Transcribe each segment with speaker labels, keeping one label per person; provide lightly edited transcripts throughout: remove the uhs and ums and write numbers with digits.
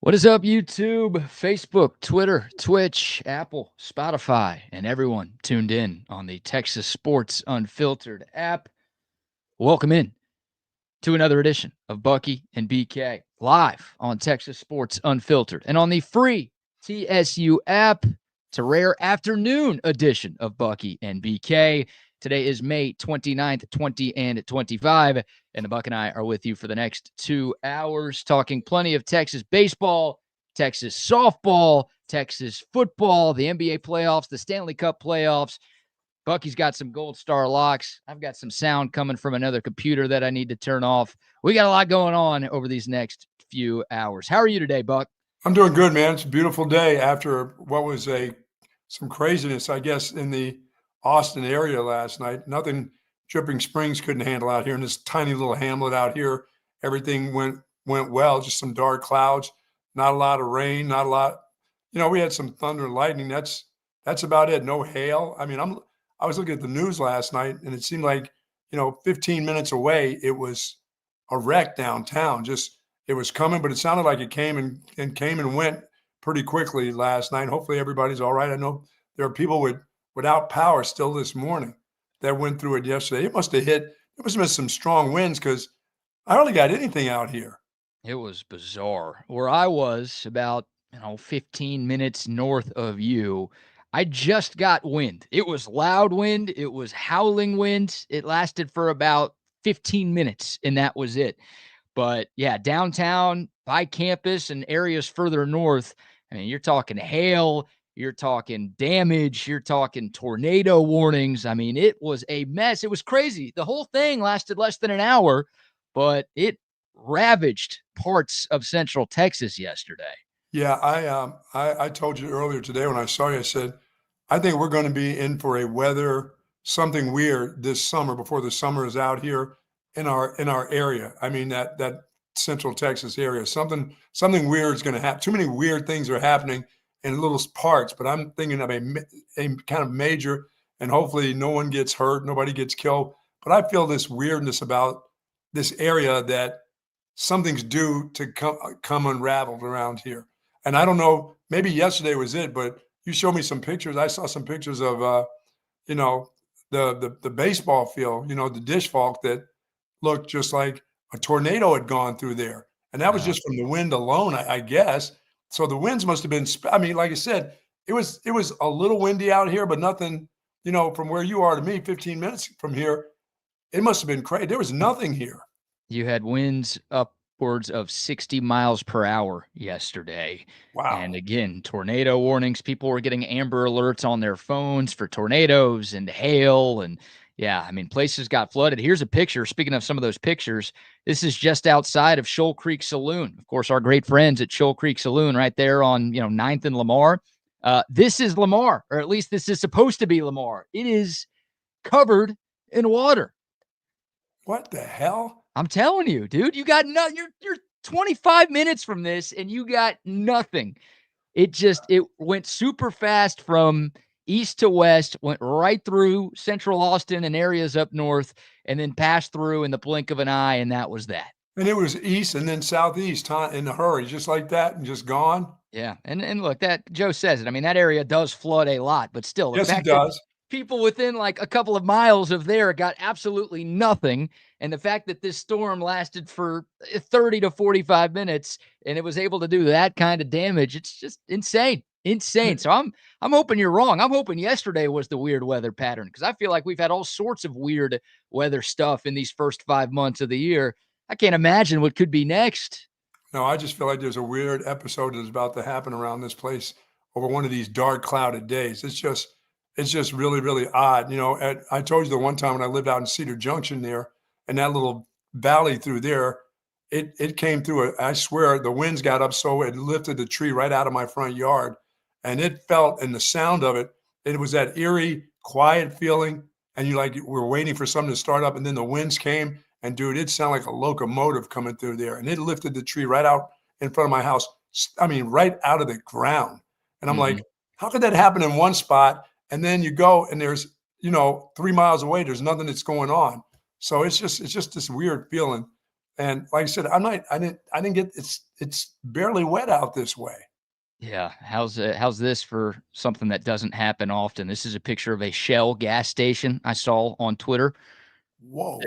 Speaker 1: What is up, YouTube, Facebook, Twitter, Twitch, Apple, Spotify, and everyone tuned in on the Texas Sports Unfiltered app? Welcome in to another edition of Bucky and BK live on Texas Sports Unfiltered and on the free TSU app. It's a rare afternoon edition of Bucky and BK. Today is May 29th, 20 and 25, and the Buck and I are with you for the next 2 hours talking plenty of Texas baseball, Texas softball, Texas football, the NBA playoffs, the Stanley Cup playoffs. Bucky's got some gold star locks. I've got some sound coming from another computer that I need to turn off. We got a lot going on over these next few hours. How are you today, Buck?
Speaker 2: I'm doing good, man. It's a beautiful day after what was some craziness, I guess, in the Austin area last night. Nothing Dripping Springs couldn't handle out here in this tiny little hamlet out here. Everything went well. Just some dark clouds, not a lot of rain, not a lot. We had some thunder and lightning. That's about it. No hail. I mean, I was looking at the news last night, and it seemed like 15 minutes away, it was a wreck downtown. Just it was coming, but it sounded like it came and went pretty quickly last night. Hopefully everybody's all right. I know there are people without power still this morning that went through it yesterday. It must have been some strong winds because I hardly got anything out here.
Speaker 1: It was bizarre. Where I was about 15 minutes north of you, I just got wind. It was loud wind. It was howling wind. It lasted for about 15 minutes, and that was it. But yeah, downtown, by campus, and areas further north, I mean, you're talking hail, you're talking damage, you're talking tornado warnings. I mean, it was a mess. It was crazy. The whole thing lasted less than an hour, but it ravaged parts of Central Texas yesterday.
Speaker 2: Yeah, I told you earlier today when I saw you, I said, I think we're going to be in for something weird this summer before the summer is out here in our area. I mean, that Central Texas area. Something weird is going to happen. Too many weird things are happening in little parts, but I'm thinking of a kind of major, and hopefully no one gets hurt, nobody gets killed. But I feel this weirdness about this area that something's due to come unraveled around here. And I don't know, maybe yesterday was it, but you showed me some pictures. I saw some pictures of, the baseball field, the dish fault that looked just like a tornado had gone through there. And that was just from the wind alone, I guess. So the winds must have been, like I said, it was a little windy out here, but nothing, from where you are to me, 15 minutes from here, it must have been crazy. There was nothing here.
Speaker 1: You had winds upwards of 60 miles per hour yesterday.
Speaker 2: Wow.
Speaker 1: And again, tornado warnings. People were getting amber alerts on their phones for tornadoes and hail. And yeah, I mean, places got flooded. Here's a picture. Speaking of some of those pictures, this is just outside of Shoal Creek Saloon. Of course, our great friends at Shoal Creek Saloon right there on, 9th and Lamar. This is Lamar, or at least this is supposed to be Lamar. It is covered in water.
Speaker 2: What the hell?
Speaker 1: I'm telling you, dude, you got you're 25 minutes from this and you got nothing. It went super fast from east to west, went right through central Austin and areas up north, and then passed through in the blink of an eye, and that was that.
Speaker 2: And it was east and then southeast in a hurry, just like that, and just gone.
Speaker 1: Yeah, and look, that Joe says it. I mean, that area does flood a lot, but still,
Speaker 2: yes, it does.
Speaker 1: People within like a couple of miles of there got absolutely nothing. And the fact that this storm lasted for 30 to 45 minutes and it was able to do that kind of damage, it's just insane. So I'm hoping you're wrong. I'm hoping yesterday was the weird weather pattern, because I feel like we've had all sorts of weird weather stuff in these first 5 months of the year. I can't imagine what could be next.
Speaker 2: No, I just feel like there's a weird episode that's about to happen around this place over one of these dark, clouded days. It's just really, really odd. I told you the one time when I lived out in Cedar Junction there, and that little valley through there, it came through. I swear the winds got up so it lifted the tree right out of my front yard. And it felt, and the sound of it, it was that eerie, quiet feeling. And we're waiting for something to start up. And then the winds came, and dude, it sounded like a locomotive coming through there. And it lifted the tree right out in front of my house. I mean, right out of the ground. And I'm like, how could that happen in one spot? And then you go and there's, 3 miles away, there's nothing that's going on. So it's just this weird feeling And like I said, I didn't get it's barely wet out this way.
Speaker 1: Yeah. How's this for something that doesn't happen often? This is a picture of a Shell gas station I saw on Twitter.
Speaker 2: Whoa.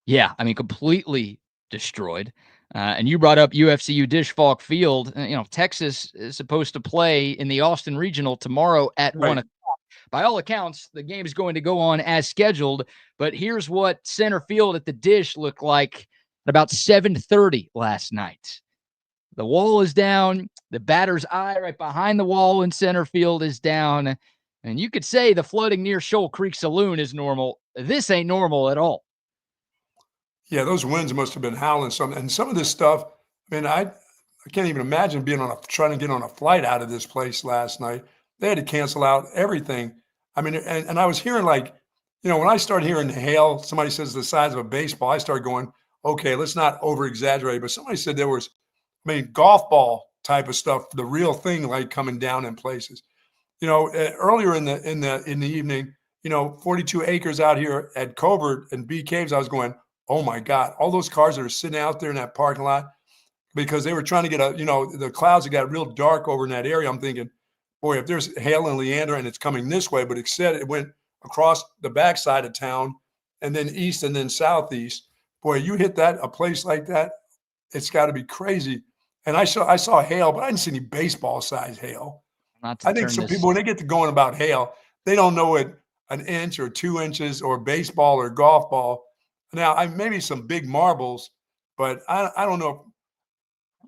Speaker 1: Yeah, I mean, completely destroyed. And you brought up UFCU Dish Falk Field. Texas is supposed to play in the Austin Regional tomorrow at
Speaker 2: Right.
Speaker 1: 1:00. By all accounts, the game is going to go on as scheduled. But here's what center field at the Dish looked like at about 7:30 last night. The wall is down. The batter's eye right behind the wall in center field is down. And you could say the flooding near Shoal Creek Saloon is normal. This ain't normal at all.
Speaker 2: Yeah, those winds must have been howling some, and some of this stuff. I mean, I can't even imagine being trying to get on a flight out of this place last night. They had to cancel out everything. I mean, and I was hearing like, when I started hearing hail, somebody says the size of a baseball, I started going, okay, let's not over exaggerate. But somebody said there was, I mean, golf ball type of stuff, the real thing, like coming down in places. Earlier in the evening, 42 acres out here at Covert and Bee Caves, I was going, oh my God, all those cars that are sitting out there in that parking lot because they were trying to get the clouds that got real dark over in that area. I'm thinking, boy, if there's hail in Leander and it's coming this way, but it went across the backside of town and then east and then southeast. Boy, you hit a place like that, it's got to be crazy. And I saw hail, but I didn't see any baseball size hail.
Speaker 1: Not to
Speaker 2: I think
Speaker 1: turn
Speaker 2: some
Speaker 1: this.
Speaker 2: people, when they get to going about hail, they don't know it an inch or 2 inches or baseball or golf ball. Now, maybe some big marbles, but I don't know.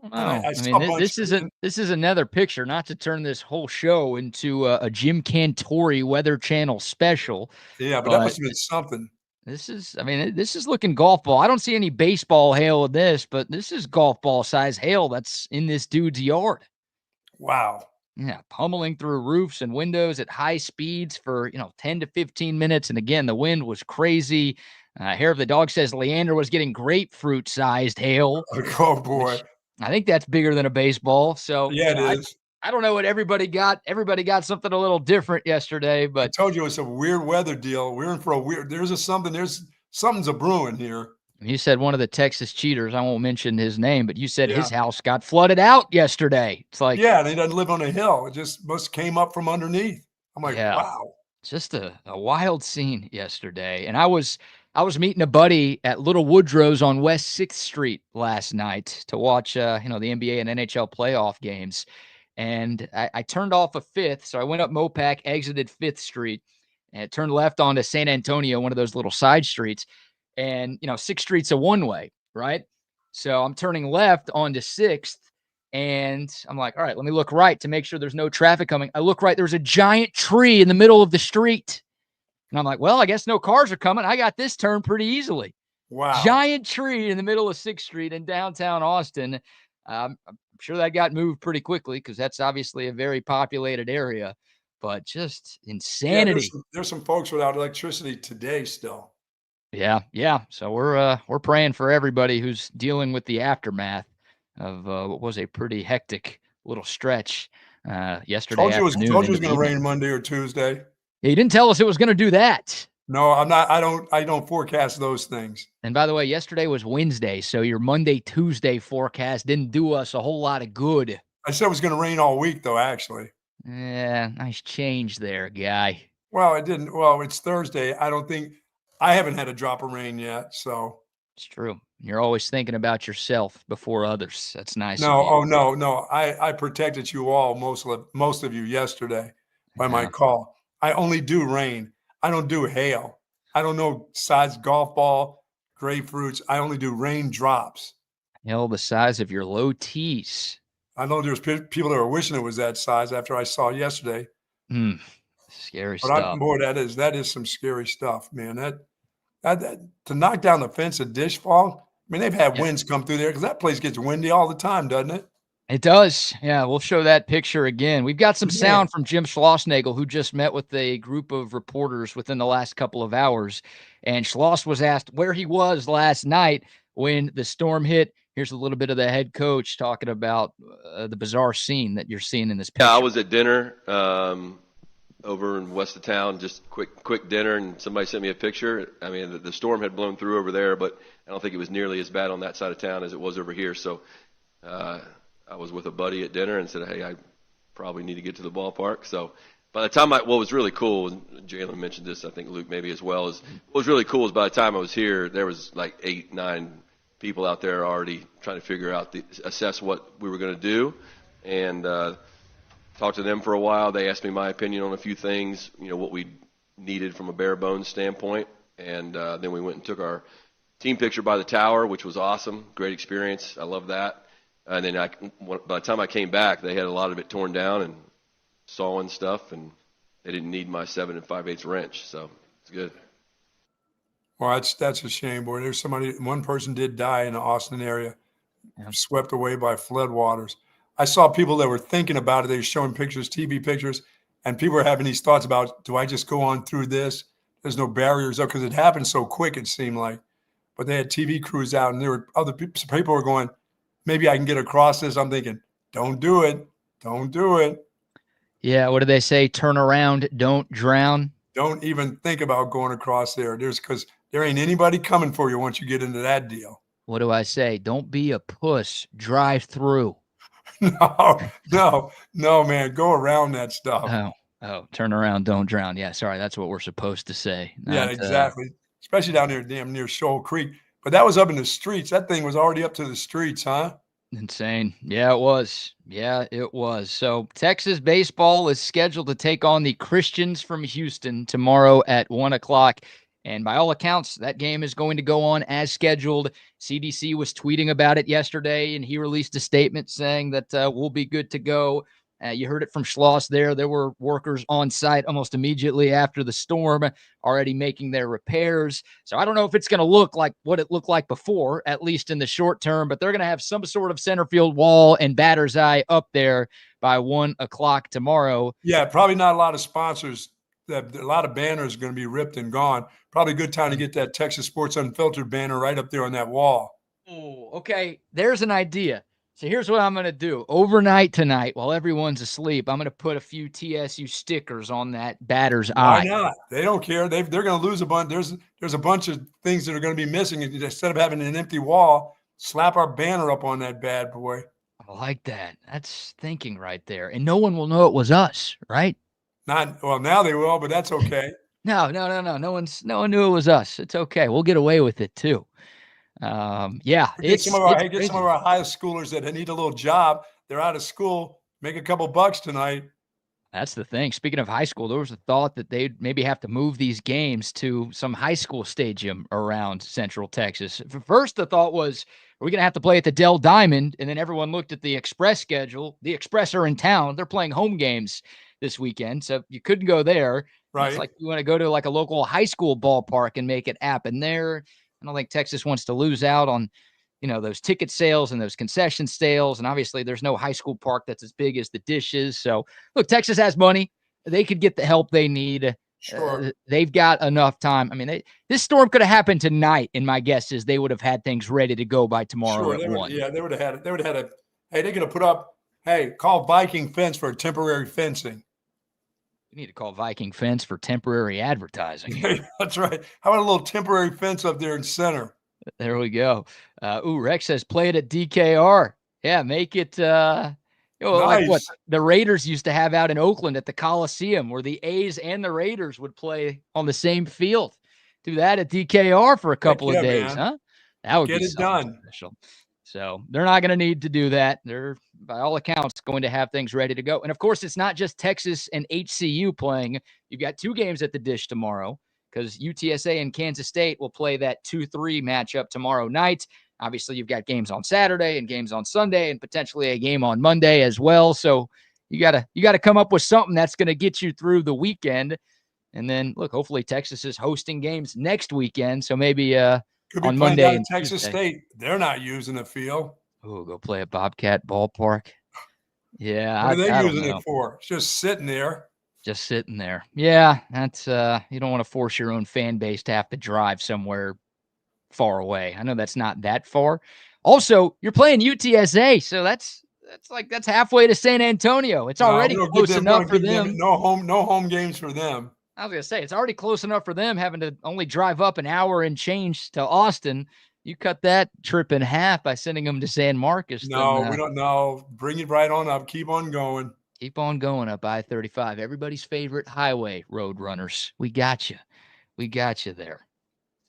Speaker 2: And
Speaker 1: Oh,
Speaker 2: I
Speaker 1: I
Speaker 2: saw a
Speaker 1: mean,
Speaker 2: bunch.
Speaker 1: this is another picture. Not to turn this whole show into a Jim Cantori Weather Channel special,
Speaker 2: Yeah, but that
Speaker 1: but
Speaker 2: must have been something.
Speaker 1: this is, I mean, this is looking golf ball. I don't see any baseball hail in this, but this is golf ball size hail that's in this dude's yard.
Speaker 2: Wow.
Speaker 1: Yeah, pummeling through roofs and windows at high speeds for 10 to 15 minutes. And again, the wind was crazy. Hair of the Dog says Leander was getting grapefruit-sized hail,
Speaker 2: Oh boy.
Speaker 1: which I think that's bigger than a baseball. So,
Speaker 2: Yeah, it is.
Speaker 1: I don't know what everybody got. Everybody got something a little different yesterday,
Speaker 2: I
Speaker 1: but
Speaker 2: told you it's a weird weather deal. We're in for a weird. Something's a brewing here.
Speaker 1: you said one of the Texas cheaters, I won't mention his name, but you said
Speaker 2: Yeah.
Speaker 1: his house got flooded out yesterday. It's like,
Speaker 2: Yeah, and he doesn't live on a hill. It just must came up from underneath. I'm like,
Speaker 1: yeah.
Speaker 2: wow.
Speaker 1: Just a wild scene yesterday. And I was meeting a buddy at Little Woodrow's on West 6th Street last night to watch the NBA and NHL playoff games. And I turned off a 5th, so I went up Mopac, exited 5th Street, and turned left onto San Antonio, one of those little side streets. And 6th Street's a one-way, right? So I'm turning left onto 6th. And I'm like, all right, let me look right to make sure there's no traffic coming. I look right. There's a giant tree in the middle of the street. And I'm like, well, I guess no cars are coming. I got this turn pretty easily.
Speaker 2: Wow.
Speaker 1: Giant tree in the middle of 6th Street in downtown Austin. I'm sure that got moved pretty quickly because that's obviously a very populated area. But just insanity.
Speaker 2: Yeah, there's some folks without electricity today still.
Speaker 1: Yeah. So we're praying for everybody who's dealing with the aftermath of what was a pretty hectic little stretch yesterday afternoon.
Speaker 2: Told you it was going to rain Monday or Tuesday.
Speaker 1: Yeah, he didn't tell us it was going to do that.
Speaker 2: No, I'm not. I don't forecast those things.
Speaker 1: And by the way, yesterday was Wednesday, so your Monday, Tuesday forecast didn't do us a whole lot of good.
Speaker 2: I said it was going to rain all week, though. Actually.
Speaker 1: Yeah, nice change there, guy.
Speaker 2: Well, it didn't. Well, it's Thursday. I haven't had a drop of rain yet, so.
Speaker 1: It's true. You're always thinking about yourself before others. That's nice.
Speaker 2: No, oh no. I protected you all, most of you yesterday by my call. I only do rain. I don't do hail. I don't know size golf ball, grapefruits. I only do raindrops.
Speaker 1: Hell, the size of your low tees.
Speaker 2: I know there's people that are wishing it was that size after I saw yesterday.
Speaker 1: Scary
Speaker 2: But
Speaker 1: stuff.
Speaker 2: boy, that is some scary stuff, man. That to knock down the fence at Dish Falk. I mean, they've had winds come through there because that place gets windy all the time, doesn't it?
Speaker 1: It does. Yeah, we'll show that picture again. We've got some sound from Jim Schlossnagel, who just met with a group of reporters within the last couple of hours. And Schloss was asked where he was last night when the storm hit. Here's a little bit of the head coach talking about the bizarre scene that you're seeing in this picture.
Speaker 3: Yeah, I was at dinner over in west of town, just quick dinner, and somebody sent me a picture. I mean, the storm had blown through over there, but I don't think it was nearly as bad on that side of town as it was over here. So I was with a buddy at dinner and said, hey, I probably need to get to the ballpark. So by the time what was really cool, and Jalen mentioned this, I think Luke maybe as well, is what was really cool is by the time I was here, there was like 8, 9 people out there already trying to figure out, assess what we were going to do, and talked to them for a while. They asked me my opinion on a few things, what we needed from a bare bones standpoint, and then we went and took our team picture by the tower, which was awesome, great experience. I love that. And then by the time I came back, they had a lot of it torn down and sawing stuff, and they didn't need my 7 5/8 wrench, so it's good.
Speaker 2: Well, that's a shame, boy. There's one person did die in the Austin area, swept away by floodwaters. I saw people that were thinking about it. They were showing pictures, TV pictures, and people were having these thoughts about, do I just go on through this? There's no barriers up, because it happened so quick, it seemed like. But they had TV crews out, and there were other people were going, maybe I can get across this. I'm thinking, don't do it. Don't do it.
Speaker 1: Yeah, what do they say? Turn around, don't drown.
Speaker 2: Don't even think about going across there. Because there ain't anybody coming for you once you get into that deal.
Speaker 1: What do I say? Don't be a puss. Drive through.
Speaker 2: No, man. Go around that stuff.
Speaker 1: Oh, turn around, don't drown. Yeah, sorry. That's what we're supposed to say.
Speaker 2: Yeah, exactly. Especially down there damn near Shoal Creek. But that was up in the streets. That thing was already up to the streets, huh?
Speaker 1: Insane. Yeah, it was. So Texas baseball is scheduled to take on the Christians from Houston tomorrow at 1:00. And by all accounts, that game is going to go on as scheduled. CDC was tweeting about it yesterday, and he released a statement saying that we'll be good to go. You heard it from Schloss there. There were workers on site almost immediately after the storm already making their repairs. So I don't know if it's going to look like what it looked like before, at least in the short term, but they're going to have some sort of center field wall and batter's eye up there by 1:00 tomorrow.
Speaker 2: Yeah, probably not a lot of sponsors. A lot of banners are going to be ripped and gone. Probably a good time to get that Texas Sports Unfiltered banner right up there on that wall.
Speaker 1: Oh, okay. There's an idea. So here's what I'm going to do. Overnight tonight, while everyone's asleep, I'm going to put a few TSU stickers on that batter's eye.
Speaker 2: Why not? They don't care. They're going to lose a bunch. There's a bunch of things that are going to be missing. Instead of having an empty wall, slap our banner up on that bad boy.
Speaker 1: I like that. That's thinking right there. And no one will know it was us, right?
Speaker 2: Now they will, but that's okay.
Speaker 1: No. No one knew it was us. It's okay. We'll get away with it too.
Speaker 2: Get some of our high schoolers that need a little job. They're out of school. Make a couple bucks tonight.
Speaker 1: That's the thing. Speaking of high school, there was a thought that they'd maybe have to move these games to some high school stadium around Central Texas. First, the thought was, are we going to have to play at the Dell Diamond? And then everyone looked at the Express schedule. The Express are in town. They're playing home games this weekend, so you couldn't go there.
Speaker 2: Right.
Speaker 1: It's like you want to go to like a local high school ballpark and make it happen there. I don't think Texas wants to lose out on, those ticket sales and those concession sales. And obviously there's no high school park that's as big as the Dish is. So look, Texas has money. They could get the help they need.
Speaker 2: Sure.
Speaker 1: They've got enough time. I mean, this storm could have happened tonight. And my guess is they would have had things ready to go by tomorrow at 1.
Speaker 2: Yeah, they would have had it. Hey, they're going to put up, call Viking Fence for temporary fencing.
Speaker 1: You need to call Viking Fence for temporary advertising.
Speaker 2: That's right. How about a little temporary fence up there in center?
Speaker 1: There we go. Rex says play it at DKR. Yeah, make it nice. Like what the Raiders used to have out in Oakland at the Coliseum, where the A's and the Raiders would play on the same field. Do that at DKR for a couple of days, man. Huh? That would
Speaker 2: get
Speaker 1: be
Speaker 2: it done.
Speaker 1: Special. So they're not going to need to do that. They're, by all accounts, going to have things ready to go. And, of course, it's not just Texas and HCU playing. You've got 2 games at the Dish tomorrow because UTSA and Kansas State will play that 2-3 matchup tomorrow night. Obviously, you've got games on Saturday and games on Sunday and potentially a game on Monday as well. So you gotta come up with something that's going to get you through the weekend. And then, look, hopefully Texas is hosting games next weekend. So maybe
Speaker 2: could be
Speaker 1: on Monday in
Speaker 2: Texas State. They're not using the field.
Speaker 1: Oh, go play at Bobcat Ballpark. Yeah.
Speaker 2: What are they using it for? It's just sitting there.
Speaker 1: Just sitting there. Yeah. That's you don't want to force your own fan base to have to drive somewhere far away. I know that's not that far. Also, you're playing UTSA, so that's That's halfway to San Antonio. It's already close enough for them.
Speaker 2: No home games for them.
Speaker 1: I was going to say, it's already close enough for them having to only drive up an hour and change to Austin. You cut that trip in half by sending them to San Marcos.
Speaker 2: No, we don't know. Bring it right on up. Keep on going.
Speaker 1: Keep on going up I-35. Everybody's favorite highway road runners. We got you. We got you there.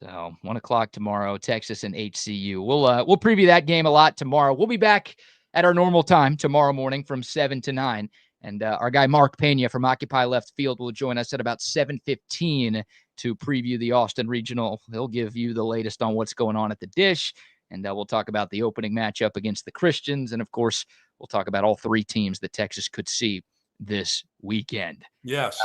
Speaker 1: So 1 o'clock tomorrow, Texas and HCU. We'll preview that game a lot tomorrow. We'll be back at our normal time tomorrow morning from 7 to 9. And our guy Mark Pena from Occupy Left Field will join us at about 7:15 to preview the Austin Regional. He'll give you the latest on what's going on at the Dish, and we'll talk about the opening matchup against the Christians. And, of course, we'll talk about all three teams that Texas could see this weekend.
Speaker 2: Yes.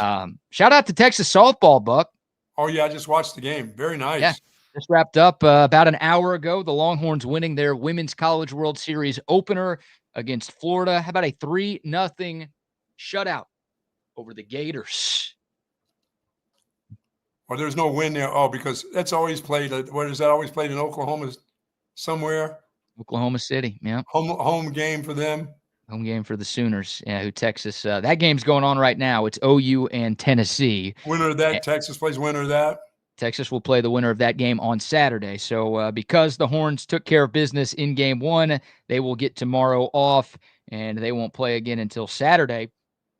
Speaker 1: Shout out to Texas softball, Buck.
Speaker 2: Oh, yeah, I just watched the game. Very nice. Yeah.
Speaker 1: Just wrapped up about an hour ago. The Longhorns winning their Women's College World Series opener against Florida. How about a 3-0 shutout over the Gators?
Speaker 2: Well, there's no win there. Oh, because that's always played. Where is that always played in Oklahoma somewhere?
Speaker 1: Oklahoma City, yeah.
Speaker 2: Home game for them.
Speaker 1: Home game for the Sooners. Yeah, who Texas. That game's going on right now. It's OU and Tennessee.
Speaker 2: Winner of that. Texas plays winner of that.
Speaker 1: Texas will play the winner of that game on Saturday. So because the Horns took care of business in game one, they will get tomorrow off, and they won't play again until Saturday.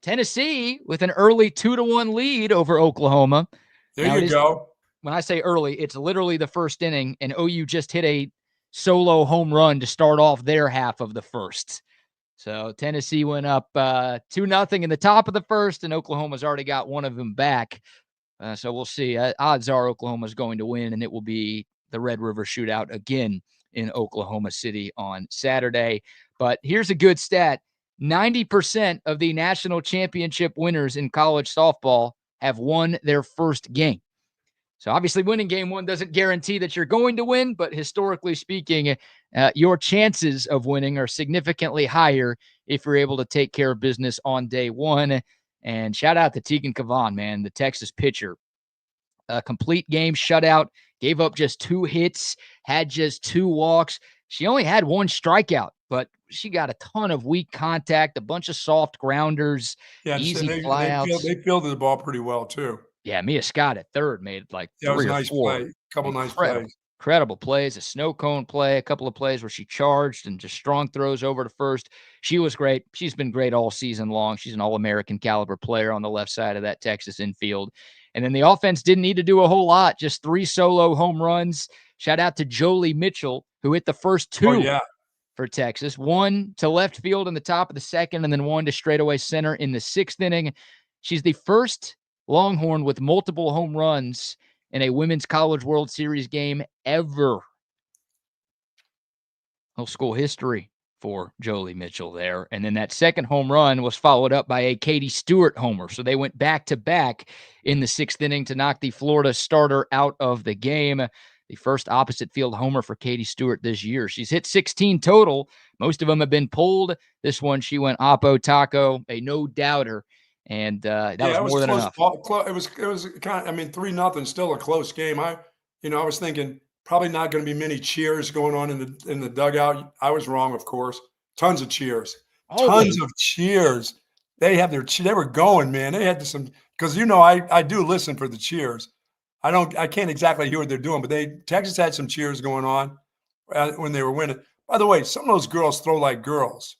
Speaker 1: Tennessee with an early 2-1 lead over Oklahoma.
Speaker 2: There you go.
Speaker 1: When I say early, it's literally the first inning, and OU just hit a solo home run to start off their half of the first. So Tennessee went up 2-0 in the top of the first, and Oklahoma's already got one of them back. So we'll see. Odds are Oklahoma's going to win, and it will be the Red River Shootout again in Oklahoma City on Saturday. But here's a good stat. 90% of the national championship winners in college softball have won their first game. So obviously winning game one doesn't guarantee that you're going to win, but historically speaking, your chances of winning are significantly higher if you're able to take care of business on day one. And shout out to Tegan Kavan, man, the Texas pitcher. A complete game shutout, gave up just 2 hits, had just 2 walks. She only had 1 strikeout, but she got a ton of weak contact, a bunch of soft grounders, easy flyouts.
Speaker 2: They fielded the ball pretty well, too.
Speaker 1: Yeah, Mia Scott at third made like 3 or 4.
Speaker 2: Play. A couple nice plays.
Speaker 1: Incredible plays, a snow cone play, a couple of plays where she charged and just strong throws over to first. She was great. She's been great all season long. She's an All-American caliber player on the left side of that Texas infield. And then the offense didn't need to do a whole lot, just 3 solo home runs. Shout out to Jolie Mitchell, who hit the first 2 for Texas. 1 to left field in the top of the second, and then 1 to straightaway center in the 6th inning. She's the first Longhorn with multiple home runs in a Women's College World Series game ever. Whole school history for Jolie Mitchell there. And then that second home run was followed up by a Katie Stewart homer. So they went back-to-back in the 6th inning to knock the Florida starter out of the game. The first opposite field homer for Katie Stewart this year. She's hit 16 total. Most of them have been pulled. This one, she went oppo taco, a no-doubter. And that was more than enough.
Speaker 2: It was kind of, 3-0, still a close game. I was thinking probably not going to be many cheers going on in the dugout. I was wrong, of course. Tons of cheers. Tons of cheers. They were going, man. They had some, because I do listen for the cheers. I can't exactly hear what they're doing, but Texas had some cheers going on when they were winning. By the way, some of those girls throw like girls.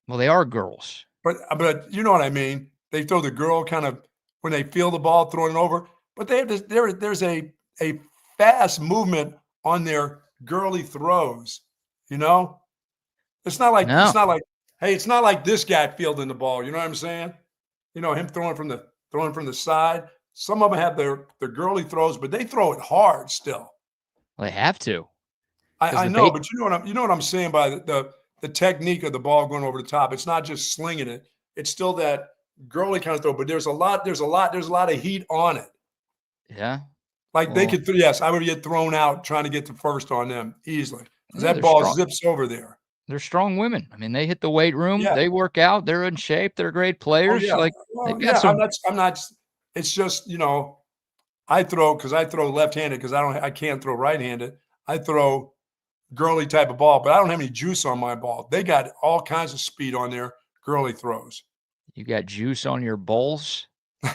Speaker 1: Well, they are girls.
Speaker 2: But you know what I mean. They throw the girl kind of when they feel the ball throwing it over, but there's a fast movement on their girly throws. It's not like hey, it's not like this guy fielding the ball. You know what I'm saying? Him throwing from the side. Some of them have their girly throws, but they throw it hard still.
Speaker 1: Well, they have to.
Speaker 2: I know, but you know what I'm saying by the technique of the ball going over the top. It's not just slinging it. It's still that girly kind of throw, but there's a lot of heat on it.
Speaker 1: Yeah.
Speaker 2: They could, yes, I would get thrown out trying to get the first on them easily. Because that ball zips over there.
Speaker 1: They're strong women. They hit the weight room. Yeah. They work out. They're in shape. They're great players.
Speaker 2: Oh, yeah. I'm not, it's just, I throw left-handed because I can't throw right-handed. I throw girly type of ball, but I don't have any juice on my ball. They got all kinds of speed on their girly throws.
Speaker 1: You got juice on your balls?
Speaker 2: No,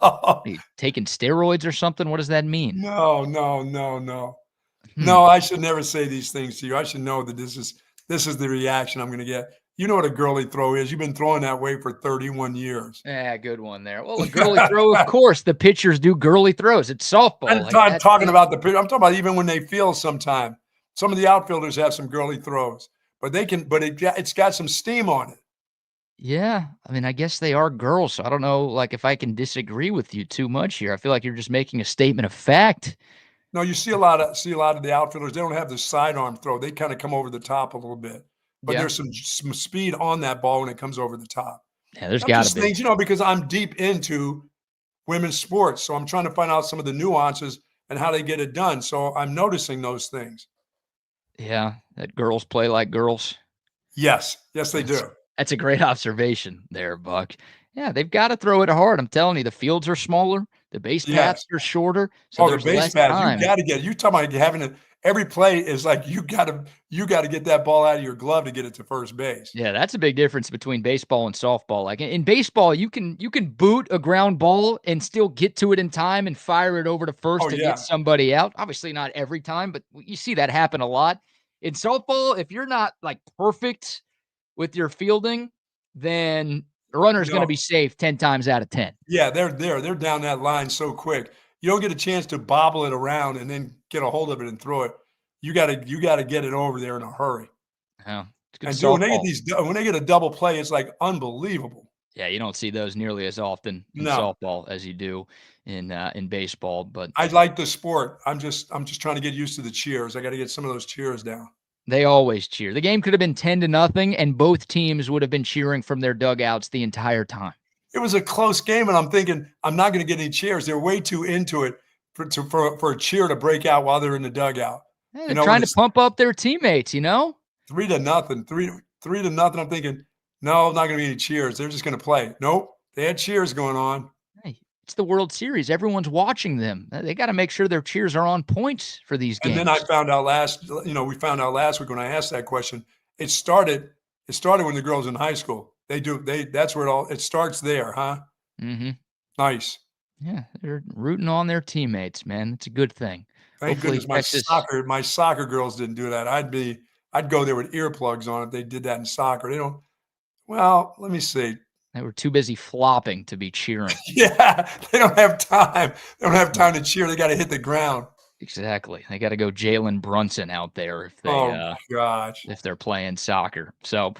Speaker 1: Are you taking steroids or something? What does that mean?
Speaker 2: no, no, no. No, I should never say these things to you. I should know that this is the reaction I'm going to get. You know what a girly throw is. You've been throwing that way for 31 years.
Speaker 1: Yeah, good one there. Well, a girly throw, of course. The pitchers do girly throws. It's softball.
Speaker 2: I'm talking about I'm talking about even when they field sometime. Some of the outfielders have some girly throws, but it's got some steam on it.
Speaker 1: Yeah, I mean, I guess they are girls, so I don't know, like, if I can disagree with you too much here. I feel like you're just making a statement of fact.
Speaker 2: No, you see a lot of the outfielders. They don't have the sidearm throw. They kind of come over the top a little bit, but
Speaker 1: Yeah.
Speaker 2: there's some speed on that ball when it comes over the top.
Speaker 1: Yeah, there's got to be.
Speaker 2: Things, because I'm deep into women's sports, so I'm trying to find out some of the nuances and how they get it done. So I'm noticing those things.
Speaker 1: Yeah, that girls play like girls.
Speaker 2: Yes, they do.
Speaker 1: That's a great observation there, Buck. Yeah, they've got to throw it hard. I'm telling you, the fields are smaller, the base paths are shorter, so there's
Speaker 2: the base
Speaker 1: less
Speaker 2: path.
Speaker 1: time.
Speaker 2: You got to get. You talking about having every play is like you got to get that ball out of your glove to get it to first base.
Speaker 1: Yeah, that's a big difference between baseball and softball. Like in baseball, you can boot a ground ball and still get to it in time and fire it over to first to get somebody out. Obviously not every time, but you see that happen a lot. In softball, if you're not like perfect with your fielding, then the runner's going to be safe 10 times out of 10.
Speaker 2: Yeah, they're down that line so quick. You don't get a chance to bobble it around and then get a hold of it and throw it. You got to get it over there in a hurry.
Speaker 1: Yeah,
Speaker 2: and when they get a double play, it's like unbelievable.
Speaker 1: Yeah, you don't see those nearly as often in softball as you do in baseball. But
Speaker 2: I like the sport. I'm just trying to get used to the cheers. I got to get some of those cheers down.
Speaker 1: They always cheer. The game could have been 10-0, and both teams would have been cheering from their dugouts the entire time.
Speaker 2: It was a close game, and I'm thinking I'm not going to get any cheers. They're way too into it for a cheer to break out while they're in the dugout.
Speaker 1: Hey, they're trying to pump up their teammates, 3-0.
Speaker 2: 3-0. I'm thinking, no, not going to be any cheers. They're just going to play. Nope, they had cheers going on.
Speaker 1: Hey, it's the World Series. Everyone's watching them. They got to make sure their cheers are on point for these games.
Speaker 2: And then I found out we found out last week when I asked that question. It started when the girls in high school. That's where it starts there, huh?
Speaker 1: Mm-hmm.
Speaker 2: Nice.
Speaker 1: Yeah, they're rooting on their teammates, man. It's a good thing.
Speaker 2: Thank goodness my soccer girls didn't do that. I'd go there with earplugs on if they did that in soccer. They don't. Well, let me see.
Speaker 1: They were too busy flopping to be cheering.
Speaker 2: Yeah, they don't have time. They don't have time to cheer. They got to hit the ground.
Speaker 1: Exactly. They got to go Jalen Brunson out there if if they're playing soccer. So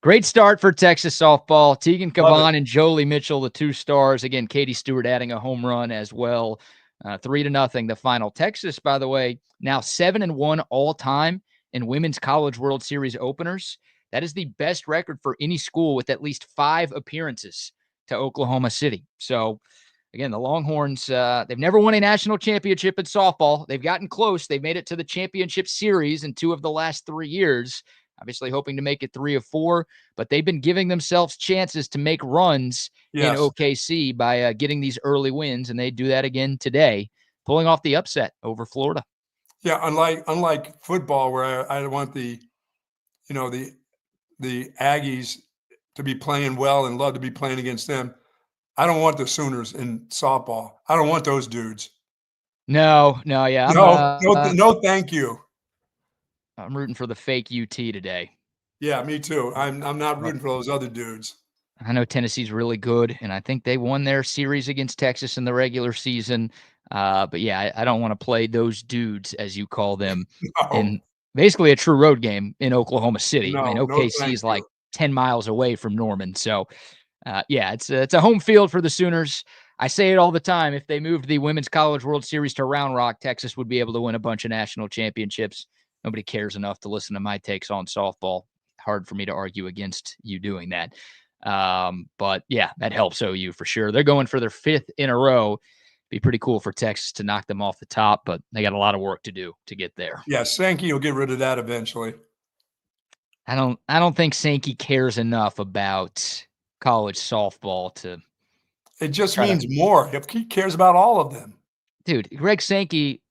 Speaker 1: great start for Texas softball. Tegan Cavan and Jolie Mitchell, the two stars. Again, Katie Stewart adding a home run as well. 3-0, the final. Texas, by the way, now 7-1 all time in Women's College World Series openers. That is the best record for any school with at least 5 appearances to Oklahoma City. So, again, the Longhorns, they've never won a national championship in softball. They've gotten close. They've made it to the championship series in 2 of the last 3 years, obviously hoping to make it 3 of 4. But they've been giving themselves chances to make runs in OKC by getting these early wins, and they do that again today, pulling off the upset over Florida.
Speaker 2: Yeah, unlike football where I want the Aggies to be playing well and love to be playing against them. I don't want the Sooners in softball. I don't want those dudes.
Speaker 1: No, yeah.
Speaker 2: No, thank you.
Speaker 1: I'm rooting for the fake UT today.
Speaker 2: Yeah, me too. I'm not rooting for those other dudes.
Speaker 1: I know Tennessee's really good, and I think they won their series against Texas in the regular season. But yeah, I don't want to play those dudes, as you call them, in basically a true road game in Oklahoma City. I mean, OKC is like 10 miles away from Norman. So, yeah, it's a home field for the Sooners. I say it all the time. If they moved the Women's College World Series to Round Rock, Texas would be able to win a bunch of national championships. Nobody cares enough to listen to my takes on softball. Hard for me to argue against you doing that. But, yeah, that helps OU for sure. They're going for their 5th in a row. Be pretty cool for Texas to knock them off the top, but they got a lot of work to do to get there.
Speaker 2: Yeah, Sankey will get rid of that eventually.
Speaker 1: I don't think Sankey cares enough about college softball to.
Speaker 2: It just means more. He cares about all of them.
Speaker 1: Dude, Greg Sankey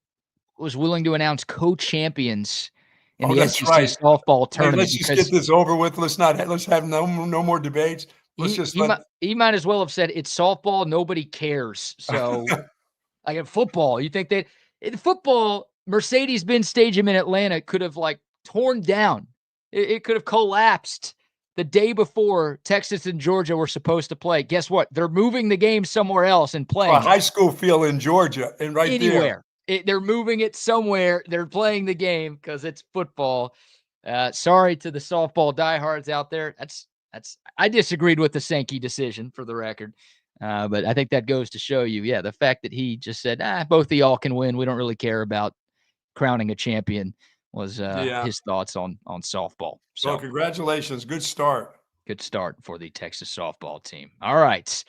Speaker 1: was willing to announce co-champions in the
Speaker 2: that's
Speaker 1: SEC
Speaker 2: right.
Speaker 1: softball
Speaker 2: Hey,
Speaker 1: tournament.
Speaker 2: let's just get this over with. Let's have no more debates. Let's
Speaker 1: He might as well have said it's softball. Nobody cares. So, like in football, you think that in football, Mercedes-Benz Stadium in Atlanta could have like torn down. It could have collapsed the day before Texas and Georgia were supposed to play. Guess what? They're moving the game somewhere else and playing
Speaker 2: a high school field in Georgia and right
Speaker 1: anywhere. They're moving it somewhere. They're playing the game because it's football. Sorry to the softball diehards out there. I disagreed with the Sankey decision for the record. But I think that goes to show you, the fact that he just said, both of y'all can win. We don't really care about crowning a champion was his thoughts on softball. So,
Speaker 2: well, congratulations. Good start.
Speaker 1: Good start for the Texas softball team. All right.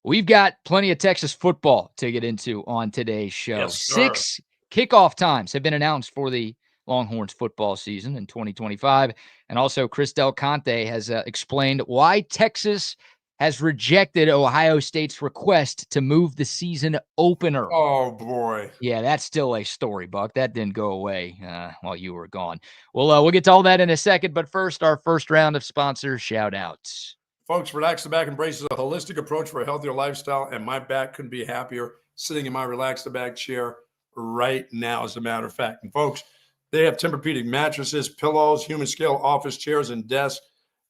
Speaker 1: We've got plenty of Texas football to get into on today's show.
Speaker 2: Yes, sir.
Speaker 1: 6 kickoff times have been announced for the Longhorns football season in 2025. And also, Chris Del Conte has explained why Texas has rejected Ohio State's request to move the season opener.
Speaker 2: Oh, boy.
Speaker 1: Yeah, that's still a story, Buck. That didn't go away while you were gone. We'll get to all that in a second. But first, our first round of sponsor shout-outs.
Speaker 2: Folks, Relax the Back embraces a holistic approach for a healthier lifestyle, and my back couldn't be happier sitting in my Relax the Back chair right now, as a matter of fact. And folks, they have Tempur-Pedic mattresses, pillows, human scale office chairs and desks,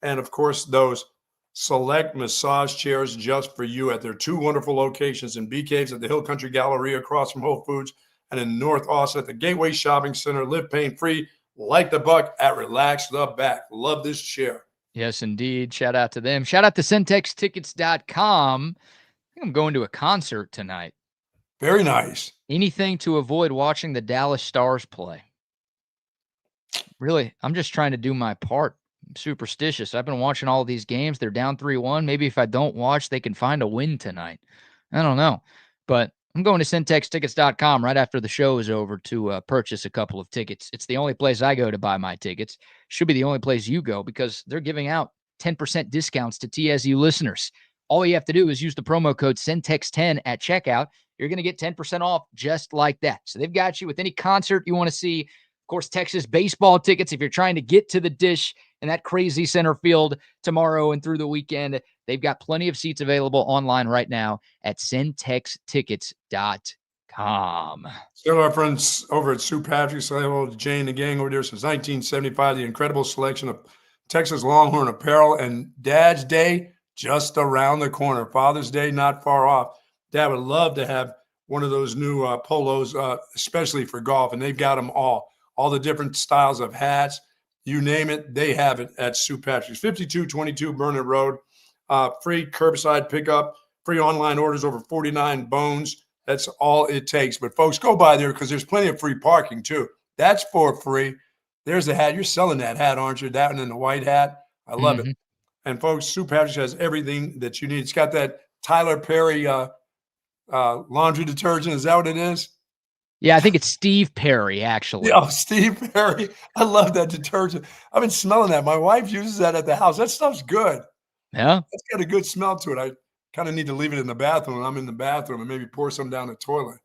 Speaker 2: and of course, those select massage chairs just for you at their 2 wonderful locations in Bee Caves at the Hill Country Galleria across from Whole Foods, and in North Austin at the Gateway Shopping Center. Live pain-free, like the Buck at Relax the Back. Love this chair.
Speaker 1: Yes, indeed. Shout out to them. Shout out to CentexTickets.com. I think I'm going to a concert tonight.
Speaker 2: Very nice.
Speaker 1: Anything to avoid watching the Dallas Stars play. Really, I'm just trying to do my part. I'm superstitious. I've been watching all these games. They're down 3-1. Maybe if I don't watch, they can find a win tonight. I don't know. But I'm going to CentexTickets.com right after the show is over to purchase a couple of tickets. It's the only place I go to buy my tickets. Should be the only place you go because they're giving out 10% discounts to TSU listeners. All you have to do is use the promo code CENTEX10 at checkout. You're going to get 10% off just like that. So they've got you with any concert you want to see. Of course, Texas baseball tickets, if you're trying to get to the dish in that crazy center field tomorrow and through the weekend, they've got plenty of seats available online right now at centextickets.com.
Speaker 2: Still our friends over at Sue Patrick. Say hello to Jane and the gang over there since 1975. The incredible selection of Texas Longhorn apparel, and Dad's Day just around the corner. Father's Day not far off. Dad would love to have one of those new polos, especially for golf, and they've got them all the different styles of hats. You name it, they have it at Sue Patrick's. 5222 Burnett Road. Free curbside pickup, free online orders over 49 bones. That's all it takes. But folks, go by there because there's plenty of free parking too. That's for free. There's the hat. You're selling that hat, aren't you? That one and the white hat. I love it. And folks, Sue Patrick's has everything that you need. It's got that Tyler Perry laundry detergent. Is that what it is?
Speaker 1: Yeah, I think it's Steve Perry, actually.
Speaker 2: Yeah, Steve Perry. I love that detergent. I've been smelling that. My wife uses that at the house. That stuff's good.
Speaker 1: Yeah.
Speaker 2: It's got a good smell to it. I kind of need to leave it in the bathroom when I'm in the bathroom and maybe pour some down the toilet.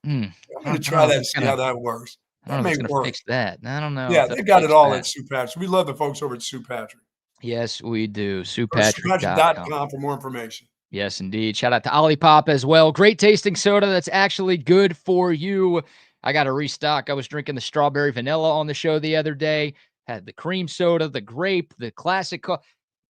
Speaker 2: I'm going to try that and see how that works. That may work.
Speaker 1: Fix that. I don't know.
Speaker 2: Yeah, they've got it all at Sue Patrick. We love the folks over at Sue Patrick.
Speaker 1: Yes, we do. SuePatrick.com
Speaker 2: for more information.
Speaker 1: Yes, indeed. Shout out to OLIPOP as well. Great tasting soda that's actually good for you. I got to restock. I was drinking the strawberry vanilla on the show the other day. Had the cream soda, the grape, the classic.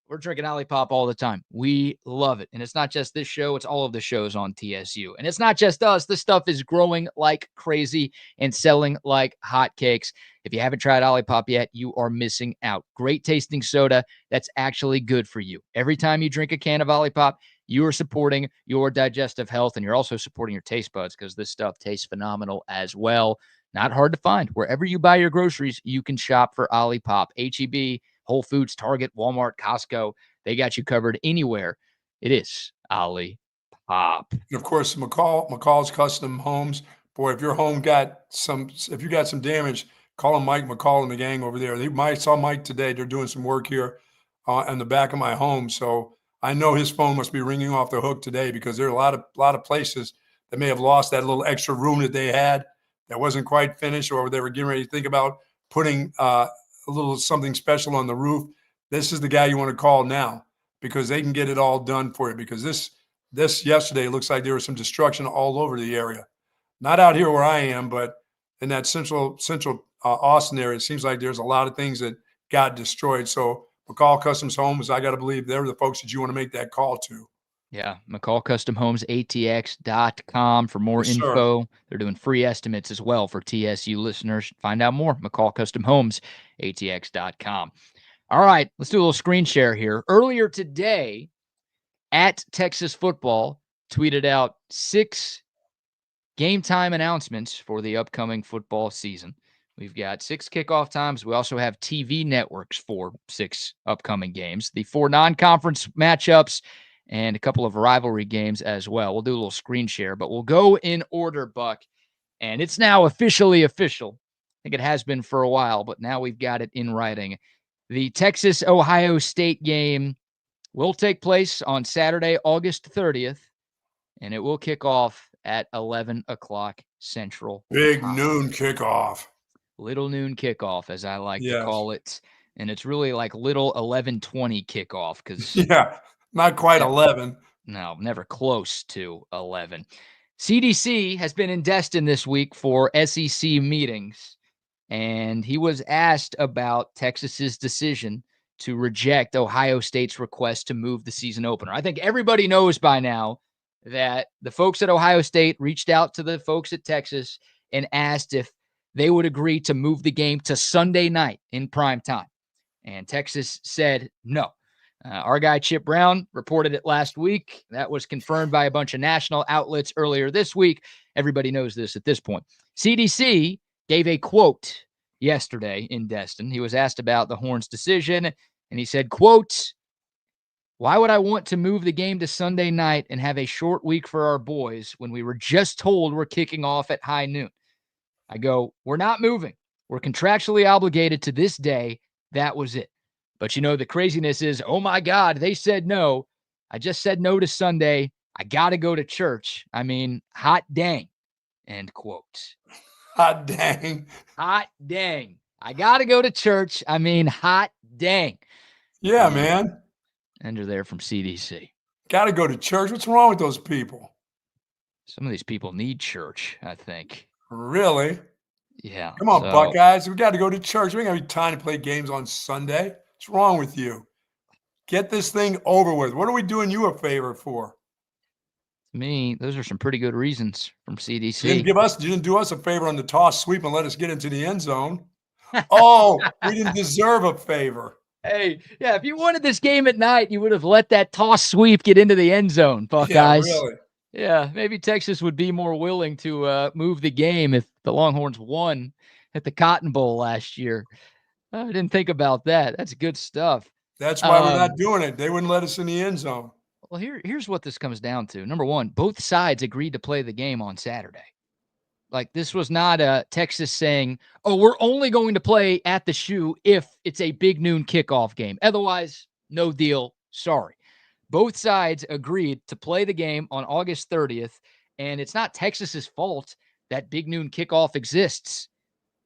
Speaker 1: We're drinking OLIPOP all the time. We love it. And it's not just this show. It's all of the shows on TSU. And it's not just us. This stuff is growing like crazy and selling like hotcakes. If you haven't tried OLIPOP yet, you are missing out. Great tasting soda that's actually good for you. Every time you drink a can of OLIPOP, you are supporting your digestive health, and you're also supporting your taste buds because this stuff tastes phenomenal as well. Not hard to find. Wherever you buy your groceries, you can shop for OLIPOP. H-E-B, Whole Foods, Target, Walmart, Costco. They got you covered anywhere. It is OLIPOP.
Speaker 2: And of course, McCall's Custom Homes. Boy, if your home if you got some damage, call him Mike McCall and the gang over there. I saw Mike today. They're doing some work here in the back of my home. So I know his phone must be ringing off the hook today because there are a lot of places that may have lost that little extra room that they had that wasn't quite finished, or they were getting ready to think about putting a little something special on the roof, this is the guy you want to call now, because they can get it all done for you. Because this yesterday looks like there was some destruction all over the area. Not out here where I am, but in that central Austin area, it seems like there's a lot of things that got destroyed. So McCall Customs Homes, I got to believe they're the folks that you want to make that call to.
Speaker 1: Yeah, McCall Custom Homes, ATX.com for more
Speaker 2: Yes,
Speaker 1: info. They're doing free estimates as well for TSU listeners. Find out more, McCall Custom Homes, ATX.com. All right, let's do a little screen share here. Earlier today, at Texas Football, tweeted out 6 game time announcements for the upcoming football season. We've got 6 kickoff times. We also have TV networks for 6 upcoming games, the 4 non-conference matchups, and a couple of rivalry games as well. We'll do a little screen share, but we'll go in order, Buck. And it's now officially official. I think it has been for a while, but now we've got it in writing. The Texas-Ohio State game will take place on Saturday, August 30th, and it will kick off at 11 o'clock Central
Speaker 2: Big
Speaker 1: time.
Speaker 2: noon kickoff.
Speaker 1: Little noon kickoff, as I like to call it. And it's really like little 11:20 kickoff because
Speaker 2: not quite 11.
Speaker 1: No, never close to 11. CDC has been in Destin this week for SEC meetings, and he was asked about Texas's decision to reject Ohio State's request to move the season opener. I think everybody knows by now that the folks at Ohio State reached out to the folks at Texas and asked if they would agree to move the game to Sunday night in prime time. And Texas said no. Our guy Chip Brown reported it last week. That was confirmed by a bunch of national outlets earlier this week. Everybody knows this at this point. CDC gave a quote yesterday in Destin. He was asked about the Horns' decision, and he said, quote, "Why would I want to move the game to Sunday night and have a short week for our boys when we were just told we're kicking off at high noon? I go, we're not moving. We're contractually obligated to this day. That was it. But, the craziness is, oh, my God, they said no. I just said no to Sunday. I got to go to church. I mean, hot dang," end quote.
Speaker 2: Hot dang.
Speaker 1: Hot dang. I got to go to church. I mean, hot dang.
Speaker 2: Yeah, man.
Speaker 1: Enter there from CDC.
Speaker 2: Got to go to church. What's wrong with those people?
Speaker 1: Some of these people need church, I think.
Speaker 2: Really?
Speaker 1: Yeah.
Speaker 2: Come on, Buckeyes. We got to go to church. We ain't going to be time to play games on Sunday. What's wrong with you? Get this thing over with. What are we doing you a favor for?
Speaker 1: To me, those are some pretty good reasons from CDC.
Speaker 2: You didn't do us a favor on the toss sweep and let us get into the end zone. Oh, we didn't deserve a favor.
Speaker 1: Hey, yeah, if you wanted this game at night, you would have let that toss sweep get into the end zone, Buckeyes.
Speaker 2: Yeah, really.
Speaker 1: Yeah, maybe Texas would be more willing to move the game if the Longhorns won at the Cotton Bowl last year. I didn't think about that. That's good stuff.
Speaker 2: That's why we're not doing it. They wouldn't let us in the end zone.
Speaker 1: Well, here's what this comes down to. Number one, both sides agreed to play the game on Saturday. Like, this was not Texas saying, oh, we're only going to play at the Shoe if it's a big noon kickoff game. Otherwise, no deal. Sorry. Both sides agreed to play the game on August 30th, and it's not Texas's fault that big noon kickoff exists.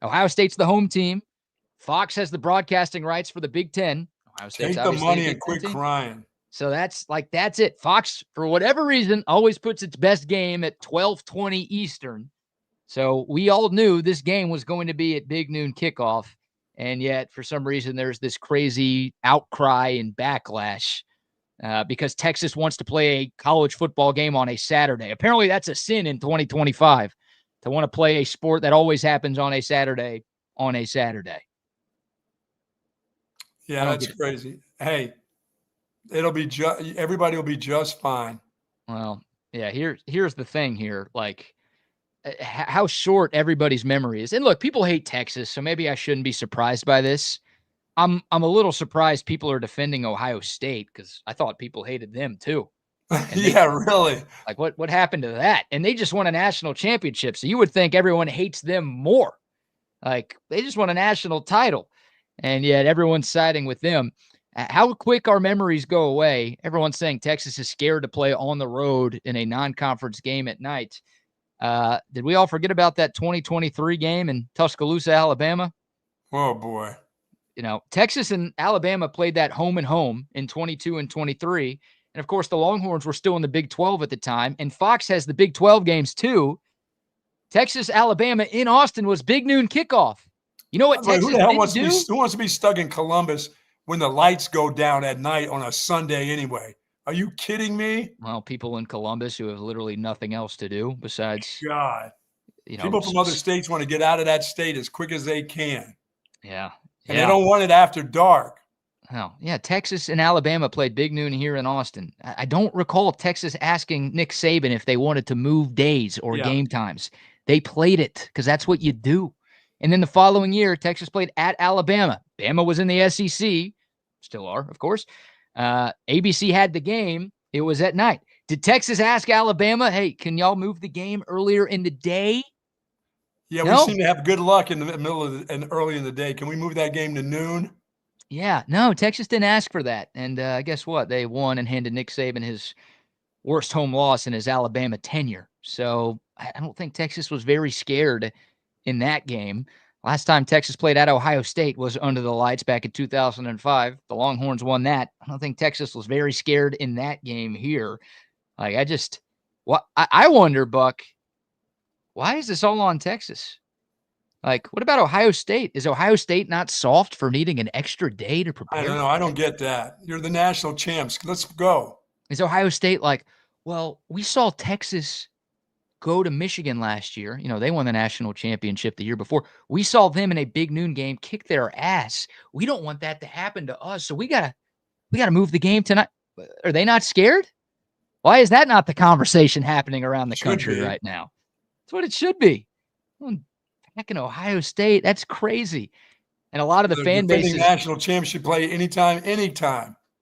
Speaker 1: Ohio State's the home team. Fox has the broadcasting rights for the Big Ten. Ohio State's
Speaker 2: take the money and quit crying.
Speaker 1: So that's it. Fox, for whatever reason, always puts its best game at 12:20 Eastern. So we all knew this game was going to be at big noon kickoff, and yet for some reason there's this crazy outcry and backlash because Texas wants to play a college football game on a Saturday. Apparently that's a sin in 2025 to want to play a sport that always happens on a Saturday on a Saturday.
Speaker 2: Yeah, that's crazy. Hey, everybody will be just fine.
Speaker 1: Well, yeah, here's the thing here. Like, how short everybody's memory is. And look, people hate Texas, so maybe I shouldn't be surprised by this. I'm a little surprised people are defending Ohio State because I thought people hated them too.
Speaker 2: Really?
Speaker 1: Like, what happened to that? And they just won a national championship, so you would think everyone hates them more. Like, they just won a national title, and yet everyone's siding with them. How quick our memories go away. Everyone's saying Texas is scared to play on the road in a non-conference game at night. Did we all forget about that 2023 game in Tuscaloosa, Alabama?
Speaker 2: Oh, boy.
Speaker 1: Texas and Alabama played that home and home in 22 and 23. And, of course, the Longhorns were still in the Big 12 at the time. And Fox has the Big 12 games, too. Texas, Alabama in Austin was big noon kickoff. You know what
Speaker 2: By the way,
Speaker 1: Texas
Speaker 2: who the hell
Speaker 1: didn't do?
Speaker 2: who wants to be stuck in Columbus when the lights go down at night on a Sunday anyway? Are you kidding me?
Speaker 1: Well, people in Columbus who have literally nothing else to do besides,
Speaker 2: God. People from other states want to get out of that state as quick as they can.
Speaker 1: Yeah.
Speaker 2: And they don't want it after dark.
Speaker 1: Oh, yeah. Texas and Alabama played big noon here in Austin. I don't recall Texas asking Nick Saban if they wanted to move days or game times. They played it because that's what you do. And then the following year, Texas played at Alabama. Bama was in the SEC. Still are, of course. ABC had the game. It was at night. Did Texas ask Alabama, hey, can y'all move the game earlier in the day?
Speaker 2: Yeah, no? We seem to have good luck in the middle of and early in the day. Can we move that game to noon?
Speaker 1: Yeah, no, Texas didn't ask for that. And guess what? They won and handed Nick Saban his worst home loss in his Alabama tenure. So I don't think Texas was very scared in that game. Last time Texas played at Ohio State was under the lights back in 2005. The Longhorns won that. I don't think Texas was very scared in that game here. Like, I wonder, Buck, why is this all on Texas? Like, what about Ohio State? Is Ohio State not soft for needing an extra day to prepare?
Speaker 2: I don't know. I don't get that. You're the national champs. Let's go.
Speaker 1: Is Ohio State like, well, we saw Texas go to Michigan last year. They won the national championship the year before. We saw them in a big noon game kick their ass. We don't want that to happen to us. So we gotta move the game tonight. Are they not scared? Why is that not the conversation happening around the country right now? That's what it should be. Back in Ohio State, that's crazy. And a lot of the fan bases.
Speaker 2: National championship play anytime.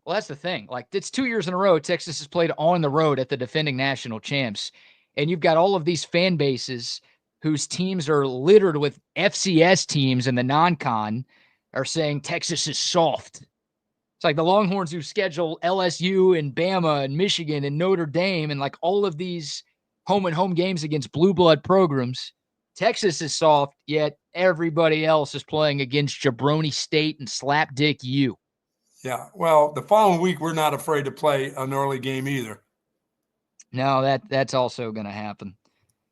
Speaker 1: Well, that's the thing. Like, it's 2 years in a row Texas has played on the road at the defending national champs. And you've got all of these fan bases whose teams are littered with FCS teams and the non-con are saying Texas is soft. It's like the Longhorns who schedule LSU and Bama and Michigan and Notre Dame and like all of these home and home games against blue blood programs. Texas is soft, yet everybody else is playing against Jabroni State and Slapdick U.
Speaker 2: Yeah, well, the following week we're not afraid to play an early game either.
Speaker 1: No, that's also going to happen.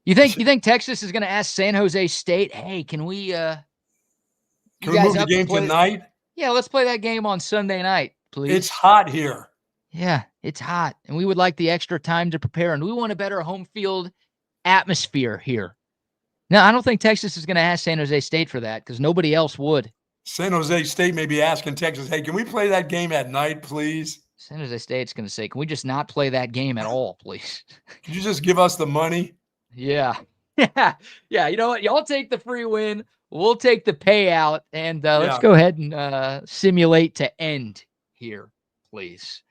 Speaker 1: You think Texas is going to ask San Jose State, hey, can we
Speaker 2: move the game tonight?
Speaker 1: Yeah, let's play that game on Sunday night, please.
Speaker 2: It's hot here.
Speaker 1: Yeah, it's hot, and we would like the extra time to prepare, and we want a better home field atmosphere here. No, I don't think Texas is going to ask San Jose State for that because nobody else would.
Speaker 2: San Jose State may be asking Texas, hey, can we play that game at night, please?
Speaker 1: San Jose State's going to say, can we just not play that game at all, please?
Speaker 2: Can you just give us the money?
Speaker 1: Yeah. Yeah. You know what? Y'all take the free win. We'll take the payout, and let's go ahead and simulate to end here, please.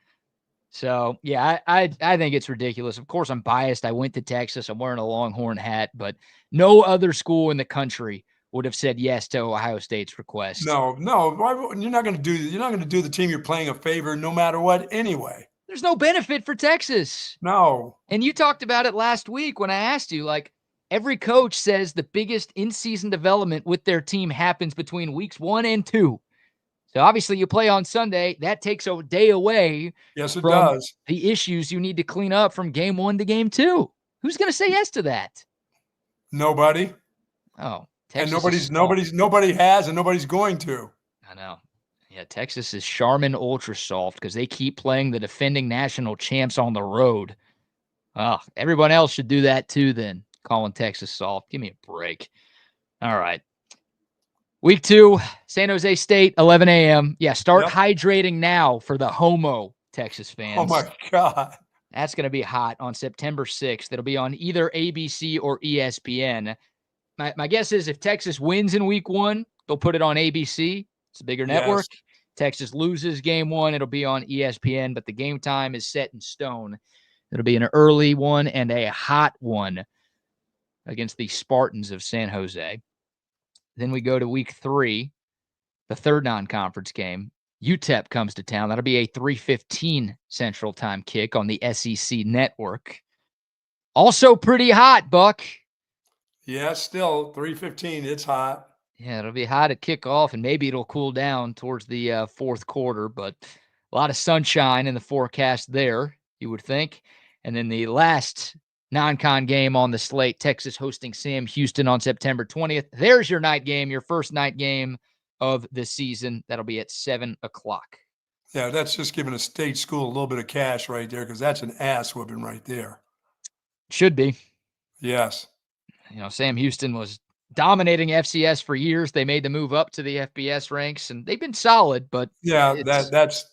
Speaker 1: So, yeah, I think it's ridiculous. Of course, I'm biased. I went to Texas. I'm wearing a Longhorn hat, but no other school in the country would have said yes to Ohio State's request.
Speaker 2: No. You're not going to do the team you're playing a favor no matter what anyway.
Speaker 1: There's no benefit for Texas.
Speaker 2: No.
Speaker 1: And you talked about it last week when I asked you, like, every coach says the biggest in-season development with their team happens between weeks 1 and 2. So obviously you play on Sunday. That takes a day away.
Speaker 2: Yes, it
Speaker 1: from
Speaker 2: does.
Speaker 1: The issues you need to clean up from game 1 to game 2. Who's going to say yes to that?
Speaker 2: Nobody.
Speaker 1: Oh,
Speaker 2: Texas nobody has, and nobody's going to.
Speaker 1: I know. Yeah, Texas is Charmin ultra soft because they keep playing the defending national champs on the road. Oh, everyone else should do that too then, calling Texas soft. Give me a break. All right. Week 2, San Jose State, 11 a.m. Yeah, start hydrating now for the homo Texas fans.
Speaker 2: Oh, my God.
Speaker 1: That's going to be hot on September 6th. It'll be on either ABC or ESPN. My guess is if Texas wins in week 1, they'll put it on ABC. It's a bigger network. Yes. Texas loses game 1, it'll be on ESPN, but the game time is set in stone. It'll be an early one and a hot one against the Spartans of San Jose. Then we go to week 3, the third non-conference game. UTEP comes to town. That'll be a 3:15 Central Time kick on the SEC network. Also pretty hot, Buck.
Speaker 2: Yeah, still 3:15. It's hot.
Speaker 1: Yeah, it'll be hot at kickoff, and maybe it'll cool down towards the fourth quarter, but a lot of sunshine in the forecast there, you would think. And then the last non-con game on the slate, Texas hosting Sam Houston on September 20th. There's your night game, your first night game of the season. That'll be at 7 o'clock.
Speaker 2: Yeah, that's just giving a state school a little bit of cash right there because that's an ass whooping right there.
Speaker 1: Should be.
Speaker 2: Yes.
Speaker 1: Sam Houston was dominating FCS for years. They made the move up to the FBS ranks, and they've been solid, but
Speaker 2: yeah,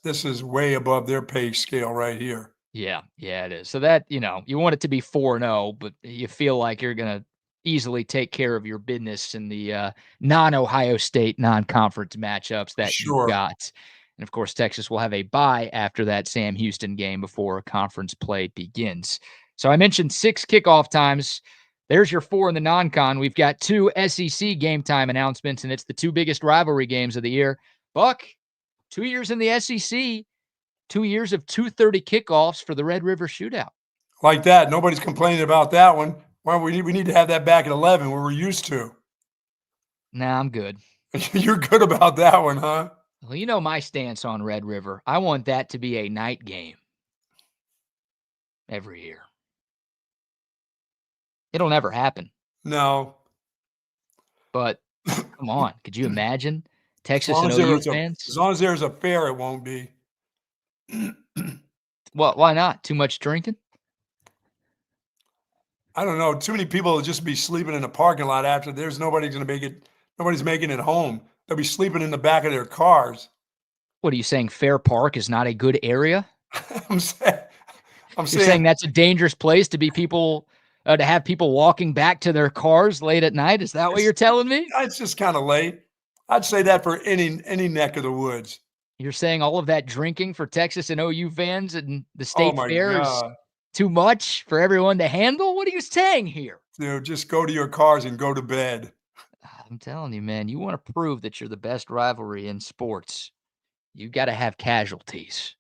Speaker 2: this is way above their pay scale right here.
Speaker 1: Yeah, it is. So that, you want it to be 4-0, but you feel like you're going to easily take care of your business in the non-Ohio State non-conference matchups that you've
Speaker 2: Sure.
Speaker 1: got. And of course, Texas will have a bye after that Sam Houston game before conference play begins. So I mentioned 6 kickoff times. There's your 4 in the non-con. We've got 2 SEC game time announcements, and it's the 2 biggest rivalry games of the year. Buck, 2 years in the SEC. 2 years of 2:30 kickoffs for the Red River Shootout.
Speaker 2: Like that. Nobody's complaining about that one. Well, we need to have that back at 11 where we're used to.
Speaker 1: Nah, I'm good.
Speaker 2: You're good about that one, huh?
Speaker 1: Well, you know my stance on Red River. I want that to be a night game every year. It'll never happen.
Speaker 2: No.
Speaker 1: But come on. Could you imagine Texas and OU fans?
Speaker 2: As long as there's a fair, it won't be.
Speaker 1: Well, why not? Too much drinking?
Speaker 2: I don't know. Too many people will just be sleeping in the parking lot after. There's nobody's going to make it. Nobody's making it home. They'll be sleeping in the back of their cars.
Speaker 1: What are you saying? Fair Park is not a good area?
Speaker 2: I'm
Speaker 1: saying that's a dangerous place to be people to have people walking back to their cars late at night. Is that what you're telling me?
Speaker 2: It's just kind of late. I'd say that for any neck of the woods.
Speaker 1: You're saying all of that drinking for Texas and OU fans and the state fair is too much for everyone to handle? What are you saying here?
Speaker 2: Dude, just go to your cars and go to bed.
Speaker 1: I'm telling you, man, you want to prove that you're the best rivalry in sports. You got to have casualties.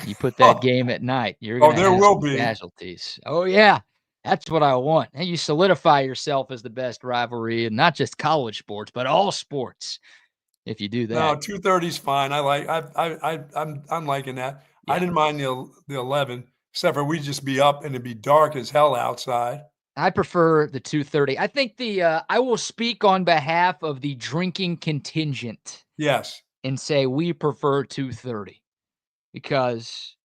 Speaker 1: You put that game at night, you're going to have some casualties. Oh, yeah. That's what I want. And you solidify yourself as the best rivalry, and not just college sports, but all sports. If you do that.
Speaker 2: No, 2:30 is fine. I'm liking that. Yeah. I didn't mind the 11, except for we'd just be up and it'd be dark as hell outside.
Speaker 1: I prefer the 2:30. I think I will speak on behalf of the drinking contingent.
Speaker 2: Yes.
Speaker 1: And say we prefer 2:30 because,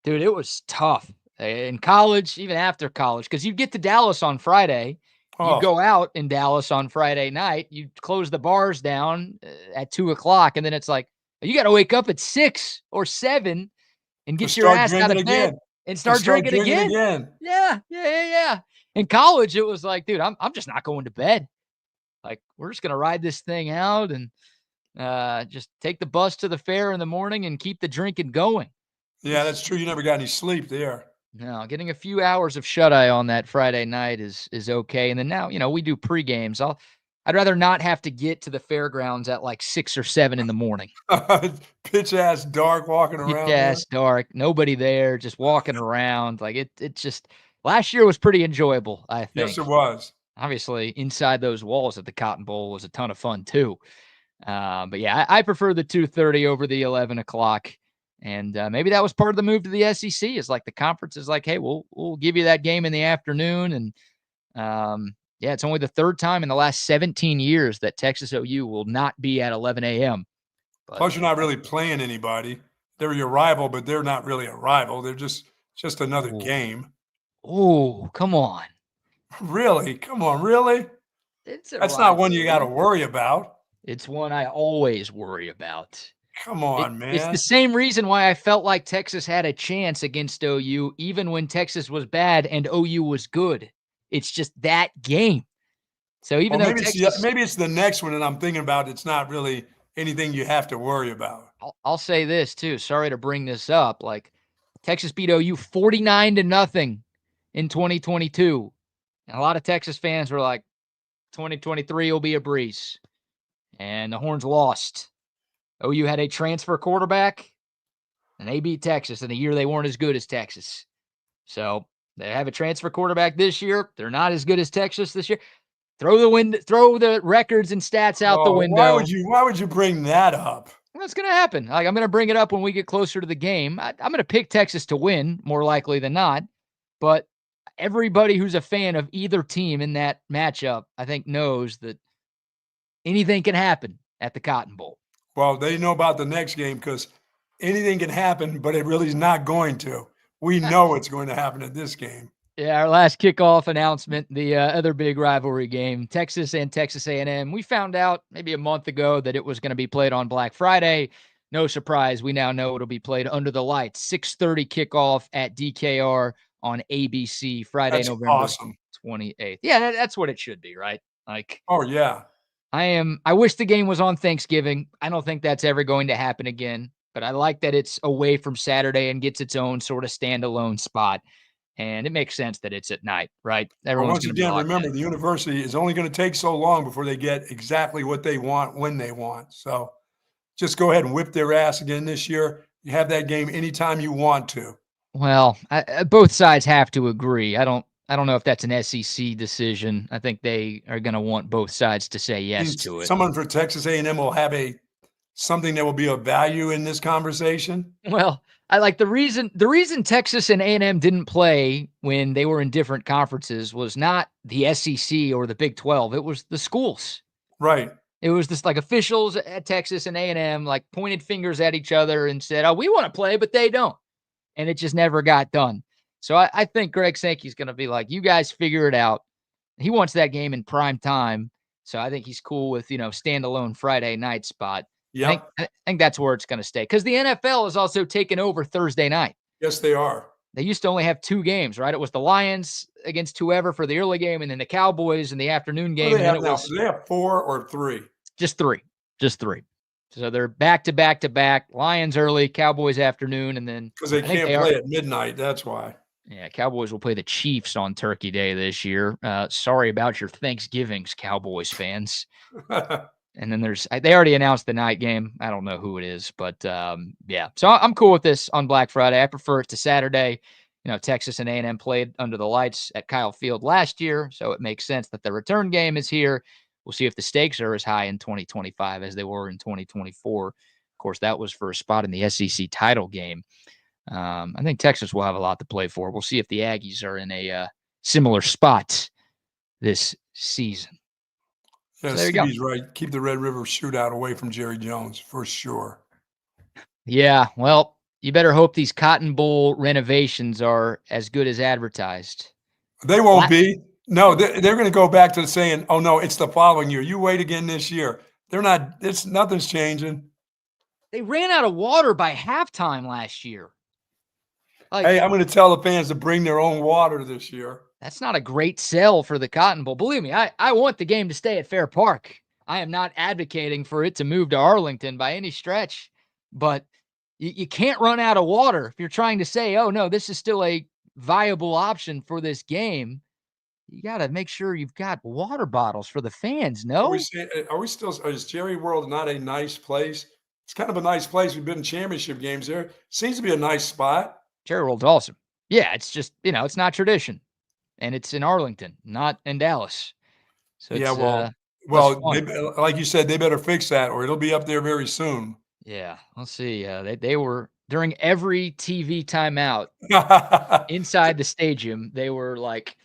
Speaker 1: dude, it was tough in college, even after college, because you get to Dallas on Friday. You go out in Dallas on Friday night, you close the bars down at 2 o'clock, and then it's like, you got to wake up at 6 or 7 and get your ass out of bed and start drinking again. Yeah. In college, it was like, dude, I'm just not going to bed. Like, we're just going to ride this thing out and just take the bus to the fair in the morning and keep the drinking going.
Speaker 2: Yeah, that's true. You never got any sleep there.
Speaker 1: No, getting a few hours of shut-eye on that Friday night is okay. And then now, we do pre-games. I'd rather not have to get to the fairgrounds at like 6 or 7 in the morning.
Speaker 2: Pitch-ass dark walking around.
Speaker 1: Pitch-ass dark. Nobody there, just walking around. Like it just last year was pretty enjoyable, I think.
Speaker 2: Yes, it was.
Speaker 1: Obviously, inside those walls at the Cotton Bowl was a ton of fun too. But yeah, I prefer the 2:30 over the 11 o'clock. And maybe that was part of the move to the SEC is like the conference is like, hey, we'll give you that game in the afternoon. And it's only the 3rd time in the last 17 years that Texas OU will not be at 11 a.m.
Speaker 2: Plus, you're not really playing anybody. They're your rival, but they're not really a rival. They're just another game.
Speaker 1: Oh, come on.
Speaker 2: Really? Come on, really? That's not one you got to worry about.
Speaker 1: It's one I always worry about.
Speaker 2: Come on, man.
Speaker 1: It's the same reason why I felt like Texas had a chance against OU, even when Texas was bad and OU was good. It's just that game. So even though
Speaker 2: maybe it's the next one that I'm thinking about, it's not really anything you have to worry about.
Speaker 1: I'll say this too. Sorry to bring this up. Like Texas beat OU 49-0 in 2022. And a lot of Texas fans were like, 2023 will be a breeze. And the Horns lost. OU had a transfer quarterback, and they beat Texas in a year they weren't as good as Texas. So they have a transfer quarterback this year. They're not as good as Texas this year. Throw the records and stats out the window.
Speaker 2: Why would you bring that up?
Speaker 1: What's going to happen? Like, I'm going to bring it up when we get closer to the game. I'm going to pick Texas to win, more likely than not. But everybody who's a fan of either team in that matchup, I think, knows that anything can happen at the Cotton Bowl.
Speaker 2: Well, they know about the next game because anything can happen, but it really is not going to. We know it's going to happen at this game.
Speaker 1: Yeah, our last kickoff announcement, the other big rivalry game, Texas and Texas A&M. We found out maybe a month ago that it was going to be played on Black Friday. No surprise, we now know it'll be played under the lights. 6:30 kickoff at DKR on ABC Friday,
Speaker 2: That's
Speaker 1: November
Speaker 2: awesome.
Speaker 1: 28th. Yeah, that's what it should be, right? Like,
Speaker 2: oh yeah.
Speaker 1: I wish the game was on Thanksgiving. I don't think that's ever going to happen again, but I like that it's away from Saturday and gets its own sort of standalone spot. And it makes sense that it's at night, right?
Speaker 2: Everyone's once again, remember, the university is only going to take so long before they get exactly what they want when they want. So just go ahead and whip their ass again this year. You have that game anytime you want to.
Speaker 1: Well, both sides have to agree. I don't know if that's an SEC decision. I think they are going to want both sides to say yes to it.
Speaker 2: Someone for Texas A&M will have something that will be of value in this conversation.
Speaker 1: Well, I like the reason Texas and A&M didn't play when they were in different conferences was not the SEC or the Big 12. It was the schools.
Speaker 2: Right.
Speaker 1: It was just like officials at Texas and A&M like pointed fingers at each other and said, "Oh, we want to play, but they don't." And it just never got done. So I think Greg Sankey's going to be like, "You guys figure it out." He wants that game in prime time. So I think he's cool with, standalone Friday night spot.
Speaker 2: Yeah,
Speaker 1: I think that's where it's going to stay because the NFL is also taking over Thursday night.
Speaker 2: Yes, they are.
Speaker 1: They used to only have 2 games, right? It was the Lions against whoever for the early game, and then the Cowboys in the afternoon game.
Speaker 2: They have 4 or 3?
Speaker 1: Just 3. So they're back to back to back. Lions early, Cowboys afternoon, and then
Speaker 2: because they can't play at midnight. That's why.
Speaker 1: Yeah, Cowboys will play the Chiefs on Turkey Day this year. Sorry about your Thanksgivings, Cowboys fans. And then they already announced the night game. I don't know who it is, but yeah. So I'm cool with this on Black Friday. I prefer it to Saturday. Texas and A&M played under the lights at Kyle Field last year, so it makes sense that the return game is here. We'll see if the stakes are as high in 2025 as they were in 2024. Of course, that was for a spot in the SEC title game. I think Texas will have a lot to play for. We'll see if the Aggies are in a similar spot this season.
Speaker 2: Yeah,
Speaker 1: so
Speaker 2: Stevie's right. Keep the Red River shootout away from Jerry Jones for sure.
Speaker 1: Yeah, well, you better hope these Cotton Bowl renovations are as good as advertised.
Speaker 2: They won't be. No, they're going to go back to saying, "Oh no, it's the following year. You wait again this year." They're not. Nothing's changing.
Speaker 1: They ran out of water by halftime last year.
Speaker 2: Hey, I'm going to tell the fans to bring their own water this year.
Speaker 1: That's not a great sell for the Cotton Bowl. Believe me, I want the game to stay at Fair Park. I am not advocating for it to move to Arlington by any stretch, but you can't run out of water if you're trying to say, "Oh no, this is still a viable option for this game." You got to make sure you've got water bottles for the fans. No,
Speaker 2: are we still? Is Jerry World not a nice place? It's kind of a nice place. We've been in championship games there. Seems to be a nice spot.
Speaker 1: Jerry World's awesome. Yeah, it's just it's not tradition, and it's in Arlington, not in Dallas. So
Speaker 2: yeah, well, like you said, they better fix that, or it'll be up there very soon.
Speaker 1: Yeah, let's see. They were during every TV timeout inside the stadium. They were like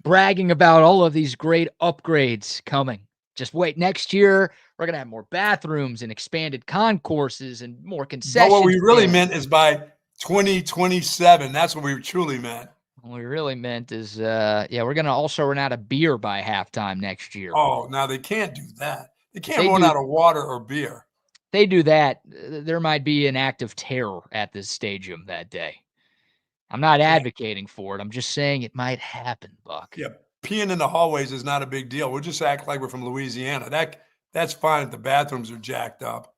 Speaker 1: bragging about all of these great upgrades coming. Just wait, next year we're gonna have more bathrooms and expanded concourses and more concessions.
Speaker 2: But what we really meant is by 2027. That's what we truly meant.
Speaker 1: What we really meant is, we're going to also run out of beer by halftime next year.
Speaker 2: Oh, now they can't do that. They can't run out of water or beer.
Speaker 1: They do that. There might be an act of terror at this stadium that day. I'm not advocating for it. I'm just saying it might happen, Buck.
Speaker 2: Yeah, peeing in the hallways is not a big deal. We'll just act like we're from Louisiana. That's fine if the bathrooms are jacked up.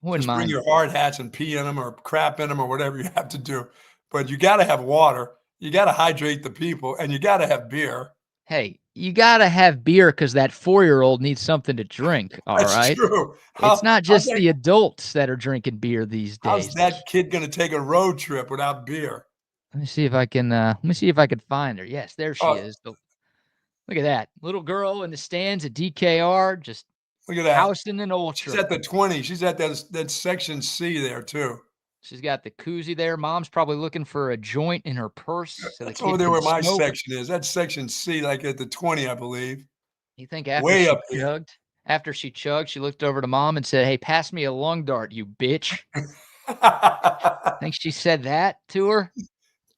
Speaker 1: Wouldn't mind.
Speaker 2: Bring your hard hats and pee in them or crap in them or whatever you have to do. But you got to have water. You got to hydrate the people, and you got to have beer.
Speaker 1: Hey, you got to have beer because that 4-year-old needs something to drink, all right?
Speaker 2: That's true.
Speaker 1: It's not just the adults that are drinking beer these days.
Speaker 2: How's that kid going to take a road trip without beer?
Speaker 1: Let me see if I can find her. Yes, there she is. Look Look at that. Little girl in the stands at DKR, just
Speaker 2: Look at that.
Speaker 1: housing an ultra.
Speaker 2: She's at the 20. She's at that section C there, too.
Speaker 1: She's got the koozie there. Mom's probably looking for a joint in her purse. So
Speaker 2: That's
Speaker 1: the kid
Speaker 2: over there
Speaker 1: can
Speaker 2: where my
Speaker 1: smoke.
Speaker 2: section is. That's section C, like at the 20, I believe.
Speaker 1: You think after
Speaker 2: Way
Speaker 1: she
Speaker 2: up there.
Speaker 1: chugged, she looked over to Mom and said, "Hey, pass me a lung dart, you bitch." Think she said that to her?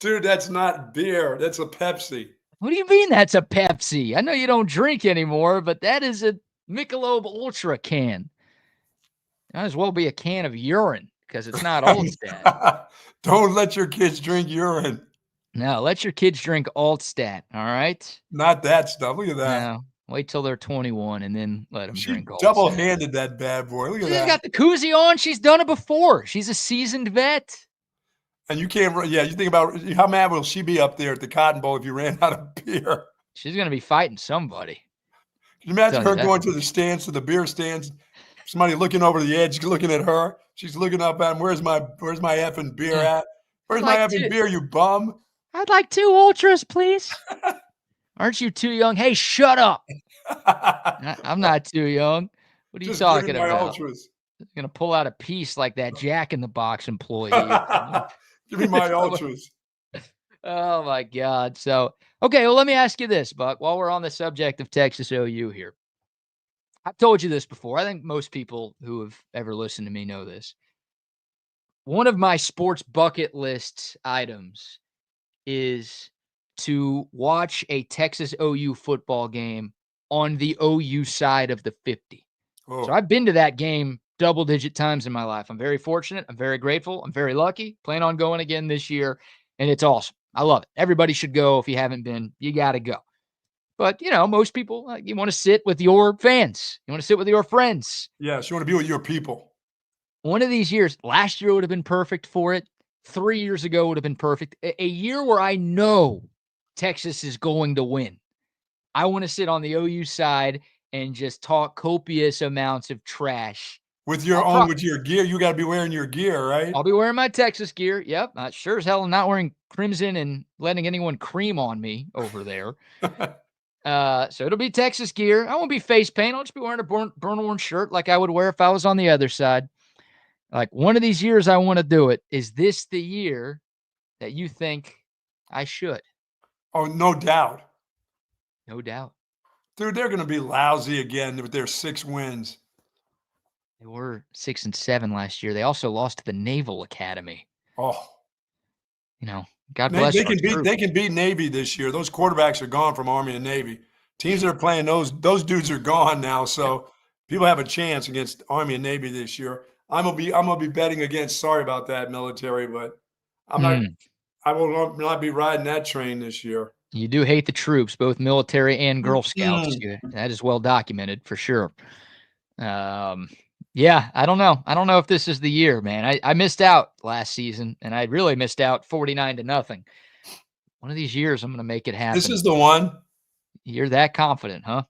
Speaker 2: Dude, that's not beer. That's a Pepsi.
Speaker 1: What do you mean that's a Pepsi? I know you don't drink anymore, but that is a Michelob Ultra can. It might as well be a can of urine because it's not Altstadt.
Speaker 2: Don't let your kids drink urine.
Speaker 1: No, let your kids drink Altstadt, all right?
Speaker 2: Not that stuff. Look at that.
Speaker 1: No, wait till they're 21 and then let them
Speaker 2: She
Speaker 1: drink Altstadt.
Speaker 2: double-handed that bad boy. Look at
Speaker 1: She's
Speaker 2: that.
Speaker 1: got the koozie on. She's done it before. She's a seasoned vet.
Speaker 2: And you can't, you think about how mad will she be up there at the Cotton Bowl if you ran out of beer?
Speaker 1: She's going to be fighting somebody.
Speaker 2: Can you imagine
Speaker 1: Tell
Speaker 2: her
Speaker 1: you that.
Speaker 2: going to the stands, to the beer stands, somebody looking over the edge, looking at her? She's looking up at him. Where's my effing beer at? Where's my effing beer, you bum?
Speaker 1: I'd like 2 Ultras, please. Aren't you too young? Hey, shut up. I'm not too young. What are you
Speaker 2: Just
Speaker 1: talking
Speaker 2: give me my
Speaker 1: about?
Speaker 2: Ultras.
Speaker 1: Going to pull out a piece like that Jack in the Box employee.
Speaker 2: Give me my Ultras.
Speaker 1: Oh, my God. So, okay, well, let me ask you this, Buck, while we're on the subject of Texas OU here. I've told you this before. I think most people who have ever listened to me know this. One of my sports bucket list items is to watch a Texas OU football game on the OU side of the 50.
Speaker 2: Oh.
Speaker 1: So I've been to that game double-digit times in my life. I'm very fortunate. I'm very grateful. I'm very lucky. Plan on going again this year, and it's awesome. I love it. Everybody should go. If you haven't been, you got to go. But, most people, you want to sit with your fans. You want to sit with your friends.
Speaker 2: Yes, you want to be with your people.
Speaker 1: One of these years, last year would have been perfect for it. 3 years ago would have been perfect. A year where I know Texas is going to win. I want to sit on the OU side and just talk copious amounts of trash.
Speaker 2: With your gear, you got to be wearing your gear, right?
Speaker 1: I'll be wearing my Texas gear. Yep. Sure as hell I'm not wearing crimson and letting anyone cream on me over there. So it'll be Texas gear. I won't be face paint. I'll just be wearing a burnt orange shirt like I would wear if I was on the other side. Like, one of these years I want to do it. Is this the year that you think I should?
Speaker 2: Oh, no doubt.
Speaker 1: No doubt.
Speaker 2: Dude, they're going to be lousy again with their 6 wins.
Speaker 1: They were 6-7 last year. They also lost to the Naval Academy.
Speaker 2: Oh.
Speaker 1: God bless
Speaker 2: they can beat Navy this year. Those quarterbacks are gone from Army and Navy. Teams that are playing those dudes are gone now, so people have a chance against Army and Navy this year. I'm gonna be betting against. Sorry about that, military, but I will not be riding that train this year.
Speaker 1: You do hate the troops, both military and Girl Scouts. That is well documented for sure. Yeah, I don't know. I don't know if this is the year, man. I missed out last season, and I really missed out 49-0. One of these years, I'm going to make it happen.
Speaker 2: This is the one.
Speaker 1: You're that confident, huh?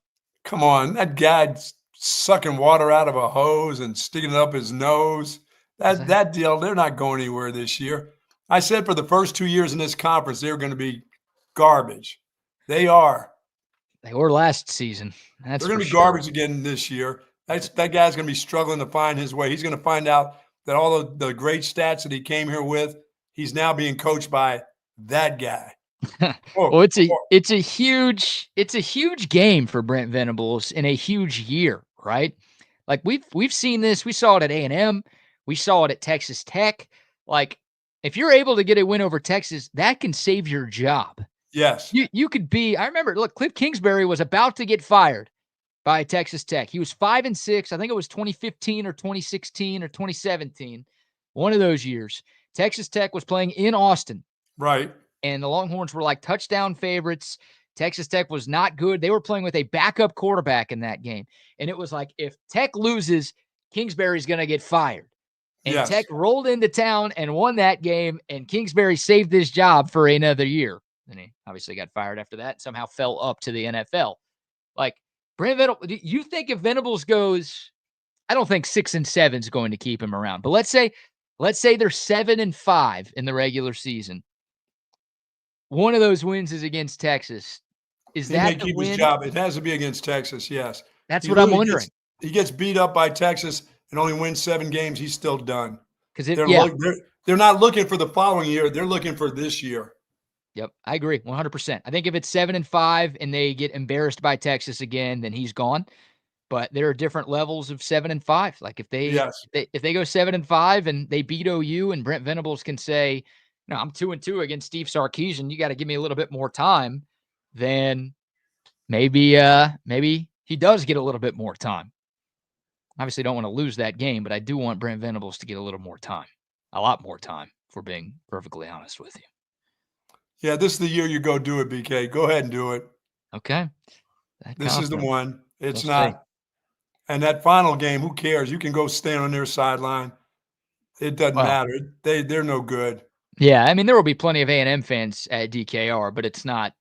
Speaker 2: Come on. That guy's sucking water out of a hose and sticking it up his nose. That deal, they're not going anywhere this year. I said for the first 2 years in this conference, they were going to be garbage. They are.
Speaker 1: They were last season. They're
Speaker 2: going to be garbage again this year. That guy's going to be struggling to find his way. He's going to find out that all of the great stats that he came here with, he's now being coached by that guy.
Speaker 1: Well, it's a huge game for Brent Venables in a huge year, right? Like we've seen this. We saw it at A&M. We saw it at Texas Tech. Like, if you're able to get a win over Texas, that can save your job.
Speaker 2: Yes.
Speaker 1: You could be. I remember. Look, Cliff Kingsbury was about to get fired by Texas Tech. He was 5-6. I think it was 2015 or 2016 or 2017. One of those years. Texas Tech was playing in Austin.
Speaker 2: Right.
Speaker 1: And the Longhorns were like touchdown favorites. Texas Tech was not good. They were playing with a backup quarterback in that game. And it was like, if Tech loses, Kingsbury's going to get fired. And yes. Tech rolled into town and won that game, and Kingsbury saved his job for another year. And he obviously got fired after that and somehow fell up to the NFL. Like, Brent Venables, do you think if Venables goes, I don't think 6-7 is going to keep him around, but let's say they're 7-5 in the regular season. One of those wins is against Texas. Is
Speaker 2: He may
Speaker 1: that the
Speaker 2: keep his
Speaker 1: win?
Speaker 2: job. It has to be against Texas, yes.
Speaker 1: That's what I'm wondering.
Speaker 2: He gets beat up by Texas and only wins 7 games, he's still done.
Speaker 1: Because
Speaker 2: They're not looking for the following year. They're looking for this year.
Speaker 1: Yep, I agree 100%. I think if it's 7-5 and they get embarrassed by Texas again, then he's gone. But there are different levels of 7-5. Like if they go 7-5 and they beat OU, and Brent Venables can say, "No, I'm 2-2 against Steve Sarkisian. You got to give me a little bit more time." Then maybe he does get a little bit more time. Obviously, don't want to lose that game, but I do want Brent Venables to get a little more time, a lot more time, for being perfectly honest with you.
Speaker 2: Yeah, this is the year you go do it, BK. Go ahead and do it.
Speaker 1: Okay.
Speaker 2: This is the one. It's
Speaker 1: We'll
Speaker 2: not.
Speaker 1: see.
Speaker 2: And that final game, who cares? You can go stand on their sideline. It doesn't matter. They're no good.
Speaker 1: Yeah, I mean, there will be plenty of A&M fans at DKR, but it's not,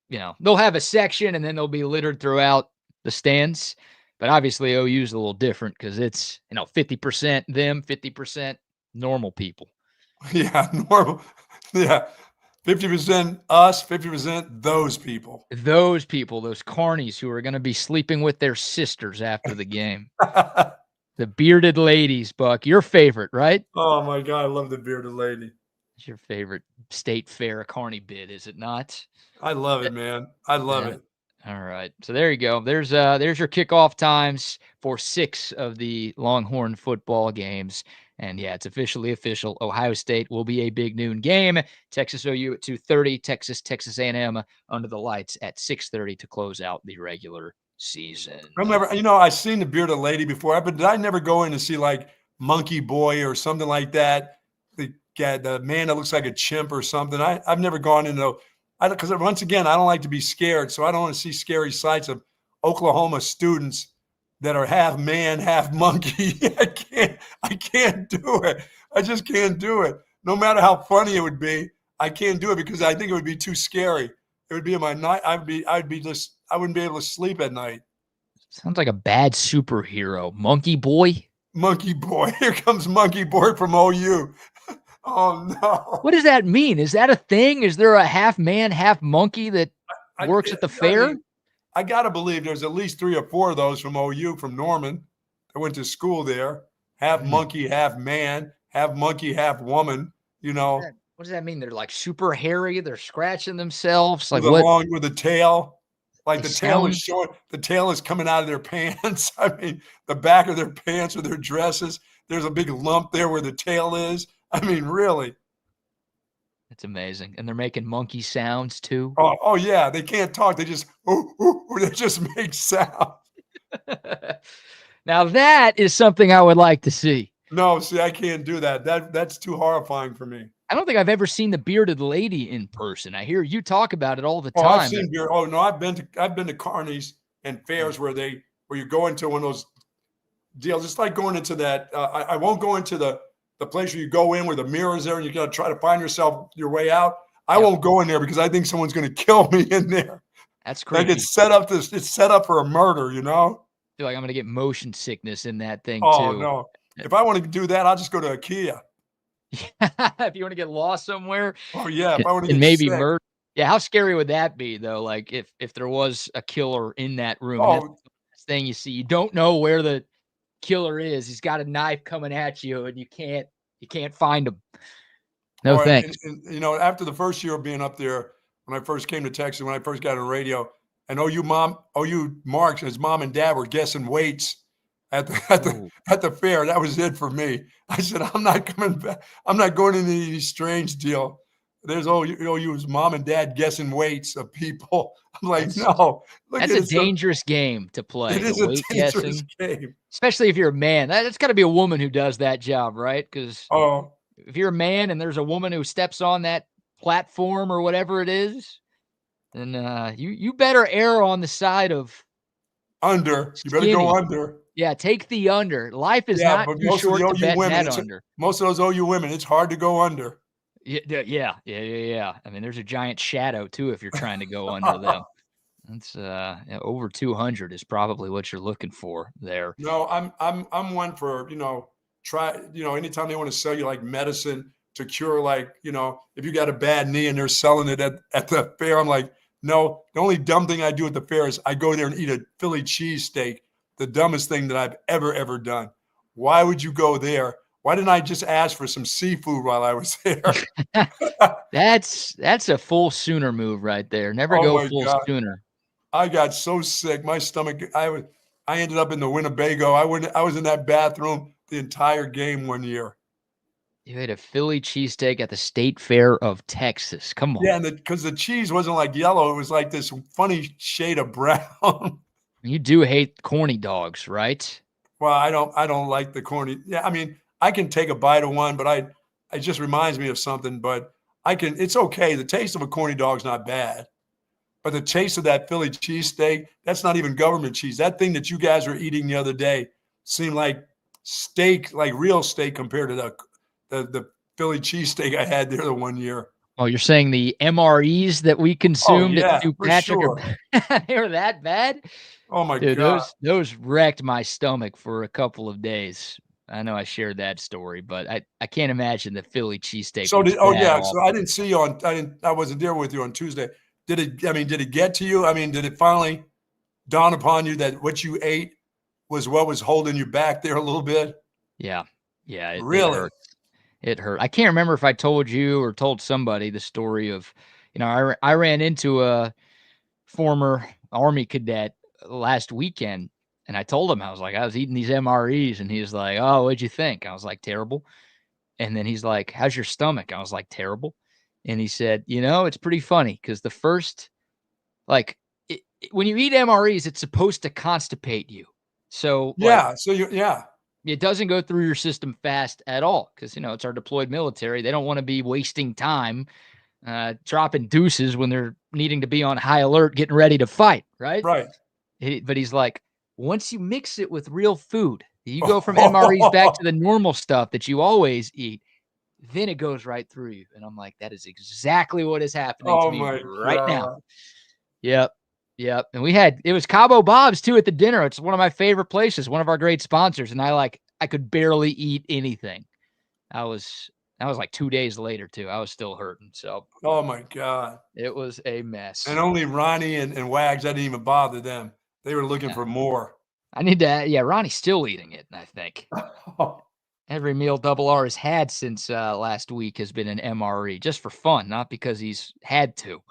Speaker 1: they'll have a section and then they'll be littered throughout the stands. But obviously, OU is a little different because it's, 50% them, 50% normal people.
Speaker 2: Yeah, normal. Yeah. 50% us, 50% those people.
Speaker 1: Those people, those carnies who are going to be sleeping with their sisters after the game. The bearded ladies, Buck. Your favorite, right?
Speaker 2: Oh, my God. I love the bearded lady.
Speaker 1: It's your favorite state fair carny bid, is it not?
Speaker 2: I love it, man. I love it.
Speaker 1: All right. So there you go. There's your kickoff times for 6 of the Longhorn football games. And yeah, it's officially official. Ohio State will be a big noon game. Texas OU at 2:30. Texas A&M under the lights at 6:30 to close out the regular season.
Speaker 2: Remember, I've seen the bearded lady before, but did I never go in and see like Monkey Boy or something like that? The man that looks like a chimp or something. I've never gone into, because once again, I don't like to be scared, so I don't want to see scary sights of Oklahoma students that are half man, half monkey. I can't do it. I just can't do it. No matter how funny it would be, I can't do it because I think it would be too scary. It would be in my night. I wouldn't be able to sleep at night.
Speaker 1: Sounds like a bad superhero. Monkey Boy?
Speaker 2: Monkey Boy. Here comes Monkey Boy from OU. Oh, no.
Speaker 1: What does that mean? Is that a thing? Is there a half man, half monkey that works at the fair?
Speaker 2: I got to believe there's at least 3 or 4 of those from OU, from Norman. I went to school there. Half monkey, half man, half monkey, half woman,
Speaker 1: What does that mean? They're like super hairy. They're scratching themselves. Like
Speaker 2: with a tail. Like the tail is short. The tail is coming out of their pants. I mean, the back of their pants or their dresses. There's a big lump there where the tail is. I mean, really.
Speaker 1: It's amazing. And they're making monkey sounds too.
Speaker 2: Oh yeah. They can't talk. They just, they just make sound.
Speaker 1: Now that is something I would like to see.
Speaker 2: No, see, I can't do that. That's too horrifying for me.
Speaker 1: I don't think I've ever seen the bearded lady in person. I hear you talk about it all the time.
Speaker 2: I've seen beard. Oh no, I've been to carnies and fairs where you go into one of those deals. It's like going into that. I won't go into the place where you go in where the mirror is there and you got to try to find your way out. I won't go in there because I think someone's going to kill me in there.
Speaker 1: That's crazy.
Speaker 2: Like it's set up for a murder, I
Speaker 1: feel like I'm going to get motion sickness in that thing too.
Speaker 2: Oh no. If I want to do that, I'll just go to IKEA.
Speaker 1: If you want to get lost somewhere.
Speaker 2: Oh yeah. If I want to get
Speaker 1: maybe
Speaker 2: sick.
Speaker 1: murder. Yeah. How scary would that be though? Like if there was a killer in that room, that's the thing you see, you don't know where the killer is. He's got a knife coming at you and you can't find him. No thanks.
Speaker 2: And, after the first year of being up there, when I first came to Texas, when I first got on radio, and OU Marks and his mom and dad were guessing weights at the fair. That was it for me. I said, I'm not coming back. I'm not going into any strange deal. There's OU's mom and dad guessing weights of people. I'm like, no.
Speaker 1: That's a dangerous game to play.
Speaker 2: It is a dangerous game.
Speaker 1: Especially if you're a man. That's got to be a woman who does that job, right? Because if you're a man and there's a woman who steps on that platform or whatever it is, then you better err on the side of
Speaker 2: under. You better go under.
Speaker 1: Yeah, take the under. Life is not too short to bet that under.
Speaker 2: Most of those OU women, it's hard to go under.
Speaker 1: Yeah. I mean, there's a giant shadow too if you're trying to go under them. That's over 200 is probably what you're looking for there.
Speaker 2: No, I'm one for anytime they want to sell you like medicine to cure, like if you got a bad knee and they're selling it at the fair, I'm like, No, the only dumb thing I do at the fair is I go there and eat a Philly cheesesteak, the dumbest thing that I've ever done. Why would you go there? Why didn't I just ask for some seafood while I was there?
Speaker 1: That's a full Sooner move right there. Never
Speaker 2: Oh
Speaker 1: go
Speaker 2: my
Speaker 1: full
Speaker 2: God.
Speaker 1: Sooner.
Speaker 2: I got so sick. My stomach, I ended up in the Winnebago. I was in that bathroom the entire game one year.
Speaker 1: You ate a Philly cheesesteak at the State Fair of Texas. Come on.
Speaker 2: Yeah, and because the cheese wasn't like yellow, it was like this funny shade of brown.
Speaker 1: You do hate corny dogs, right?
Speaker 2: Well, I don't like the corny. Yeah, I mean, I can take a bite of one, but it just reminds me of something. But it's okay. The taste of a corny dog's not bad. But the taste of that Philly cheesesteak, that's not even government cheese. That thing that you guys were eating the other day seemed like steak, like real steak compared to the Philly cheesesteak I had there the one year.
Speaker 1: Oh, you're saying the MREs that we consumed at St.
Speaker 2: for
Speaker 1: Patrick
Speaker 2: sure.
Speaker 1: they were that bad?
Speaker 2: Oh my
Speaker 1: Dude,
Speaker 2: God.
Speaker 1: those wrecked my stomach for a couple of days. I know I shared that story, but I can't imagine the Philly cheesesteak.
Speaker 2: So
Speaker 1: So
Speaker 2: I didn't see you I wasn't there with you on Tuesday. Did it get to you? I mean, did it finally dawn upon you that what you ate was what was holding you back there a little bit?
Speaker 1: Yeah. It
Speaker 2: Really?
Speaker 1: It hurt. I can't remember if I told you or told somebody the story of, I ran into a former Army cadet last weekend, and I told him, I was like, I was eating these MREs, and he was like, oh, what'd you think? I was like, terrible. And then he's like, how's your stomach? I was like, terrible. And he said, it's pretty funny because the first, like, when you eat MREs, it's supposed to constipate you. So,
Speaker 2: Yeah.
Speaker 1: it doesn't go through your system fast at all because, it's our deployed military. They don't want to be wasting time dropping deuces when they're needing to be on high alert, getting ready to fight, right?
Speaker 2: Right.
Speaker 1: But he's like, once you mix it with real food, you go from MREs back to the normal stuff that you always eat, then it goes right through you. And I'm like, that is exactly what is happening to
Speaker 2: Oh
Speaker 1: me
Speaker 2: my
Speaker 1: right
Speaker 2: God.
Speaker 1: now. Yep. And it was Cabo Bob's too at the dinner. It's one of my favorite places, one of our great sponsors. And I could barely eat anything. That was like 2 days later too. I was still hurting. So,
Speaker 2: Oh my God.
Speaker 1: it was a mess.
Speaker 2: And only Ronnie and Wags, I didn't even bother them. They were looking for more.
Speaker 1: I need to, Ronnie's still eating it, I think. Every meal Double R has had since last week has been an MRE, just for fun, not because he's had to.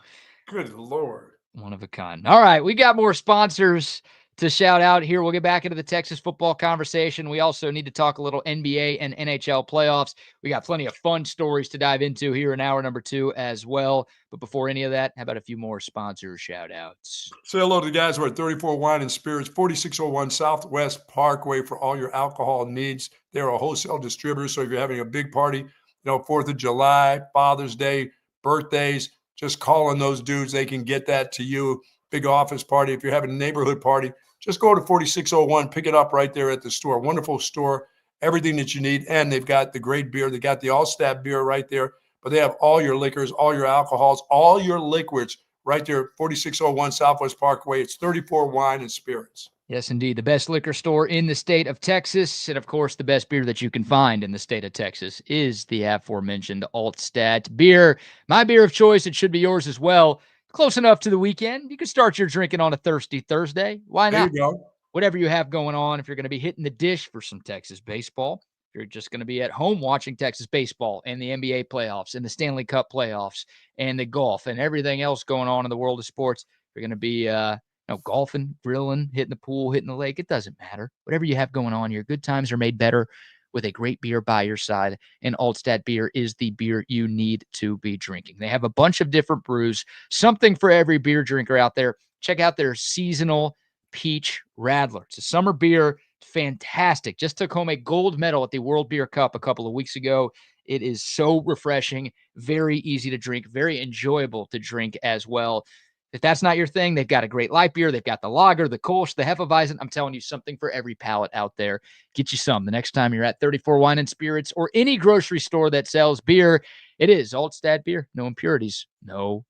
Speaker 2: Good Lord.
Speaker 1: One of a kind. All right, we got more sponsors to shout out here. We'll get back into the Texas football conversation. We also need to talk a little NBA and NHL playoffs. We got plenty of fun stories to dive into here in hour number 2 as well. But before any of that, how about a few more sponsor shout outs?
Speaker 2: Say hello to the guys who are at 34 Wine and Spirits, 4601 Southwest Parkway for all your alcohol needs. They're a wholesale distributor. So if you're having a big party, 4th of July, Father's Day, birthdays, just call on those dudes. They can get that to you. Big office party. If you're having a neighborhood party, just go to 4601, pick it up right there at the store. Wonderful store, everything that you need. And they've got the great beer. They got the Altstadt beer right there, but they have all your liquors, all your alcohols, all your liquids right there at 4601 Southwest Parkway. It's 34 Wine and Spirits.
Speaker 1: Yes, indeed. The best liquor store in the state of Texas. And, of course, the best beer that you can find in the state of Texas is the aforementioned Altstadt Beer. My beer of choice. It should be yours as well. Close enough to the weekend. You can start your drinking on a thirsty Thursday. Why not?
Speaker 2: There you go.
Speaker 1: Whatever you have going on, if you're going to be hitting the dish for some Texas baseball, if you're just going to be at home watching Texas baseball and the NBA playoffs and the Stanley Cup playoffs and the golf and everything else going on in the world of sports, if you're going to be golfing, grilling, hitting the pool, hitting the lake, it doesn't matter. Whatever you have going on, your good times are made better with a great beer by your side, and Altstadt Beer is the beer you need to be drinking. They have a bunch of different brews, something for every beer drinker out there. Check out their seasonal Peach Radler. It's a summer beer, fantastic. Just took home a gold medal at the World Beer Cup a couple of weeks ago. It is so refreshing, very easy to drink, very enjoyable to drink as well. If that's not your thing, they've got a great light beer. They've got the lager, the Kolsch, the Hefeweizen. I'm telling you, something for every palate out there. Get you some the next time you're at 34 Wine and Spirits or any grocery store that sells beer. It is Altstadt Beer. No impurities, no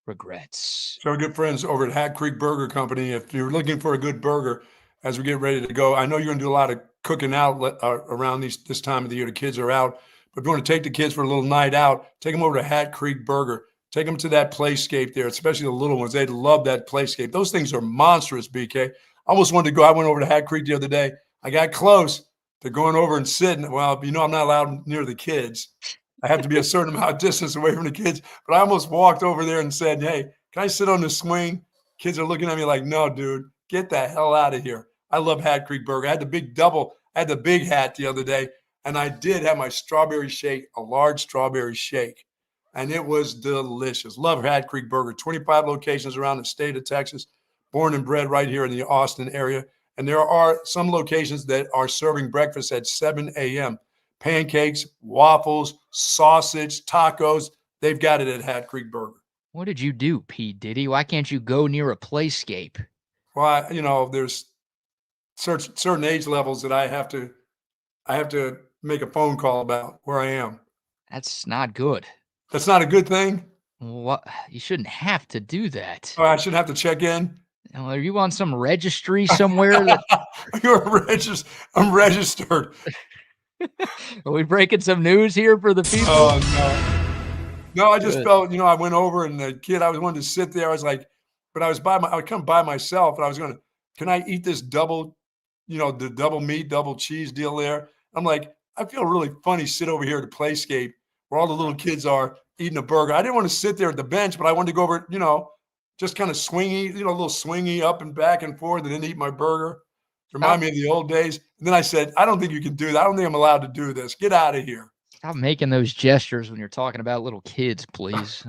Speaker 1: regrets.
Speaker 2: So our good friends over at Hat Creek Burger Company, if you're looking for a good burger as we get ready to go, I know you're going to do a lot of cooking out around this time of the year. The kids are out. But if you want to take the kids for a little night out, take them over to Hat Creek Burger. Take them to that playscape there, especially the little ones. They'd love that playscape. Those things are monstrous, BK. I almost wanted to go. I went over to Hat Creek the other day. I got close to going over and sitting. Well, I'm not allowed near the kids. I have to be a certain amount of distance away from the kids. But I almost walked over there and said, hey, can I sit on the swing? Kids are looking at me like, no, dude, get the hell out of here. I love Hat Creek Burger. I had the big hat the other day, and I did have my strawberry shake, a large strawberry shake, and it was delicious. Love Hat Creek Burger. 25 locations around the state of Texas, born and bred right here in the Austin area. And there are some locations that are serving breakfast at 7 a.m. Pancakes, waffles, sausage, tacos. They've got it at Hat Creek Burger.
Speaker 1: What did you do, P. Diddy? Why can't you go near a playscape?
Speaker 2: Well, there's certain age levels that I have to make a phone call about where I am.
Speaker 1: That's not good.
Speaker 2: That's not a good thing?
Speaker 1: What? You shouldn't have to do that.
Speaker 2: Oh, I shouldn't have to check in?
Speaker 1: Are you on some registry somewhere?
Speaker 2: I'm registered.
Speaker 1: Are we breaking some news here for the people?
Speaker 2: Oh, no, I just felt, I went over and the kid, I wanted to sit there. I was like, but I would come by myself and I was going to, can I eat this double, the double meat, double cheese deal there? I'm like, I feel really funny sit over here at the playscape where all the little kids are eating a burger. I didn't want to sit there at the bench, but I wanted to go over, just kind of swingy, a little swingy up and back and forth and then eat my burger. Remind me of the old days. And then I said, I don't think you can do that. I don't think I'm allowed to do this. Get out of here.
Speaker 1: Stop making those gestures when you're talking about little kids, please.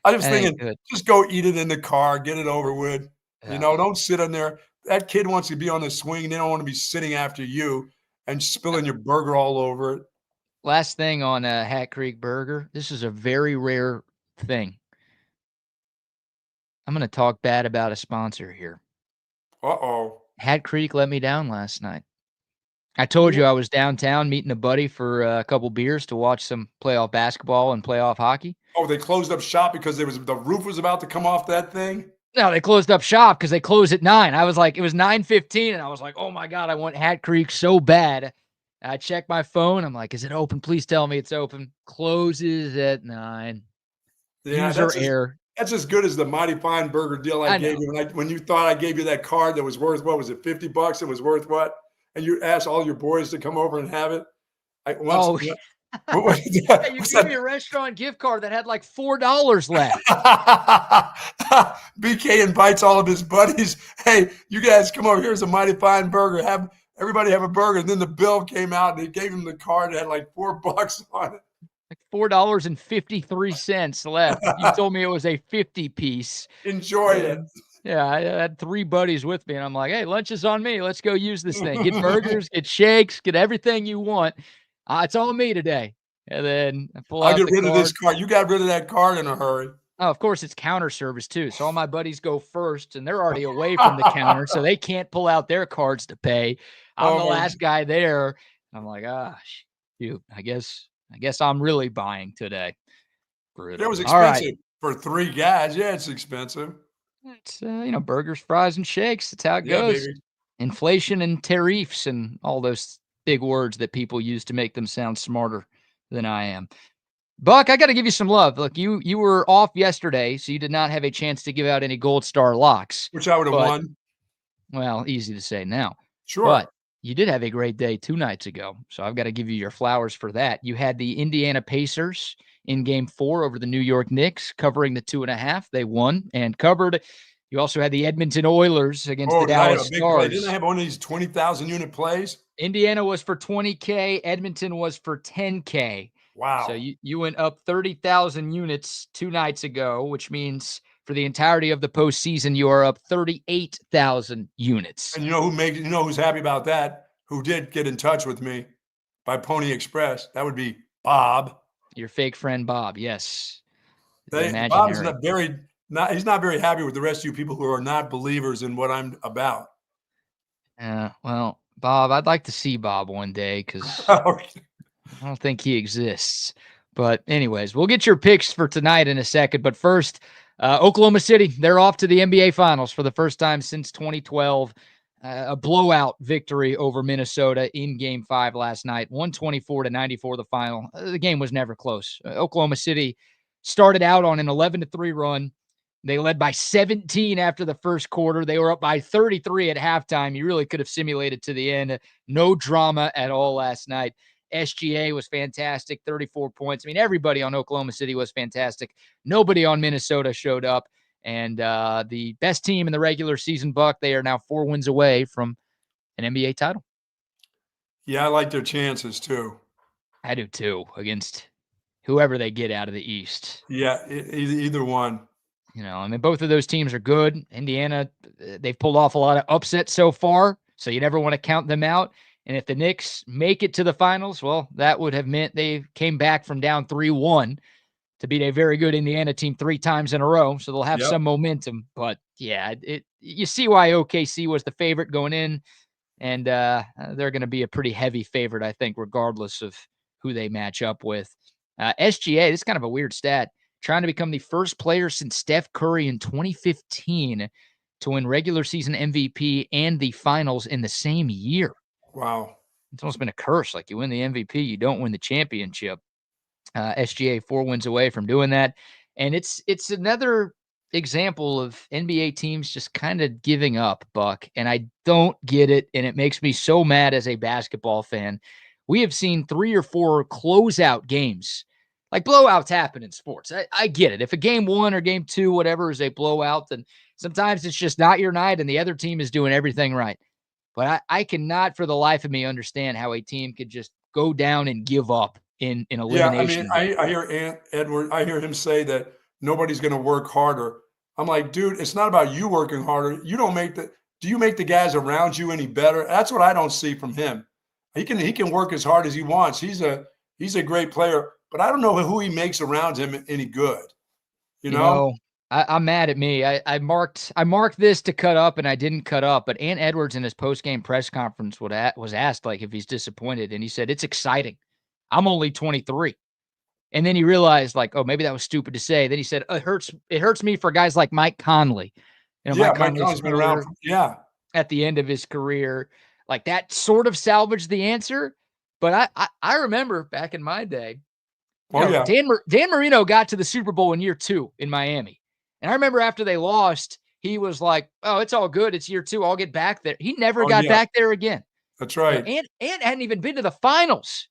Speaker 2: I was thinking, just go eat it in the car, get it over with.
Speaker 1: Yeah.
Speaker 2: Don't sit on there. That kid wants to be on the swing. They don't want to be sitting after you and spilling your burger all over it.
Speaker 1: Last thing on Hat Creek Burger. This is a very rare thing. I'm going to talk bad about a sponsor here.
Speaker 2: Uh-oh.
Speaker 1: Hat Creek let me down last night. I told you I was downtown meeting a buddy for a couple beers to watch some playoff basketball and playoff hockey.
Speaker 2: Oh, they closed up shop because the roof was about to come off that thing?
Speaker 1: No, they closed up shop because they closed at 9. I was like, it was 9:15, and I was like, oh, my God, I want Hat Creek so bad. I checked my phone. I'm like, is it open? Please tell me it's open. Closes at 9.
Speaker 2: Yeah,
Speaker 1: User error.
Speaker 2: That's as good as the Mighty Fine Burger deal I gave you. When you thought I gave you that card that was worth, what was it, $50? It was worth what? And you asked all your boys to come over and have it.
Speaker 1: You gave me a restaurant gift card that had like $4 left.
Speaker 2: BK invites all of his buddies. Hey, you guys come over. Here's a Mighty Fine Burger. Everybody have a burger. And then the bill came out and they gave him the card that had like $4 on it.
Speaker 1: Like $4.53 left. You told me it was a 50-piece.
Speaker 2: Enjoy it.
Speaker 1: Yeah, I had 3 buddies with me, and I'm like, hey, lunch is on me. Let's go use this thing. Get burgers, get shakes, get everything you want. It's all me today. And then I pull out
Speaker 2: I'll get rid of this card. You got rid of that card in a hurry.
Speaker 1: Oh, of course, it's counter service, too. So all my buddies go first, and they're already away from the counter, so they can't pull out their cards to pay. I'm the last guy there. I'm like, shoot, I guess I'm really buying today.
Speaker 2: Brutal. It was expensive for 3 guys. Yeah, it's expensive.
Speaker 1: It's, burgers, fries, and shakes. That's how it goes.
Speaker 2: Baby.
Speaker 1: Inflation and tariffs and all those big words that people use to make them sound smarter than I am. Buck, I got to give you some love. Look, you were off yesterday, so you did not have a chance to give out any Gold Star locks.
Speaker 2: Which I would have won.
Speaker 1: Well, easy to say now.
Speaker 2: Sure.
Speaker 1: But you did have a great day 2 nights ago, so I've got to give you your flowers for that. You had the Indiana Pacers in Game 4 over the New York Knicks, covering the 2.5. They won and covered. You also had the Edmonton Oilers against the Dallas Stars.
Speaker 2: Didn't I have one of these 20,000-unit plays?
Speaker 1: Indiana was for 20K. Edmonton was for 10K.
Speaker 2: Wow.
Speaker 1: So you went up 30,000 units 2 nights ago, which means for the entirety of the postseason, you are up 38,000 units.
Speaker 2: And you know who's happy about that? Who did get in touch with me by Pony Express? That would be Bob.
Speaker 1: Your fake friend Bob, yes.
Speaker 2: Bob's he's not very happy with the rest of you people who are not believers in what I'm about.
Speaker 1: Well, Bob, I'd like to see Bob one day because I don't think he exists. But anyways, we'll get your picks for tonight in a second. But first, Oklahoma City, they're off to the NBA Finals for the first time since 2012. A blowout victory over Minnesota in Game 5 last night, 124-94 the final. The game was never close. Oklahoma City started out on an 11-3 run. They led by 17 after the first quarter. They were up by 33 at halftime. You really could have simulated to the end. No drama at all last night. SGA was fantastic, 34 points. I mean, everybody on Oklahoma City was fantastic. Nobody on Minnesota showed up. And the best team in the regular season, Buck, they are now 4 wins away from an NBA title.
Speaker 2: Yeah, I like their chances too.
Speaker 1: I do too, against whoever they get out of the East.
Speaker 2: Yeah, either one.
Speaker 1: You know, I mean, both of those teams are good. Indiana, they've pulled off a lot of upsets so far, so you never want to count them out. And if the Knicks make it to the finals, well, that would have meant they came back from down 3-1 to beat a very good Indiana team 3 times in a row. So they'll have some momentum. But yeah, you see why OKC was the favorite going in, and they're going to be a pretty heavy favorite, I think, regardless of who they match up with. SGA, this is kind of a weird stat, trying to become the first player since Steph Curry in 2015 to win regular season MVP and the finals in the same year.
Speaker 2: Wow.
Speaker 1: It's almost been a curse. Like, you win the MVP, you don't win the championship. SGA 4 wins away from doing that. And it's another example of NBA teams just kind of giving up, Buck. And I don't get it. And it makes me so mad as a basketball fan. We have seen 3 or 4 closeout games. Like, blowouts happen in sports. I get it. If a game 1 or game 2, whatever, is a blowout, then sometimes it's just not your night and the other team is doing everything right. But I cannot for the life of me understand how a team could just go down and give up in elimination.
Speaker 2: Yeah, I mean, I hear Edward, I hear him say that nobody's going to work harder. I'm like, dude, it's not about you working harder. Do you make the guys around you any better? That's what I don't see from him. He can work as hard as he wants. He's a great player, but I don't know who he makes around him any good. You know?
Speaker 1: I'm mad at me. I marked this to cut up and I didn't cut up, but Ant Edwards in his post-game press conference was asked like if he's disappointed, and he said, "It's exciting. I'm only 23." And then he realized, like, oh, maybe that was stupid to say. Then he said, it hurts me for guys like Mike Conley. You know,
Speaker 2: yeah,
Speaker 1: Mike Conley's
Speaker 2: been around.
Speaker 1: At the end of his career. Like, that sort of salvaged the answer. But I remember back in my day, Dan Marino got to the Super Bowl in year 2 in Miami. And I remember after they lost, he was like, "Oh, it's all good. It's year 2. I'll get back there." He never got back there again.
Speaker 2: That's right.
Speaker 1: You know, and hadn't even been to the finals.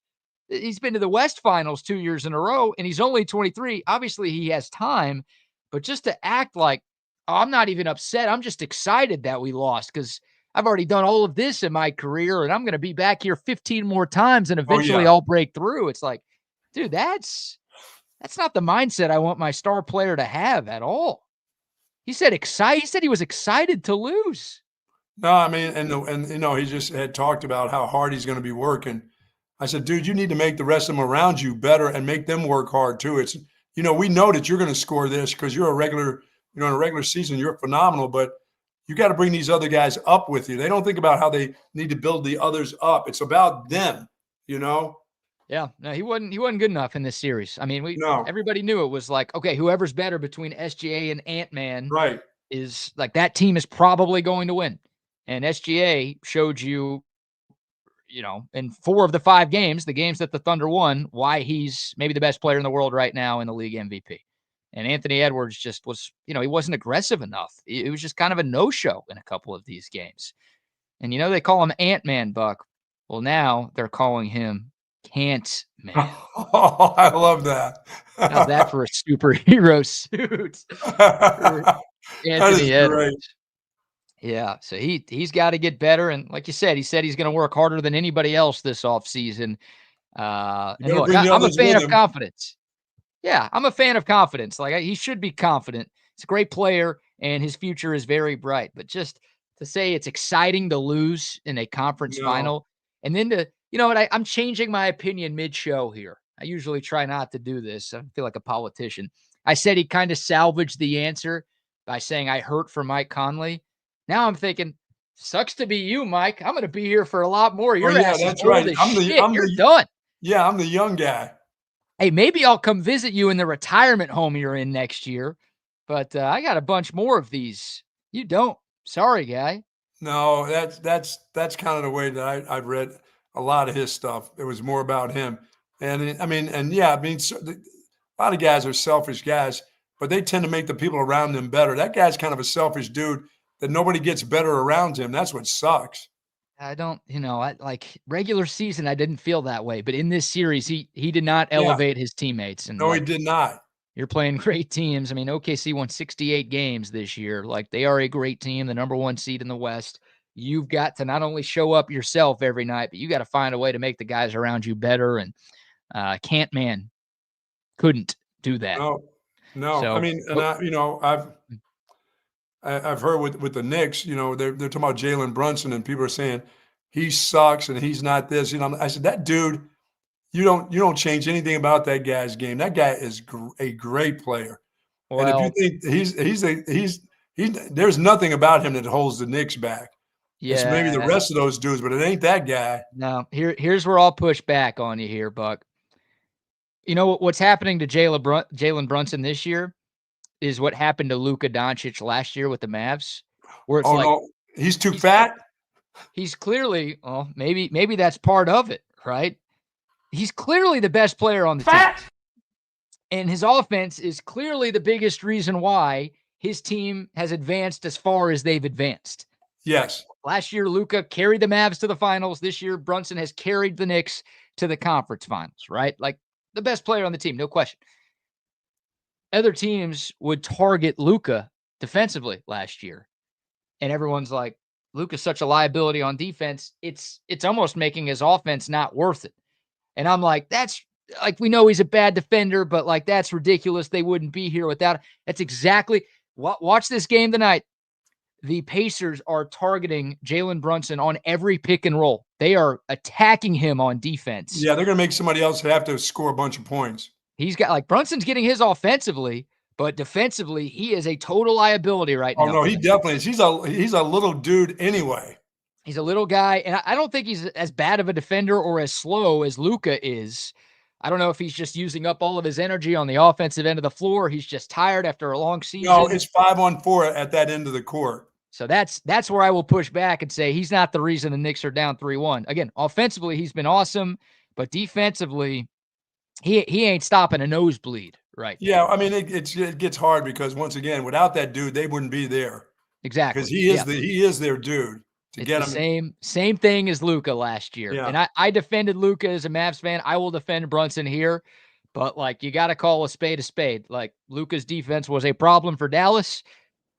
Speaker 1: He's been to the West Finals 2 years in a row, and he's only 23. Obviously, he has time, but just to act like, "Oh, I'm not even upset. I'm just excited that we lost because I've already done all of this in my career, and I'm going to be back here 15 more times, and eventually I'll break through." It's like, dude, that's not the mindset I want my star player to have at all. He said excited. He said he was excited to lose.
Speaker 2: No, I mean, and you know, he just had talked about how hard he's going to be working. I said, dude, you need to make the rest of them around you better and make them work hard too. It's, you know, we know that you're going to score this because you're in a regular season, you're phenomenal, but you got to bring these other guys up with you. They don't think about how they need to build the others up. It's about them, you know?
Speaker 1: Yeah, no, he wasn't good enough in this series. I mean, everybody knew it was like, okay, whoever's better between SGA and Ant-Man is like, that team is probably going to win. And SGA showed you, you know, in 4 of the 5 games, the games that the Thunder won, why he's maybe the best player in the world right now in the league MVP. And Anthony Edwards just was, you know, he wasn't aggressive enough. It was just kind of a no-show in a couple of these games. And, you know, they call him Ant-Man, Buck. Well, now they're calling him Can't Man.
Speaker 2: Oh, I love that.
Speaker 1: How's that for a superhero suit? Anthony Edwards. Great. Yeah, so he's got to get better. And like you said, he said he's going to work harder than anybody else this offseason. And look, I'm a fan of confidence. Yeah, I'm a fan of confidence. Like, he should be confident. He's a great player, and his future is very bright. But just to say it's exciting to lose in a conference final, and then to, you know what, I'm changing my opinion mid-show here. I usually try not to do this. I feel like a politician. I said he kind of salvaged the answer by saying I hurt for Mike Conley. Now I'm thinking, sucks to be you, Mike. I'm going to be here for a lot more. Your ass is old as shit. You're done.
Speaker 2: Yeah, I'm the young guy.
Speaker 1: Hey, maybe I'll come visit you in the retirement home you're in next year, but I got a bunch more of these. You don't. Sorry, guy.
Speaker 2: No, that's kind of the way that I've read a lot of his stuff. It was more about him, and I mean, A lot of guys are selfish guys, but they tend to make the people around them better. That guy's kind of a selfish dude that nobody gets better around him. That's what sucks.
Speaker 1: I don't, I like regular season. I didn't feel that way, but in this series, he did not elevate his teammates. And
Speaker 2: no, he did not.
Speaker 1: You're playing great teams. I mean, OKC won 68 games this year. Like, they are a great team, the number 1 seed in the West. You've got to not only show up yourself every night, but you got to find a way to make the guys around you better. And Cantman couldn't do that.
Speaker 2: No.
Speaker 1: So,
Speaker 2: I mean, and I've heard with the Knicks, they're talking about Jalen Brunson, and people are saying he sucks and he's not this. I said, that dude, you don't change anything about that guy's game. That guy is a great player.
Speaker 1: Well,
Speaker 2: and if you think there's nothing about him that holds the Knicks back.
Speaker 1: Yeah,
Speaker 2: it's maybe the rest of those dudes, but it ain't that guy.
Speaker 1: No, here's where I'll push back on you here, Buck. You know what's happening to Jalen Brunson this year is what happened to Luka Doncic last year with the Mavs, where it's
Speaker 2: no, he's too fat.
Speaker 1: He's clearly, maybe that's part of it, right? He's clearly the best player on the team. And his offense is clearly the biggest reason why his team has advanced as far as they've advanced.
Speaker 2: Yes.
Speaker 1: Last year, Luka carried the Mavs to the finals. This year, Brunson has carried the Knicks to the conference finals, right? Like, the best player on the team, no question. Other teams would target Luka defensively last year. And everyone's like, Luka's such a liability on defense. It's almost making his offense not worth it. And I'm like, that's like, we know he's a bad defender, but like, that's ridiculous. They wouldn't be here without it. That's exactly watch this game tonight. The Pacers are targeting Jalen Brunson on every pick and roll. They are attacking him on defense.
Speaker 2: Yeah, they're going to make somebody else have to score a bunch of points.
Speaker 1: He's got Brunson's getting his offensively, but defensively, he is a total liability right now.
Speaker 2: Oh, no, he definitely is. He's a little dude anyway.
Speaker 1: He's a little guy, and I don't think he's as bad of a defender or as slow as Luka is. I don't know if he's just using up all of his energy on the offensive end of the floor. He's just tired after a long season.
Speaker 2: No, it's 5-on-4 at that end of the court.
Speaker 1: So that's where I will push back and say he's not the reason the Knicks are down 3-1. Again, offensively, he's been awesome, but defensively, he ain't stopping a nosebleed right now.
Speaker 2: Yeah, I mean, it gets hard because, once again, without that dude, they wouldn't be there.
Speaker 1: Exactly.
Speaker 2: Because he is their dude.
Speaker 1: It's the same thing as Luka last year. Yeah. And I defended Luka as a Mavs fan. I will defend Brunson here. But, like, you got to call a spade a spade. Like, Luka's defense was a problem for Dallas,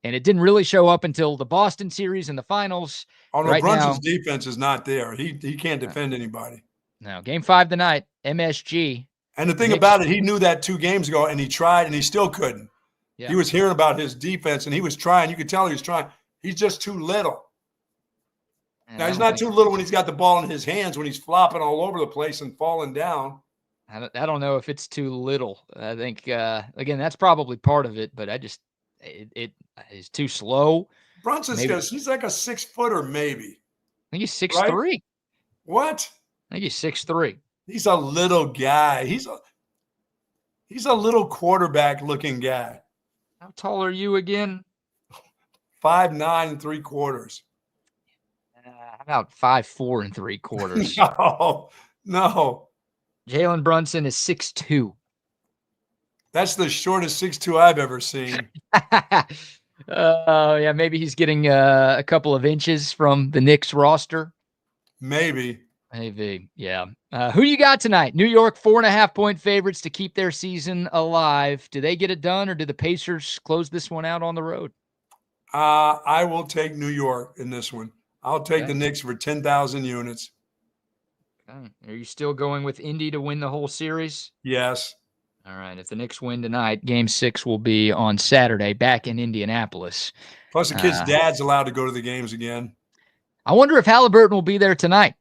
Speaker 1: and it didn't really show up until the Boston series and the finals.
Speaker 2: Oh, no, Brunson's defense is not there. He can't defend anybody.
Speaker 1: No, Game 5 tonight, MSG.
Speaker 2: And the thing about it, he knew that 2 games ago, and he tried, and he still couldn't. Yeah. He was hearing about his defense, and he was trying. You could tell he was trying. He's just too little. Now, he's not too little when he's got the ball in his hands, when he's flopping all over the place and falling down.
Speaker 1: I don't know if it's too little. I think, again, that's probably part of it, but it is too slow.
Speaker 2: He's like a 6-footer, maybe.
Speaker 1: I think he's 6'3". Right?
Speaker 2: What?
Speaker 1: I think he's 6'3".
Speaker 2: He's a little guy. He's a little quarterback-looking guy.
Speaker 1: How tall are you again?
Speaker 2: 5'9"3/4.
Speaker 1: How about 5'4" 3/4?
Speaker 2: No.
Speaker 1: Jalen Brunson is 6'2".
Speaker 2: That's the shortest 6'2" I've ever seen.
Speaker 1: Yeah, maybe he's getting a couple of inches from the Knicks roster.
Speaker 2: Maybe,
Speaker 1: yeah. Who you got tonight? New York 4.5-point favorites to keep their season alive. Do they get it done, or do the Pacers close this one out on the road?
Speaker 2: I will take New York in this one. I'll take the Knicks for 10,000 units.
Speaker 1: Okay. Are you still going with Indy to win the whole series?
Speaker 2: Yes.
Speaker 1: All right. If the Knicks win tonight, Game 6 will be on Saturday back in Indianapolis.
Speaker 2: Plus, the kid's dad's allowed to go to the games again.
Speaker 1: I wonder if Halliburton will be there tonight.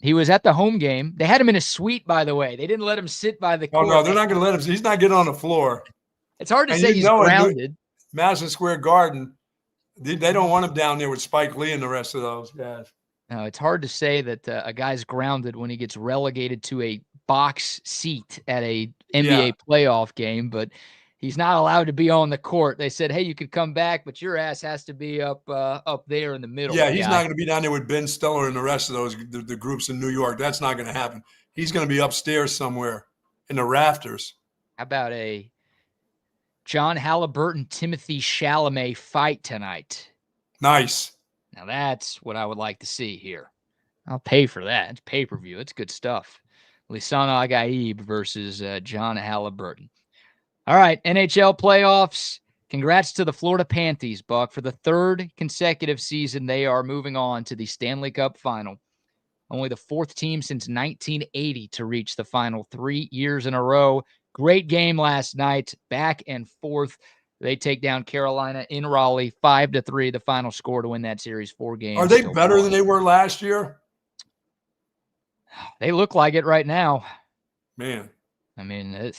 Speaker 1: He was at the home game. They had him in a suite, by the way. They didn't let him sit by the court.
Speaker 2: Oh, no, they're not going to let him. He's not getting on the floor.
Speaker 1: It's hard to say he's grounded.
Speaker 2: Madison Square Garden, they don't want him down there with Spike Lee and the rest of those guys.
Speaker 1: No, it's hard to say that a guy's grounded when he gets relegated to a box seat at a NBA playoff game, but he's not allowed to be on the court. They said, hey, you could come back, but your ass has to be up there in the middle.
Speaker 2: Yeah, he's not going to be down there with Ben Stiller and the rest of those the groups in New York. That's not going to happen. He's going to be upstairs somewhere in the rafters.
Speaker 1: How about a John Halliburton, Timothy Chalamet fight tonight?
Speaker 2: Nice.
Speaker 1: Now that's what I would like to see here. I'll pay for that. It's pay-per-view. It's good stuff. Lisana Agaib versus John Halliburton. All right, NHL playoffs. Congrats to the Florida Panthers, Buck. For the third consecutive season, they are moving on to the Stanley Cup final. Only the fourth team since 1980 to reach the final 3 years in a row. Great game last night, back and forth. They take down Carolina in Raleigh, 5-3, the final score to win that series, 4 games.
Speaker 2: Are they better than they were last year?
Speaker 1: They look like it right now.
Speaker 2: Man.
Speaker 1: I mean,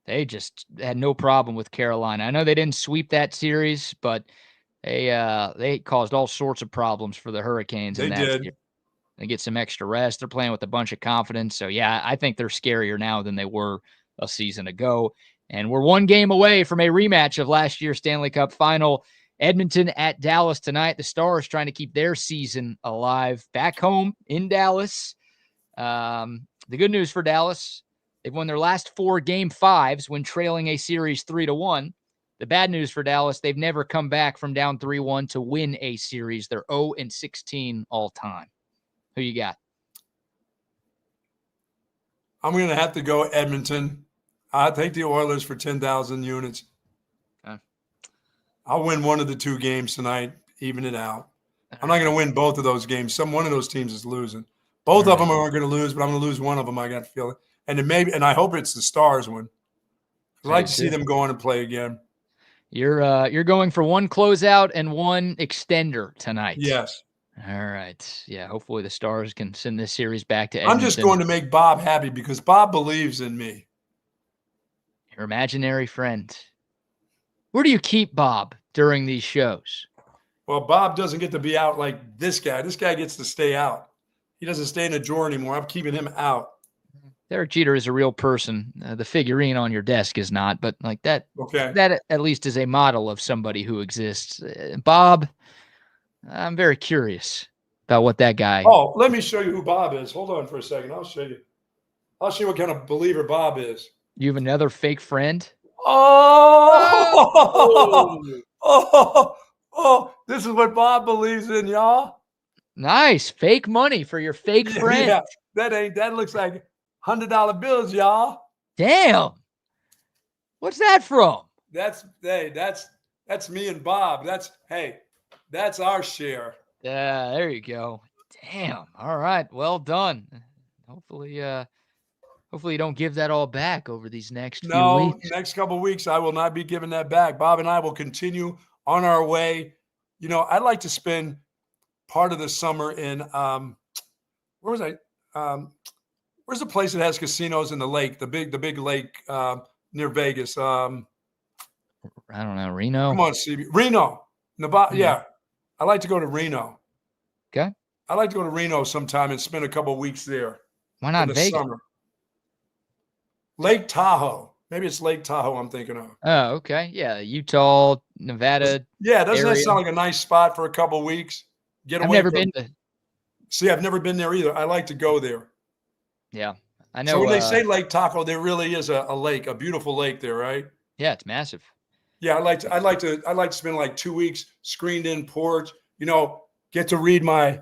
Speaker 1: they just had no problem with Carolina. I know they didn't sweep that series, but they caused all sorts of problems for the Hurricanes.
Speaker 2: They did.
Speaker 1: Series. They get some extra rest. They're playing with a bunch of confidence. So, yeah, I think they're scarier now than they were a season ago. And we're 1 game away from a rematch of last year's Stanley Cup final. Edmonton at Dallas tonight. The Stars trying to keep their season alive. Back home in Dallas. The good news for Dallas, they've won their last 4 game 5s when trailing a series 3-1. The bad news for Dallas, they've never come back from down 3-1 to win a series. They're 0-16 all time. Who you got?
Speaker 2: I'm going to have to go Edmonton. I'll take the Oilers for 10,000 units.
Speaker 1: Okay.
Speaker 2: I'll win one of the 2 games tonight, even it out. I'm not going to win both of those games. One of those teams is losing. Both of them are going to lose, but I'm going to lose one of them. I got to feel it. And I hope it's the Stars one. I'd like to see them go on and play again.
Speaker 1: You're going for 1 closeout and 1 extender tonight.
Speaker 2: Yes.
Speaker 1: All right. Yeah, hopefully the Stars can send this series back to Edmonton.
Speaker 2: I'm just going to make Bob happy because Bob believes in me.
Speaker 1: Your imaginary friend. Where do you keep Bob during these shows?
Speaker 2: Well, Bob doesn't get to be out like this guy. This guy gets to stay out. He doesn't stay in the drawer anymore. I'm keeping him out.
Speaker 1: Derek Jeter is a real person. The figurine on your desk is not, but like that.
Speaker 2: Okay.
Speaker 1: That at least is a model of somebody who exists. Bob, I'm very curious about what that guy.
Speaker 2: Oh, let me show you who Bob is. Hold on for a second. I'll show you. I'll show you what kind of believer Bob is.
Speaker 1: You have another fake friend?
Speaker 2: Oh, this is what Bob believes in, y'all.
Speaker 1: Nice. Fake money for your fake friend.
Speaker 2: Yeah, that looks like $100 bills, y'all.
Speaker 1: Damn. What's that from?
Speaker 2: That's me and Bob. That's our share.
Speaker 1: Yeah, there you go. Damn. All right. Well done. Hopefully you don't give that all back over these next few weeks.
Speaker 2: Next couple of weeks, I will not be giving that back. Bob and I will continue on our way. You know, I'd like to spend part of the summer in where was I? Where's the place that has casinos in the lake? The big lake near Vegas.
Speaker 1: I don't know. Reno.
Speaker 2: Come on, CB. Reno, Nevada. Yeah, I like to go to Reno.
Speaker 1: Okay.
Speaker 2: I like to go to Reno sometime and spend a couple of weeks there.
Speaker 1: Why not Vegas?
Speaker 2: Summer. Lake Tahoe. Maybe it's Lake Tahoe I'm thinking of.
Speaker 1: Oh, okay. Yeah, Utah, Nevada.
Speaker 2: Yeah, doesn't that sound like a nice spot for a couple of weeks?
Speaker 1: I've never been to.
Speaker 2: See, I've never been there either. I like to go there.
Speaker 1: Yeah, I know.
Speaker 2: So when they say Lake Tahoe, there really is a lake, a beautiful lake there, right?
Speaker 1: Yeah, it's massive.
Speaker 2: Yeah, I'd like to spend like 2 weeks screened in porch. You know, get to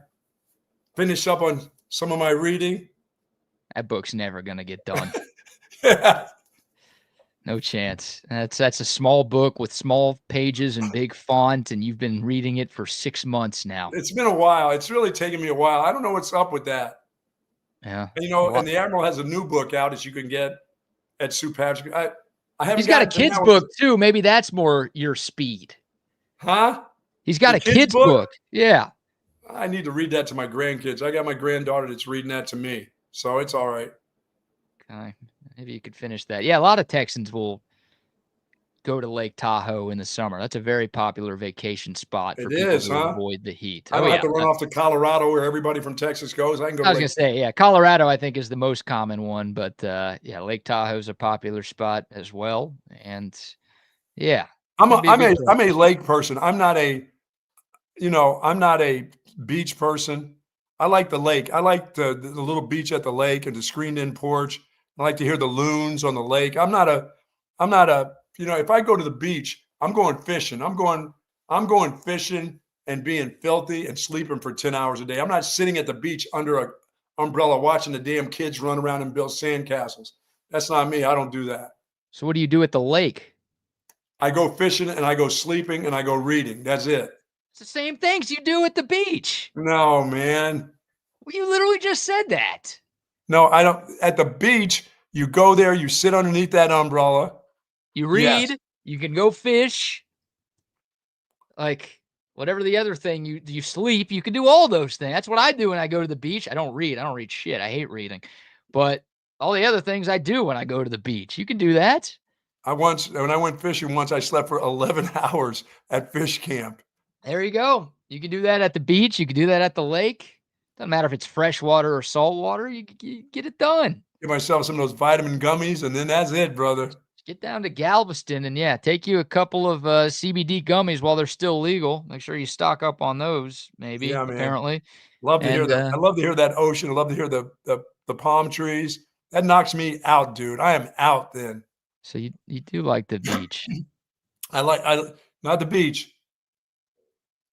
Speaker 2: finish up on some of my reading.
Speaker 1: That book's never gonna get done.
Speaker 2: Yeah.
Speaker 1: No chance. That's a small book with small pages and big font, and you've been reading it for 6 months now.
Speaker 2: It's been a while. It's really taken me a while. I don't know what's up with that.
Speaker 1: Yeah.
Speaker 2: And, and the Admiral has a new book out that you can get at Sue Patrick. I haven't.
Speaker 1: He's got a kid's book too. Maybe that's more your speed.
Speaker 2: Huh?
Speaker 1: He's got a kid's book. Yeah.
Speaker 2: I need to read that to my grandkids. I got my granddaughter that's reading that to me, so it's all right.
Speaker 1: Okay. Maybe you could finish that. Yeah, a lot of Texans will go to Lake Tahoe in the summer. That's a very popular vacation spot for people who avoid the heat.
Speaker 2: I don't have to run off to Colorado where everybody from Texas goes. I can go.
Speaker 1: I was going to say, yeah, Colorado I think is the most common one, but yeah, Lake Tahoe is a popular spot as well. And yeah,
Speaker 2: I'm a lake person. I'm not a beach person. I like the lake. I like the little beach at the lake and the screened in porch. I like to hear the loons on the lake. I'm not a, if I go to the beach, I'm going fishing. I'm going fishing and being filthy and sleeping for 10 hours a day. I'm not sitting at the beach under a umbrella watching the damn kids run around and build sandcastles. That's not me. I don't do that.
Speaker 1: So what do you do at the lake?
Speaker 2: I go fishing and I go sleeping and I go reading. That's it.
Speaker 1: It's the same things you do at the beach.
Speaker 2: No, man.
Speaker 1: Well, you literally just said that.
Speaker 2: No, I don't. At the beach, you go there, you sit underneath that umbrella.
Speaker 1: You read,
Speaker 2: Yes.
Speaker 1: you can go fish. Like whatever the other thing you sleep, you can do all those things. That's what I do when I go to the beach. I don't read. I don't read shit. I hate reading. But all the other things I do when I go to the beach. You can do that.
Speaker 2: When I went fishing once, I slept for 11 hours at fish camp.
Speaker 1: There you go. You can do that at the beach. You can do that at the lake. Doesn't matter if it's fresh water or salt water. You get it done.
Speaker 2: Give myself some of those vitamin gummies, and then that's it, brother.
Speaker 1: Get down to Galveston and, yeah, take you a couple of CBD gummies while they're still legal. Make sure you stock up on those, maybe,
Speaker 2: Yeah, man.
Speaker 1: apparently.
Speaker 2: Love to hear that. I love to hear that ocean. I love to hear the palm trees. That knocks me out, dude. I am out then.
Speaker 1: So you do like the beach.
Speaker 2: Not the beach.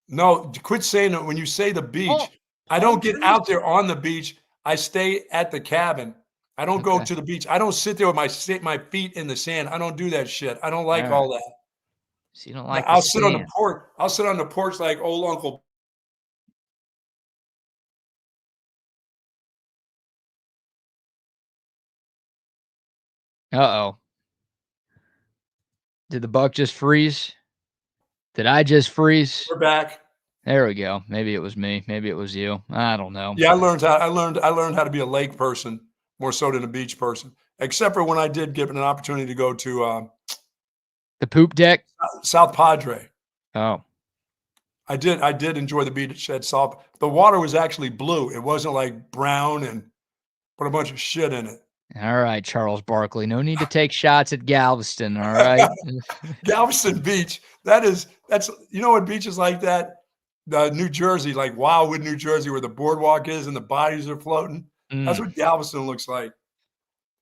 Speaker 2: No, quit saying that when you say the beach. I don't get out there on the beach. I stay at the cabin. I don't go to the beach. I don't sit there with my feet in the sand. I don't do that shit. I don't like all that.
Speaker 1: So you don't like
Speaker 2: I'll sit on the porch. I'll sit on the porch like old Uncle.
Speaker 1: Uh-oh. Did the buck just freeze? Did I just freeze?
Speaker 2: We're back.
Speaker 1: There we go. Maybe it was me. Maybe it was you. I don't know.
Speaker 2: Yeah, I learned how to be a lake person more so than a beach person. Except for when I did get an opportunity to go to
Speaker 1: the poop deck,
Speaker 2: South Padre.
Speaker 1: Oh,
Speaker 2: I did enjoy the beach at South. The water was actually blue. It wasn't like brown and put a bunch of shit in it.
Speaker 1: All right, Charles Barkley. No need to take shots at Galveston. All right.
Speaker 2: Galveston Beach. That's you know what beaches like that? New Jersey, like Wildwood, New Jersey, where the boardwalk is and the bodies are floating. That's what Galveston looks like.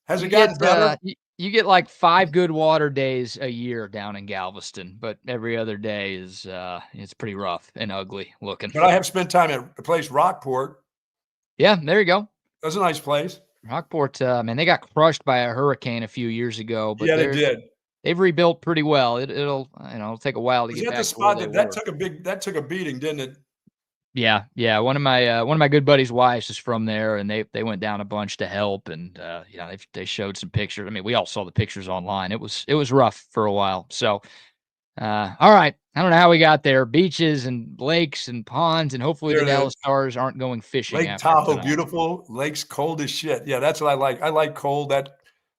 Speaker 2: Has it gotten better?
Speaker 1: You get like 5 good water days a year down in Galveston, but every other day is it's pretty rough and ugly looking.
Speaker 2: But I have spent time at the place Rockport.
Speaker 1: Yeah, there you go.
Speaker 2: That's a nice place.
Speaker 1: Rockport, man, they got crushed by a hurricane a few years ago, but
Speaker 2: yeah, they did.
Speaker 1: They've rebuilt pretty well. It'll take a while to get back.
Speaker 2: The spot that took a beating, didn't it?
Speaker 1: Yeah. One of my good buddies' wives is from there, and they went down a bunch to help, and they showed some pictures. I mean, we all saw the pictures online. It was rough for a while. So, all right. I don't know how we got there. Beaches and lakes and ponds, and hopefully the Dallas Stars aren't going fishing.
Speaker 2: Lake Tahoe, beautiful. Lake's cold as shit. Yeah, that's what I like. I like cold. That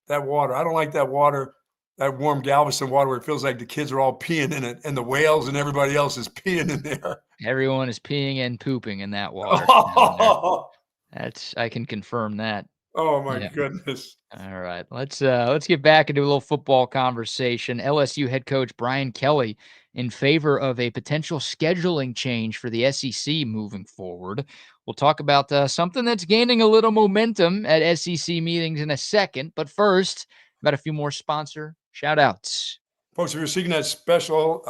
Speaker 2: water. I don't like that water. That warm Galveston water where it feels like the kids are all peeing in it and the whales and everybody else is peeing in there.
Speaker 1: Everyone is peeing and pooping in that water. I can confirm that.
Speaker 2: Oh my goodness.
Speaker 1: All right. Let's get back into a little football conversation. LSU head coach Brian Kelly in favor of a potential scheduling change for the SEC moving forward. We'll talk about something that's gaining a little momentum at SEC meetings in a second, but first, about a few more sponsor shout-outs.
Speaker 2: Folks, if you're seeking that special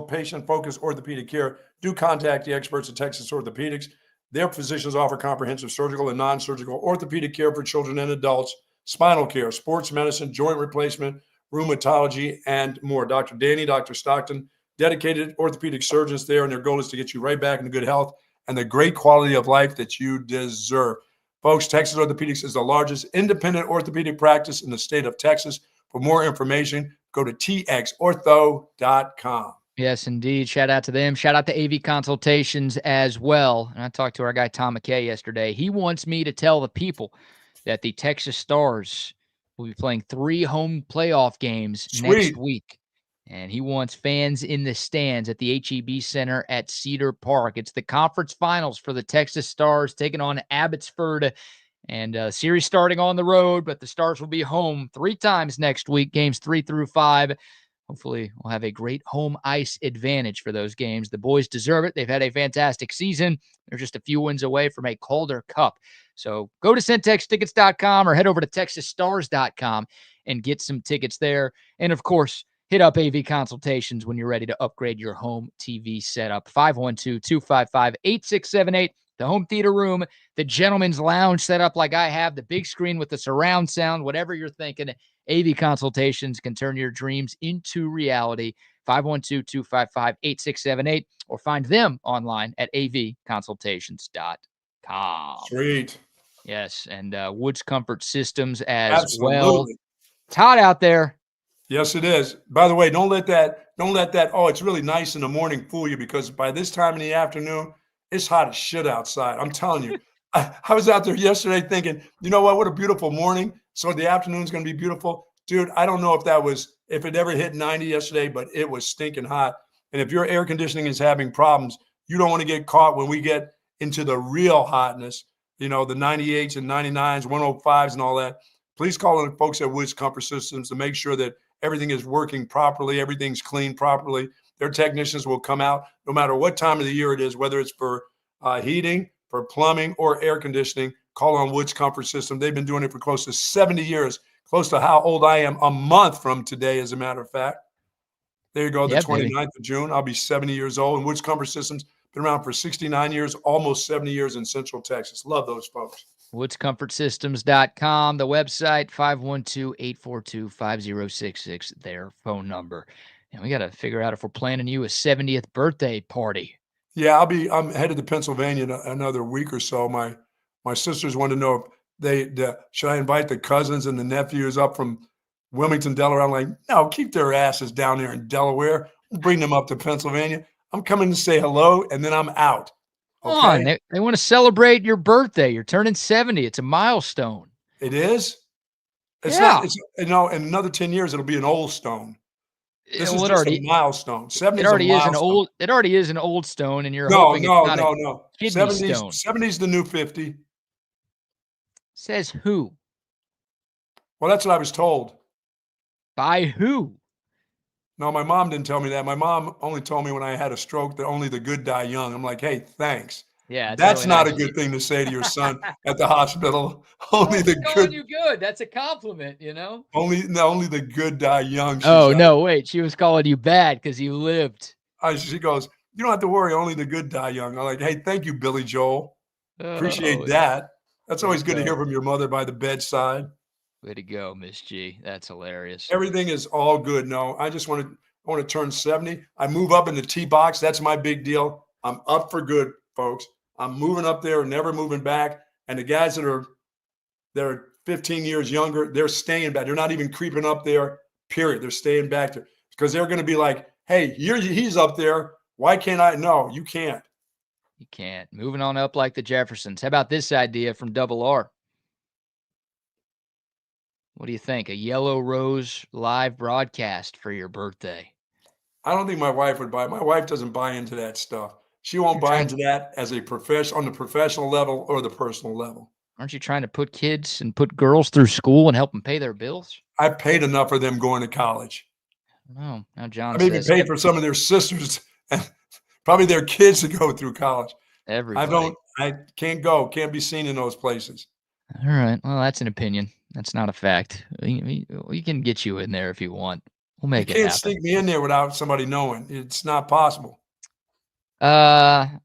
Speaker 2: patient-focused orthopedic care, do contact the experts at Texas Orthopedics. Their physicians offer comprehensive surgical and non-surgical orthopedic care for children and adults, spinal care, sports medicine, joint replacement, rheumatology, and more. Dr. Danny, Dr. Stockton, dedicated orthopedic surgeons there, and their goal is to get you right back into good health and the great quality of life that you deserve. Folks, Texas Orthopedics is the largest independent orthopedic practice in the state of Texas. For more information, go to txortho.com.
Speaker 1: Yes, indeed. Shout out to them. Shout out to AV Consultations as well. And I talked to our guy, Tom McKay, yesterday. He wants me to tell the people that the Texas Stars will be playing 3 home playoff games next week. And he wants fans in the stands at the HEB Center at Cedar Park. It's the conference finals for the Texas Stars taking on Abbotsford. And series starting on the road, but the Stars will be home 3 times next week, games 3 through 5. hopefully we'll have a great home ice advantage for those games. The boys deserve it. They've had a fantastic season. They're just a few wins away from a Calder Cup. So go to centextickets.com or head over to texasstars.com and get some tickets there. And, of course, hit up AV Consultations when you're ready to upgrade your home TV setup. 512-255-8678. The home theater room, the gentleman's lounge set up like I have, the big screen with the surround sound, whatever you're thinking, AV Consultations can turn your dreams into reality. 512-255-8678 or find them online at avconsultations.com.
Speaker 2: Sweet.
Speaker 1: Yes, and Woods Comfort Systems as
Speaker 2: Absolutely.
Speaker 1: well. It's hot out there.
Speaker 2: Yes, it is. By the way, don't let that, oh, it's really nice in the morning fool you, because by this time in the afternoon, it's hot as shit outside. I'm telling you. I was out there yesterday thinking, you know what a beautiful morning. So the afternoon's going to be beautiful. Dude, I don't know if it ever hit 90 yesterday, but it was stinking hot. And if your air conditioning is having problems, you don't want to get caught when we get into the real hotness, the 98s and 99s, 105s and all that. Please call in the folks at Woods Comfort Systems to make sure that everything is working properly, everything's cleaned properly. Their technicians will come out no matter what time of the year it is, whether it's for heating, for plumbing, or air conditioning. Call on Woods Comfort System. They've been doing it for close to 70 years, close to how old I am a month from today, as a matter of fact. There you go, the 29th of June. I'll be 70 years old. And Woods Comfort Systems been around for 69 years, almost 70 years in Central Texas. Love those folks.
Speaker 1: WoodsComfortSystems.com, the website, 512-842-5066, their phone number. And we got to figure out if we're planning you a 70th birthday party.
Speaker 2: Yeah, I'm headed to Pennsylvania in another week or so. My sisters want to know if should I invite the cousins and the nephews up from Wilmington, Delaware. I'm like, no, keep their asses down there in Delaware. Bring them up to Pennsylvania. I'm coming to say hello, and then I'm out.
Speaker 1: Okay? Come on, they want to celebrate your birthday. You're turning 70. It's a milestone.
Speaker 2: It is? It's not. In another 10 years, it'll be an old stone. This is just a milestone. 70 is a milestone.
Speaker 1: It already is an old stone, and you're hoping it's not a kidney stone.
Speaker 2: 70's the new 50.
Speaker 1: Says who?
Speaker 2: Well, that's what I was told.
Speaker 1: By who?
Speaker 2: No, my mom didn't tell me that. My mom only told me when I had a stroke that only the good die young. I'm like, hey, thanks.
Speaker 1: Yeah,
Speaker 2: that's really not a good thing to say to your son at the hospital. Only the good.
Speaker 1: You good. That's a compliment,
Speaker 2: Only the good die young.
Speaker 1: Oh no, wait. She was calling you bad because you lived.
Speaker 2: She goes, you don't have to worry. Only the good die young. I'm like, hey, thank you, Billy Joel. Appreciate that. That's always good to hear from your mother by the bedside.
Speaker 1: Way to go, Miss G. That's hilarious.
Speaker 2: Everything is all good. No, I just want to turn 70. I move up in the T box. That's my big deal. I'm up for good, folks. I'm moving up there, never moving back. And the guys that are 15 years younger, they're staying back. They're not even creeping up there, period. They're staying back there because they're going to be like, hey, he's up there. Why can't I? No, you can't.
Speaker 1: You can't. Moving on up like the Jeffersons. How about this idea from Double R? What do you think? A Yellow Rose live broadcast for your birthday?
Speaker 2: I don't think my wife would buy it. My wife doesn't buy into that stuff. She won't buy into that as a on the professional level or the personal level.
Speaker 1: Aren't you trying to put kids and put girls through school and help them pay their bills?
Speaker 2: I paid enough for them going to college.
Speaker 1: No, now John.
Speaker 2: I maybe paid for some of their sisters and probably their kids to go through college.
Speaker 1: Everybody.
Speaker 2: I can't go. Can't be seen in those places.
Speaker 1: All right. Well, that's an opinion. That's not a fact. We can get you in there if you want. We'll make it happen.
Speaker 2: You can't sneak me in there without somebody knowing. It's not possible.
Speaker 1: Not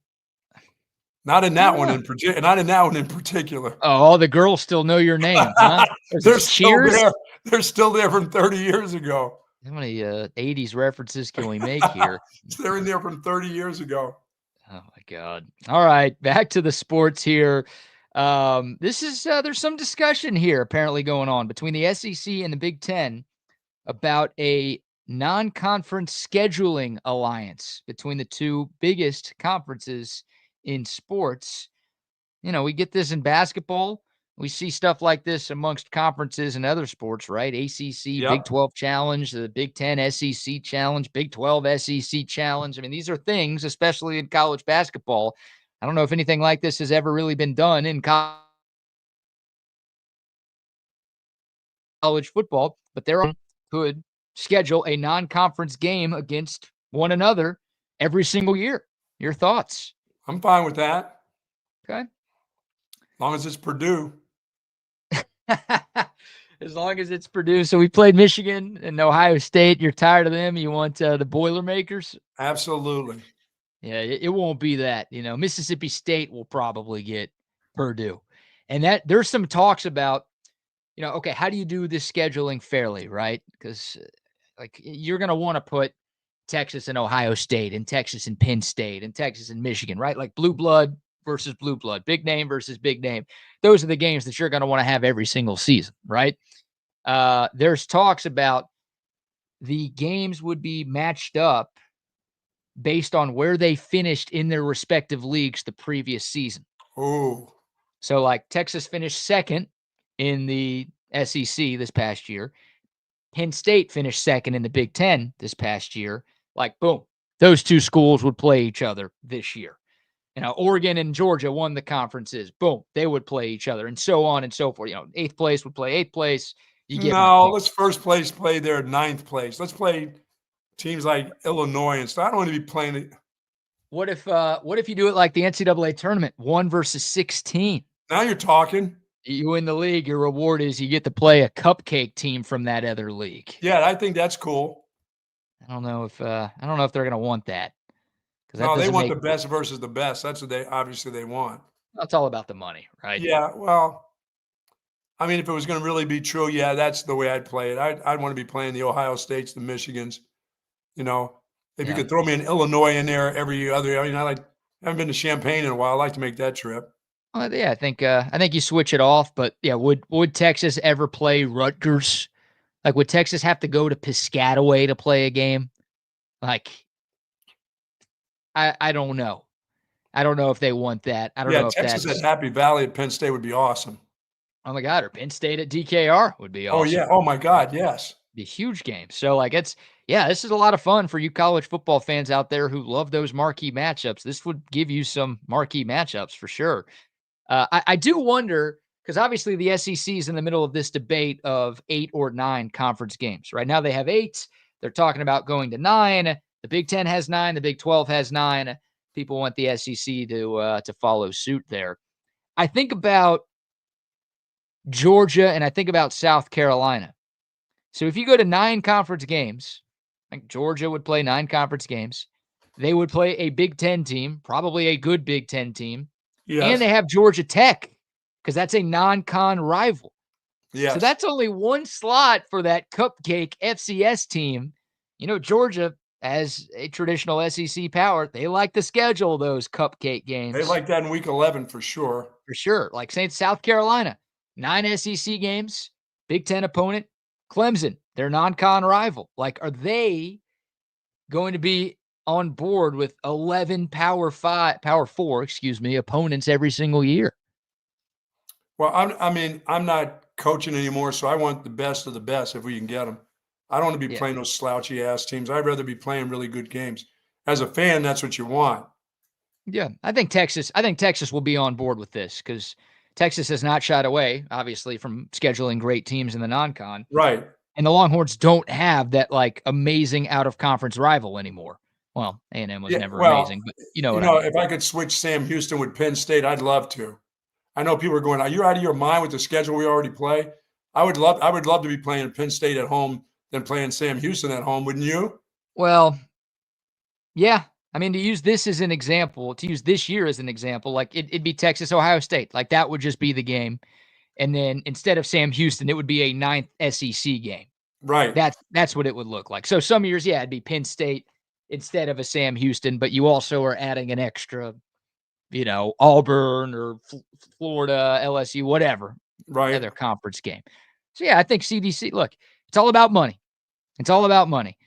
Speaker 2: in that one in particular. Not in that one in particular.
Speaker 1: Oh, all the girls still know your name, huh?
Speaker 2: They're still there. They're still there from 30 years ago.
Speaker 1: How many 80s references can we make here?
Speaker 2: They're in there from 30 years ago.
Speaker 1: Oh my God. All right, back to the sports here. This is there's some discussion here apparently going on between the SEC and the Big Ten about a non-conference scheduling alliance between the two biggest conferences in sports. We get this in basketball. We see stuff like this amongst conferences and other sports, right? ACC, yep. Big 12 Challenge, the Big 10 SEC Challenge, Big 12 SEC Challenge. I mean, these are things, especially in college basketball. I don't know if anything like this has ever really been done in college football, but there could schedule a non-conference game against one another every single year. Your thoughts?
Speaker 2: I'm fine with that.
Speaker 1: Okay.
Speaker 2: As long as it's Purdue.
Speaker 1: As long as it's Purdue. So we played Michigan and Ohio State. You're tired of them. You want the Boilermakers?
Speaker 2: Absolutely.
Speaker 1: Yeah, it won't be that. Mississippi State will probably get Purdue. And that there's some talks about, okay, how do you do this scheduling fairly, right? Because you're going to want to put Texas and Ohio State and Texas and Penn State and Texas and Michigan, right? Like blue blood versus blue blood, big name versus big name. Those are the games that you're going to want to have every single season, right? There's talks about the games would be matched up based on where they finished in their respective leagues the previous season.
Speaker 2: Oh.
Speaker 1: So like Texas finished second in the SEC this past year. Penn State finished second in the Big Ten this past year. Like, boom, those two schools would play each other this year. Oregon and Georgia won the conferences. Boom, they would play each other, and so on and so forth. Eighth place would play eighth place. You get
Speaker 2: no, let's first place play their ninth place. Let's play teams like Illinois and stuff. I don't want to be playing it.
Speaker 1: What if you do it like the NCAA tournament, 1 versus 16?
Speaker 2: Now you're talking.
Speaker 1: You win the league, your reward is you get to play a cupcake team from that other league.
Speaker 2: Yeah, I think that's cool.
Speaker 1: I don't know if they're going to want that.
Speaker 2: No, they want the best versus the best. That's what they want.
Speaker 1: That's all about the money, right?
Speaker 2: Yeah, well, I mean, if it was going to really be true, yeah, that's the way I'd play it. I'd want to be playing the Ohio States, the Michigans. If you could throw me an Illinois in there every other, I haven't been to Champaign in a while. I'd like to make that trip.
Speaker 1: Yeah, I think you switch it off, but yeah, would Texas ever play Rutgers? Like, would Texas have to go to Piscataway to play a game? Like, I don't know. I don't know if they want that. I don't know if
Speaker 2: Texas at Happy Valley at Penn State would be awesome.
Speaker 1: Oh my God, or Penn State at DKR would be awesome.
Speaker 2: Oh yeah. Oh my God, yes.
Speaker 1: Be a huge game. So this is a lot of fun for you college football fans out there who love those marquee matchups. This would give you some marquee matchups for sure. I do wonder, because obviously the SEC is in the middle of this debate of 8 or 9 conference games. Right now they have 8. They're talking about going to 9. The Big Ten has 9. The Big 12 has 9. People want the SEC to follow suit there. I think about Georgia and I think about South Carolina. So if you go to 9 conference games, like Georgia would play 9 conference games, they would play a Big Ten team, probably a good Big Ten team. Yes. And they have Georgia Tech because that's a non-con rival. Yes. So that's only one slot for that cupcake FCS team. Georgia, as a traditional SEC power, they like to schedule those cupcake games.
Speaker 2: They like that in week 11 for sure.
Speaker 1: For sure. Like South Carolina, 9 SEC games, Big Ten opponent, Clemson, their non-con rival. Like, are they going to be on board with 11 Power 4, opponents every single year?
Speaker 2: Well, I'm not coaching anymore, so I want the best of the best if we can get them. I don't want to be playing those slouchy ass teams. I'd rather be playing really good games. As a fan, that's what you want.
Speaker 1: Yeah, I think Texas will be on board with this because Texas has not shied away, obviously, from scheduling great teams in the non-con.
Speaker 2: Right.
Speaker 1: And the Longhorns don't have that amazing out-of-conference rival anymore. Well, A&M was never amazing, but what I mean.
Speaker 2: If I could switch Sam Houston with Penn State, I'd love to. I know people are going, "Are you out of your mind with the schedule we already play?" I would love to be playing Penn State at home than playing Sam Houston at home, wouldn't you?
Speaker 1: Well, yeah. I mean, to use this year as an example, like it'd be Texas, Ohio State. Like that would just be the game. And then instead of Sam Houston, it would be a 9th SEC game.
Speaker 2: Right.
Speaker 1: That's what it would look like. So some years, it'd be Penn State instead of a Sam Houston, but you also are adding an extra, Auburn or Florida, LSU, whatever.
Speaker 2: Right.
Speaker 1: Other conference game. So I think CDC, look, it's all about money. It's all about money.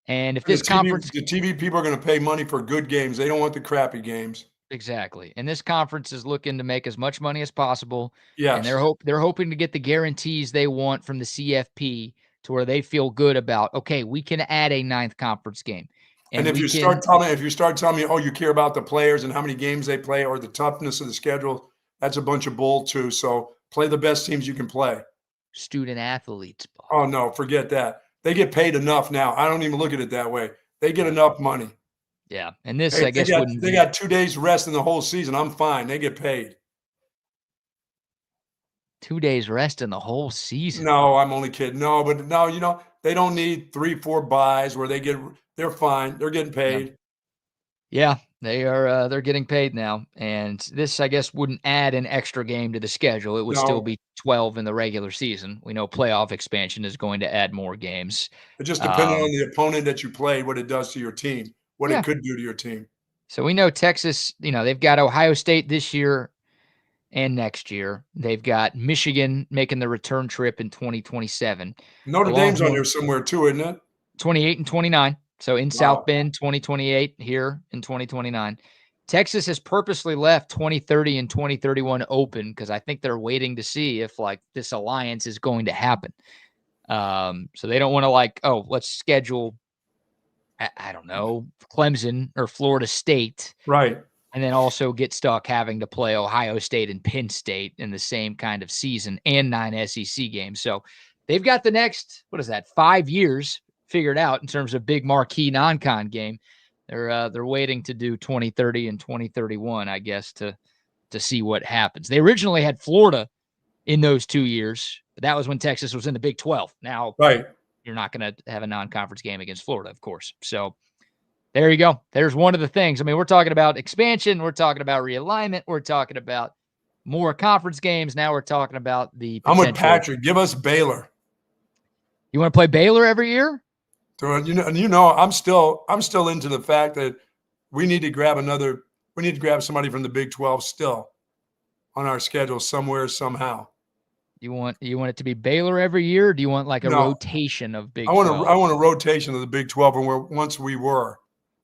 Speaker 1: And if this conference,
Speaker 2: the TV people are going to pay money for good games. They don't want the crappy games.
Speaker 1: Exactly. And this conference is looking to make as much money as possible.
Speaker 2: Yes.
Speaker 1: And they're hoping to get the guarantees they want from the CFP to where they feel good about, okay, we can add a 9th conference game.
Speaker 2: And if you start telling me, oh, you care about the players and how many games they play or the toughness of the schedule, that's a bunch of bull too. So play the best teams you can play.
Speaker 1: Student athletes.
Speaker 2: Oh no, forget that. They get paid enough now. I don't even look at it that way. They get enough money.
Speaker 1: Yeah, and this,
Speaker 2: Hey,
Speaker 1: I guess, wouldn't
Speaker 2: they
Speaker 1: be.
Speaker 2: got 2 days rest in the whole season. I'm fine. They get paid.
Speaker 1: 2 days rest in the whole season.
Speaker 2: No, I'm only kidding. No, but no, they don't need 3, 4 buys where they're fine. They're getting paid.
Speaker 1: Yeah, they are. They're getting paid now, and this, I guess, wouldn't add an extra game to the schedule. It would still
Speaker 2: No,
Speaker 1: be 12 in the regular season. We know playoff expansion is going to add more games.
Speaker 2: it just depending on the opponent that you play, what it does to your team, what
Speaker 1: Yeah.
Speaker 2: it could do to your team.
Speaker 1: So we know Texas, they've got Ohio State this year and next year. They've got Michigan making the return trip in 2027.
Speaker 2: Notre
Speaker 1: The
Speaker 2: Dame's on there
Speaker 1: Longhorns,
Speaker 2: somewhere too, isn't it?
Speaker 1: 28 and 29. So in South
Speaker 2: Wow.
Speaker 1: Bend, 2028, here in 2029. Texas has purposely left 2030 and 2031 open because I think they're waiting to see if this alliance is going to happen. So they don't want to let's schedule, I don't know, Clemson or Florida State.
Speaker 2: Right.
Speaker 1: And then also get stuck having to play Ohio State and Penn State in the same kind of season and 9 SEC games. So they've got the next, 5 years figured out in terms of big marquee non-con game. They're waiting to do 2030 and 2031, I guess, to see what happens. They originally had Florida in those 2 years, but that was when Texas was in the Big 12. Now,
Speaker 2: right,
Speaker 1: you're not going to have a non-conference game against Florida, of course. So there you go. There's one of the things. I mean, we're talking about expansion. We're talking about realignment. We're talking about more conference games. Now we're talking about the potential.
Speaker 2: I'm with Patrick. Give us Baylor.
Speaker 1: You want to play Baylor every year?
Speaker 2: So, I'm still into the fact that we need to grab somebody from the Big 12 still on our schedule somewhere, somehow.
Speaker 1: You want it to be Baylor every year, or do you want a rotation of Big 12?
Speaker 2: I want a rotation of the Big 12 and once we were.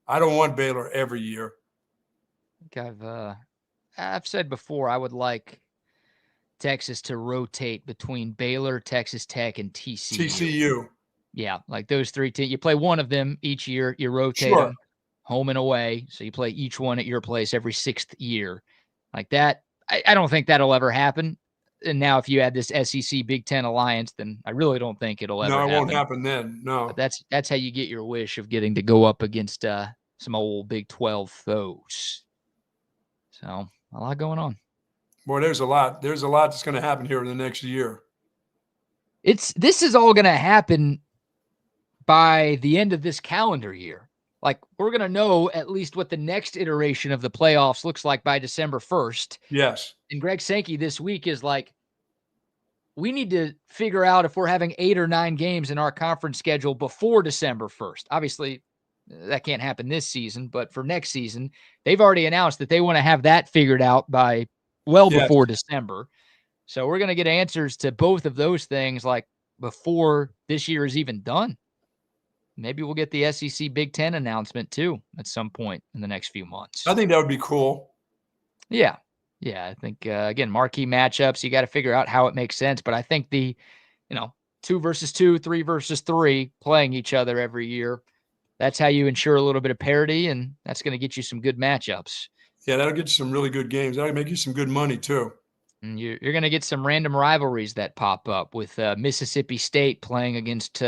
Speaker 2: I don't want Baylor every year.
Speaker 1: I think I've said before I would like Texas to rotate between Baylor, Texas Tech, and TCU. Yeah, those 3 teams. You play one of them each year. You rotate them home and away. So you play each one at your place every 6th year. Like that, I don't think that'll ever happen. And now if you add this SEC Big Ten alliance, then I really don't think it'll ever happen.
Speaker 2: No, it won't happen then. No.
Speaker 1: But that's how you get your wish of getting to go up against some old Big 12 foes. So a lot going on.
Speaker 2: Boy, there's a lot. There's a lot that's going to happen here in the next year.
Speaker 1: This is all going to happen by the end of this calendar year. We're going to know at least what the next iteration of the playoffs looks like by December 1st.
Speaker 2: Yes.
Speaker 1: And Greg Sankey this week is we need to figure out if we're having 8 or 9 games in our conference schedule before December 1st. Obviously, that can't happen this season, but for next season, they've already announced that they want to have that figured out by before December. So we're going to get answers to both of those things before this year is even done. Maybe we'll get the SEC Big Ten announcement too at some point in the next few months.
Speaker 2: I think that would be cool.
Speaker 1: Yeah. I think, again, marquee matchups, you got to figure out how it makes sense. But I think the, 2 versus 2, 3 versus 3 playing each other every year, that's how you ensure a little bit of parity, and that's going to get you some good matchups.
Speaker 2: Yeah, that'll get you some really good games. That'll make you some good money too.
Speaker 1: And you're going to get some random rivalries that pop up with Mississippi State playing against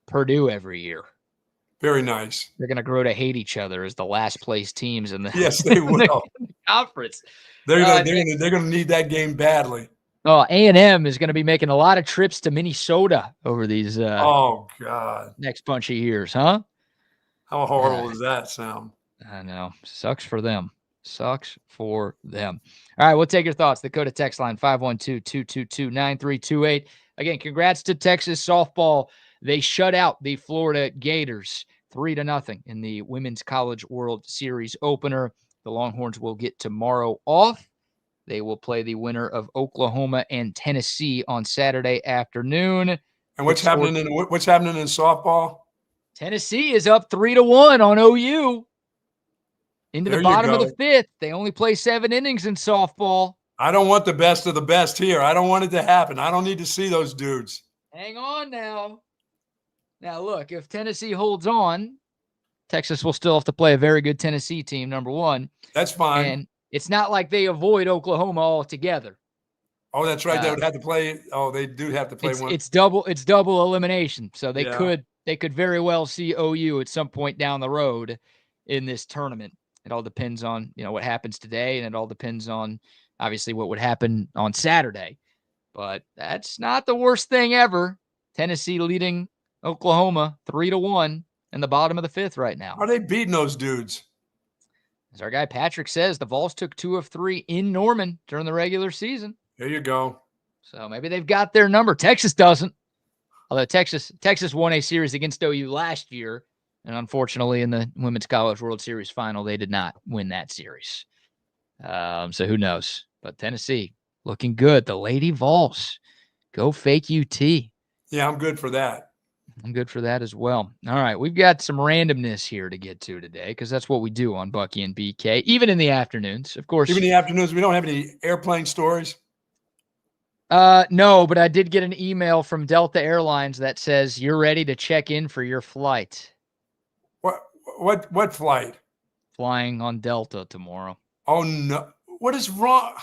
Speaker 1: Purdue every year.
Speaker 2: Very nice.
Speaker 1: They're going to grow to hate each other as the last place teams in the
Speaker 2: yes, they will.
Speaker 1: the conference.
Speaker 2: They're going to need that game badly.
Speaker 1: Oh, A&M is going to be making a lot of trips to Minnesota over these
Speaker 2: oh God,
Speaker 1: next bunch of years, huh?
Speaker 2: How horrible does that sound?
Speaker 1: I know. Sucks for them. Sucks for them. All right, we'll take your thoughts. The Dakota text line 512-222-9328. Again, congrats to Texas softball. They shut out the Florida Gators 3-0 in the Women's College World Series opener. The Longhorns will get tomorrow off. They will play the winner of Oklahoma and Tennessee on Saturday afternoon.
Speaker 2: And what's happening in softball?
Speaker 1: Tennessee is up 3-1 on OU. Into the bottom of the 5th. They only play 7 innings in softball.
Speaker 2: I don't want the best of the best here. I don't want it to happen. I don't need to see those dudes.
Speaker 1: Hang on now. Now, look, if Tennessee holds on, Texas will still have to play a very good Tennessee team, number one.
Speaker 2: That's fine.
Speaker 1: And it's not like they avoid Oklahoma altogether.
Speaker 2: Oh, that's right. They would have to play. Oh, they do have to play one.
Speaker 1: It's double elimination. So they
Speaker 2: Yeah.
Speaker 1: could very well see OU at some point down the road in this tournament. It all depends on, what happens today, and it all depends on obviously what would happen on Saturday. But that's not the worst thing ever. Tennessee leading Oklahoma 3-1 in the bottom of the fifth right now.
Speaker 2: Are they beating those dudes?
Speaker 1: As our guy Patrick says, the Vols took 2 of 3 in Norman during the regular season.
Speaker 2: There you go.
Speaker 1: So maybe they've got their number. Texas doesn't. Although Texas won a series against OU last year, and unfortunately in the Women's College World Series final, they did not win that series. So who knows? But Tennessee looking good. The Lady Vols, go fake UT.
Speaker 2: Yeah, I'm good for that.
Speaker 1: I'm good for that as well. All right, we've got some randomness here to get to today because that's what we do on Bucky and BK, even in the afternoons, of course.
Speaker 2: Even in the afternoons, we don't have any airplane stories.
Speaker 1: No, but I did get an email from Delta Airlines that says you're ready to check in for your flight.
Speaker 2: What flight?
Speaker 1: Flying on Delta tomorrow.
Speaker 2: Oh no! What is wrong?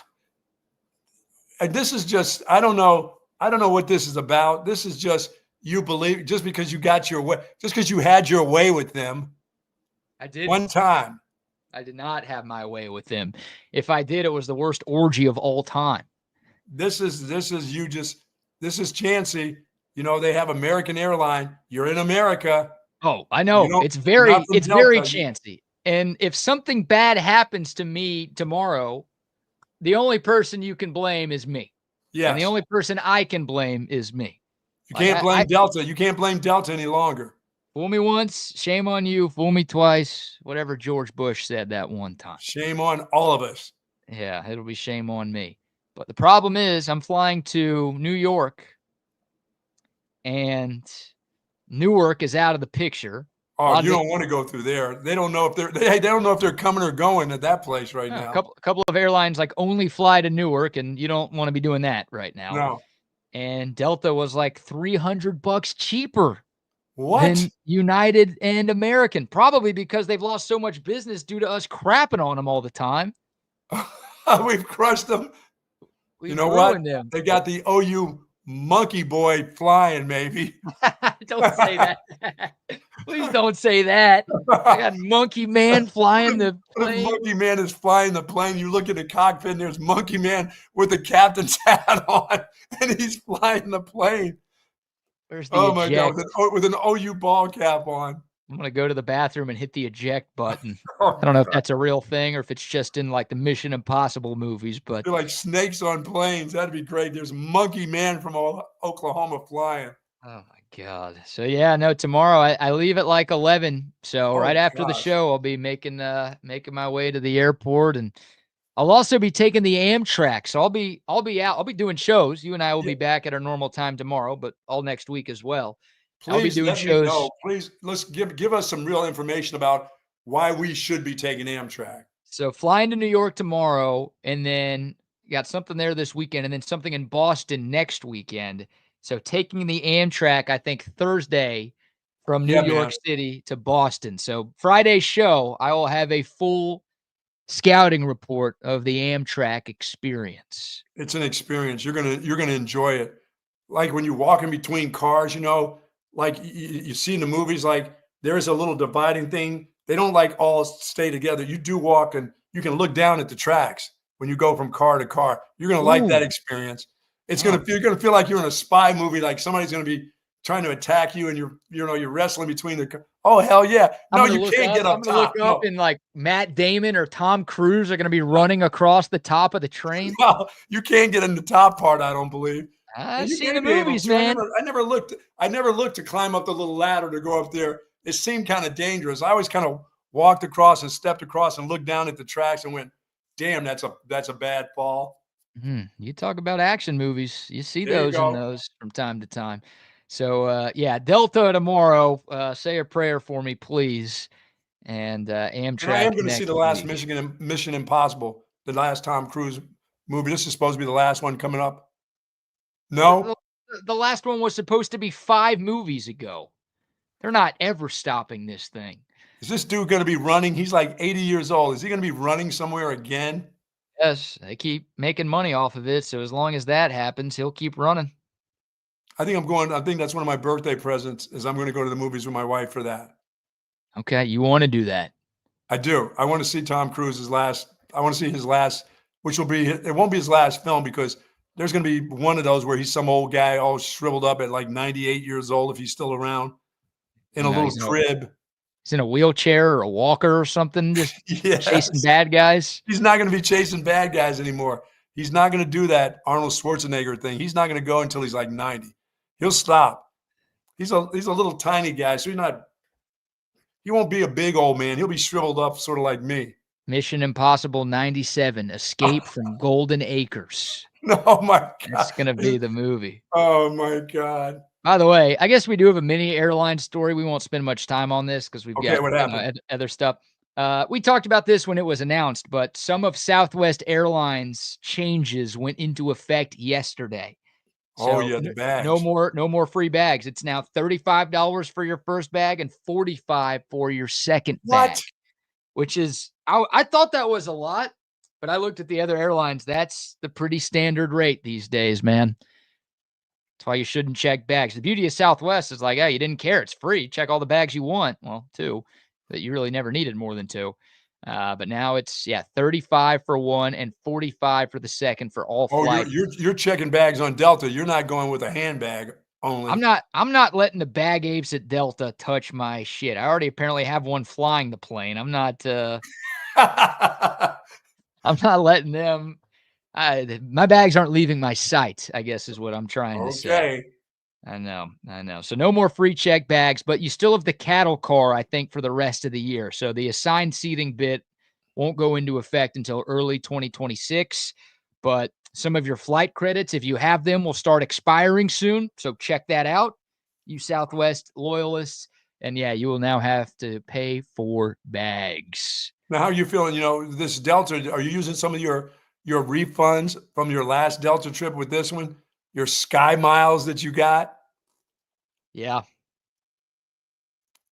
Speaker 2: And this is just, I don't know what this is about. This is just, you believe, just because you got your way, just because you had your way with them.
Speaker 1: I did.
Speaker 2: One time.
Speaker 1: I did not have my way with them. If I did, it was the worst orgy of all time.
Speaker 2: This is Chancey. They have American Airline. You're in America.
Speaker 1: Oh, I know. It's very chancy. And if something bad happens to me tomorrow, the only person you can blame is me.
Speaker 2: Yes.
Speaker 1: And the only person I can blame is me.
Speaker 2: You can't blame Delta. You can't blame Delta any longer.
Speaker 1: Fool me once, shame on you. Fool me twice. Whatever George Bush said that one time.
Speaker 2: Shame on all of us.
Speaker 1: Yeah, it'll be shame on me. But the problem is I'm flying to New York, and Newark is out of the picture.
Speaker 2: Oh, you don't want to go through there. They don't know if they don't know if they're coming or going at that place right now.
Speaker 1: A couple of airlines only fly to Newark, and you don't want to be doing that right now.
Speaker 2: No.
Speaker 1: And Delta was $300 cheaper
Speaker 2: than
Speaker 1: United and American, probably because they've lost so much business due to us crapping on them all the time.
Speaker 2: We've crushed them.
Speaker 1: We've
Speaker 2: you know what?
Speaker 1: Them.
Speaker 2: They got the OU monkey boy flying, maybe.
Speaker 1: Don't say that. Please don't say that. I got Monkey Man flying the plane.
Speaker 2: Monkey Man is flying the plane. You look at the cockpit, and there's Monkey Man with the captain's hat on, and he's flying the plane.
Speaker 1: Where's the
Speaker 2: my God, with an OU ball cap on.
Speaker 1: I'm going to go to the bathroom and hit the eject button. I don't know if that's a real thing or if it's just in the Mission Impossible movies, but
Speaker 2: they're like snakes on planes. That'd be great. There's Monkey Man from Oklahoma flying.
Speaker 1: Oh my God. So yeah, no, tomorrow I leave at 11. So right after the show, I'll be making my way to the airport, and I'll also be taking the Amtrak. So I'll be out. I'll be doing shows. You and I will be back at our normal time tomorrow, but all next week as well.
Speaker 2: Please
Speaker 1: I'll be doing shows.
Speaker 2: Please, let's give us some real information about why we should be taking Amtrak.
Speaker 1: So flying to New York tomorrow, and then got something there this weekend, and then something in Boston next weekend. So taking the Amtrak, I think Thursday from New York City to Boston. So Friday's show, I will have a full scouting report of the Amtrak experience.
Speaker 2: It's an experience. You're gonna enjoy it. Like when you walk in between cars, like you see in the movies, there is a little dividing thing. They don't all stay together. You do walk, and you can look down at the tracks when you go from car to car. You're gonna like that experience. You're gonna feel like you're in a spy movie. Like somebody's gonna be trying to attack you, and you're wrestling between the. Oh hell yeah! No, you can't get up top.
Speaker 1: I'm gonna look up, and Matt Damon or Tom Cruise are gonna be running across the top of the train.
Speaker 2: No, you can't get in the top part. I don't believe.
Speaker 1: I've seen the movies, man.
Speaker 2: I never looked to climb up the little ladder to go up there. It seemed kind of dangerous. I always kind of walked across and stepped across and looked down at the tracks and went, "Damn, that's a bad fall."
Speaker 1: Mm-hmm. You talk about action movies. You see those in those from time to time. So, Delta tomorrow. Say a prayer for me, please. And Amtrak.
Speaker 2: And I am going to see the last Mission Impossible, the last Tom Cruise movie. This is supposed to be the last one coming up. No?
Speaker 1: The last one was supposed to be 5 movies ago. They're not ever stopping this thing.
Speaker 2: Is this dude going to be running? He's 80 years old. Is he going to be running somewhere again?
Speaker 1: Yes, they keep making money off of it. So as long as that happens, he'll keep running.
Speaker 2: I think that's one of my birthday presents is I'm going to go to the movies with my wife for that.
Speaker 1: Okay, you want to do that.
Speaker 2: I do. I want to see Tom Cruise's last. I want to see his last, which will be. It won't be his last film because there's going to be one of those where he's some old guy all shriveled up at like 98 years old if he's still around in a little crib.
Speaker 1: He's in a wheelchair or a walker or something, just chasing
Speaker 2: Yes.
Speaker 1: bad guys.
Speaker 2: He's not going to be chasing bad guys anymore. He's not going to do that Arnold Schwarzenegger thing. He's not going to go until he's like 90. He'll stop. He's a little tiny guy, so he won't be a big old man. He'll be shriveled up sort of like me.
Speaker 1: Mission Impossible 97, Escape from Golden Acres.
Speaker 2: Oh, my God.
Speaker 1: That's going to be the movie.
Speaker 2: Oh, my God.
Speaker 1: By the way, I guess we do have a mini airline story. We won't spend much time on this because we've got
Speaker 2: what happened?
Speaker 1: other stuff. We talked about this when it was announced, but some of Southwest Airlines changes went into effect yesterday. So
Speaker 2: the bags.
Speaker 1: No more free bags. It's now $35 for your first bag and $45 for your second bag. Which is, I thought that was a lot, but I looked at the other airlines. That's the pretty standard rate these days, man. That's why you shouldn't check bags. The beauty of Southwest is like, hey, you didn't care. It's free. Check all the bags you want. Well, 2, but you really never needed more than 2. But now it's, $35 for one and $45 for the second for all flights.
Speaker 2: You're checking bags on Delta. You're not going with a handbag only.
Speaker 1: I'm not letting the bag apes at Delta touch my shit. I already apparently have one flying the plane. I'm not I'm not letting them. My bags aren't leaving my sight, I guess is what I'm trying to say. I know. So no more free check bags, but you still have the cattle car, I think, for the rest of the year. So the assigned seating bit won't go into effect until early 2026. But some of your flight credits, if you have them, will start expiring soon. So check that out, you Southwest loyalists. And you will now have to pay for bags.
Speaker 2: Now, how are you feeling? This Delta, are you using some of your refunds from your last Delta trip with this one? Your Sky Miles that you got?
Speaker 1: Yeah.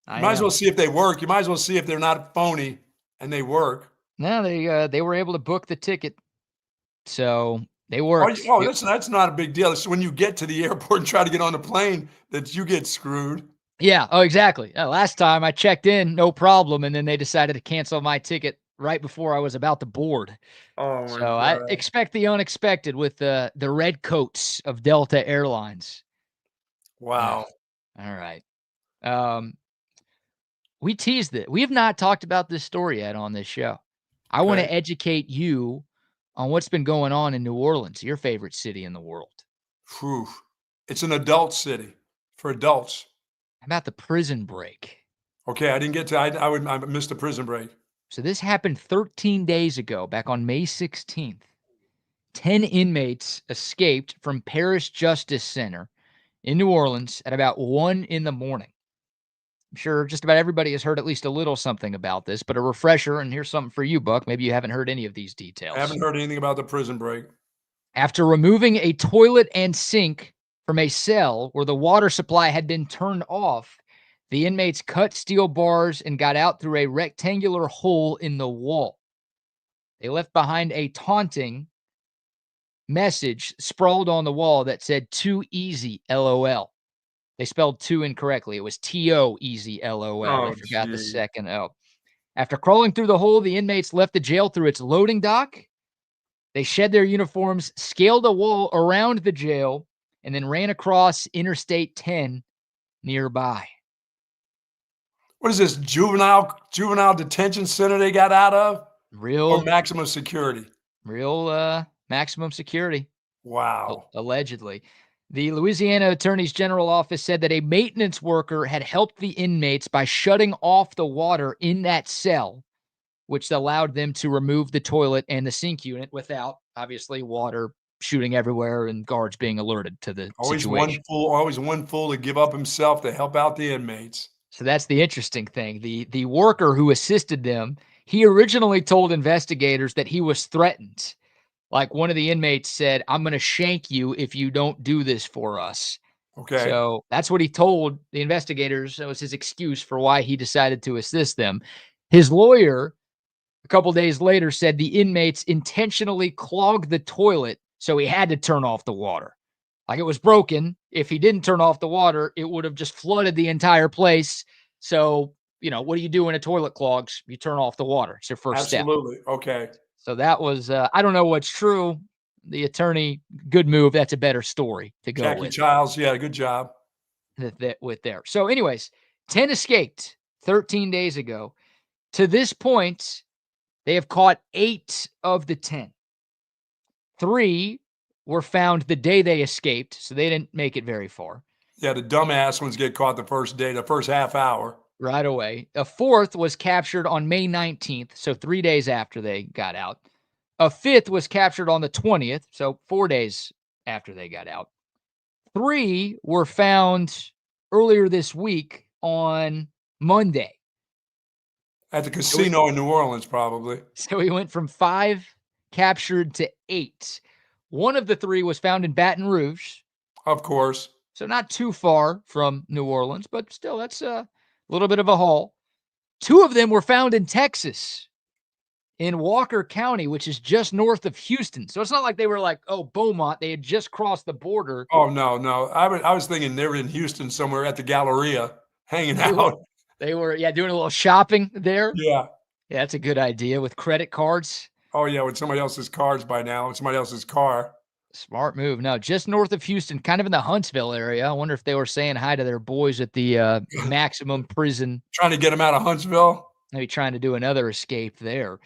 Speaker 2: You might as well see if they work. You might as well see if they're not phony and they work.
Speaker 1: No, they were able to book the ticket. So they worked.
Speaker 2: That's not a big deal. It's when you get to the airport and try to get on the plane that you get screwed.
Speaker 1: Yeah. Oh, exactly. Last time I checked in, no problem. And then they decided to cancel my ticket right before I was about to board.
Speaker 2: Oh, my
Speaker 1: so
Speaker 2: God.
Speaker 1: I expect the unexpected with the red coats of Delta Airlines.
Speaker 2: Wow.
Speaker 1: All right. We teased it. We have not talked about this story yet on this show. I want to educate you on what's been going on in New Orleans, your favorite city in the world.
Speaker 2: Whew. It's an adult city for adults.
Speaker 1: How about the prison break?
Speaker 2: Okay, I didn't get to. I missed the prison break.
Speaker 1: So this happened 13 days ago, back on May 16th. 10 inmates escaped from Parish Justice Center in New Orleans at about 1 in the morning. I'm sure just about everybody has heard at least a little something about this, but a refresher, and here's something for you, Buck. Maybe you haven't heard any of these details.
Speaker 2: I haven't heard anything about the prison break.
Speaker 1: After removing a toilet and sink from a cell where the water supply had been turned off, the inmates cut steel bars and got out through a rectangular hole in the wall. They left behind a taunting message sprawled on the wall that said, "Too easy, LOL." They spelled 2 incorrectly. It was T-O, easy, LOL. They forgot the second O. After crawling through the hole, the inmates left the jail through its loading dock. They shed their uniforms, scaled a wall around the jail, and then ran across Interstate 10 nearby.
Speaker 2: What is this, juvenile detention center they got out of? Or maximum security?
Speaker 1: Real maximum security.
Speaker 2: Wow.
Speaker 1: Allegedly. The Louisiana Attorney's General Office said that a maintenance worker had helped the inmates by shutting off the water in that cell, which allowed them to remove the toilet and the sink unit without, obviously, water shooting everywhere and guards being alerted to the situation.
Speaker 2: Always one fool to give up himself to help out the inmates.
Speaker 1: So that's the interesting thing. The worker who assisted them, he originally told investigators that he was threatened. Like one of the inmates said, "I'm going to shank you if you don't do this for us."
Speaker 2: Okay.
Speaker 1: So that's what he told the investigators. That was his excuse for why he decided to assist them. His lawyer, a couple days later said the inmates intentionally clogged the toilet, so he had to turn off the water. Like, it was broken. If he didn't turn off the water, it would have just flooded the entire place. So, what do you do when a toilet clogs? You turn off the water. It's your first step.
Speaker 2: Absolutely. Okay.
Speaker 1: So that was, I don't know what's true. The attorney, good move. That's a better story to go
Speaker 2: Jackie
Speaker 1: with.
Speaker 2: Childs, yeah, good job.
Speaker 1: With there. So anyways, 10 escaped 13 days ago. To this point, they have caught 8 of the 10. 3 were found the day they escaped, so they didn't make it very far.
Speaker 2: Yeah, the dumbass ones get caught the first day, the first half hour.
Speaker 1: Right away. A 4th was captured on May 19th, so 3 days after they got out. A 5th was captured on the 20th, so 4 days after they got out. 3 were found earlier this week on Monday.
Speaker 2: At the casino in New Orleans, probably.
Speaker 1: So he went from 5 captured to 8. One of the 3 was found in Baton Rouge.
Speaker 2: Of course.
Speaker 1: So not too far from New Orleans, but still, that's a little bit of a haul. 2 of them were found in Texas, in Walker County, which is just north of Houston. So it's not like they were like, oh, Beaumont. They had just crossed the border.
Speaker 2: Oh, no. I was thinking they were in Houston somewhere at the Galleria hanging out.
Speaker 1: They were, doing a little shopping there.
Speaker 2: Yeah.
Speaker 1: Yeah, that's a good idea with credit cards.
Speaker 2: Oh, yeah, with somebody else's cards by now, somebody else's car.
Speaker 1: Smart move. No, just north of Houston, kind of in the Huntsville area. I wonder if they were saying hi to their boys at the maximum prison.
Speaker 2: Trying to get them out of Huntsville?
Speaker 1: Maybe trying to do another escape there.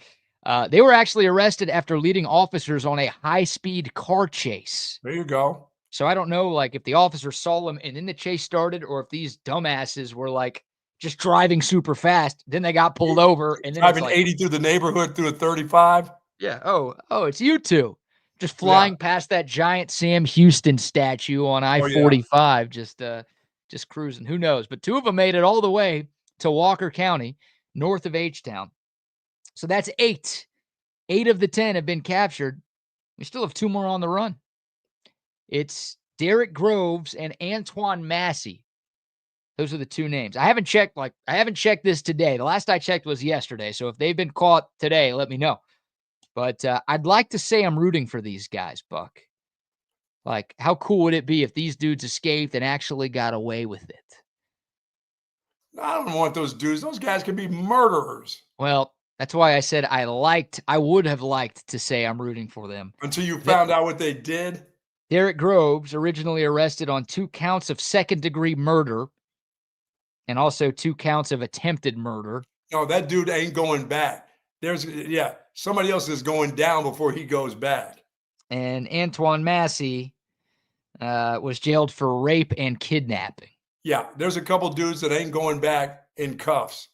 Speaker 1: They were actually arrested after leading officers on a high-speed car chase.
Speaker 2: There you go.
Speaker 1: So I don't know, like, if the officers saw them and then the chase started, or if these dumbasses were, like, just driving super fast. Then they got pulled over. And then
Speaker 2: driving
Speaker 1: it's like,
Speaker 2: 80 through the neighborhood through a 35.
Speaker 1: Yeah. Oh, it's you two. Just flying past that giant Sam Houston statue on I-45, just cruising. Who knows? But 2 of them made it all the way to Walker County, north of H-Town. So that's 8. 8 of the 10 have been captured. We still have 2 more on the run. It's Derek Groves and Antoine Massey. Those are the 2 names. I haven't checked this today. The last I checked was yesterday. So if they've been caught today, let me know. But I'd like to say I'm rooting for these guys, Buck. Like, how cool would it be if these dudes escaped and actually got away with it?
Speaker 2: I don't want those dudes. Those guys could be murderers.
Speaker 1: Well, that's why I said I would have liked to say I'm rooting for them.
Speaker 2: Until you found out what they did.
Speaker 1: Derek Groves, originally arrested on 2 counts of second-degree murder and also 2 counts of attempted murder.
Speaker 2: No, that dude ain't going back. Somebody else is going down before he goes back.
Speaker 1: And Antoine Massey was jailed for rape and kidnapping.
Speaker 2: Yeah, there's a couple dudes that ain't going back in cuffs.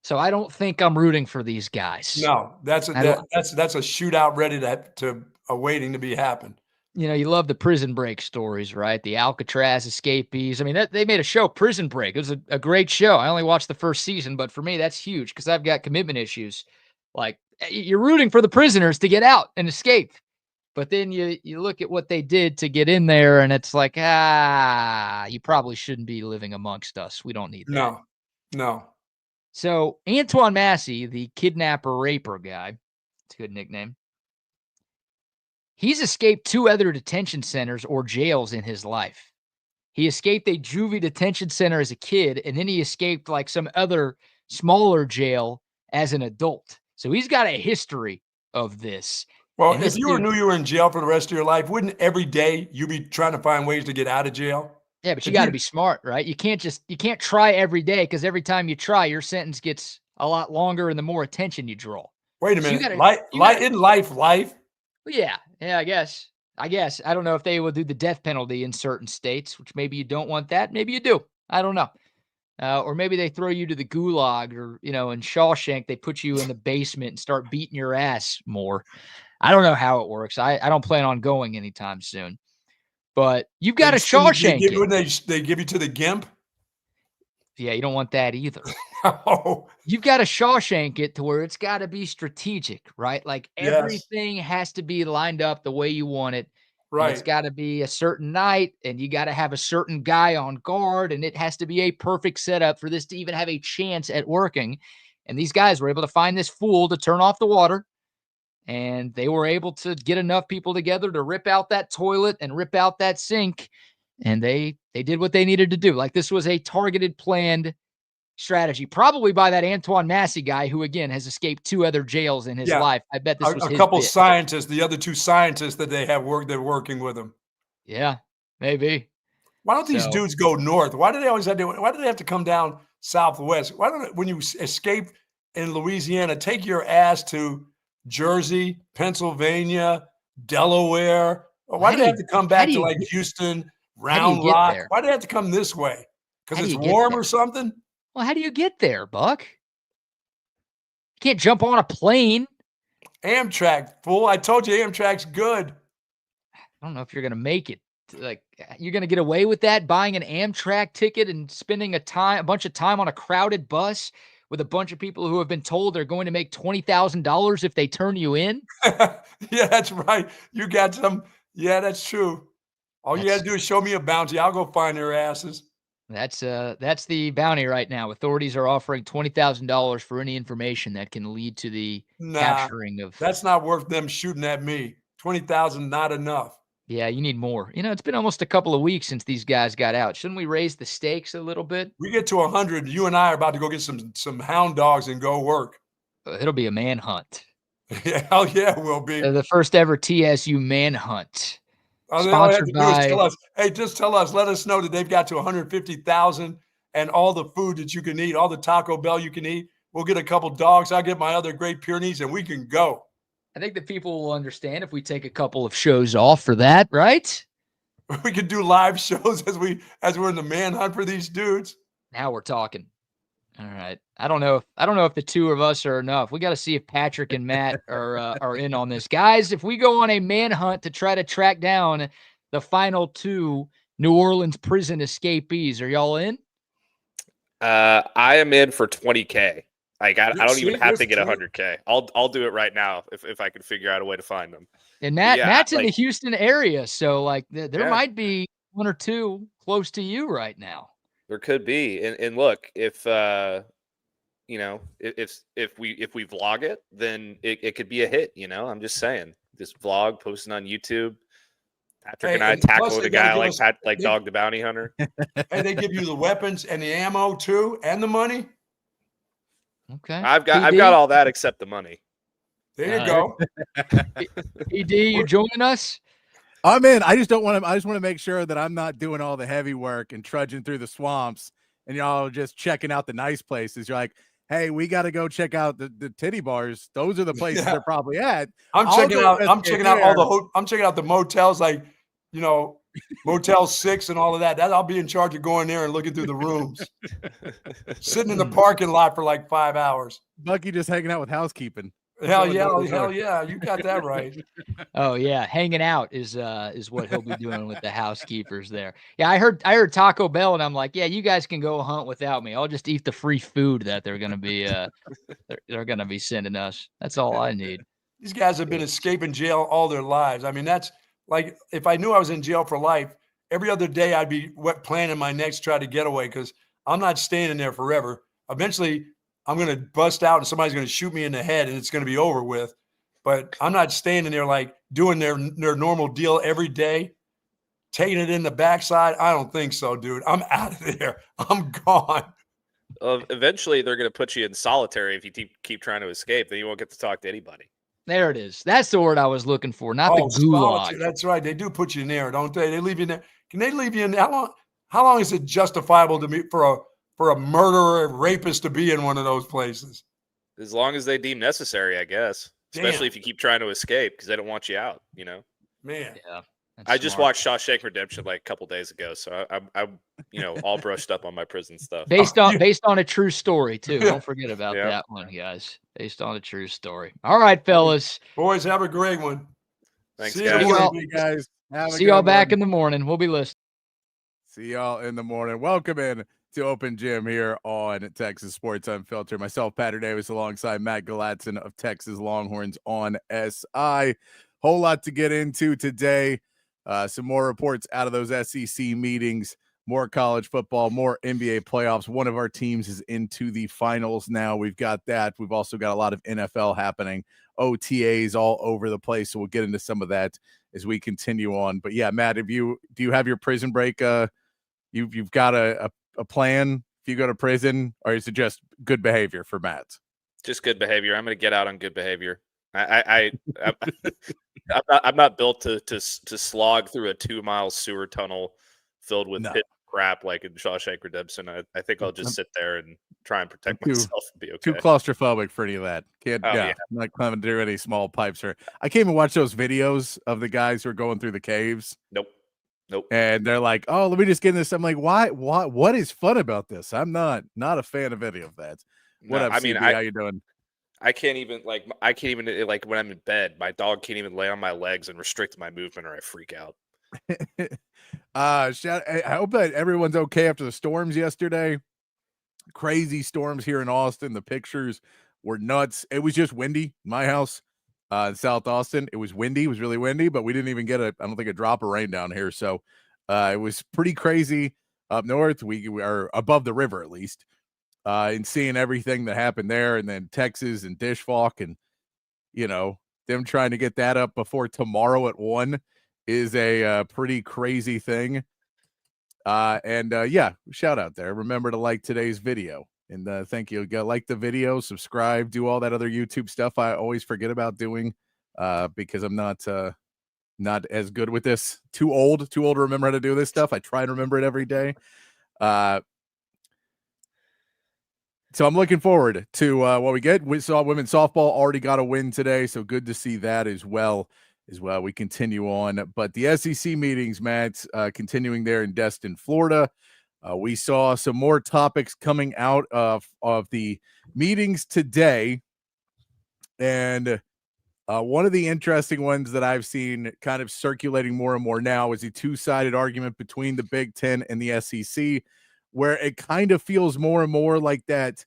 Speaker 1: So I don't think I'm rooting for these guys.
Speaker 2: No, that's a shootout ready to awaiting to be happen.
Speaker 1: You love the prison break stories, right? The Alcatraz escapees. I mean, they made a show, Prison Break. It was a great show. I only watched the first season, but for me, that's huge because I've got commitment issues. Like, you're rooting for the prisoners to get out and escape. But then you look at what they did to get in there, and it's like, you probably shouldn't be living amongst us. We don't need that.
Speaker 2: No.
Speaker 1: So Antoine Massey, the kidnapper-raper guy, it's a good nickname. He's escaped 2 other detention centers or jails in his life. He escaped a juvie detention center as a kid, and then he escaped like some other smaller jail as an adult. So he's got a history of this.
Speaker 2: Well, if you knew you were in jail for the rest of your life, wouldn't every day you be trying to find ways to get out of jail?
Speaker 1: Yeah, but you got to be smart, right? You can't try every day because every time you try, your sentence gets a lot longer and the more attention you draw.
Speaker 2: Wait a minute. Isn't life life?
Speaker 1: Yeah, I guess. I don't know if they will do the death penalty in certain states, which maybe you don't want that. Maybe you do. I don't know. Or maybe they throw you to the gulag, or, in Shawshank, they put you in the basement and start beating your ass more. I don't know how it works. I don't plan on going anytime soon. But you've got a Shawshank.
Speaker 2: They give you to the GIMP?
Speaker 1: Yeah, you don't want that either.
Speaker 2: Oh.
Speaker 1: You've got to Shawshank it to where it's got to be strategic, right? Like everything has to be lined up the way you want it. Right. It's got to be a certain night, and you got to have a certain guy on guard, and it has to be a perfect setup for this to even have a chance at working. And these guys were able to find this fool to turn off the water. And they were able to get enough people together to rip out that toilet and rip out that sink. And they did what they needed to do. Like, this was a targeted, planned strategy, probably by that Antoine Massey guy, who, again, has escaped 2 other jails in his life. I bet this was
Speaker 2: a
Speaker 1: his
Speaker 2: couple
Speaker 1: bit.
Speaker 2: scientists, the other 2 scientists that they have they're working with them.
Speaker 1: Yeah, maybe.
Speaker 2: Why don't these dudes go north? Why do they always why do they have to come down southwest? Why don't, when you escape in Louisiana, take your ass to Jersey, Pennsylvania, Delaware? Why do they have to come back to like Houston, Round Rock? Why do they have to come this way? Because it's warm or something?
Speaker 1: Well, how do you get there, Buck? You can't jump on a plane.
Speaker 2: Amtrak, fool. I told you Amtrak's good.
Speaker 1: I don't know if you're going to make it. Like, you're going to get away with that, buying an Amtrak ticket and spending a bunch of time on a crowded bus with a bunch of people who have been told they're going to make $20,000 if they turn you in?
Speaker 2: Yeah, that's right. You got some. Yeah, that's true. All you got to do is show me a bounty. I'll go find their asses.
Speaker 1: That's the bounty right now. Authorities are offering $20,000 for any information that can lead to the capturing of.
Speaker 2: That's not worth them shooting at me. 20,000, not enough.
Speaker 1: Yeah, you need more. It's been almost a couple of weeks since these guys got out. Shouldn't we raise the stakes a little bit?
Speaker 2: We get to 100. You and I are about to go get some hound dogs and go work.
Speaker 1: It'll be a manhunt.
Speaker 2: Yeah, hell yeah, we'll be.
Speaker 1: The first ever TSU manhunt.
Speaker 2: All they have to do is tell us, hey, just tell us, let us know that they've got to 150,000 and all the food that you can eat, all the Taco Bell you can eat. We'll get a couple dogs. I'll get my other Great Pyrenees and we can go.
Speaker 1: I think that people will understand if we take a couple of shows off for that, right?
Speaker 2: We could do live shows as we're in the manhunt for these dudes.
Speaker 1: Now we're talking. All right. I don't know if the 2 of us are enough. We got to see if Patrick and Matt are in on this. Guys, if we go on a manhunt to try to track down the final 2 New Orleans prison escapees, are y'all in?
Speaker 4: I am in for $20K. Like, I don't even have to get $100K. I'll do it right now if I can figure out a way to find them.
Speaker 1: And Matt's in the Houston area, so like there might be 1 or 2 close to you right now.
Speaker 4: There could be. And look, if if we vlog it, then it could be a hit. I'm just saying. This vlog posting on YouTube. Patrick and I tackled a guy like Dog the Bounty Hunter.
Speaker 2: Hey, they give you the weapons and the ammo too, and the money.
Speaker 1: Okay.
Speaker 4: I've got all that except the money.
Speaker 2: There you go.
Speaker 1: ED, you joining us?
Speaker 5: I'm in. I just want to make sure that I'm not doing all the heavy work and trudging through the swamps and y'all are just checking out the nice places. You're like, hey, we got to go check out the titty bars. Those are the places they're probably at. I'm checking out
Speaker 2: the motels, like, Motel 6 and all of that. I'll be in charge of going there and looking through the rooms. Sitting in the parking lot for like 5 hours.
Speaker 5: Bucky just hanging out with housekeeping.
Speaker 2: Hell yeah. You got that right.
Speaker 1: Oh yeah. Hanging out is what he'll be doing with the housekeepers there. Yeah. I heard Taco Bell and I'm like, yeah, you guys can go hunt without me. I'll just eat the free food that they're going to be, they're going to be sending us. That's all I need.
Speaker 2: These guys have been escaping jail all their lives. I mean, that's like, if I knew I was in jail for life, every other day I'd be planning my next try to get away, because I'm not staying in there forever. Eventually, I'm going to bust out and somebody's going to shoot me in the head and it's going to be over with. But I'm not staying in there like doing their normal deal every day, taking it in the backside. I don't think so, dude. I'm out of there. I'm gone.
Speaker 4: Eventually, they're going to put you in solitary if you keep trying to escape. Then you won't get to talk to anybody.
Speaker 1: There it is. That's the word I was looking for, not the gulag.
Speaker 2: That's right. They do put you in there, don't they? They leave you in there. Can they leave you in there? How long is it justifiable to me for a murderer, rapist to be in one of those places?
Speaker 4: As long as they deem necessary, I guess.
Speaker 2: Damn.
Speaker 4: Especially if you keep trying to escape, because they don't want you out,
Speaker 2: Man.
Speaker 1: Yeah.
Speaker 4: I just watched Shawshank Redemption like a couple days ago, so I'm all brushed up on my prison stuff.
Speaker 1: Based on a true story too. Don't forget about that one, guys. Based on a true story. All right, fellas.
Speaker 2: Boys, have a great one.
Speaker 4: Thanks,
Speaker 5: guys.
Speaker 1: See y'all back in the morning. We'll be listening.
Speaker 5: See y'all in the morning. Welcome in to Open Gym here on Texas Sports Unfiltered. Myself, Patrick Davis, alongside Matt Galatzan of Texas Longhorns on SI. Whole lot to get into today. Some more reports out of those SEC meetings. more college football, more NBA playoffs. One of our teams is into the finals now. We've got that. We've also got a lot of NFL happening, OTAs all over the place. So we'll get into some of that as we continue on. But yeah, Matt, do you have your prison break? You've got a plan if you go to prison, or is it just good behavior for Matt?
Speaker 4: Just good behavior. I'm going to get out on good behavior. I'm not built to slog through a 2-mile sewer tunnel filled with pit crap like in Shawshank Redemption. I think I'll just sit there and try and protect myself and be okay.
Speaker 5: Too claustrophobic for any of that. I'm not climbing through any small pipes. I can't even watch those videos of the guys who are going through the caves.
Speaker 4: Nope.
Speaker 5: And they're like, "Oh, let me just get in this." I'm like, "Why? What is fun about this?" I'm not a fan of any of that. What up, CB? How you doing?
Speaker 4: I can't even like when I'm in bed, my dog can't even lay on my legs and restrict my movement, or I freak out.
Speaker 5: I hope that everyone's okay after the storms yesterday. Crazy storms here in Austin. The pictures were nuts. It was just windy in my house in South Austin. It was windy. It was really windy, but we didn't even get I don't think a drop of rain down here. So it was pretty crazy up north. We are above the river at least. And seeing everything that happened there, and then Texas and Dishwalk, and them trying to get that up before tomorrow at 1 is a pretty crazy thing. Yeah, shout out there. Remember to like today's video, and thank you. Go like the video, subscribe, do all that other YouTube stuff I always forget about doing because I'm not as good with this. Too old to remember how to do this stuff. I try and remember it every day. So I'm looking forward to what we get. We saw women's softball already got a win today, so good to see that as well. We continue on. But the SEC meetings, Matt, continuing there in Destin, Florida. We saw some more topics coming out of the meetings today. And one of the interesting ones that I've seen kind of circulating more and more now is the two-sided argument between the Big Ten and the SEC, where it kind of feels more and more like that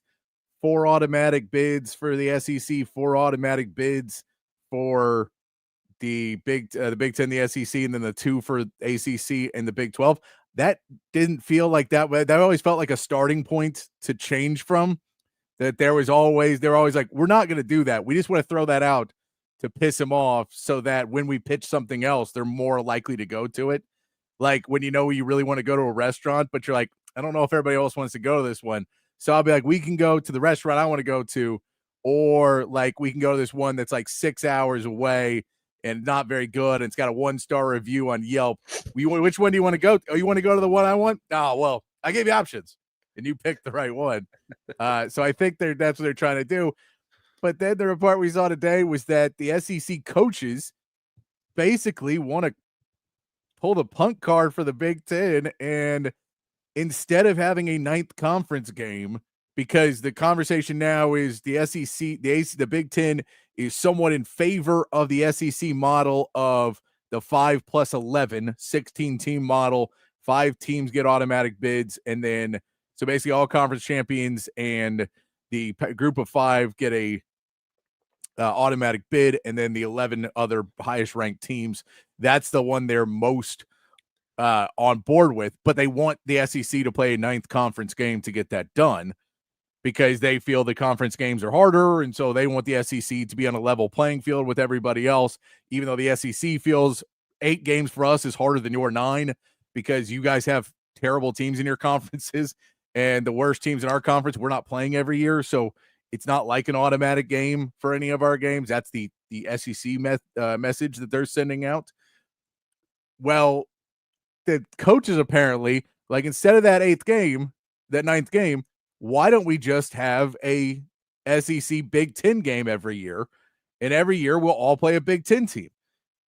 Speaker 5: 4 automatic bids for the SEC, 4 automatic bids for the Big Ten, the SEC, and then the 2 for ACC and the Big 12. That didn't feel like that. That always felt like a starting point to change from. That they're always like, we're not going to do that. We just want to throw that out to piss them off so that when we pitch something else, they're more likely to go to it. Like when you really want to go to a restaurant, but you're like, I don't know if everybody else wants to go to this one. So I'll be like, we can go to the restaurant I want to go to, or like we can go to this one that's like 6 hours away and not very good. And it's got a 1-star review on Yelp. Which one do you want to go to? Oh, you want to go to the one I want? Oh, well, I gave you options and you picked the right one. So I think that's what they're trying to do. But then the report we saw today was that the SEC coaches basically want to pull the punt card for the Big Ten, and instead of having a 9th conference game, because the conversation now is the SEC, the Big Ten is somewhat in favor of the SEC model of the 5+11, 16-team model. 5 teams get automatic bids, and then so basically all conference champions and the group of 5 get a automatic bid, and then the 11 other highest ranked teams. That's the one they're most on board with, but they want the SEC to play a 9th conference game to get that done because they feel the conference games are harder, and so they want the SEC to be on a level playing field with everybody else, even though the SEC feels 8 games for us is harder than your 9 because you guys have terrible teams in your conferences, and the worst teams in our conference we're not playing every year, so it's not like an automatic game for any of our games. That's the SEC message that they're sending out. Well, the coaches apparently, like, instead of that 9th game, why don't we just have a SEC Big Ten game every year? And every year we'll all play a Big Ten team.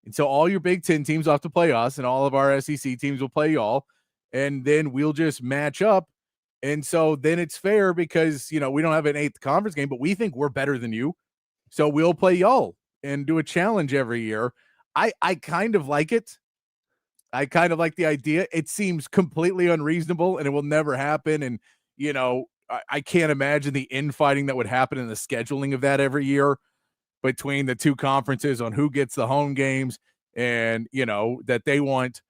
Speaker 5: And so all your Big Ten teams will have to play us, and all of our SEC teams will play y'all. And then we'll just match up. And so then it's fair because, we don't have an 8th conference game, but we think we're better than you. So we'll play y'all and do a challenge every year. I kind of like it. I kind of like the idea. It seems completely unreasonable and it will never happen. And, I can't imagine the infighting that would happen in the scheduling of that every year between the 2 conferences on who gets the home games and, that they want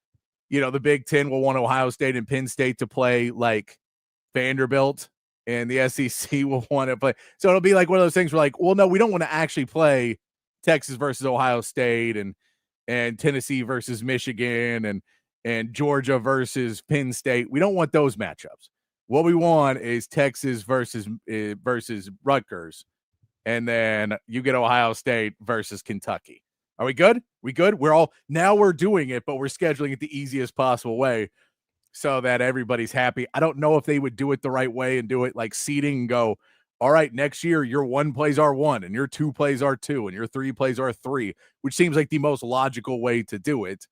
Speaker 5: the Big Ten will want Ohio State and Penn State to play like Vanderbilt, and the SEC will want to play. So it'll be like one of those things where like, well, no, we don't want to actually play Texas versus Ohio State and Tennessee versus Michigan and Georgia versus Penn State. We don't want those matchups. What we want is Texas versus Rutgers, and then you get Ohio State versus Kentucky. Are we good? We good? We're doing it, but we're scheduling it the easiest possible way so that everybody's happy. I don't know if they would do it the right way and do it like seeding and go, all right, next year your 1 plays are 1 and your 2 plays are 2 and your 3 plays are 3, which seems like the most logical way to do it.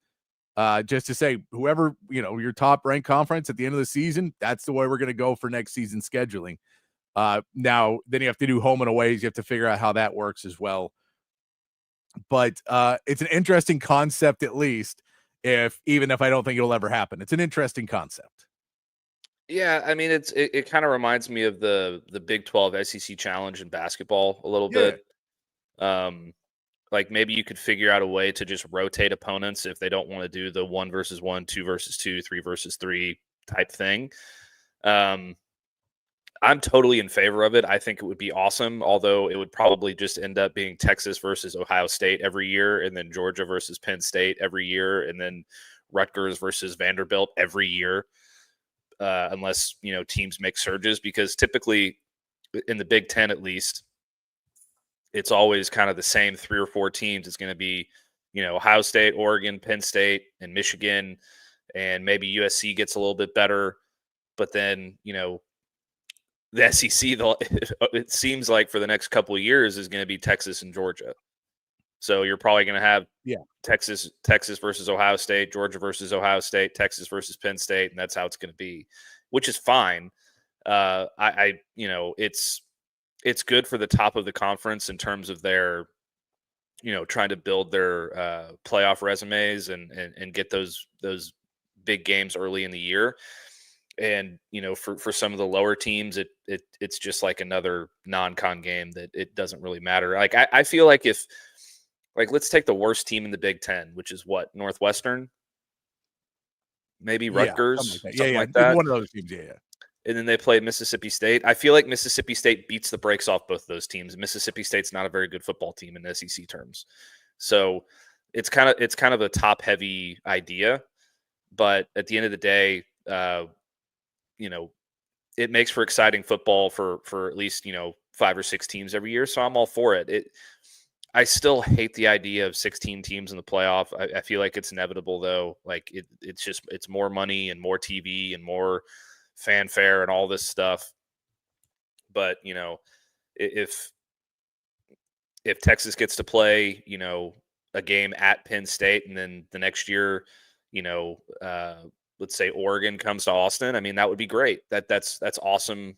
Speaker 5: Just to say whoever, your top ranked conference at the end of the season, that's the way we're going to go for next season scheduling. Now, then you have to do home and aways. You have to figure out how that works as well. But it's an interesting concept, at least, even if I don't think it'll ever happen. It's an interesting concept.
Speaker 4: Yeah, I mean, it kind of reminds me of the Big 12 SEC Challenge in basketball a little bit. Like maybe you could figure out a way to just rotate opponents if they don't want to do the 1 versus 1, 2 versus 2, 3 versus 3 type thing. I'm totally in favor of it. I think it would be awesome, although it would probably just end up being Texas versus Ohio State every year, and then Georgia versus Penn State every year, and then Rutgers versus Vanderbilt every year, unless, teams make surges, because typically in the Big Ten, at least, it's always kind of the same 3 or 4 teams. It's going to be, Ohio State, Oregon, Penn State, and Michigan, and maybe USC gets a little bit better, but then, the SEC, it seems like for the next couple of years is going to be Texas and Georgia. So you're probably going to have Texas versus Ohio State, Georgia versus Ohio State, Texas versus Penn State, and that's how it's going to be, which is fine. It's good for the top of the conference in terms of their, trying to build their playoff resumes and get those big games early in the year. And, for some of the lower teams, it's just like another non-con game that it doesn't really matter. Like, I feel like let's take the worst team in the Big Ten, which is what, Northwestern, maybe Rutgers, something like that.
Speaker 5: One of those teams, yeah.
Speaker 4: And then they play Mississippi State. I feel like Mississippi State beats the brakes off both of those teams. Mississippi State's not a very good football team in SEC terms. So it's kind of a top-heavy idea. But at the end of the day, it makes for exciting football for at least, 5 or 6 teams every year. So I'm all for it. I still hate the idea of 16 teams in the playoff. I feel like it's inevitable, though. Like it's more money and more TV and more fanfare and all this stuff. But, if Texas gets to play, a game at Penn State, and then the next year, let's say Oregon comes to Austin, I mean, that would be great. That's awesome.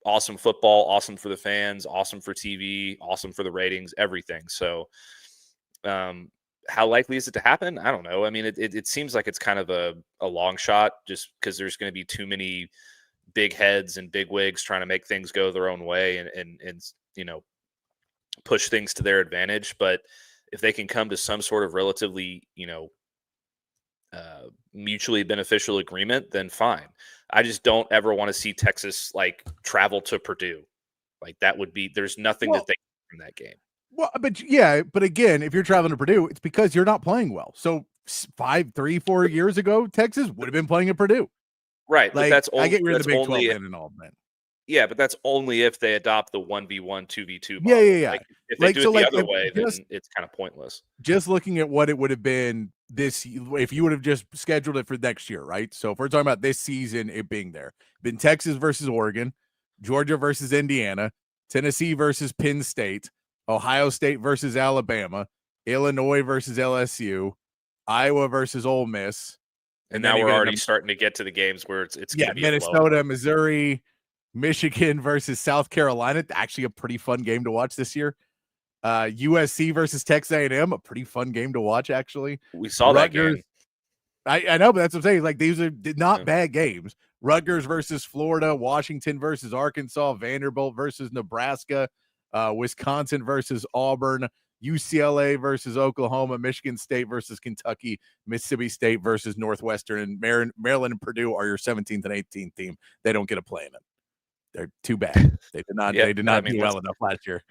Speaker 4: Awesome football, awesome for the fans, awesome for TV, awesome for the ratings, everything. So how likely is it to happen? I don't know. I mean, it seems like it's kind of a long shot, just because there's going to be too many big heads and big wigs trying to make things go their own way and push things to their advantage. But if they can come to some sort of relatively, mutually beneficial agreement, then fine. I just don't ever want to see Texas travel to Purdue. That would be, there's nothing that they can from that game.
Speaker 5: Well, but again, if you're traveling to Purdue, it's because you're not playing well. So 4 years ago, Texas would have been playing at Purdue.
Speaker 4: Right. But that's only,
Speaker 5: I get rid of the Big 12 and all that.
Speaker 4: Yeah, but that's only if they adopt the 1v1, 2v2 model.
Speaker 5: Yeah.
Speaker 4: If they do it the other way, then it's kind of pointless.
Speaker 5: Just looking at what it would have been if you would have just scheduled it for next year, right? So if we're talking about this season, it being there, been Texas versus Oregon, Georgia versus Indiana, Tennessee versus Penn State, Ohio State versus Alabama, Illinois versus LSU, Iowa versus Ole Miss.
Speaker 4: And now we're already starting to get to the games where it's going to be
Speaker 5: Minnesota, Missouri, Michigan versus South Carolina. Actually a pretty fun game to watch this year. USC versus Texas A&M, a pretty fun game to watch, actually.
Speaker 4: We saw Rutgers,
Speaker 5: that game. I know, but that's what I'm saying. These are not bad games. Rutgers versus Florida, Washington versus Arkansas, Vanderbilt versus Nebraska, Wisconsin versus Auburn, UCLA versus Oklahoma, Michigan State versus Kentucky, Mississippi State versus Northwestern, and Maryland and Purdue are your 17th and 18th team. They don't get a play in it. They're too bad. They did not. They did not do well enough last year.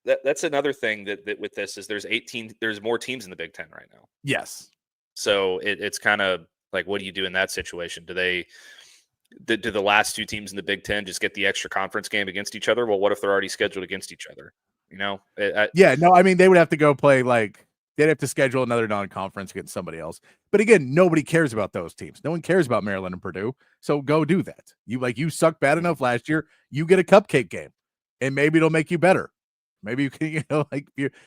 Speaker 4: That's another thing that with this is there's more teams in the Big Ten right now.
Speaker 5: Yes.
Speaker 4: So it's kind of like, what do you do in that situation? Do the last two teams in the Big Ten just get the extra conference game against each other? Well, what if they're already scheduled against each other?
Speaker 5: I mean, they would have to go play they'd have to schedule another non-conference against somebody else. But again, nobody cares about those teams. No one cares about Maryland and Purdue. So go do that. You sucked bad enough last year. You get a cupcake game, and maybe it'll make you better. Maybe you can,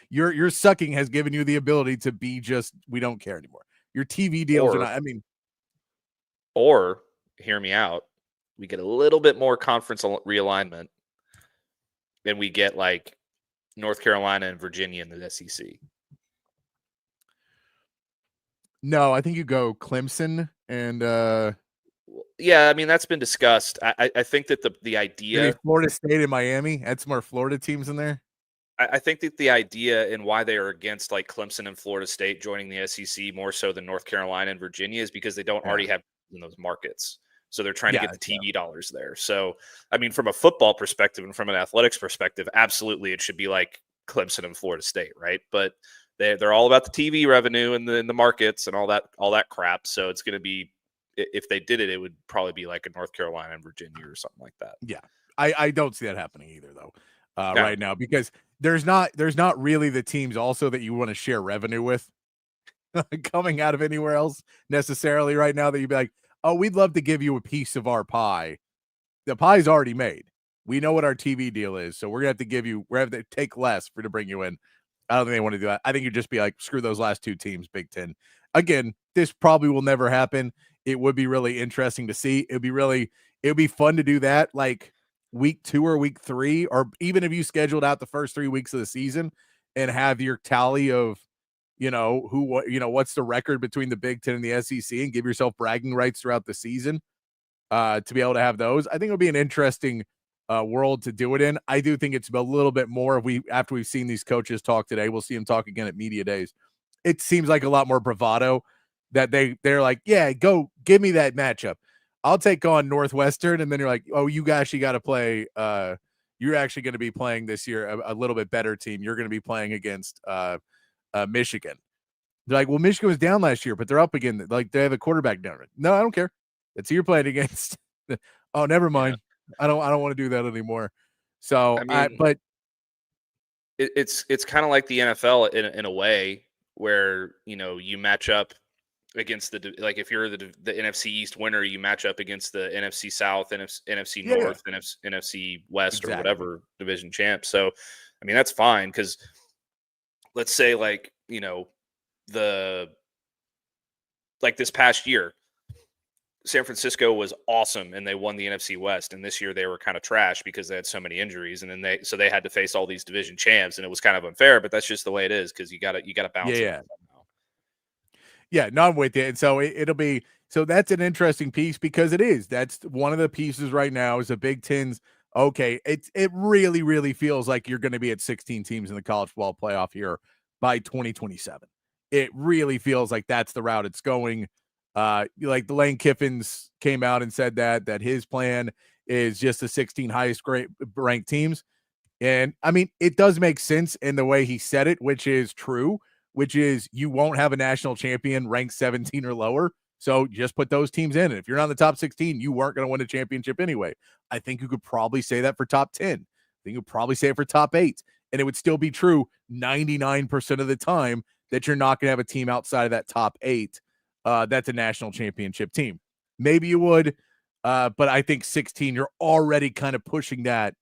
Speaker 5: your sucking has given you the ability to be just, we don't care anymore. Your TV deals are not. I mean,
Speaker 4: or hear me out. We get a little bit more conference realignment, and we get like North Carolina and Virginia in the SEC.
Speaker 5: No, I think you go Clemson and
Speaker 4: yeah, I mean that's been discussed. I think that the idea
Speaker 5: Florida State and Miami, add some more Florida teams in there.
Speaker 4: I think that the idea and why they are against like Clemson and Florida State joining the SEC more so than North Carolina and Virginia is because they don't already have in those markets. So they're trying to get the TV dollars there. So, I mean, from a football perspective and from an athletics perspective, absolutely it should be like Clemson and Florida State, right? But they're all about the TV revenue and the markets and all that crap. So it's going to be, if they did it, it would probably be like a North Carolina and Virginia or something like that.
Speaker 5: Yeah, I don't see that happening either though, right now, because there's not really the teams also that you want to share revenue with coming out of anywhere else necessarily right now that you'd be like, oh, we'd love to give you a piece of our pie. The pie's already made. We know what our TV deal is, so we're gonna have to take less to bring you in. I don't think they want to do that. I think you'd just be like, screw those last two teams, Big Ten. Again, this probably will never happen. It would be really interesting to see. It would be fun to do that like week 2 or week 3, or even if you scheduled out the first 3 weeks of the season and have your tally of, what's the record between the Big Ten and the SEC, and give yourself bragging rights throughout the season to be able to have those. I think it'll be an interesting world to do it in. I do think it's a little bit more after we've seen these coaches talk today. We'll see them talk again at media days. It seems like a lot more bravado that they're like, yeah, go give me that matchup. I'll take on Northwestern. And then you're like, oh, you actually got to play. You're actually going to be playing this year a little bit better team. You're going to be playing against Michigan. They're like, well, Michigan was down last year, but they're up again. Like they have a quarterback down. No, I don't care. That's who you're playing against. Oh, never mind. Yeah. I don't want to do that anymore. So, but
Speaker 4: it's kind of like the NFL in a way where, you match up against if you're the NFC East winner, you match up against the NFC South, NFC North, NFC West, or whatever division champ. So, I mean, that's fine because let's say this past year, San Francisco was awesome and they won the NFC West, and this year they were kind of trash because they had so many injuries, and then they had to face all these division champs, and it was kind of unfair, but that's just the way it is because you got to bounce.
Speaker 5: Yeah, no, I'm with you. And so it'll be, so that's an interesting piece because that's one of the pieces right now is the Big Ten's. Okay, it really, really feels like you're going to be at 16 teams in the college football playoff here by 2027. It really feels like that's the route it's going. Like the Lane Kiffins came out and said that his plan is just the 16 highest ranked teams. And I mean, it does make sense in the way he said it, which is true, which is you won't have a national champion ranked 17 or lower. So just put those teams in. And if you're not in the top 16, you weren't going to win a championship anyway. I think you could probably say that for top 10. I think you could probably say it for top 8. And it would still be true 99% of the time that you're not going to have a team outside of that top 8 that's a national championship team. Maybe you would, but I think 16, you're already kind of pushing that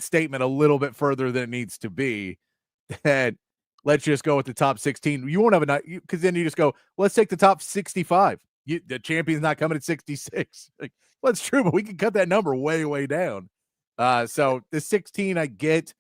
Speaker 5: statement a little bit further than it needs to be. That let's just go with the top 16. You won't have enough because then you just go, let's take the top 65. The champion's not coming at 66. Like, well, that's true, but we can cut that number way, way down. So the 16, I get.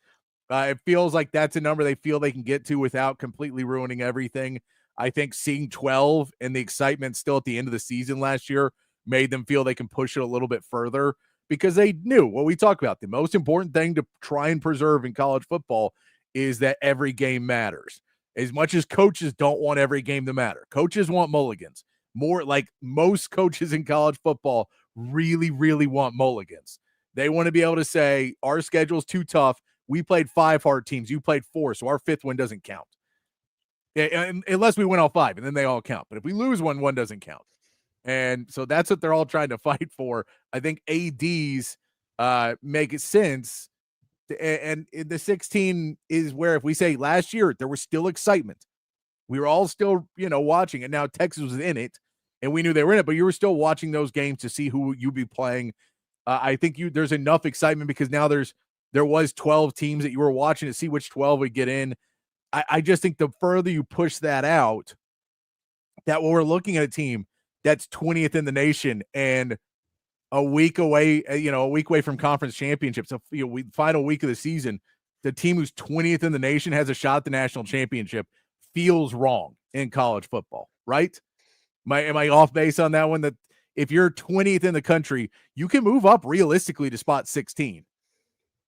Speaker 5: It feels like that's a number they feel they can get to without completely ruining everything. I think seeing 12 and the excitement still at the end of the season last year made them feel they can push it a little bit further because they knew what we talked about. The most important thing to try and preserve in college football is that every game matters. As much as coaches don't want every game to matter. Coaches want mulligans. More like most coaches in college football really, really want mulligans. They want to be able to say, our schedule's too tough. We played 5 hard teams. You played 4, so our 5th one doesn't count. Unless we win all 5, and then they all count. But if we lose one doesn't count. And so that's what they're all trying to fight for. I think ADs make sense. And the 16 is where, if we say last year, there was still excitement. We were all still, watching it. Now Texas was in it, and we knew they were in it, but you were still watching those games to see who you'd be playing. I think there's enough excitement because now there was 12 teams that you were watching to see which 12 would get in. I just think the further you push that out, that when we're looking at a team that's 20th in the nation and a week away from conference championships, so final week of the season, the team who's 20th in the nation has a shot at the national championship feels wrong in college football, right? Am I off base on that one? That if you're 20th in the country, you can move up realistically to spot 16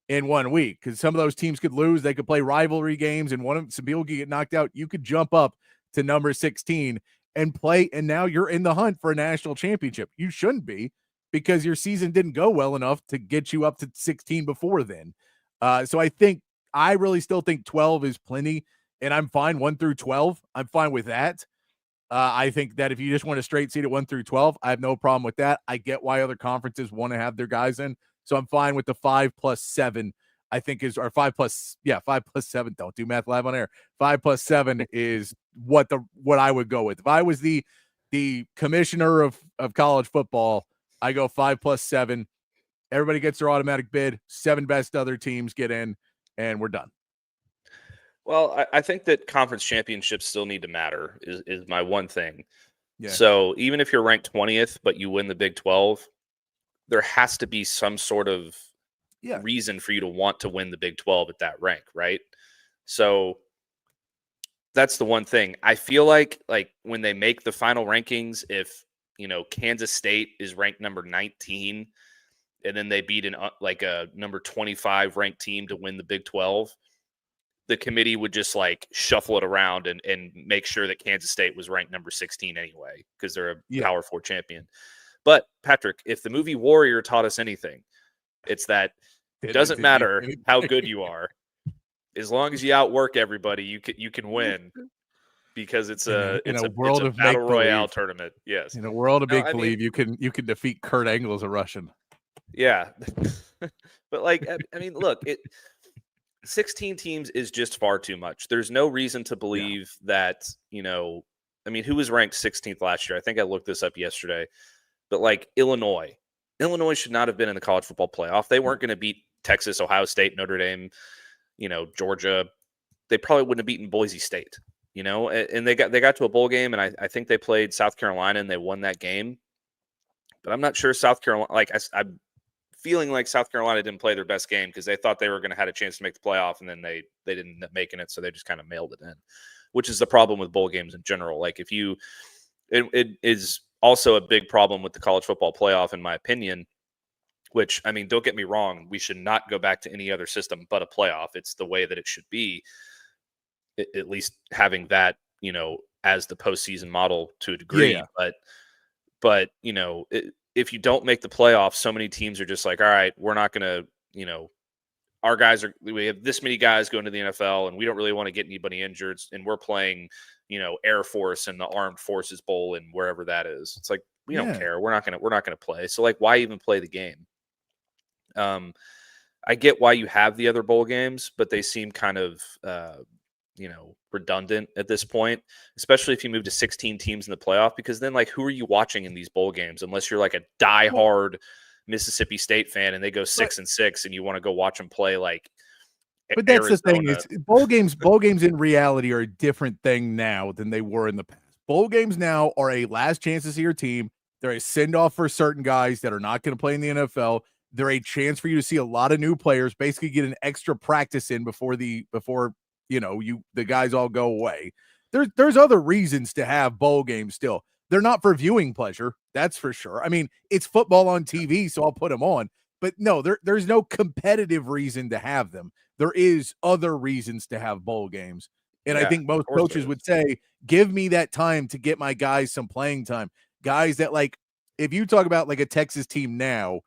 Speaker 5: in 1 week, because some of those teams could lose. They could play rivalry games, and some people could get knocked out. You could jump up to number 16 and play, and now you're in the hunt for a national championship. You shouldn't be, because your season didn't go well enough to get you up to 16 before then. So I really still think 12 is plenty, and I'm fine 1 through 12. I'm fine with that. I think that if you just want a straight seed at 1 through 12, I have no problem with that. I get why other conferences want to have their guys in. So I'm fine with the 5 plus 7, I think is, or 5 plus 7. Don't do math live on air. 5 plus 7 is what I would go with. If I was the commissioner of college football, I go 5 plus 7. Everybody gets their automatic bid. 7 best other teams get in, and we're done.
Speaker 4: Well, I think that conference championships still need to matter is my one thing.
Speaker 5: Yeah.
Speaker 4: So even if you're ranked 20th, but you win the Big 12, there has to be some sort of reason for you to want to win the Big 12 at that rank, right? So that's the one thing. I feel like when they make the final rankings, if Kansas State is ranked number 19, and then they beat a number 25 ranked team to win the Big 12, the committee would just shuffle it around and make sure that Kansas State was ranked number 16 anyway, because they're a Power 4 champion. But Patrick, if the movie Warrior taught us anything, it's that it doesn't matter how good you are, as long as you outwork everybody, you can win, because it's a
Speaker 5: world of
Speaker 4: battle royale tournament. Yes,
Speaker 5: in a world of make believe, you can defeat Kurt Angle as a Russian.
Speaker 4: Yeah, but look, 16 teams is just far too much. There's no reason to believe that who was ranked 16th last year? I think I looked this up yesterday. But Illinois should not have been in the college football playoff. They weren't going to beat Texas, Ohio State, Notre Dame, Georgia. They probably wouldn't have beaten Boise State, and they got to a bowl game, and I think they played South Carolina and they won that game. But I'm not sure South Carolina, I'm feeling like South Carolina didn't play their best game, because they thought they were going to have a chance to make the playoff, and then they didn't end up making it. So they just kind of mailed it in, which is the problem with bowl games in general. It is also a big problem with the college football playoff, in my opinion, which, don't get me wrong, we should not go back to any other system but a playoff. It's the way that it should be, at least having that, as the postseason model to a degree.
Speaker 5: Yeah.
Speaker 4: But if you don't make the playoffs, so many teams are just all right, we're not going to, we have this many guys going to the NFL, and we don't really want to get anybody injured, and we're playing Air Force and the Armed Forces Bowl and wherever that is. It's we don't care. We're not gonna play. So why even play the game? I get why you have the other bowl games, but they seem kind of redundant at this point, especially if you move to 16 teams in the playoff, because then who are you watching in these bowl games, unless you're a diehard Mississippi State fan and they go 6-6 and you want to go watch them play
Speaker 5: But that's Arizona. The thing, is bowl games in reality are a different thing now than they were in the past. Bowl games now are a last chance to see your team. They're a send-off for certain guys that are not going to play in the NFL. They're a chance for you to see a lot of new players, basically get an extra practice in before the guys all go away. There's other reasons to have bowl games still. They're not for viewing pleasure, that's for sure. It's football on TV, so I'll put them on. But no, there's no competitive reason to have them. There is other reasons to have bowl games. And I think most coaches would say, give me that time to get my guys some playing time. Guys that, like, if you talk about like a Texas team now,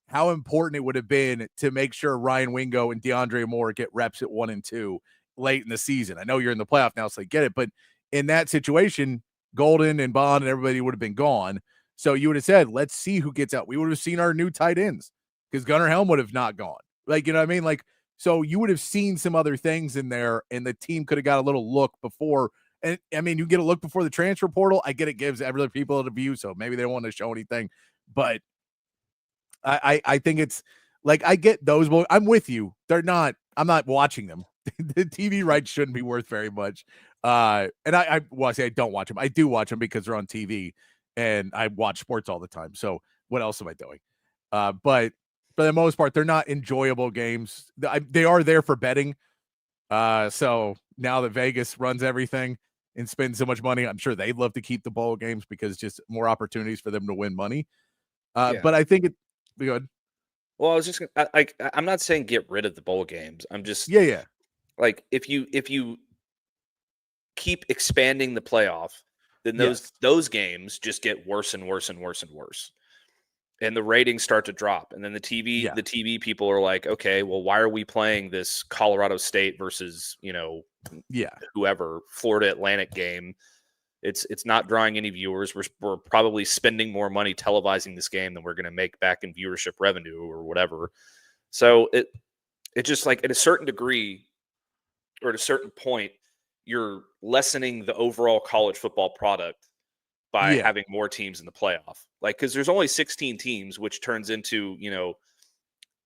Speaker 5: how important it would have been to make sure Ryan Wingo and DeAndre Moore get reps at 1 and 2 late in the season. I know you're in the playoff now, so I get it. But in that situation, Golden and Bond and everybody would have been gone. So you would have said, let's see who gets out. We would have seen our new tight ends because Gunnar Helm would have not gone. Like, you know what I mean? Like, so you would have seen some other things in there, and the team could have got a little look before. And I mean, you get a look before the transfer portal. I get it gives other people a view, so maybe they don't want to show anything. But I think it's like, I get those. I'm with you. I'm not watching them. The TV rights shouldn't be worth very much. And I say I don't watch them. I do watch them because they're on TV, and I watch sports all the time. So what else am I doing? But for the most part, they're not enjoyable games. They are there for betting. So now that Vegas runs everything and spends so much money, I'm sure they'd love to keep the bowl games because it's just more opportunities for them to win money. But I think it's good.
Speaker 4: Well, I was just I'm not saying get rid of the bowl games. I'm just like, if you keep expanding the playoff, then those games just get worse and worse and worse and worse. And the ratings start to drop. And then the TV people are like, okay, well, why are we playing this Colorado State versus, whoever, Florida Atlantic game? It's not drawing any viewers. We're probably spending more money televising this game than we're going to make back in viewership revenue or whatever. So it just, like, at a certain degree or at a certain point, you're lessening the overall college football product by having more teams in the playoff. Like, because there's only 16 teams, which turns into,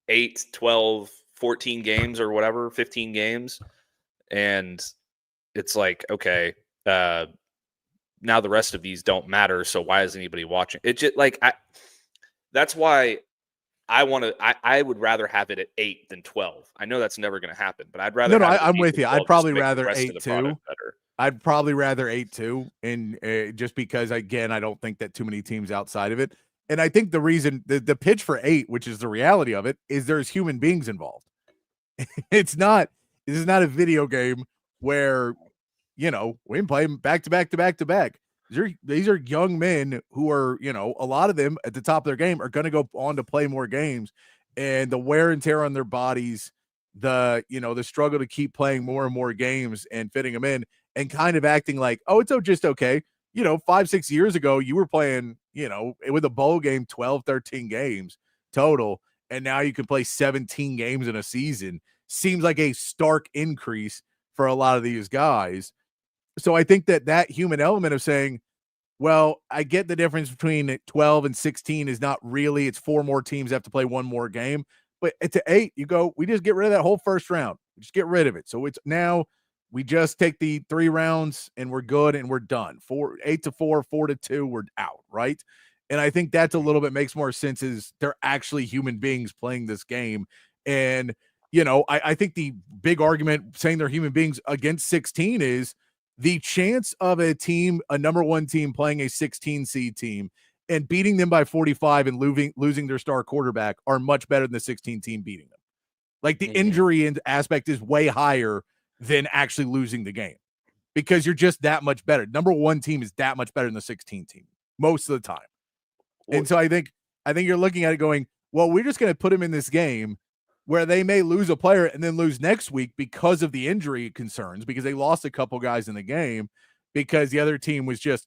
Speaker 4: 8, 12, 14 games or whatever, 15 games. And it's like, okay, now the rest of these don't matter. So why is anybody watching? It just, like, that's why I would rather have it at 8 than 12. I know that's never going to happen, but I'd rather.
Speaker 5: I'm with you. I'd probably rather 8 too. I'd probably rather 8 too, and just because, again, I don't think that too many teams outside of it. And I think the reason the pitch for 8, which is the reality of it, is there's human beings involved. This is not a video game where, we can play them back to back to back to back. These are young men who are, a lot of them at the top of their game are going to go on to play more games, and the wear and tear on their bodies, the struggle to keep playing more and more games and fitting them in, and kind of acting like, oh, it's just okay. 5-6 years ago, you were playing, with a bowl game, 12, 13 games total. And now you can play 17 games in a season. Seems like a stark increase for a lot of these guys. So I think that human element of saying, well, I get the difference between 12 and 16 is not really, it's 4 more teams have to play 1 more game. But at 8, you go, we just get rid of that whole first round. We just get rid of it. So it's now we just take the 3 rounds and we're good and we're done. 8-4, 4-2, we're out, right? And I think that's a little bit makes more sense, is they're actually human beings playing this game. And, I think the big argument saying they're human beings against 16 is the chance of a number 1 team playing a 16 seed team and beating them by 45 and losing their star quarterback are much better than the 16 team beating them. Like, the injury aspect is way higher than actually losing the game, because you're just that much better. Number 1 team is that much better than the 16 team most of the time. And so I think you're looking at it going, well, we're just going to put them in this game where they may lose a player and then lose next week because of the injury concerns, because they lost a couple guys in the game because the other team was just,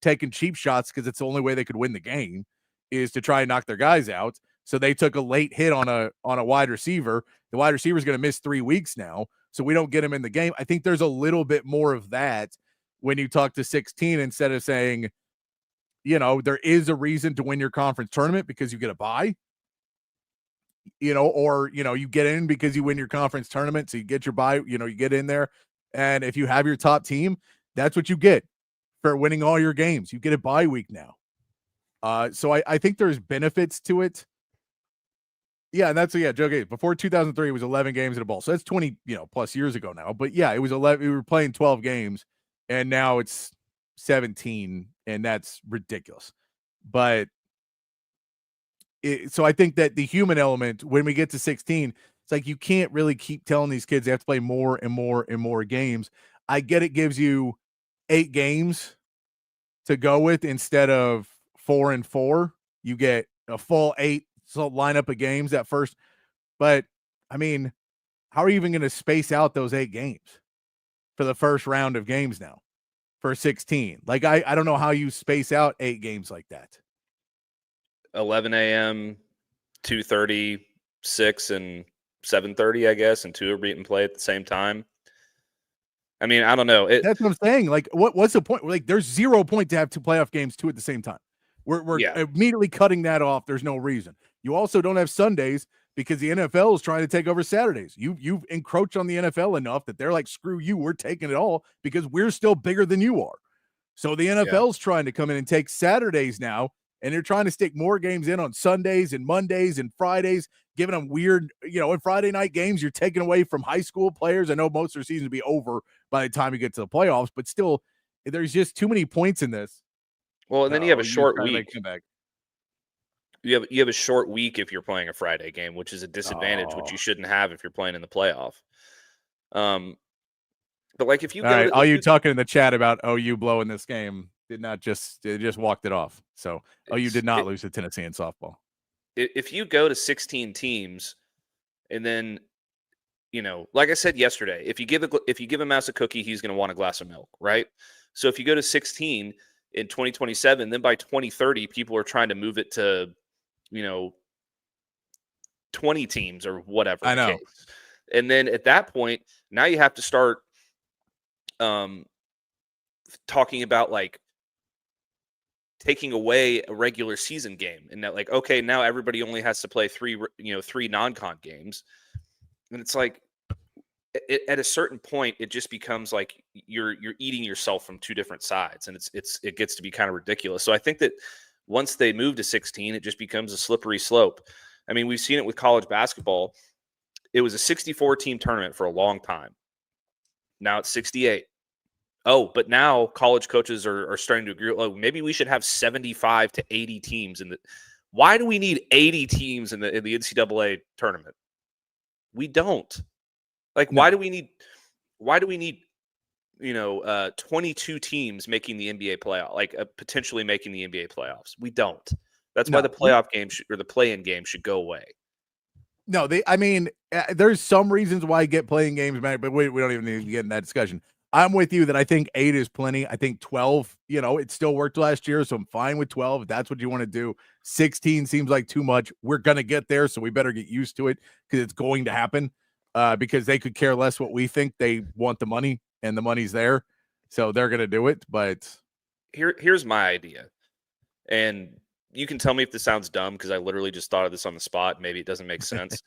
Speaker 5: taking cheap shots because it's the only way they could win the game is to try and knock their guys out. So they took a late hit on a wide receiver. The wide receiver is going to miss 3 weeks now, so we don't get him in the game. I think there's a little bit more of that when you talk to 16, instead of saying, there is a reason to win your conference tournament because you get a bye, or, you get in because you win your conference tournament. So you get your bye, you get in there. And if you have your top team, that's what you get for winning all your games. You get a bye week now. So I think there's benefits to it. Yeah, and that's Joe Gates. Before 2003, it was 11 games in a bowl. So that's 20, plus years ago now. But yeah, it was 11. We were playing 12 games, and now it's 17, and that's ridiculous. But So I think that the human element, when we get to 16, it's like you can't really keep telling these kids they have to play more and more and more games. I get it gives you 8 games to go with instead of 4 and 4. You get a full 8 lineup of games at first. But, I mean, how are you even going to space out those 8 games for the first round of games now for 16? Like, I don't know how you space out 8 games like that.
Speaker 4: 11 a.m., 2:30, 6, and 7:30, I guess, and 2 are being played at the same time. I mean, I don't know.
Speaker 5: That's what I'm saying. Like, what's the point? Like, there's 0 point to have 2 playoff games 2 at the same time. We're immediately cutting that off. There's no reason. You also don't have Sundays because the NFL is trying to take over Saturdays. You've encroached on the NFL enough that they're like, screw you, we're taking it all because we're still bigger than you are. So the NFL's trying to come in and take Saturdays now, and they're trying to stick more games in on Sundays and Mondays and Fridays, giving them weird, in Friday night games, you're taking away from high school players. I know most of their season will be over by the time you get to the playoffs, but still, there's just too many points in this.
Speaker 4: Well, and then you have a short week. You have a short week if you're playing a Friday game, which is a disadvantage, which you shouldn't have if you're playing in the playoff. But like if you
Speaker 5: all you talking in the chat about OU blowing this game they just walked it off. So OU did not lose to Tennessee in softball.
Speaker 4: If you go to 16 teams, and then like I said yesterday, if you give a mouse a cookie, he's going to want a glass of milk, right? So if you go to 16 in 2027, then by 2030, people are trying to move it to 20 teams or whatever.
Speaker 5: I know.
Speaker 4: Case. And then at that point, now you have to start talking about like taking away a regular season game, and that like, okay, now everybody only has to play 3 non-con games. And it's like at a certain point, it just becomes like you're eating yourself from 2 different sides, and it gets to be kind of ridiculous. So I think that once they move to 16, it just becomes a slippery slope. I mean, we've seen it with college basketball. It was a 64-team tournament for a long time. Now it's 68. Oh, but now college coaches are starting to agree. Oh, maybe we should have 75 to 80 teams in the. Why do we need 80 teams in the NCAA tournament? We don't. Like, no. Why do we need 22 teams making the NBA playoff, like potentially making the NBA playoffs? We don't. That's why the playoff game or the play-in game should go away.
Speaker 5: No, there's some reasons why I get playing games, man, but we don't even need to get in that discussion. I'm with you that I think 8 is plenty. I think 12, it still worked last year, so I'm fine with 12 if that's what you want to do. 16 seems like too much. We're going to get there, so we better get used to it because it's going to happen because they could care less what we think. They want the money, and the money's there, so they're going to do it. But
Speaker 4: here's my idea, and you can tell me if this sounds dumb because I literally just thought of this on the spot. Maybe it doesn't make sense.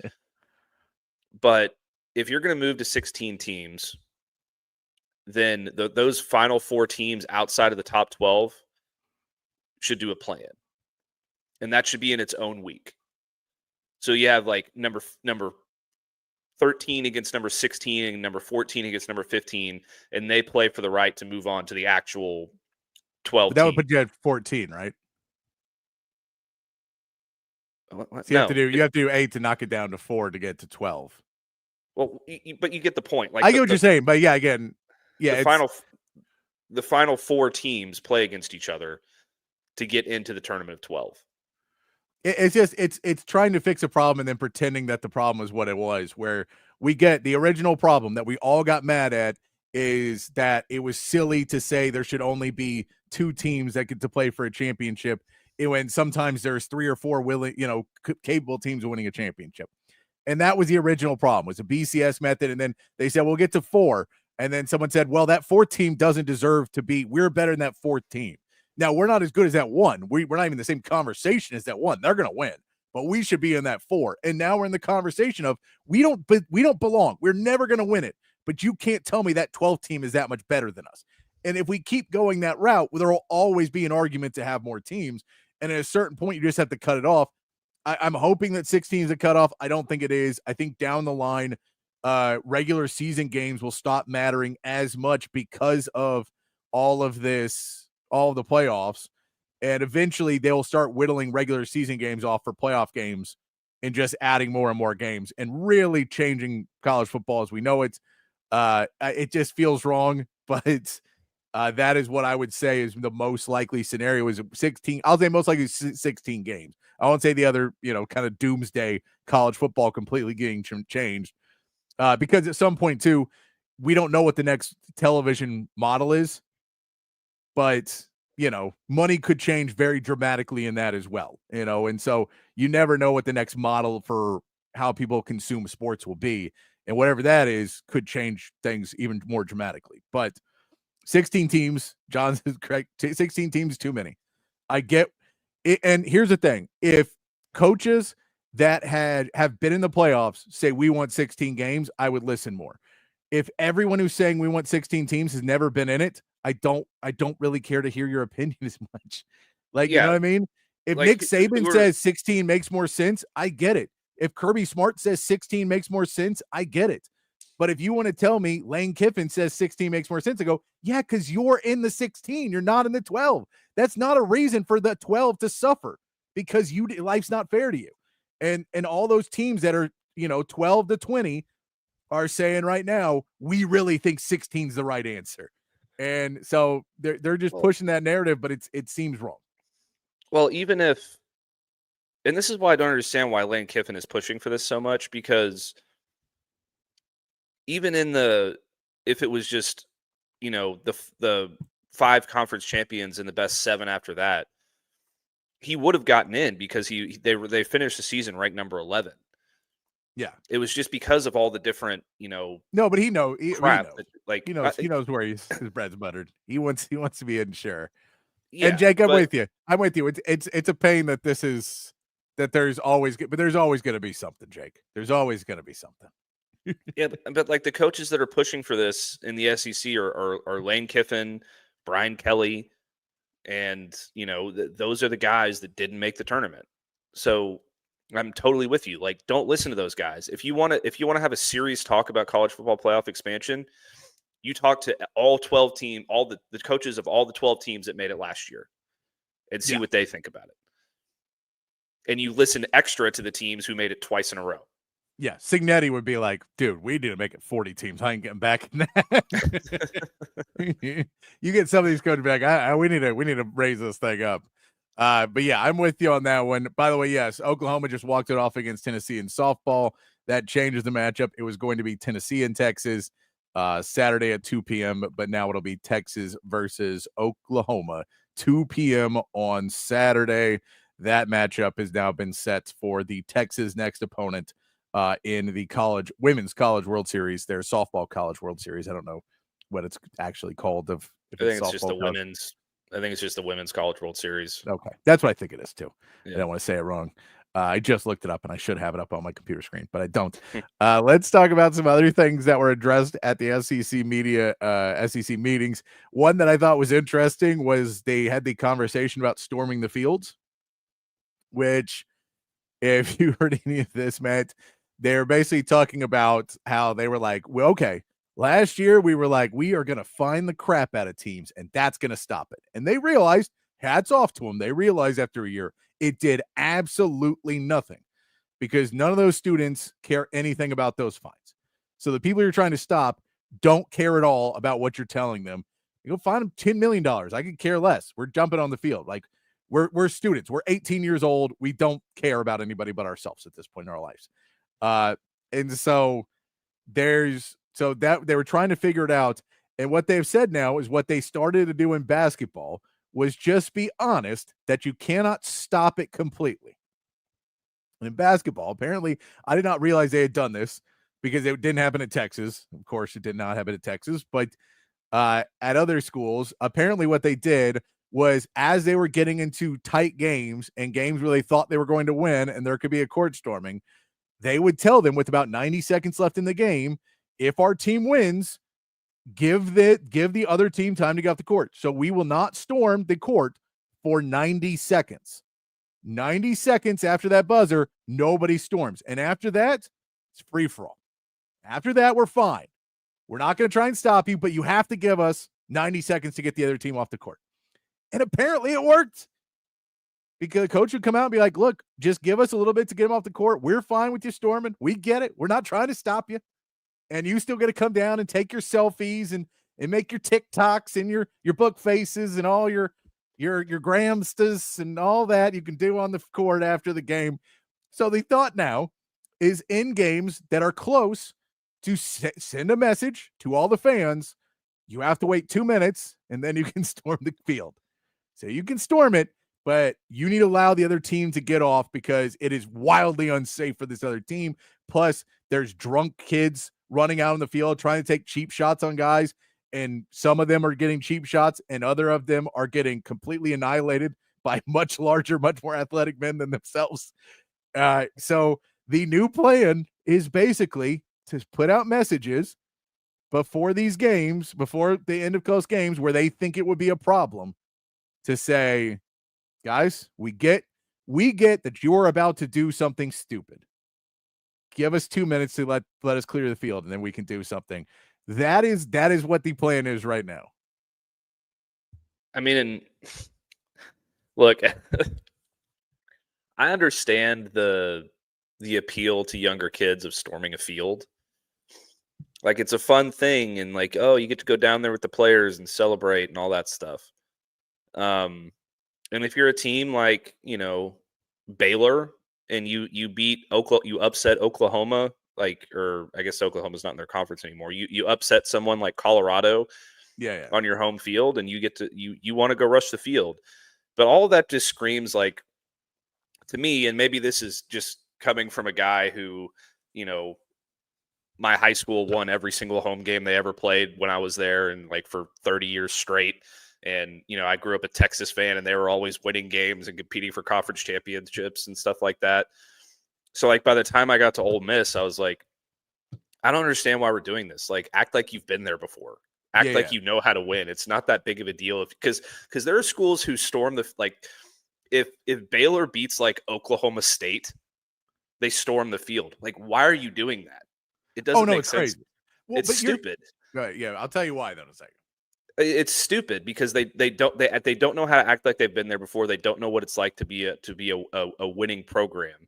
Speaker 4: But if you're going to move to 16 teams, then those final 4 teams outside of the top 12 should do a play-in. And that should be in its own week. So you have like number 13 against number 16 and number 14 against number 15, and they play for the right to move on to the actual 12
Speaker 5: But that would put you at 14, right?
Speaker 4: What?
Speaker 5: So you have to do 8 to knock it down to 4 to get to 12.
Speaker 4: Well, but you get the point. Like
Speaker 5: I get what you're saying, but again,
Speaker 4: the final 4 teams play against each other to get into the tournament of 12.
Speaker 5: It's just it's trying to fix a problem and then pretending that the problem is what it was. Where we get the original problem that we all got mad at is that it was silly to say there should only be 2 teams that get to play for a championship when sometimes there's 3 or 4 willing, capable teams winning a championship. And that was the original problem, was a BCS method. And then they said, we'll get to 4. And then someone said, well, that 4th team doesn't deserve to be, we're better than that 4th team. Now, we're not as good as that 1. We're not even in the same conversation as that 1. They're going to win, but we should be in that 4. And now we're in the conversation of we don't belong. We're never going to win it, but you can't tell me that 12th team is that much better than us. And if we keep going that route, there will always be an argument to have more teams. And at a certain point, you just have to cut it off. I'm hoping that 16 is a cutoff. I don't think it is. I think down the line, regular season games will stop mattering as much because of all of the playoffs. And eventually they'll start whittling regular season games off for playoff games and just adding more and more games and really changing college football as we know it. It just feels wrong, but that is what I would say is the most likely scenario is 16. I'll say most likely 16 games. I won't say the other, kind of doomsday college football completely getting changed because at some point too, we don't know what the next television model is, but money could change very dramatically in that as well, and so you never know what the next model for how people consume sports will be. And whatever that is could change things even more dramatically. But 16 teams, John is correct. 16 teams, too many. I get it. And here's the thing. If coaches that have been in the playoffs say we want 16 games, I would listen more. If everyone who's saying we want 16 teams has never been in it, I don't really care to hear your opinion as much. You know what I mean? If Nick Saban says 16 makes more sense, I get it. If Kirby Smart says 16 makes more sense, I get it. But if you want to tell me Lane Kiffin says 16 makes more sense, I go, yeah, because you're in the 16. You're not in the 12. That's not a reason for the 12 to suffer because life's not fair to you. And all those teams that are, 12 to 20 are saying right now, we really think 16 is the right answer. And so they're just pushing that narrative, but it seems wrong.
Speaker 4: Well, even if, and this is why I don't understand why Lane Kiffin is pushing for this so much, because even if it was just, the 5 conference champions and the best 7 after that, he would have gotten in because they finished the season ranked number 11.
Speaker 5: Yeah,
Speaker 4: it was just because of all the different,
Speaker 5: No, but he knows.
Speaker 4: crap.
Speaker 5: He knows where his bread's buttered. He wants to be in sure.
Speaker 4: Yeah,
Speaker 5: and Jake, I'm with you. It's a pain that there's always going to be something, Jake. There's always going to be something.
Speaker 4: Yeah, but like the coaches that are pushing for this in the SEC are Lane Kiffin, Brian Kelly, and those are the guys that didn't make the tournament. So I'm totally with you. Like, don't listen to those guys. If you want to have a serious talk about college football playoff expansion, you talk to all 12 team, all the coaches of all the 12 teams that made it last year, and see what they think about it. And you listen extra to the teams who made it twice in a row.
Speaker 5: Yeah, Signetti would be like, dude, we need to make it 40 teams. I ain't getting back in that. You get some of these coaches back. We need to raise this thing up. But yeah, I'm with you on that one. By the way, yes, Oklahoma just walked it off against Tennessee in softball. That changes the matchup. It was going to be Tennessee and Texas Saturday at 2 p.m., but now it'll be Texas versus Oklahoma, 2 p.m. on Saturday. That matchup has now been set for the Texas next opponent in the women's college World Series, their softball college World Series. I don't know what it's actually called. I think it's just the women's.
Speaker 4: I think it's just the Women's College World Series.
Speaker 5: Okay. That's what I think it is, too.
Speaker 4: Yeah.
Speaker 5: I don't want to say it wrong. I just looked it up, and I should have it up on my computer screen, but I don't. Let's talk about some other things that were addressed at the SEC meetings. One that I thought was interesting was they had the conversation about storming the fields, which, if you heard any of this, Matt, they're basically talking about how they were like, well, okay, last year, we were like, we are going to find the crap out of teams, and that's going to stop it. And they realized, hats off to them, they realized after a year, it did absolutely nothing because none of those students care anything about those fines. So the people you're trying to stop don't care at all about what you're telling them. You go find them $10 million. I could care less. We're jumping on the field. Like, we're students. We're 18 years old. We don't care about anybody but ourselves at this point in our lives. And so that they were trying to figure it out. And what they've said now is what they started to do in basketball was just be honest that you cannot stop it completely. And in basketball, apparently, I did not realize they had done this because it didn't happen at Texas. Of course, it did not happen at Texas, but at other schools, apparently what they did was as they were getting into tight games and games where they thought they were going to win and there could be a court storming, they would tell them with about 90 seconds left in the game, if our team wins, give the other team time to get off the court. So we will not storm the court for 90 seconds. 90 seconds after that buzzer, nobody storms. And after that, it's free for all. After that, we're fine. We're not going to try and stop you, but you have to give us 90 seconds to get the other team off the court. And apparently it worked. because the coach would come out and be like, look, just give us a little bit to get him off the court. We're fine with you storming. We get it. We're not trying to stop you. And you still got to come down and take your selfies and make your TikToks and your book faces and all your Gramstas and all that you can do on the court after the game. So the thought now is in games that are close to send a message to all the fans. You have to wait 2 minutes and then you can storm the field. So you can storm it, but you need to allow the other team to get off because it is wildly unsafe for this other team. Plus, there's drunk kids running out on the field trying to take cheap shots on guys, and some of them are getting cheap shots, and other of them are getting completely annihilated by much larger, much more athletic men than themselves. So the new plan is basically to put out messages before these games, before the end of close games, where they think it would be a problem, to say, guys, we get that you're about to do something stupid. Give us 2 minutes to let us clear the field, and then we can do something. That is what the plan is right now.
Speaker 4: I mean, look, I understand the appeal to younger kids of storming a field. Like, it's a fun thing, and like, oh, you get to go down there with the players and celebrate and all that stuff. And if you're a team like, Baylor, and you beat Oklahoma, you upset Oklahoma, or I guess Oklahoma's not in their conference anymore. You upset someone like Colorado, on your home field, and you get to you want to go rush the field. But all of that just screams like, to me, and maybe this is just coming from a guy who, my high school won every single home game they ever played when I was there, and like for 30 years straight. And, I grew up a Texas fan, and they were always winning games and competing for conference championships and stuff like that. So, like, by the time I got to Ole Miss, I was like, I don't understand why we're doing this. Like, act like you've been there before. Act like you know how to win. It's not that big of a deal. Because there are schools who storm if Baylor beats, like, Oklahoma State, they storm the field. Like, why are you doing that? It doesn't make sense.
Speaker 5: Crazy. Well,
Speaker 4: it's stupid.
Speaker 5: Right, yeah, I'll tell you why, though, in a second.
Speaker 4: It's stupid because they don't know how to act like they've been there before. They don't know what it's like to be a winning program,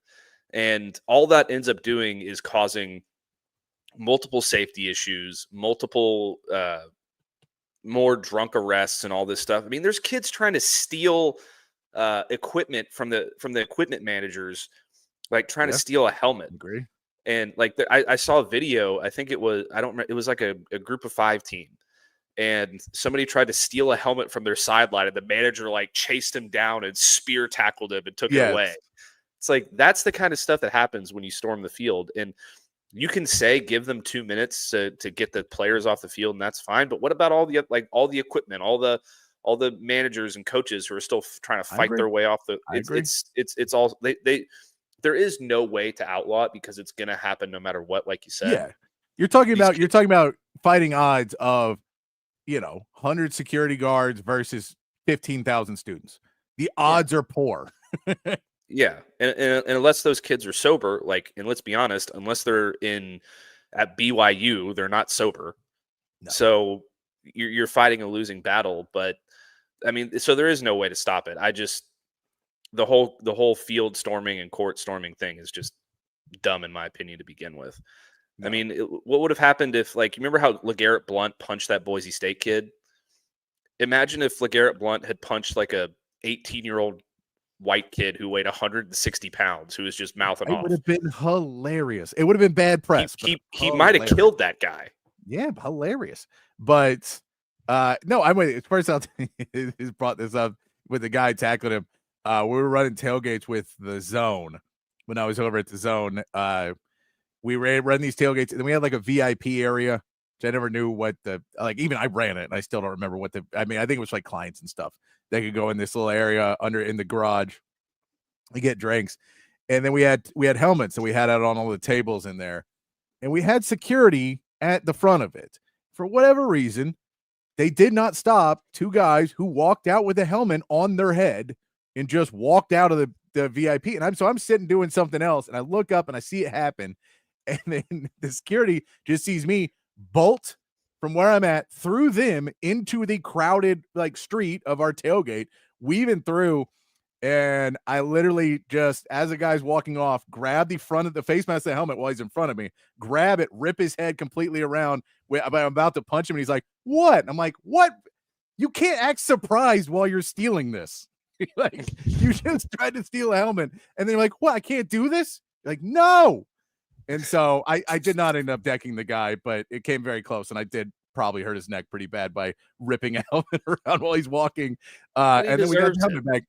Speaker 4: and all that ends up doing is causing multiple safety issues, multiple more drunk arrests, and all this stuff. I mean, there's kids trying to steal equipment from the equipment managers, like trying to steal a helmet.
Speaker 5: Agree.
Speaker 4: And like I saw a video. I think it was it was like a group of 5 team. And somebody tried to steal a helmet from their sideline, and the manager like chased him down and spear tackled him and took it away. It's like, that's the kind of stuff that happens when you storm the field. And you can say, give them 2 minutes to get the players off the field, and that's fine. But what about all the equipment, all the managers and coaches who are still trying to fight their way off the? It's all they. There is no way to outlaw it because it's going to happen no matter what. Like you said,
Speaker 5: yeah, you're talking about fighting odds of 100 security guards versus 15,000 students. The odds are poor.
Speaker 4: Yeah. And unless those kids are sober, and let's be honest, unless they're at BYU, they're not sober. No. So you're fighting a losing battle. But I mean, so there is no way to stop it. The whole field storming and court storming thing is just dumb, in my opinion, to begin with. No. I mean, what would have happened if, you remember how LeGarrette Blount punched that Boise State kid? Imagine if LeGarrette Blount had punched like a 18-year-old white kid who weighed 160 pounds, who was just mouthing off.
Speaker 5: It would have been hilarious. It would have been bad press.
Speaker 4: He might have killed that guy.
Speaker 5: Yeah, hilarious. But no, I'm with you. First, he's brought this up with the guy tackling him. We were running tailgates with the Zone when I was over at the Zone. We ran these tailgates, and then we had like a VIP area, which I never knew what even I ran it, and I still don't remember I think it was like clients and stuff. They could go in this little area in the garage and get drinks. And then we had helmets, and we had out on all the tables in there, and we had security at the front of it. For whatever reason, they did not stop 2 guys who walked out with a helmet on their head and just walked out of the VIP. And I'm sitting doing something else, and I look up and I see it happen. And then the security just sees me bolt from where I'm at through them into the crowded street of our tailgate, weaving through. And I literally just, as the guy's walking off, grab the front of the face mask of the helmet while he's in front of me, grab it, rip his head completely around. I'm about to punch him, and he's like, "What?" I'm like, "What? You can't act surprised while you're stealing this." Like, you just tried to steal a helmet, and they're like, "What? I can't do this?" Like, no. And so I did not end up decking the guy, but it came very close, and I did probably hurt his neck pretty bad by ripping a helmet around while he's walking. And then we got the helmet back.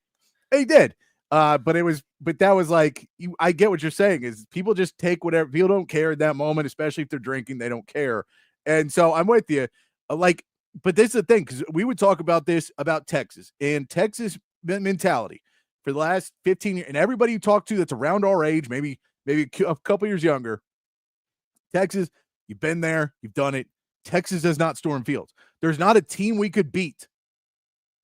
Speaker 5: He did. But that was like, I get what you're saying is people just take whatever, people don't care at that moment, especially if they're drinking, they don't care. And so I'm with you. But this is the thing, because we would talk about this about Texas and Texas mentality for the last 15 years, and everybody you talk to that's around our age, maybe a couple years younger. Texas, you've been there, you've done it. Texas does not storm fields. There's not a team we could beat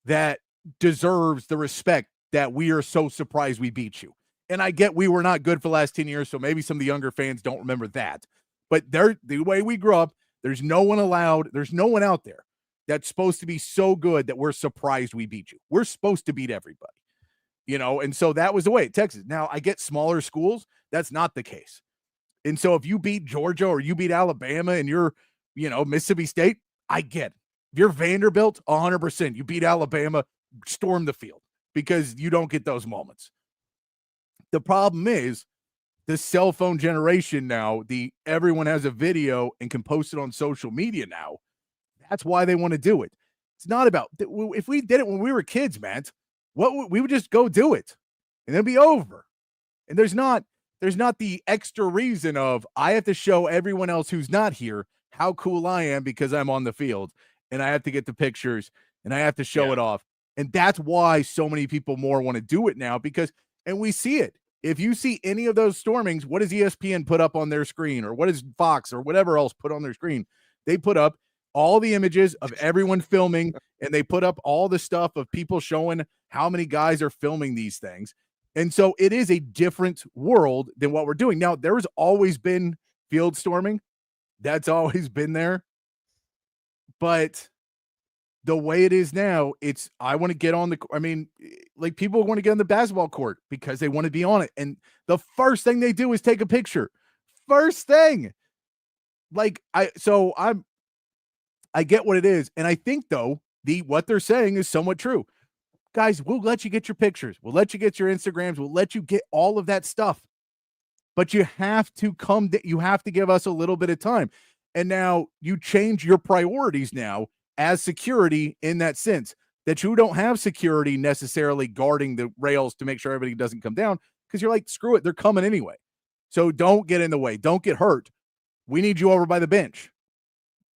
Speaker 5: that deserves the respect that we are so surprised we beat you. And I get we were not good for the last 10 years, so maybe some of the younger fans don't remember that. But the way we grew up, there's no one out there that's supposed to be so good that we're surprised we beat you. We're supposed to beat everybody. And so that was the way at Texas. Now, I get smaller schools, that's not the case. And so if you beat Georgia or you beat Alabama and you're, Mississippi State, I get it. If you're Vanderbilt, 100%, you beat Alabama, storm the field, because you don't get those moments. The problem is the cell phone generation now, everyone has a video and can post it on social media now. That's why they want to do it. It's not about, if we did it when we were kids, man, we would just go do it and it'll be over. And there's not the extra reason of, I have to show everyone else who's not here how cool I am because I'm on the field and I have to get the pictures and I have to show it off. And that's why so many people more want to do it now, and we see it. If you see any of those stormings, what does ESPN put up on their screen, or what does Fox or whatever else put on their screen? They put up all the images of everyone filming, and they put up all the stuff of people showing how many guys are filming these things. And so it is a different world than what we're doing. Now, there's always been field storming. That's always been there. But the way it is now, I want to get on people want to get on the basketball court because they want to be on it. And the first thing they do is take a picture. First thing. I get what it is. And I think, though, what they're saying is somewhat true. Guys, we'll let you get your pictures. We'll let you get your Instagrams. We'll let you get all of that stuff. But you have to give us a little bit of time. And now you change your priorities now as security, in that sense that you don't have security necessarily guarding the rails to make sure everybody doesn't come down, because you're like, screw it, they're coming anyway. So don't get in the way. Don't get hurt. We need you over by the bench.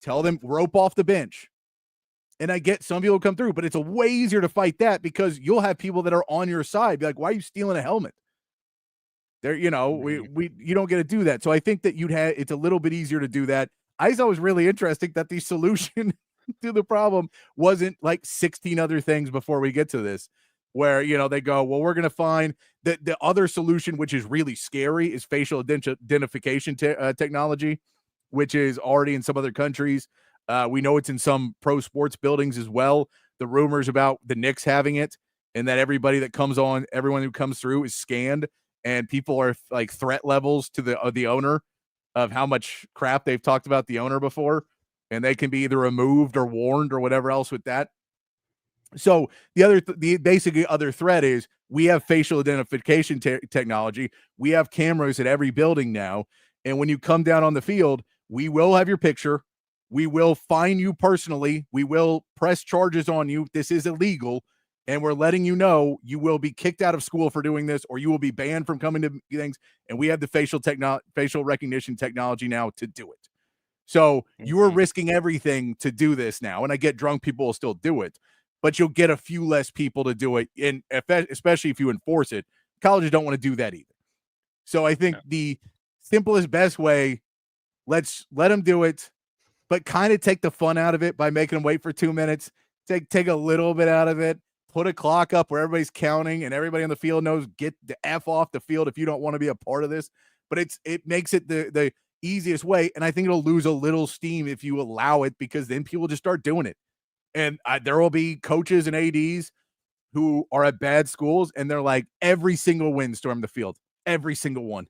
Speaker 5: Tell them, rope off the bench. And I get some people come through, but it's a way easier to fight that because you'll have people that are on your side be like, why are you stealing a helmet? There, you don't get to do that. So I think that it's a little bit easier to do that. I thought it was really interesting that the solution to the problem wasn't like 16 other things before we get to this, where, they go, well, we're going to find the other solution, which is really scary, is facial identification technology, which is already in some other countries. We know it's in some pro sports buildings as well. The rumors about the Knicks having it, and that everyone who comes through is scanned, and people are like threat levels to the owner of how much crap they've talked about the owner before, and they can be either removed or warned or whatever else with that. So the basically other threat is we have facial identification technology. We have cameras at every building now. And when you come down on the field, we will have your picture. We will fine you personally. We will press charges on you. This is illegal. And we're letting you know you will be kicked out of school for doing this, or you will be banned from coming to things. And we have the facial recognition technology now to do it. So you are risking everything to do this now. And I get drunk people will still do it, but you'll get a few less people to do it. And especially if you enforce it, colleges don't want to do that either. So I think the simplest, best way, let's let them do it, but kind of take the fun out of it by making them wait for 2 minutes, take a little bit out of it, put a clock up where everybody's counting and everybody on the field knows, get the F off the field if you don't want to be a part of this. But it makes it the easiest way. And I think it'll lose a little steam if you allow it, because then people just start doing it. And there will be coaches and ADs who are at bad schools, and they're like, every single win, storm the field. Every single one.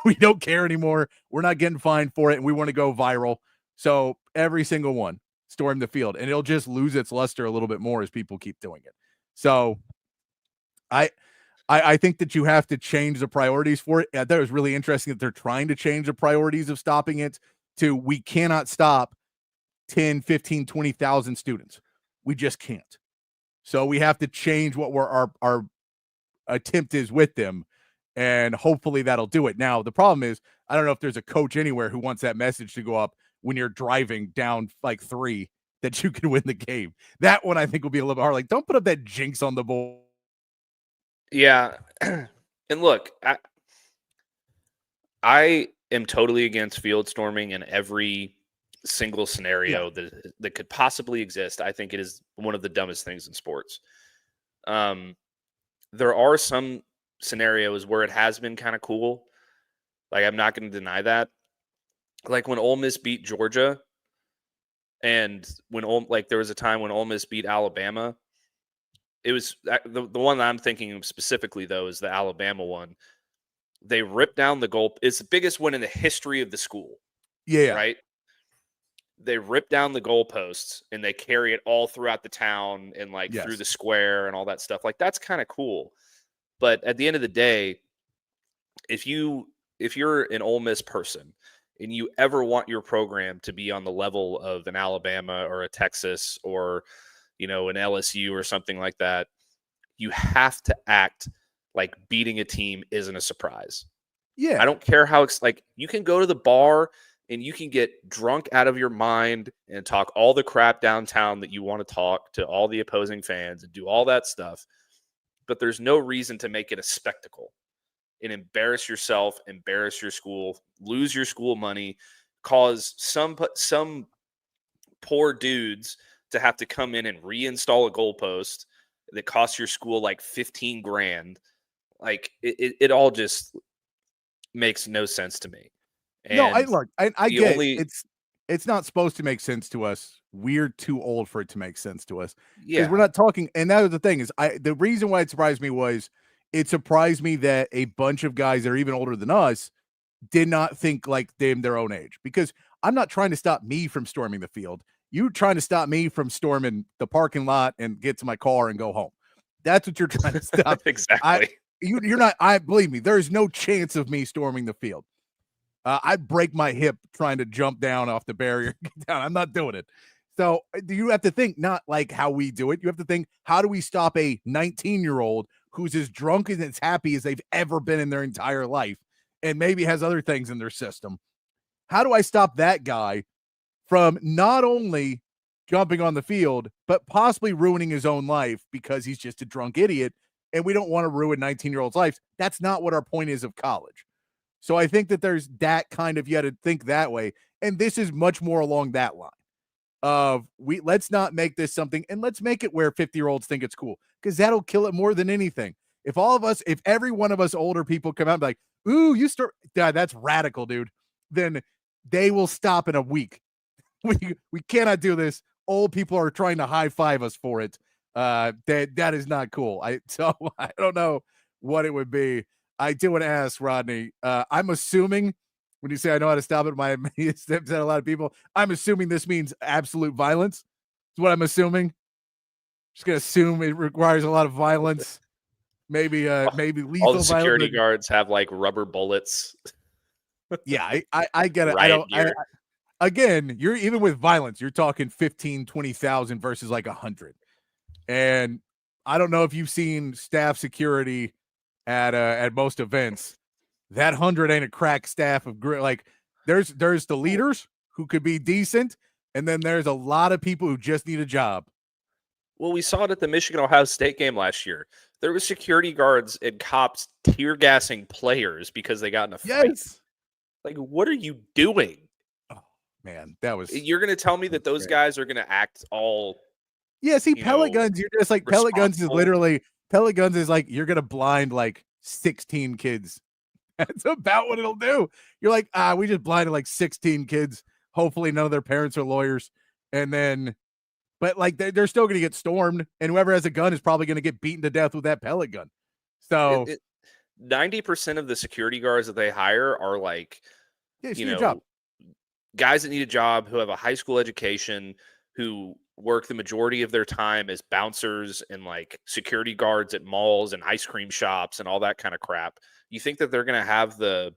Speaker 5: We don't care anymore. We're not getting fined for it, and we want to go viral. So every single one, storm the field. And it'll just lose its luster a little bit more as people keep doing it. So I think that you have to change the priorities for it. I thought it was really interesting that they're trying to change the priorities of stopping it to we cannot stop 10, 15, 20,000 students. We just can't. So we have to change what our attempt is with them, and hopefully that'll do it. Now, the problem is, I don't know if there's a coach anywhere who wants that message to go up when you're driving down like 3 that you can win the game. That one I think will be a little bit hard. Like, don't put up that jinx on the board.
Speaker 4: Yeah. And look, I am totally against field storming in every single scenario that could possibly exist. I think it is one of the dumbest things in sports. There are some scenarios where it has been kind of cool. Like, I'm not going to deny that. Like when Ole Miss beat Georgia, and when there was a time when Ole Miss beat Alabama. It was the one that I'm thinking of specifically, though, is the Alabama one. They ripped down the goal. It's the biggest win in the history of the school.
Speaker 5: Yeah.
Speaker 4: Right? They rip down the goalposts and they carry it all throughout the town and through the square and all that stuff. Like, that's kind of cool. But at the end of the day, if you're an Ole Miss person and you ever want your program to be on the level of an Alabama or a Texas or an LSU or something like that, you have to act like beating a team isn't a surprise.
Speaker 5: Yeah.
Speaker 4: I don't care how it's you can go to the bar and you can get drunk out of your mind and talk all the crap downtown that you want to talk to all the opposing fans and do all that stuff. But there's no reason to make it a spectacle and embarrass yourself, embarrass your school, lose your school money, cause some poor dudes to have to come in and reinstall a goalpost that costs your school like $15,000. Like it all just makes no sense to me. And
Speaker 5: I get it. It's not supposed to make sense to us. We're too old for it to make sense to us. Because we're not talking. And that was the thing is the reason why it surprised me was it surprised me that a bunch of guys that are even older than us did not think like them their own age. Because I'm not trying to stop me from storming the field. You're trying to stop me from storming the parking lot and get to my car and go home. That's what you're trying to stop.
Speaker 4: Exactly.
Speaker 5: You're not. Believe me, there's no chance of me storming the field. I'd break my hip trying to jump down off the barrier. Get down. I'm not doing it. So you have to think not like how we do it. You have to think, how do we stop a 19-year-old who's as drunk and as happy as they've ever been in their entire life and maybe has other things in their system? How do I stop that guy from not only jumping on the field, but possibly ruining his own life because he's just a drunk idiot, and we don't want to ruin 19-year-olds' lives? That's not what our point is of college. So I think that there's that kind of, you got to think that way, and this is much more along that line of let's not make this something, and let's make it where 50-year-olds think it's cool, because that'll kill it more than anything. If every one of us older people come out and be like, ooh, you start, that's radical, dude, then they will stop in a week. We cannot do this. Old people are trying to high five us for it. That is not cool. So I don't know what it would be. I do want to ask Rodney. I'm assuming when you say I know how to stop it, my steps at a lot of people. I'm assuming this means absolute violence. Is what I'm assuming. Just gonna assume it requires a lot of violence. Maybe lethal.
Speaker 4: All the security
Speaker 5: violence.
Speaker 4: guards have like rubber bullets.
Speaker 5: Yeah, I get it. Again, you're even with violence, you're talking 15, 20,000 versus like 100. And I don't know if you've seen staff security at most events. That 100 ain't a crack staff of there's the leaders who could be decent, and then there's a lot of people who just need a job.
Speaker 4: Well, we saw it at the Michigan-Ohio State game last year. There was security guards and cops tear gassing players because they got in a fight.
Speaker 5: Yes.
Speaker 4: Like, what are you doing?
Speaker 5: Man, that was.
Speaker 4: You're going to tell me that those guys are going to act all.
Speaker 5: Yeah, see, pellet guns. You're just like pellet guns is literally pellet guns is like you're going to blind like 16 kids. That's about what it'll do. You're like, we just blinded like 16 kids. Hopefully, none of their parents are lawyers, and then But like they're still going to get stormed, and whoever has a gun is probably going to get beaten to death with that pellet gun. So
Speaker 4: 90% of the security guards that they hire are like,
Speaker 5: job.
Speaker 4: Guys that need a job, who have a high school education, who work the majority of their time as bouncers and like security guards at malls and ice cream shops and all that kind of crap. You think that they're going to have the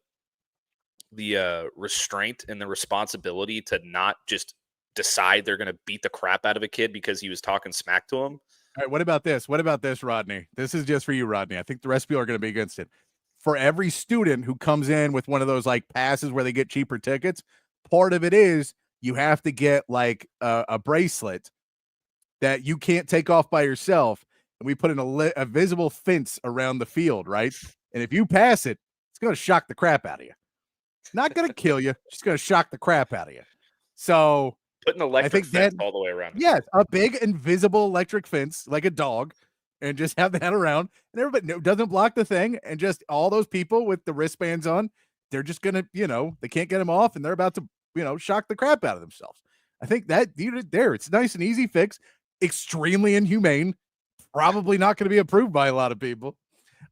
Speaker 4: restraint and the responsibility to not just decide they're going to beat the crap out of a kid because he was talking smack to him?
Speaker 5: All right, what about this? What about this, Rodney? This is just for you, Rodney. I think the rest of you are going to be against it. For every student who comes in with one of those like passes where they get cheaper tickets, part of it is you have to get like a bracelet that you can't take off by yourself. And we put in a visible fence around the field, right? And if you pass it, it's going to shock the crap out of you. Not going to kill you, just going to shock the crap out of you. So
Speaker 4: put an electric fence all the way around.
Speaker 5: Yes, a big invisible electric fence like a dog, and just have that around, and everybody doesn't block the thing, and just all those people with the wristbands on, they're just gonna, they can't get them off, and they're about to, shock the crap out of themselves. I think that there, it's a nice and easy fix, extremely inhumane, probably not going to be approved by a lot of people.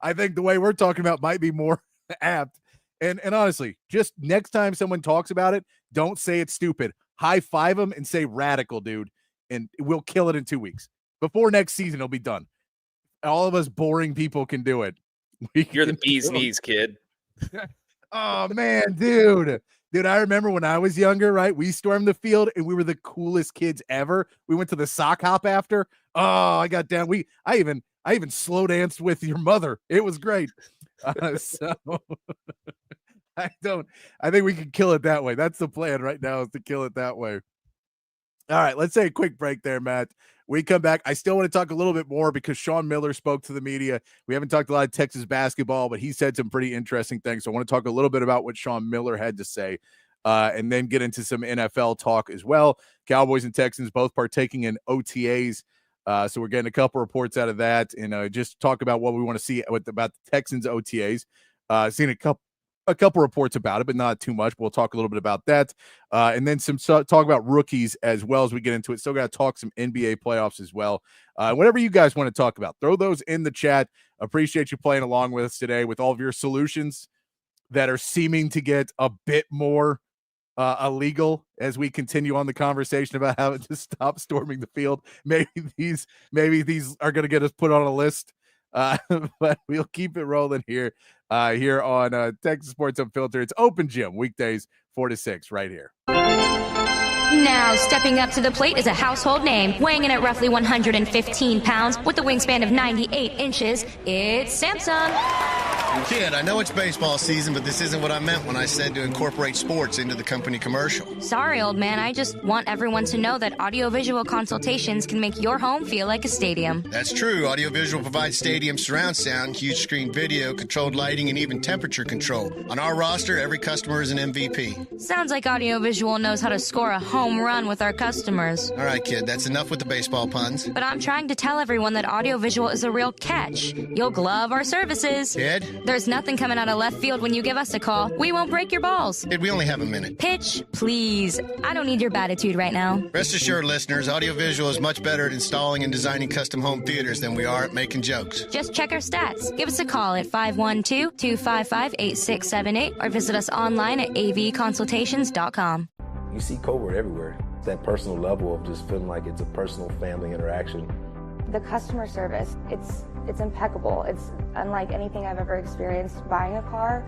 Speaker 5: I think the way we're talking about might be more apt. And honestly, just next time someone talks about it, don't say it's stupid. High five them and say radical, dude, and we'll kill it in 2 weeks. Before next season, it'll be done. All of us boring people can do it.
Speaker 4: You're the bee's knees, kid.
Speaker 5: Oh, man, dude. Dude, I remember when I was younger, right? We stormed the field, and we were the coolest kids ever. We went to the sock hop after. Oh, I got down. I even slow danced with your mother. It was great. So I think we can kill it that way. That's the plan right now, is to kill it that way. All right, let's take a quick break there, Matt. We come back. I still want to talk a little bit more because Sean Miller spoke to the media. We haven't talked a lot of Texas basketball, but he said some pretty interesting things. So I want to talk a little bit about what Sean Miller had to say, and then get into some NFL talk as well. Cowboys and Texans both partaking in OTAs. So we're getting a couple reports out of that, and just talk about what we want to see about the Texans OTAs. Seen a couple reports about it, but not too much. We'll talk a little bit about that. And then some talk about rookies as well as we get into it. Still got to talk some NBA playoffs as well. Whatever you guys want to talk about, throw those in the chat. Appreciate you playing along with us today with all of your solutions that are seeming to get a bit more illegal as we continue on the conversation about how to stop storming the field. Maybe these are going to get us put on a list. But we'll keep it rolling here on Texas Sports Unfiltered. It's Open Gym weekdays 4 to 6 right here.
Speaker 6: Now, stepping up to the plate is a household name, weighing in at roughly 115 pounds with a wingspan of 98 inches. It's Samsung.
Speaker 7: Kid, I know it's baseball season, but this isn't what I meant when I said to incorporate sports into the company commercial.
Speaker 6: Sorry, old man. I just want everyone to know that audiovisual consultations can make your home feel like a stadium.
Speaker 7: That's true. Audiovisual provides stadium surround sound, huge screen video, controlled lighting, and even temperature control. On our roster, every customer is an MVP.
Speaker 6: Sounds like audiovisual knows how to score a home run with our customers.
Speaker 7: All right, kid, that's enough with the baseball puns.
Speaker 6: But I'm trying to tell everyone that audiovisual is a real catch. You'll glove our services.
Speaker 7: Kid?
Speaker 6: There's nothing coming out of left field when you give us a call. We won't break your balls.
Speaker 7: Kid, we only have a minute.
Speaker 6: Pitch, please. I don't need your attitude right now.
Speaker 7: Rest assured, listeners, audiovisual is much better at installing and designing custom home theaters than we are at making jokes.
Speaker 6: Just check our stats. Give us a call at 512-255-8678 or visit us online at avconsultations.com.
Speaker 8: You see covert everywhere. It's that personal level of just feeling like it's a personal family interaction.
Speaker 9: The customer service, it's impeccable. It's unlike anything I've ever experienced buying a car.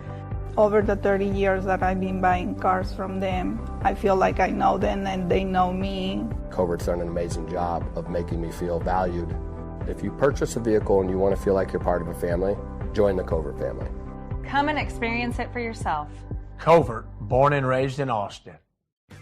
Speaker 10: Over the 30 years that I've been buying cars from them, I feel like I know them and they know me.
Speaker 8: Covert's done an amazing job of making me feel valued. If you purchase a vehicle and you want to feel like you're part of a family, join the Covert family.
Speaker 11: Come and experience it for yourself.
Speaker 12: Covert, born and raised in Austin.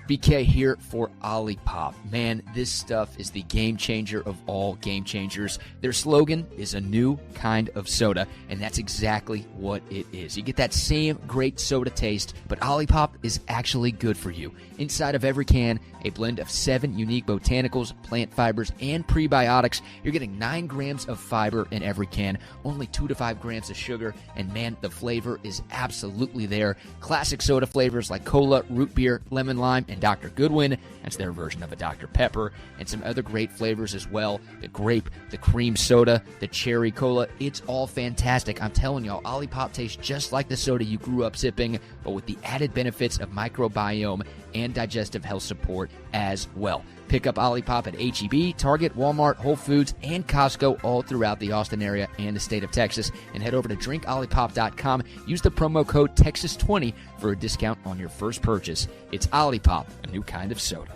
Speaker 1: BK here for OLIPOP. Man, this stuff is the game changer of all game changers. Their slogan is a new kind of soda, and that's exactly what it is. You get that same great soda taste, but OLIPOP is actually good for you. Inside of every can, a blend of 7 unique botanicals, plant fibers, and prebiotics. You're getting 9 grams of fiber in every can, only 2 to 5 grams of sugar, and man, the flavor is absolutely there. Classic soda flavors like cola, root beer, lemon lime, and and Dr. Goodwin. That's their version of a Dr. Pepper, and some other great flavors as well. The grape, the cream soda, the cherry cola. It's all fantastic. I'm telling y'all, OLIPOP tastes just like the soda you grew up sipping, but with the added benefits of microbiome and digestive health support as well. Pick up OLIPOP at H-E-B, Target, Walmart, Whole Foods, and Costco all throughout the Austin area and the state of Texas. And head over to drinkolipop.com. Use the promo code Texas20 for a discount on your first purchase. It's OLIPOP, a new kind of soda.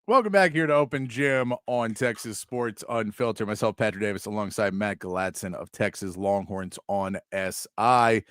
Speaker 5: Welcome back here to Open Gym on Texas Sports Unfiltered. Myself, Patrick Davis, alongside Matt Galatzan of Texas Longhorns on SI.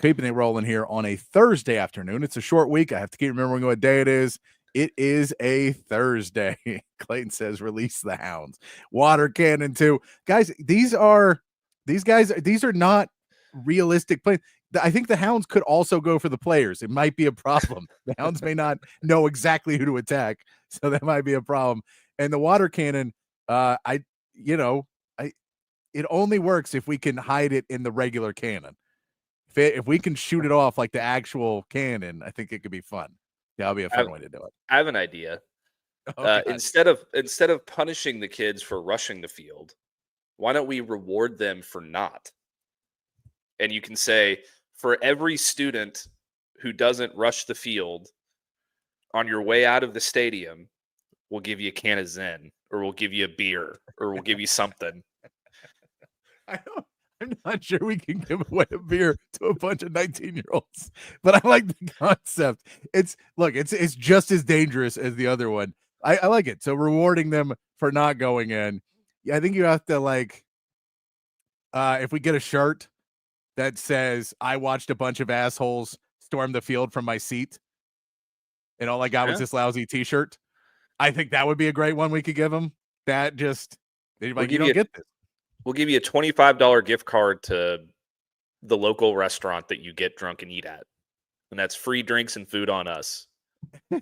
Speaker 5: Keeping it rolling here on a Thursday afternoon. It's a short week. I have to keep remembering what day it is. It is a Thursday. Clayton says, release the hounds. Water cannon too. Guys, these are not realistic plays. I think the hounds could also go for the players. It might be a problem. The hounds may not know exactly who to attack, so that might be a problem. And the water cannon, it only works if we can hide it in the regular cannon. If we can shoot it off like the actual cannon, I think it could be fun. That'll be a fun way to do it.
Speaker 4: I have an idea.
Speaker 5: Okay.
Speaker 4: Instead of punishing the kids for rushing the field, why don't we reward them for not? And you can say, for every student who doesn't rush the field on your way out of the stadium, we'll give you a can of Zen, or we'll give you a beer, or we'll give you something.
Speaker 5: I'm not sure we can give away a beer to a bunch of 19-year-olds, but I like the concept. It's just as dangerous as the other one. I like it. So rewarding them for not going in. I think you have to if we get a shirt that says, I watched a bunch of assholes storm the field from my seat, and all I got was this lousy t-shirt. I think that would be a great one we could give them. That just, you don't get this.
Speaker 4: We'll give you a $25 gift card to the local restaurant that you get drunk and eat at. And that's free drinks and food on us.
Speaker 5: That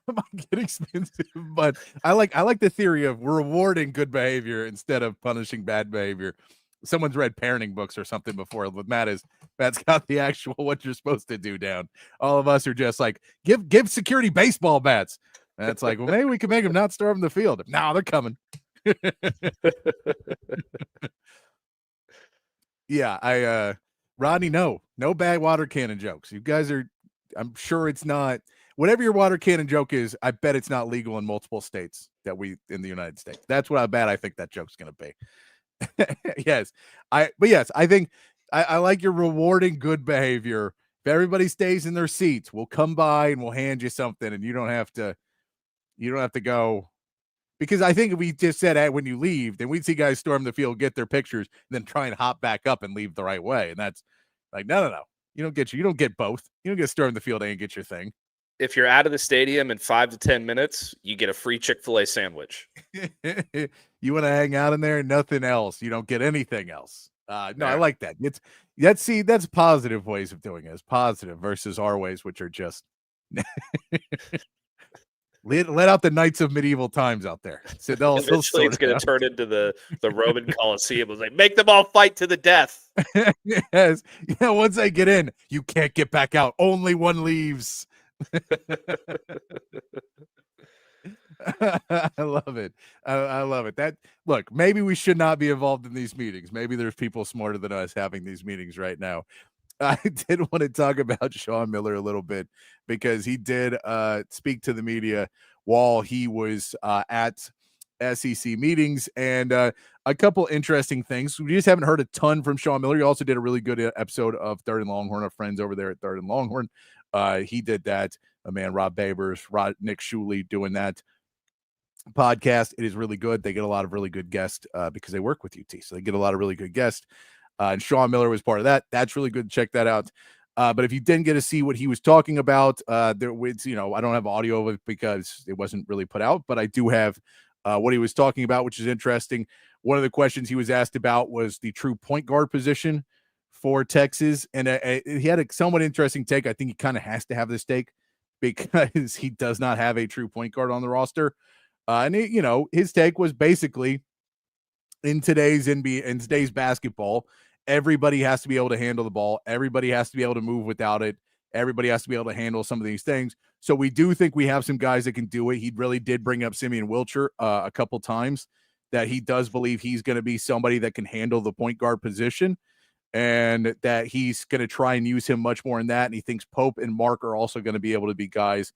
Speaker 5: might get expensive, but I like the theory of rewarding good behavior instead of punishing bad behavior. Someone's read parenting books or something before, but Matt's got the actual what you're supposed to do down. All of us are just like, give security baseball bats. And it's like, well, maybe we can make them not storm the field. No, they're coming. Yeah, Rodney, no bad water cannon jokes. You guys are, I'm sure it's not, whatever your water cannon joke is, I bet it's not legal in multiple states in the United States. That's what I think that joke's going to be. Yes, I think I like your rewarding good behavior. If everybody stays in their seats, we'll come by and we'll hand you something, and you don't have to go. Because I think if we just said, hey, when you leave, then we'd see guys storm the field, get their pictures, and then try and hop back up and leave the right way. And that's like, no. You don't get both. You don't get storm the field and get your thing.
Speaker 4: If you're out of the stadium in 5 to 10 minutes, you get a free Chick-fil-A sandwich.
Speaker 5: You want to hang out in there and nothing else. You don't get anything else. No, I like that. That's positive ways of doing it. It's positive versus our ways, which are just let out the knights of medieval times out there. So
Speaker 4: eventually it's going to turn into the Roman Colosseum. It was like, make them all fight to the death.
Speaker 5: Yes. Yeah. Once they get in, you can't get back out. Only one leaves. I love it. I love it. Look, maybe we should not be involved in these meetings. Maybe there's people smarter than us having these meetings right now. I did want to talk about Sean Miller a little bit because he did speak to the media while he was at SEC meetings, and a couple interesting things. We just haven't heard a ton from Sean Miller. He also did a really good episode of Third and Longhorn, our friends over there at Third and Longhorn. He did that. Rob Babers, Nick Shuley doing that podcast. It is really good. They get a lot of really good guests because they work with UT, so they get a lot of really good guests. And Sean Miller was part of that. That's really good. Check that out. But if you didn't get to see what he was talking about, I don't have audio of it because it wasn't really put out, but I do have what he was talking about, which is interesting. One of the questions he was asked about was the true point guard position for Texas. And he had a somewhat interesting take. I think he kind of has to have this take because he does not have a true point guard on the roster. His take was basically in today's NBA, in today's basketball, everybody has to be able to handle the ball. Everybody has to be able to move without it. Everybody has to be able to handle some of these things. So we do think we have some guys that can do it. He really did bring up Simeon Wilcher a couple times, that he does believe he's going to be somebody that can handle the point guard position, and that he's going to try and use him much more in that. And he thinks Pope and Mark are also going to be able to be guys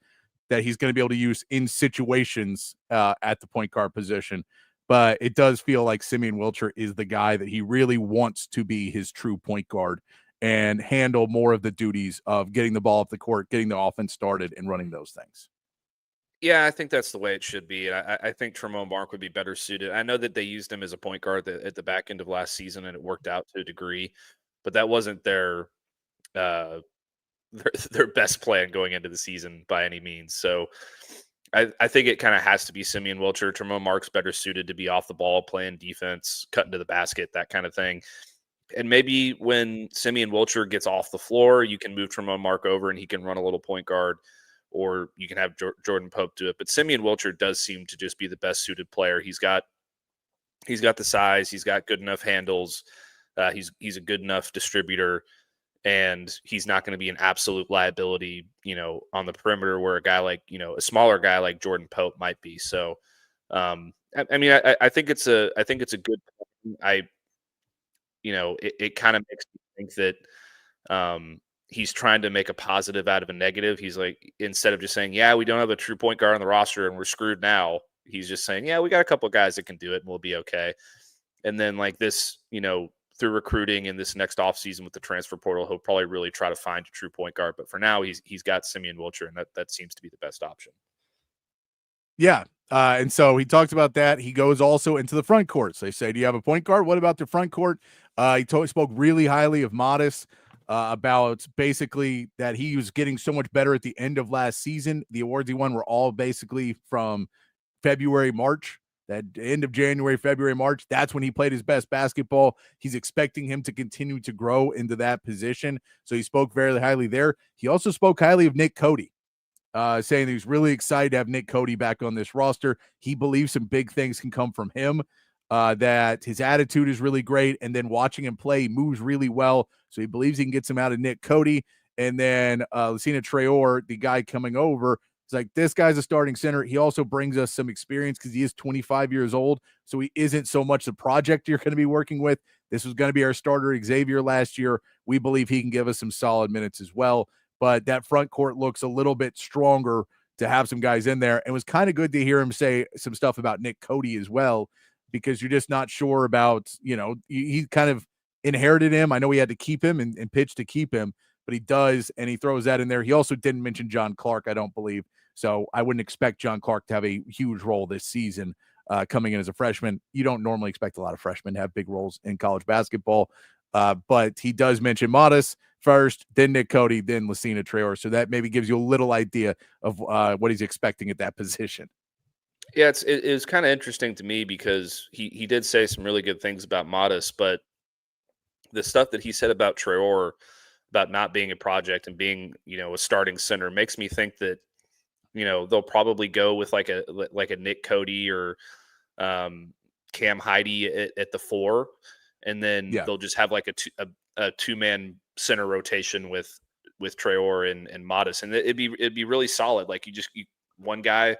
Speaker 5: that he's going to be able to use in situations at the point guard position. But it does feel like Simeon Wilcher is the guy that he really wants to be his true point guard and handle more of the duties of getting the ball up the court, getting the offense started, and running those things.
Speaker 4: Yeah, I think that's the way it should be. And I think Tremont Mark would be better suited. I know that they used him as a point guard at the back end of last season, and it worked out to a degree, but that wasn't their best plan going into the season by any means. So I think it kind of has to be Simeon Wilcher. Tremont Mark's better suited to be off the ball, playing defense, cutting to the basket, that kind of thing. And maybe when Simeon Wilcher gets off the floor, you can move Tremont Mark over and he can run a little point guard, or you can have Jordan Pope do it. But Simeon Wilcher does seem to just be the best suited player. He's got the size, he's got good enough handles, he's a good enough distributor, and he's not going to be an absolute liability, on the perimeter where a guy like, a smaller guy like Jordan Pope might be. So, I think it's a good point. It kind of makes me think that he's trying to make a positive out of a negative. He's like, instead of just saying, yeah, we don't have a true point guard on the roster and we're screwed now, he's just saying, yeah, we got a couple of guys that can do it and we'll be okay. And then like this, through recruiting in this next offseason with the transfer portal, he'll probably really try to find a true point guard. But for now, he's got Simeon Wilcher, and that seems to be the best option.
Speaker 5: Yeah. And so he talked about that. He goes also into the front court. So they say, do you have a point guard? What about the front court? He spoke really highly of Modest, about basically that he was getting so much better at the end of last season. The awards he won were all basically from February, March. That end of January, February, March, that's when he played his best basketball. He's expecting him to continue to grow into that position. So he spoke very highly there. He also spoke highly of Nick Cody, saying that he's really excited to have Nick Cody back on this roster. He believes some big things can come from him, that his attitude is really great. And then watching him play, he moves really well. So he believes he can get some out of Nick Cody. And then Lucina Traore, the guy coming over, it's like, this guy's a starting center. He also brings us some experience because he is 25 years old. So he isn't so much the project you're going to be working with. This was going to be our starter, Xavier, last year. We believe he can give us some solid minutes as well. But that front court looks a little bit stronger to have some guys in there. And it was kind of good to hear him say some stuff about Nick Cody as well, because you're just not sure about, he kind of inherited him. I know he had to keep him and pitch to keep him, but he does, and he throws that in there. He also didn't mention John Clark, I don't believe. So I wouldn't expect John Clark to have a huge role this season coming in as a freshman. You don't normally expect a lot of freshmen to have big roles in college basketball, but he does mention Modest first, then Nick Cody, then Lucina Traore. So that maybe gives you a little idea of what he's expecting at that position.
Speaker 4: Yeah, it's kind of interesting to me because he did say some really good things about Modest, but the stuff that he said about Traore, about not being a project and being, a starting center, makes me think that, they'll probably go with like a Nick Cody or Cam Heidi at the 4, and then they'll just have like a two-man center rotation with Traore and Modest, and it'd be really solid. Like one guy,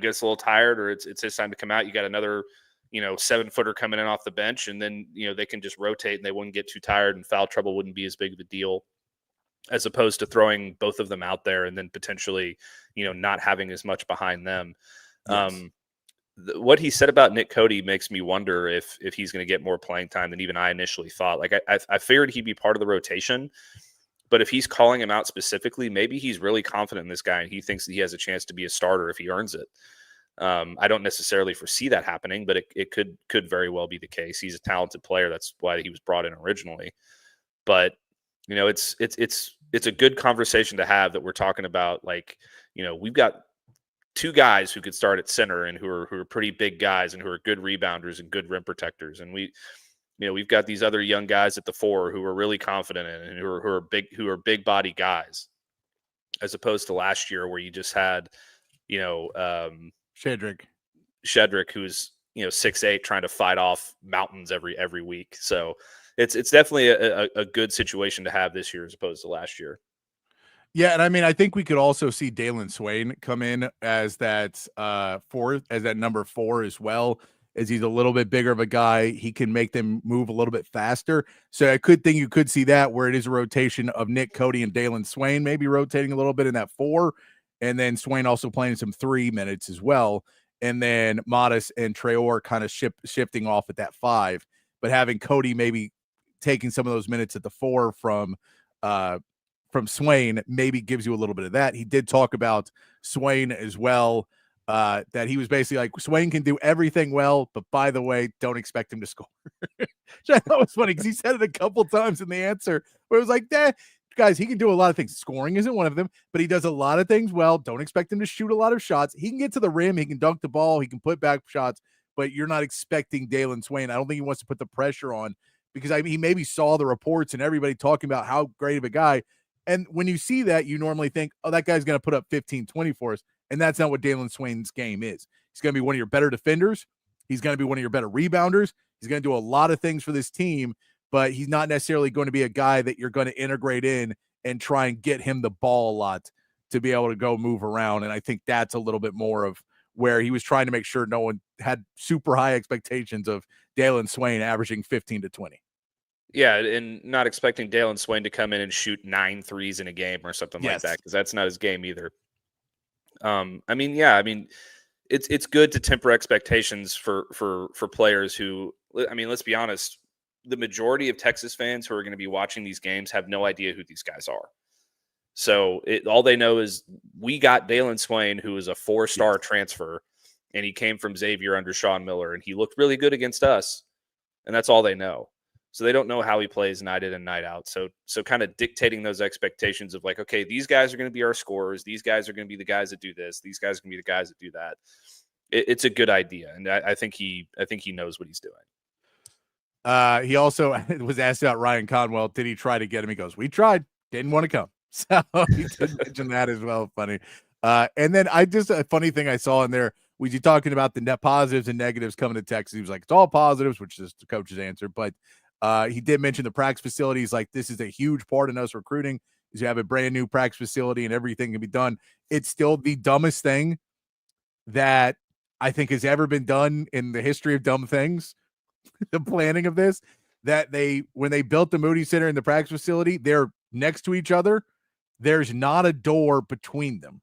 Speaker 4: gets a little tired, or it's his time to come out. You got another 7-footer coming in off the bench, and then they can just rotate and they wouldn't get too tired, and foul trouble wouldn't be as big of a deal, as opposed to throwing both of them out there and then potentially not having as much behind them. Yes. What he said about Nick Cody makes me wonder if he's going to get more playing time than even I initially thought. Like I figured he'd be part of the rotation, but if he's calling him out specifically, maybe he's really confident in this guy and he thinks that he has a chance to be a starter if he earns it. I don't necessarily foresee that happening, but it could very well be the case. He's a talented player. That's why he was brought in originally. But it's a good conversation to have, that we're talking about, like, we've got two guys who could start at center and who are pretty big guys and who are good rebounders and good rim protectors. And we've got these other young guys at the 4 who are really confident in it and who are big body guys, as opposed to last year where you just had, Shedrick, who's 6'8", trying to fight off mountains every week. So it's definitely a good situation to have this year as opposed to last year.
Speaker 5: Yeah, and I mean, I think we could also see Dalen Swain come in as that number 4 as well, as he's a little bit bigger of a guy. He can make them move a little bit faster. So I could think you could see that where it is a rotation of Nick Cody and Dalen Swain, maybe rotating a little bit in that 4, and then Swain also playing some 3 minutes as well, and then Modest and Traore kind of shifting off at that 5, but having Cody maybe taking some of those minutes at the 4 from Swain maybe gives you a little bit of that. He did talk about Swain as well, that he was basically like, Swain can do everything well, but by the way, don't expect him to score. Which I thought was funny because he said it a couple times in the answer where it was like, guys, he can do a lot of things. Scoring isn't one of them, but he does a lot of things well. Don't expect him to shoot a lot of shots. He can get to the rim. He can dunk the ball. He can put back shots, but you're not expecting Dalen Swain. I don't think he wants to put the pressure on because he maybe saw the reports and everybody talking about how great of a guy. And when you see that, you normally think, oh, that guy's going to put up 15, 20 for us. And that's not what Dalen Swain's game is. He's going to be one of your better defenders. He's going to be one of your better rebounders. He's going to do a lot of things for this team, but he's not necessarily going to be a guy that you're going to integrate in and try and get him the ball a lot to be able to go move around. And I think that's a little bit more of where he was trying to make sure no one had super high expectations of Dalen Swain averaging 15 to 20.
Speaker 4: Yeah, and not expecting Dalen Swain to come in and shoot 9 threes in a game or something like that, because that's not his game either. It's good to temper expectations for players who, I mean, let's be honest, the majority of Texas fans who are going to be watching these games have no idea who these guys are. So all they know is we got Dalen Swain, who is a 4-star transfer, and he came from Xavier under Sean Miller, and he looked really good against us, and that's all they know. So they don't know how he plays night in and night out. So kind of dictating those expectations of like, okay, these guys are going to be our scorers. These guys are going to be the guys that do this. These guys are going to be the guys that do that. It's a good idea, and I think he knows what he's doing.
Speaker 5: He also was asked about Ryan Conwell. Did he try to get him? He goes, we tried. Didn't want to come. So he did mention that as well. Funny. And then a funny thing I saw in there was you talking about the net positives and negatives coming to Texas. He was like, it's all positives, which is the coach's answer, but he did mention the practice facilities. Like, this is a huge part in us recruiting is you have a brand new practice facility and everything can be done. It's still the dumbest thing that I think has ever been done in the history of dumb things. The planning of this, that when they built the Moody Center and the practice facility, they're next to each other. There's not a door between them.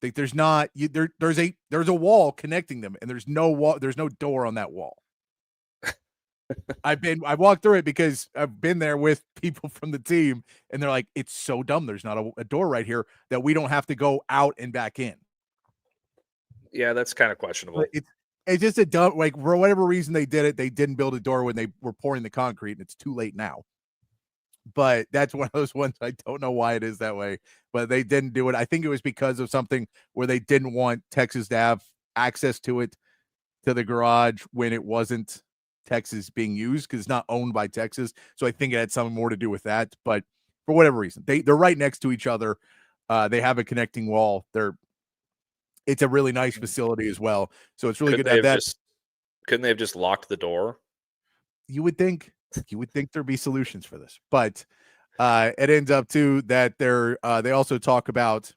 Speaker 5: Like, there's not, there's a wall connecting them, and there's no wall. There's no door on that wall. I walked through it because I've been there with people from the team, and they're like, it's so dumb. There's not a door right here that we don't have to go out and back in.
Speaker 4: Yeah, that's kind of questionable.
Speaker 5: It's just a dumb, like, for whatever reason they did it. They didn't build a door when they were pouring the concrete, and it's too late now. But that's one of those ones. I don't know why it is that way, but they didn't do it. I think it was because of something where they didn't want Texas to have access to it, to the garage, when it wasn't Texas being used, because it's not owned by Texas. So I think it had something more to do with that. But for whatever reason, they're right next to each other. They have a connecting wall. It's a really nice facility as well. So it's really good to have that.
Speaker 4: Couldn't they have just locked the door?
Speaker 5: You would think there'd be solutions for this, but it ends up too that they also talk about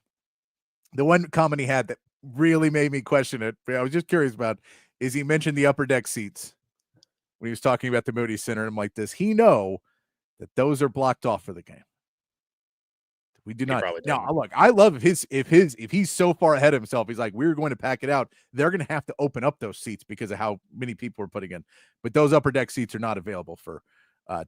Speaker 5: the one comment he had that really made me question it. I was just curious about is he mentioned the upper deck seats when he was talking about the Moody Center. I'm like, does he know that those are blocked off for the game? We do not. Now, look, I love if he's so far ahead of himself, he's like, we're going to pack it out. They're going to have to open up those seats because of how many people are putting in. But those upper deck seats are not available for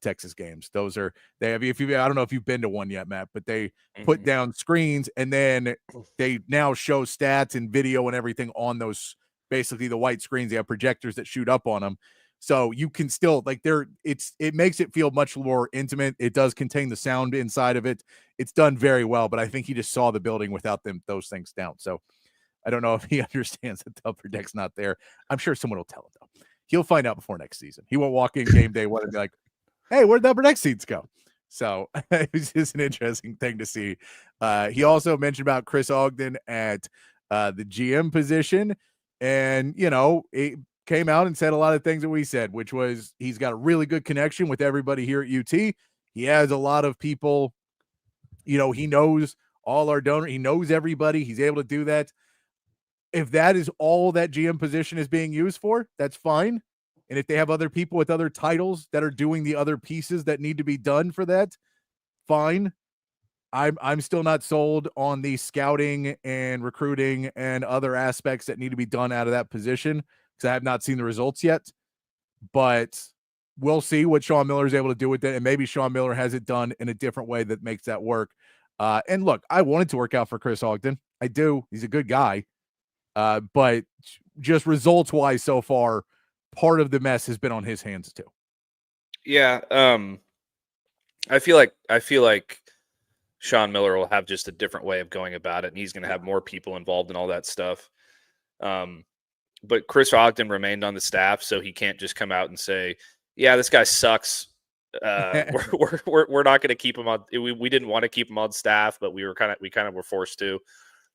Speaker 5: Texas games. Those are I don't know if you've been to one yet, Matt, but they put down screens and then they now show stats and video and everything on those. Basically, the white screens. They have projectors that shoot up on them. So you can still it makes it feel much more intimate. It does contain the sound inside of it. It's done very well, but I think he just saw the building without those things down. So I don't know if he understands that the upper deck's not there. I'm sure someone will tell him though. He'll find out before next season. He won't walk in game day one and be like, hey, where'd the upper deck seats go? So it's just an interesting thing to see. He also mentioned about Chris Ogden at the GM position. And, came out and said a lot of things that we said, which was he's got a really good connection with everybody here at UT. He has a lot of people, he knows all our donors. He knows everybody. He's able to do that. If that is all that GM position is being used for, that's fine. And if they have other people with other titles that are doing the other pieces that need to be done for that, fine. I'm still not sold on the scouting and recruiting and other aspects that need to be done out of that position because I have not seen the results yet. But we'll see what Sean Miller is able to do with it, and maybe Sean Miller has it done in a different way that makes that work. And look, I wanted to work out for Chris Ogden. I do. He's a good guy. But just results-wise so far, part of the mess has been on his hands too.
Speaker 4: Yeah. I feel like Sean Miller will have just a different way of going about it, and he's going to have more people involved in all that stuff. But Chris Ogden remained on the staff, so he can't just come out and say, yeah, this guy sucks. We're not going to keep him on. We didn't want to keep him on staff, but we kind of were forced to.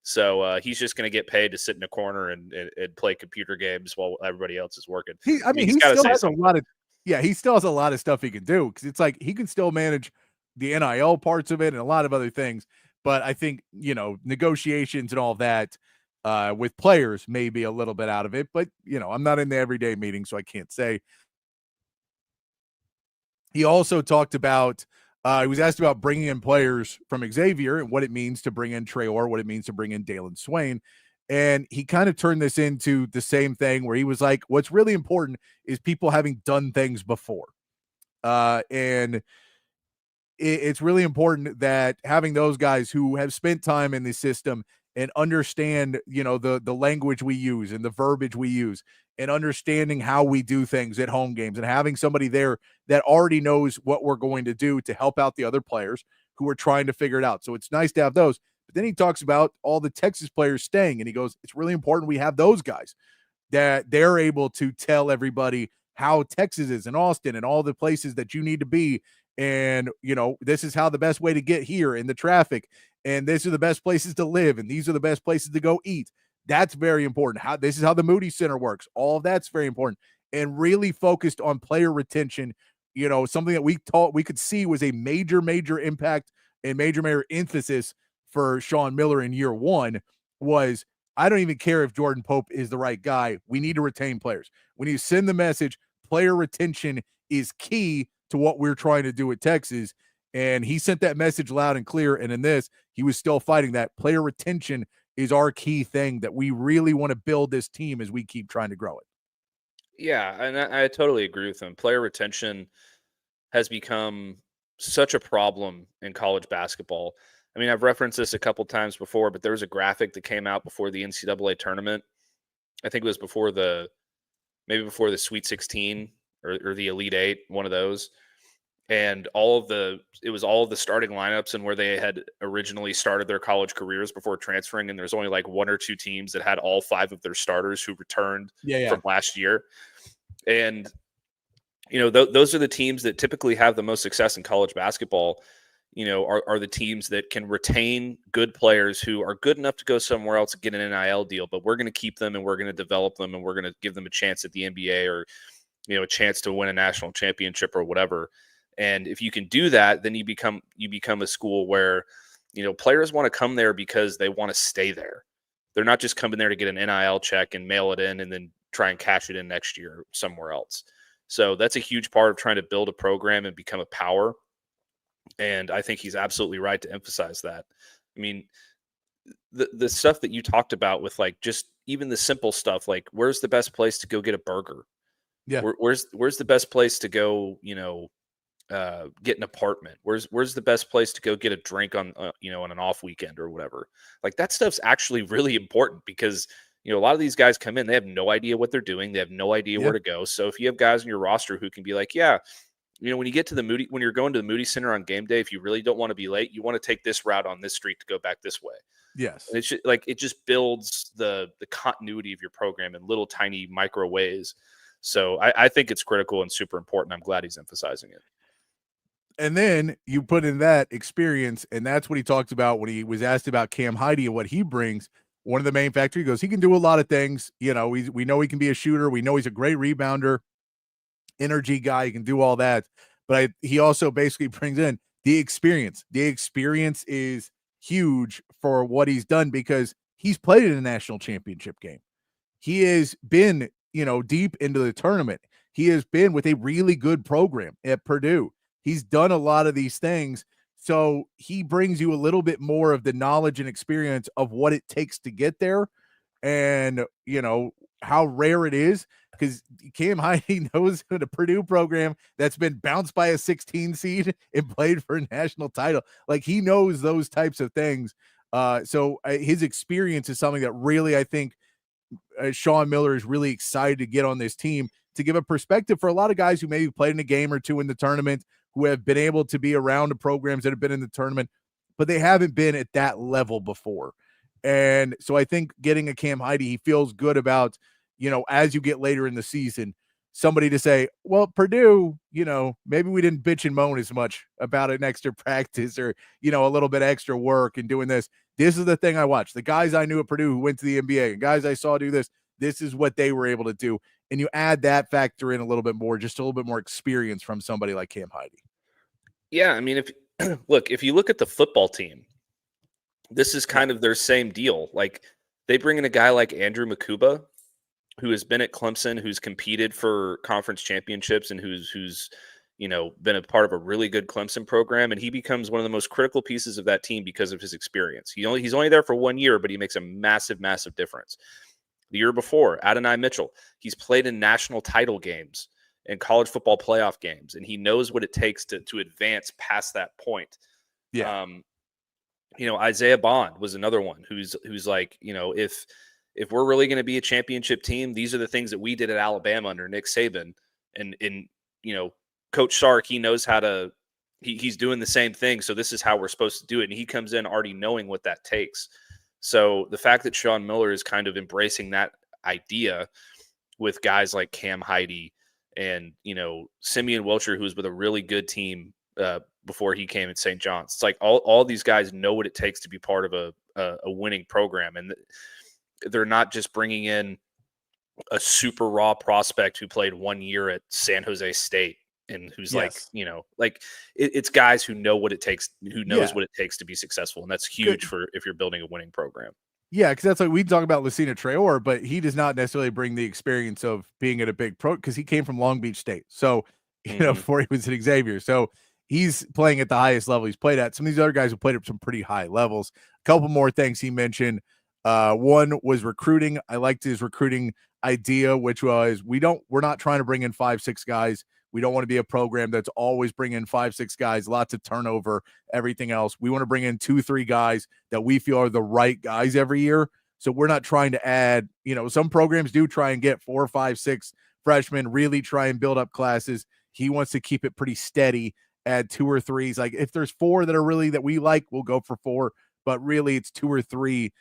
Speaker 4: So he's just going to get paid to sit in a corner and play computer games while everybody else is working.
Speaker 5: He still has a lot of, he still has a lot of stuff he can do because it's like he can still manage the NIL parts of it and a lot of other things. But I think, negotiations and all that with players may be a little bit out of it. But, I'm not in the everyday meeting, so I can't say. He also talked about, he was asked about bringing in players from Xavier and what it means to bring in Traore, what it means to bring in Dalen Swain. And he kind of turned this into the same thing where he was like, what's really important is people having done things before. And it's really important that having those guys who have spent time in the system and understand, the language we use and the verbiage we use and understanding how we do things at home games and having somebody there that already knows what we're going to do to help out the other players who are trying to figure it out. So it's nice to have those. But then he talks about all the Texas players staying, and he goes, it's really important we have those guys that they're able to tell everybody how Texas is and Austin and all the places that you need to be. And, this is how the best way to get here in the traffic. And these are the best places to live. And these are the best places to go eat. That's very important. This is how the Moody Center works. All of that's very important. And really focused on player retention. Something that we could see was a major, major impact and major, major emphasis for Sean Miller in year one was, I don't even care if Jordan Pope is the right guy. We need to retain players. We need to send the message. Player retention is key to what we're trying to do at Texas. And he sent that message loud and clear. And in this, he was still fighting that. Player retention is our key thing that we really want to build this team as we keep trying to grow it.
Speaker 4: Yeah, and I totally agree with him. Player retention has become such a problem in college basketball. I mean, I've referenced this a couple times before, but there was a graphic that came out before the NCAA tournament. I think it was before the Sweet 16 or the Elite Eight, one of those. And it was all of the starting lineups and where they had originally started their college careers before transferring. And there's only like one or two teams that had all five of their starters who returned from last year. And, those are the teams that typically have the most success in college basketball, are the teams that can retain good players who are good enough to go somewhere else and get an NIL deal, but we're going to keep them and we're going to develop them and we're going to give them a chance at the NBA or, a chance to win a national championship or whatever. And if you can do that, then you become a school where, players want to come there because they want to stay there. They're not just coming there to get an NIL check and mail it in and then try and cash it in next year somewhere else. So that's a huge part of trying to build a program and become a power. And I think he's absolutely right to emphasize that. I mean, the stuff that you talked about with like just even the simple stuff, like where's the best place to go get a burger?
Speaker 5: Yeah.
Speaker 4: Where's the best place to go, get an apartment? Where's the best place to go get a drink on, on an off weekend or whatever? Like that stuff's actually really important because, a lot of these guys come in, they have no idea what they're doing. They have no idea where to go. So if you have guys in your roster who can be like, yeah, when you get to when you're going to the Moody Center on game day, if you really don't want to be late, you want to take this route on this street to go back this way.
Speaker 5: Yes.
Speaker 4: And it just builds the continuity of your program in little tiny micro ways. So I think it's critical and super important. I'm glad he's emphasizing it.
Speaker 5: And then you put in that experience, and that's what he talked about when he was asked about Cam Heide and what he brings, one of the main factors. He goes, he can do a lot of things. You know, we know he can be a shooter. We know he's a great rebounder, energy guy. He can do all that. But he also basically brings in the experience. The experience is huge for what he's done because he's played in a national championship game. He has been, you know, deep into the tournament. He has been with a really good program at Purdue. He's done a lot of these things. So he brings you a little bit more of the knowledge and experience of what it takes to get there and, you know, how rare it is, because Cam Heide knows the Purdue program that's been bounced by a 16 seed and played for a national title. Like, he knows those types of things. So his experience is something that really, I think, Sean Miller is really excited to get on this team to give a perspective for a lot of guys who maybe played in a game or two in the tournament, who have been able to be around the programs that have been in the tournament, but they haven't been at that level before. And so I think getting a Cam Heide, he feels good about, you know, as you get later in the season, somebody to say, well, Purdue, you know, maybe we didn't bitch and moan as much about an extra practice or, you know, a little bit extra work and doing this. This is the thing I watched. The guys I knew at Purdue who went to the NBA and guys I saw do this, this is what they were able to do. And you add that factor in a little bit more, just a little bit more experience from somebody like Cam Heide.
Speaker 4: Yeah, I mean, if you look at the football team, this is kind of their same deal. Like, they bring in a guy like Andrew Makuba, who has been at Clemson, who's competed for conference championships, and who's you know, been a part of a really good Clemson program, and he becomes one of the most critical pieces of that team because of his experience. He's only there for 1 year, but he makes a massive, massive difference. The year before, Adonai Mitchell, he's played in national title games and college football playoff games, and he knows what it takes to advance past that point.
Speaker 5: Yeah.
Speaker 4: You know, Isaiah Bond was another one who's like, you know, if we're really going to be a championship team, these are the things that we did at Alabama under Nick Saban. And you know, Coach Sark, he knows how to he's doing the same thing. So this is how we're supposed to do it. And he comes in already knowing what that takes. So the fact that Sean Miller is kind of embracing that idea with guys like Cam Heide and, you know, Simeon Welcher, who was with a really good team before he came at St. John's. It's like all these guys know what it takes to be part of a winning program. And they're not just bringing in a super raw prospect who played 1 year at San Jose State and who's like, you know, like it's guys who know what it takes, who knows what it takes to be successful. And that's huge for if you're building a winning program.
Speaker 5: Yeah, because that's like we talk about Lucina Traore, but he does not necessarily bring the experience of being at a big pro because he came from Long Beach State. So, you know, before he was at Xavier. So he's playing at the highest level he's played at. Some of these other guys have played at some pretty high levels. A couple more things he mentioned. One was recruiting. I liked his recruiting idea, which was we're not trying to bring in 5-6 guys. We don't want to be a program that's always bringing 5-6 guys, lots of turnover, everything else. We want to bring in 2-3 guys that we feel are the right guys every year. So we're not trying to add, you know, some programs do try and get 4, 5, 6 freshmen, really try and build up classes. He wants to keep it pretty steady, add 2 or 3. Like if there's 4 that are really that we like, we'll go for 4. But really it's 2 or 3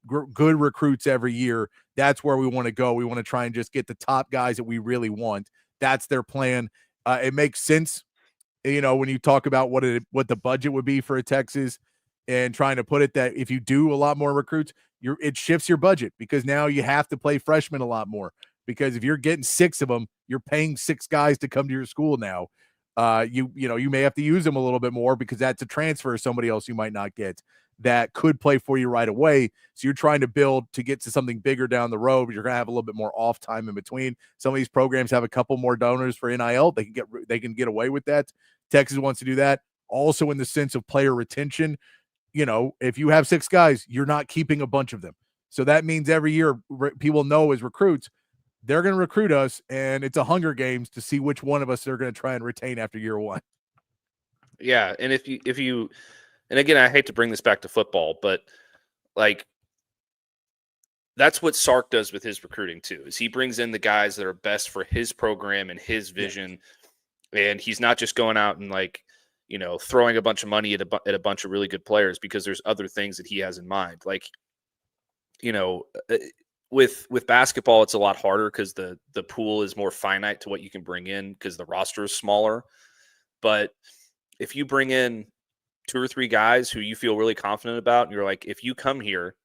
Speaker 5: good recruits every year. That's where we want to go. We want to try and just get the top guys that we really want. That's their plan. It makes sense, you know, when you talk about what the budget would be for a Texas and trying to put it that if you do a lot more recruits, it shifts your budget because now you have to play freshmen a lot more because if you're getting 6 of them, you're paying 6 guys to come to your school now. You may have to use them a little bit more because that's a transfer of somebody else you might not get that could play for you right away. So you're trying to build to get to something bigger down the road, but you're going to have a little bit more off time in between. Some of these programs have a couple more donors for NIL. They can get away with that. Texas wants to do that. Also in the sense of player retention, you know, if you have 6 guys, you're not keeping a bunch of them. So that means every year people know as recruits, they're going to recruit us and it's a Hunger Games to see which one of us they're going to try and retain after year 1.
Speaker 4: Yeah. And if you, and again, I hate to bring this back to football, but like that's what Sark does with his recruiting too, is he brings in the guys that are best for his program and his vision. Yeah. And he's not just going out and like, you know, throwing a bunch of money at a bunch of really good players because there's other things that he has in mind. Like, you know, with basketball, it's a lot harder because the pool is more finite to what you can bring in because the roster is smaller. But if you bring in 2 or 3 guys who you feel really confident about, and you're like, if you come here,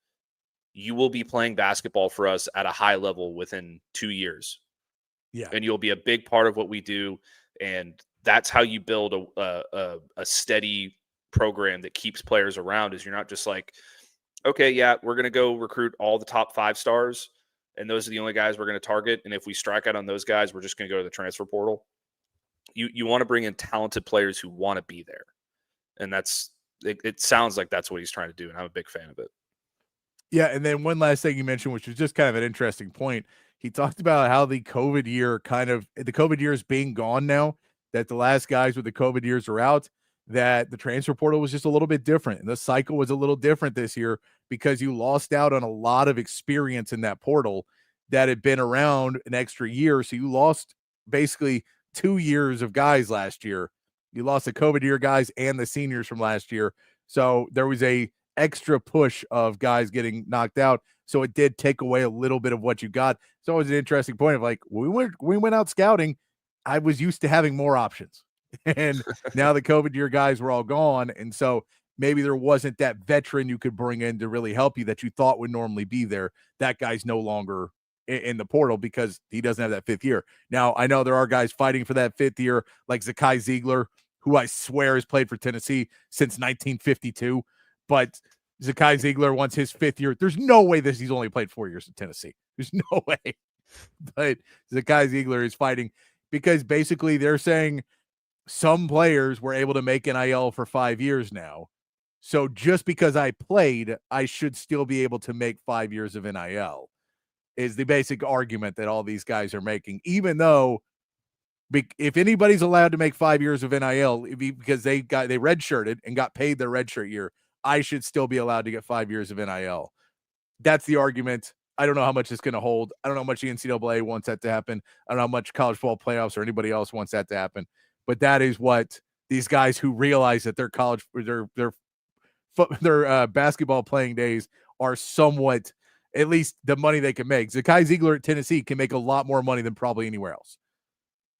Speaker 4: you will be playing basketball for us at a high level within 2 years.
Speaker 5: Yeah.
Speaker 4: And you'll be a big part of what we do. And that's how you build a steady program that keeps players around, is you're not just like, okay, yeah, we're going to go recruit all the top 5 stars, and those are the only guys we're going to target. And if we strike out on those guys, we're just going to go to the transfer portal. You want to bring in talented players who want to be there. And it sounds like that's what he's trying to do. And I'm a big fan of it.
Speaker 5: Yeah. And then one last thing you mentioned, which was just kind of an interesting point. He talked about how the COVID years being gone now, that the last guys with the COVID years are out, that the transfer portal was just a little bit different. And the cycle was a little different this year because you lost out on a lot of experience in that portal that had been around an extra year. So you lost basically 2 years of guys last year. You lost the COVID year guys and the seniors from last year. So there was a extra push of guys getting knocked out. So it did take away a little bit of what you got. So it was an interesting point of like, we went out scouting. I was used to having more options. And now the COVID year guys were all gone. And so maybe there wasn't that veteran you could bring in to really help you that you thought would normally be there. That guy's no longer in the portal because he doesn't have that 5th year. Now, I know there are guys fighting for that 5th year, like Zakai Ziegler, who I swear has played for Tennessee since 1952. But Zakai Ziegler wants his 5th year. There's no way he's only played 4 years in Tennessee. There's no way. But Zakai Ziegler is fighting because basically they're saying some players were able to make NIL for 5 years now. So just because I played, I should still be able to make 5 years of NIL is the basic argument that all these guys are making, even though if anybody's allowed to make 5 years of NIL because they redshirted and got paid their redshirt year, I should still be allowed to get 5 years of NIL. That's the argument. I don't know how much it's going to hold. I don't know how much the NCAA wants that to happen. I don't know how much college football playoffs or anybody else wants that to happen. But that is what these guys who realize that their basketball playing days are somewhat, at least the money they can make. Zakai Ziegler at Tennessee can make a lot more money than probably anywhere else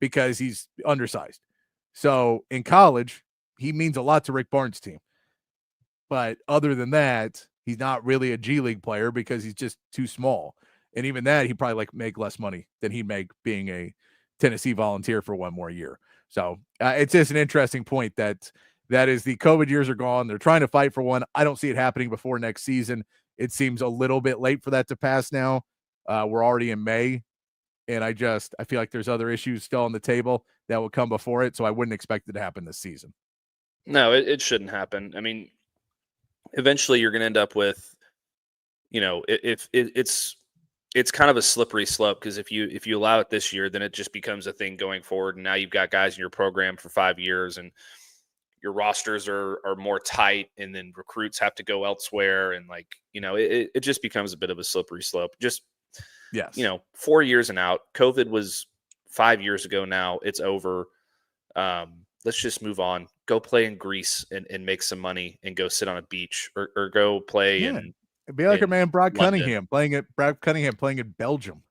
Speaker 5: because he's undersized. So in college, he means a lot to Rick Barnes' team. But other than that, he's not really a G League player because he's just too small. And even that, he'd probably make less money than he'd make being a Tennessee Volunteer for one more year. So it's just an interesting point that is the COVID years are gone. They're trying to fight for one. I don't see it happening before next season. It seems a little bit late for that to pass now. We're already in May, and I feel like there's other issues still on the table that will come before it, so I wouldn't expect it to happen this season.
Speaker 4: No, it shouldn't happen. I mean, eventually you're going to end up with, if it's kind of a slippery slope because if you allow it this year, then it just becomes a thing going forward. And now you've got guys in your program for 5 years and your rosters are more tight, and then recruits have to go elsewhere. And it just becomes a bit of a slippery slope. Just,
Speaker 5: yes.
Speaker 4: 4 years and out. COVID was 5 years ago now. It's over. Let's just move on. Go play in Greece and make some money and go sit on a beach or go play in.
Speaker 5: It'd be like our man Brock
Speaker 4: London.
Speaker 5: Cunningham playing in Belgium.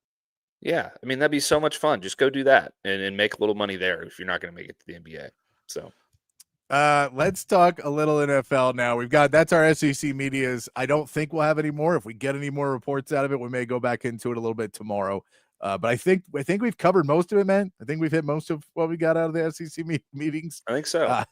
Speaker 4: Yeah, I mean, that'd be so much fun. Just go do that and make a little money there if you're not going to make it to the NBA. So
Speaker 5: let's talk a little NFL now. That's our SEC medias. I don't think we'll have any more. If we get any more reports out of it, we may go back into it a little bit tomorrow. But I think we've covered most of it, man. I think we've hit most of what we got out of the SEC meetings.
Speaker 4: I think so.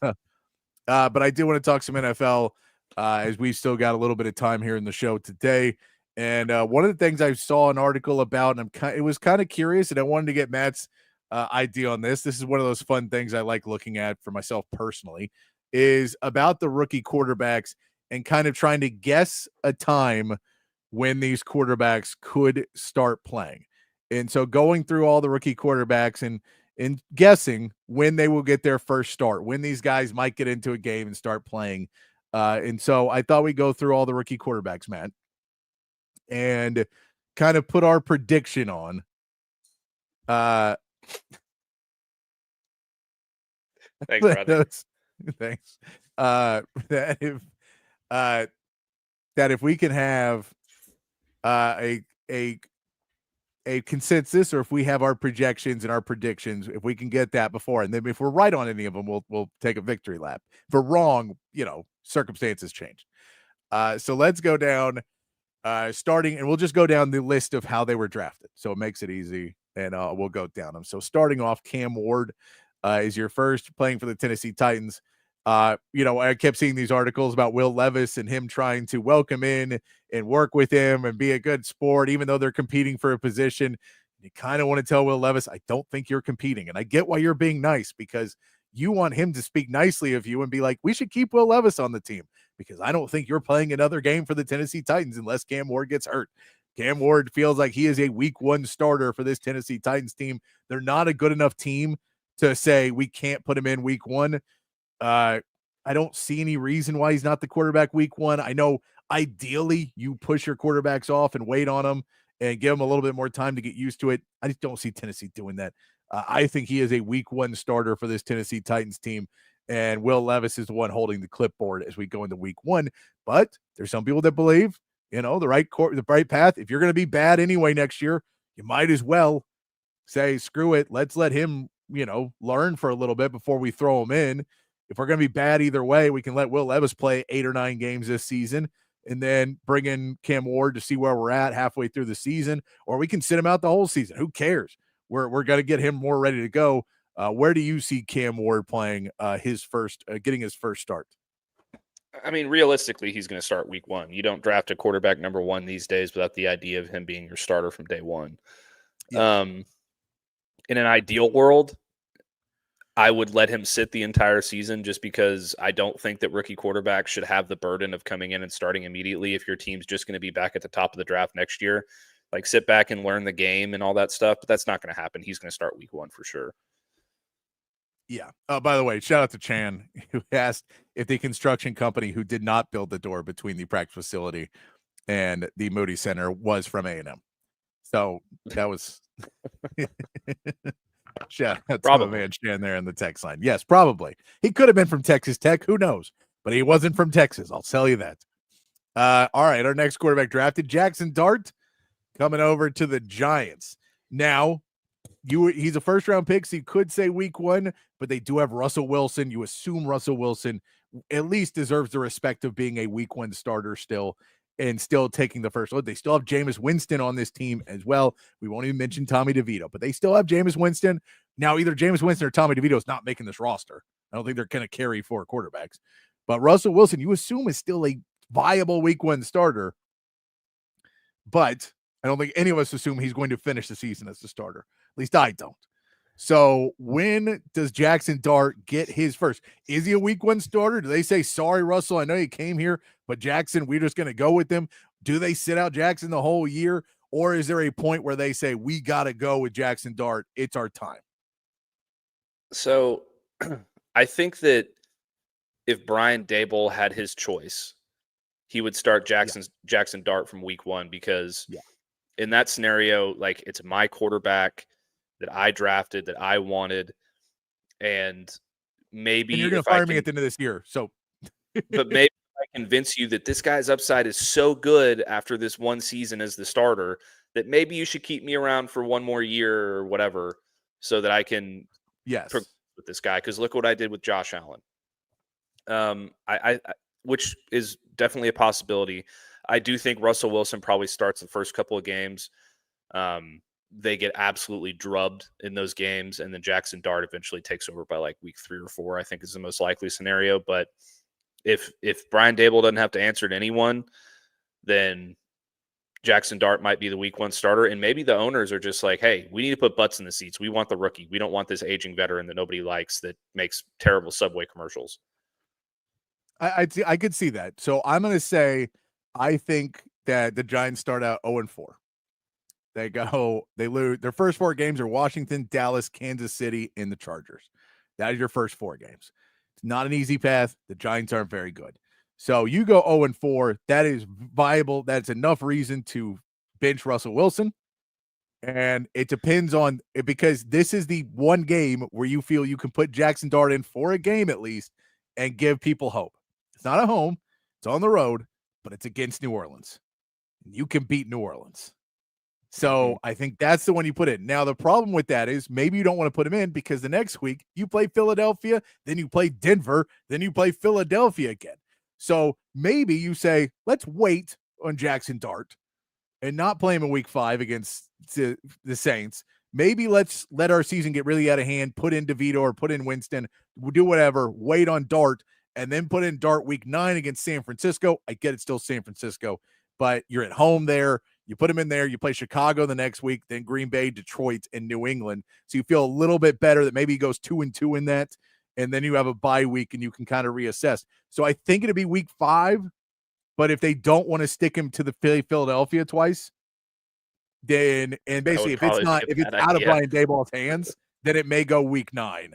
Speaker 5: But I do want to talk some NFL as we've still got a little bit of time here in the show today. And one of the things I saw an article about, and it was kind of curious, and I wanted to get Matt's idea on this. This is one of those fun things I like looking at for myself personally, is about the rookie quarterbacks and kind of trying to guess a time when these quarterbacks could start playing. And so going through all the rookie quarterbacks and guessing when they will get their first start, when these guys might get into a game and start playing. And so I thought we'd go through all the rookie quarterbacks, Matt, and kind of put our prediction on.
Speaker 4: Thanks, brother.
Speaker 5: Thanks. That if we can have a consensus, or if we have our projections and our predictions, if we can get that before, and then if we're right on any of them, we'll take a victory lap. If we're wrong, circumstances change. So let's go down. Starting, and we'll just go down the list of how they were drafted. So it makes it easy, and we'll go down them. So starting off, Cam Ward is your first, playing for the Tennessee Titans. I kept seeing these articles about Will Levis and him trying to welcome in and work with him and be a good sport, even though they're competing for a position. You kind of want to tell Will Levis, I don't think you're competing. And I get why you're being nice, because you want him to speak nicely of you and be like, we should keep Will Levis on the team, because I don't think you're playing another game for the Tennessee Titans unless Cam Ward gets hurt. Cam Ward feels like he is a week 1 starter for this Tennessee Titans team. They're not a good enough team to say we can't put him in week 1. I don't see any reason why he's not the quarterback week 1. I know ideally you push your quarterbacks off and wait on them and give them a little bit more time to get used to it. I just don't see Tennessee doing that. I think he is a week 1 starter for this Tennessee Titans team, and Will Levis is the one holding the clipboard as we go into week 1. But there's some people that believe, the right path. If you're going to be bad anyway next year, you might as well say, screw it. Let's let him, learn for a little bit before we throw him in. If we're going to be bad either way, we can let Will Levis play 8 or 9 games this season and then bring in Cam Ward to see where we're at halfway through the season, or we can sit him out the whole season. Who cares? We're going to get him more ready to go. Where do you see Cam Ward playing getting his first start?
Speaker 4: I mean, realistically, he's going to start week 1. You don't draft a quarterback number 1 these days without the idea of him being your starter from day 1. Yeah. In an ideal world, I would let him sit the entire season, just because I don't think that rookie quarterbacks should have the burden of coming in and starting immediately if your team's just going to be back at the top of the draft next year. Like, sit back and learn the game and all that stuff, but that's not going to happen. He's going to start week 1 for sure.
Speaker 5: Yeah. By the way, shout out to Chan, who asked if the construction company who did not build the door between the practice facility and the Moody Center was from A&M. So that was shout out to my man Chan there in the text line. Yes, probably. He could have been from Texas Tech. Who knows? But he wasn't from Texas. I'll tell you that. All right. Our next quarterback drafted, Jackson Dart, coming over to the Giants. Now, he's a first-round pick, so you could say week 1, but they do have Russell Wilson. You assume Russell Wilson at least deserves the respect of being a week 1 starter still, and still taking the first look. They still have Jameis Winston on this team as well. We won't even mention Tommy DeVito, but they still have Jameis Winston. Now, either Jameis Winston or Tommy DeVito is not making this roster. I don't think they're going to carry 4 quarterbacks. But Russell Wilson, you assume, is still a viable week 1 starter. But I don't think any of us assume he's going to finish the season as the starter. At least I don't. So when does Jackson Dart get his first? Is he a week 1 starter? Do they say, sorry, Russell, I know you came here, but Jackson, we're just going to go with him? Do they sit out Jackson the whole year? Or is there a point where they say, we got to go with Jackson Dart? It's our time.
Speaker 4: So I think that if Brian Daboll had his choice, he would start Jackson Dart from week 1, because in that scenario, like, it's my quarterback that I drafted, that I wanted, and maybe
Speaker 5: you're going to fire me at the end of this year. So,
Speaker 4: but maybe I convince you that this guy's upside is so good after this 1 season as the starter that maybe you should keep me around for 1 more year or whatever, so that I can progress with this guy. Because look what I did with Josh Allen. Which is definitely a possibility. I do think Russell Wilson probably starts the first couple of games. They get absolutely drubbed in those games, and then Jackson Dart eventually takes over by like week 3 or 4, I think is the most likely scenario. But if Brian Daboll doesn't have to answer to anyone, then Jackson Dart might be the week 1 starter. And maybe the owners are just like, hey, we need to put butts in the seats. We want the rookie. We don't want this aging veteran that nobody likes that makes terrible Subway commercials.
Speaker 5: I could see that. So I'm going to say, I think that the Giants start out 0-4. They lose their first 4 games are Washington, Dallas, Kansas City, and the Chargers. That is your first 4 games. It's not an easy path. The Giants aren't very good. So you go 0-4. That is viable. That's enough reason to bench Russell Wilson. And it depends on it, because this is the one game where you feel you can put Jackson Dart in for a game at least and give people hope. It's not at home. It's on the road, but it's against New Orleans. You can beat New Orleans. So I think that's the one you put in. Now, the problem with that is maybe you don't want to put him in because the next week you play Philadelphia, then you play Denver, then you play Philadelphia again. So maybe you say, let's wait on Jackson Dart and not play him in week 5 against the Saints. Maybe let's let our season get really out of hand, put in DeVito or put in Winston, we'll do whatever, wait on Dart, and then put in Dart week 9 against San Francisco. I get it's still San Francisco, but you're at home there. You put him in there. You play Chicago the next week, then Green Bay, Detroit, and New England. So you feel a little bit better that maybe he goes 2-2 in that, and then you have a bye week and you can kind of reassess. So I think it'd be week 5, but if they don't want to stick him to the Philadelphia twice, then and basically if it's out of Brian Daboll's hands, then it may go week 9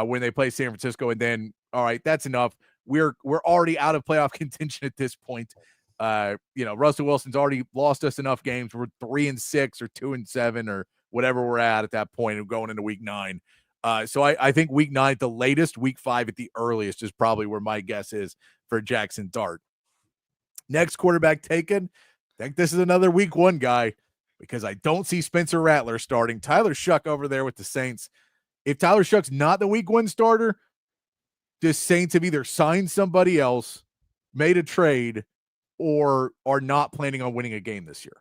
Speaker 5: when they play San Francisco, and then all right, that's enough. We're already out of playoff contention at this point. Russell Wilson's already lost us enough games. We're 3-6 or 2-7 or whatever we're at that point of going into week 9. So I think week 9 at the latest, week 5 at the earliest is probably where my guess is for Jackson Dart. Next quarterback taken. I think this is another week 1 guy because I don't see Spencer Rattler starting. Tyler Shuck over there with the Saints. If Tyler Shuck's not the week 1 starter, the Saints have either signed somebody else, made a trade, or are not planning on winning a game this year.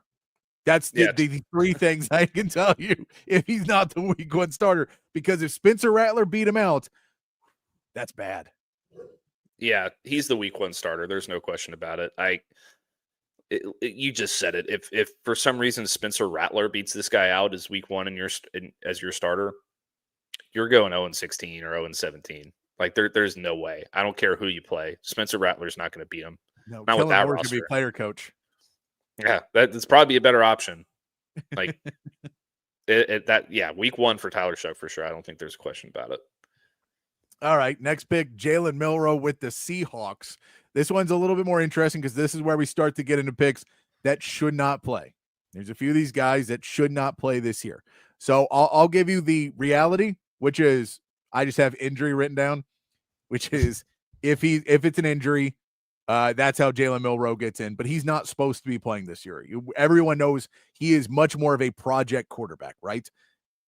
Speaker 5: That's the 3 things I can tell you if he's not the week 1 starter. Because if Spencer Rattler beat him out, that's bad.
Speaker 4: Yeah, he's the week 1 starter. There's no question about it. You just said it. If for some reason Spencer Rattler beats this guy out as week 1 as your starter, you're going 0-16 or 0-17. Like there's no way. I don't care who you play. Spencer Rattler's not going to beat him.
Speaker 5: No,
Speaker 4: not with that roster.
Speaker 5: Could be player coach.
Speaker 4: Yeah, that's probably a better option. Like week 1 for Tyler Shuck for sure. I don't think there's a question about it.
Speaker 5: All right, next pick, Jalen Milroe with the Seahawks. This one's a little bit more interesting because this is where we start to get into picks that should not play. There's a few of these guys that should not play this year. So I'll give you the reality, which is I just have injury written down, which is if it's an injury, that's how Jalen Milroe gets in. But he's not supposed to be playing this year. Everyone knows he is much more of a project quarterback, right?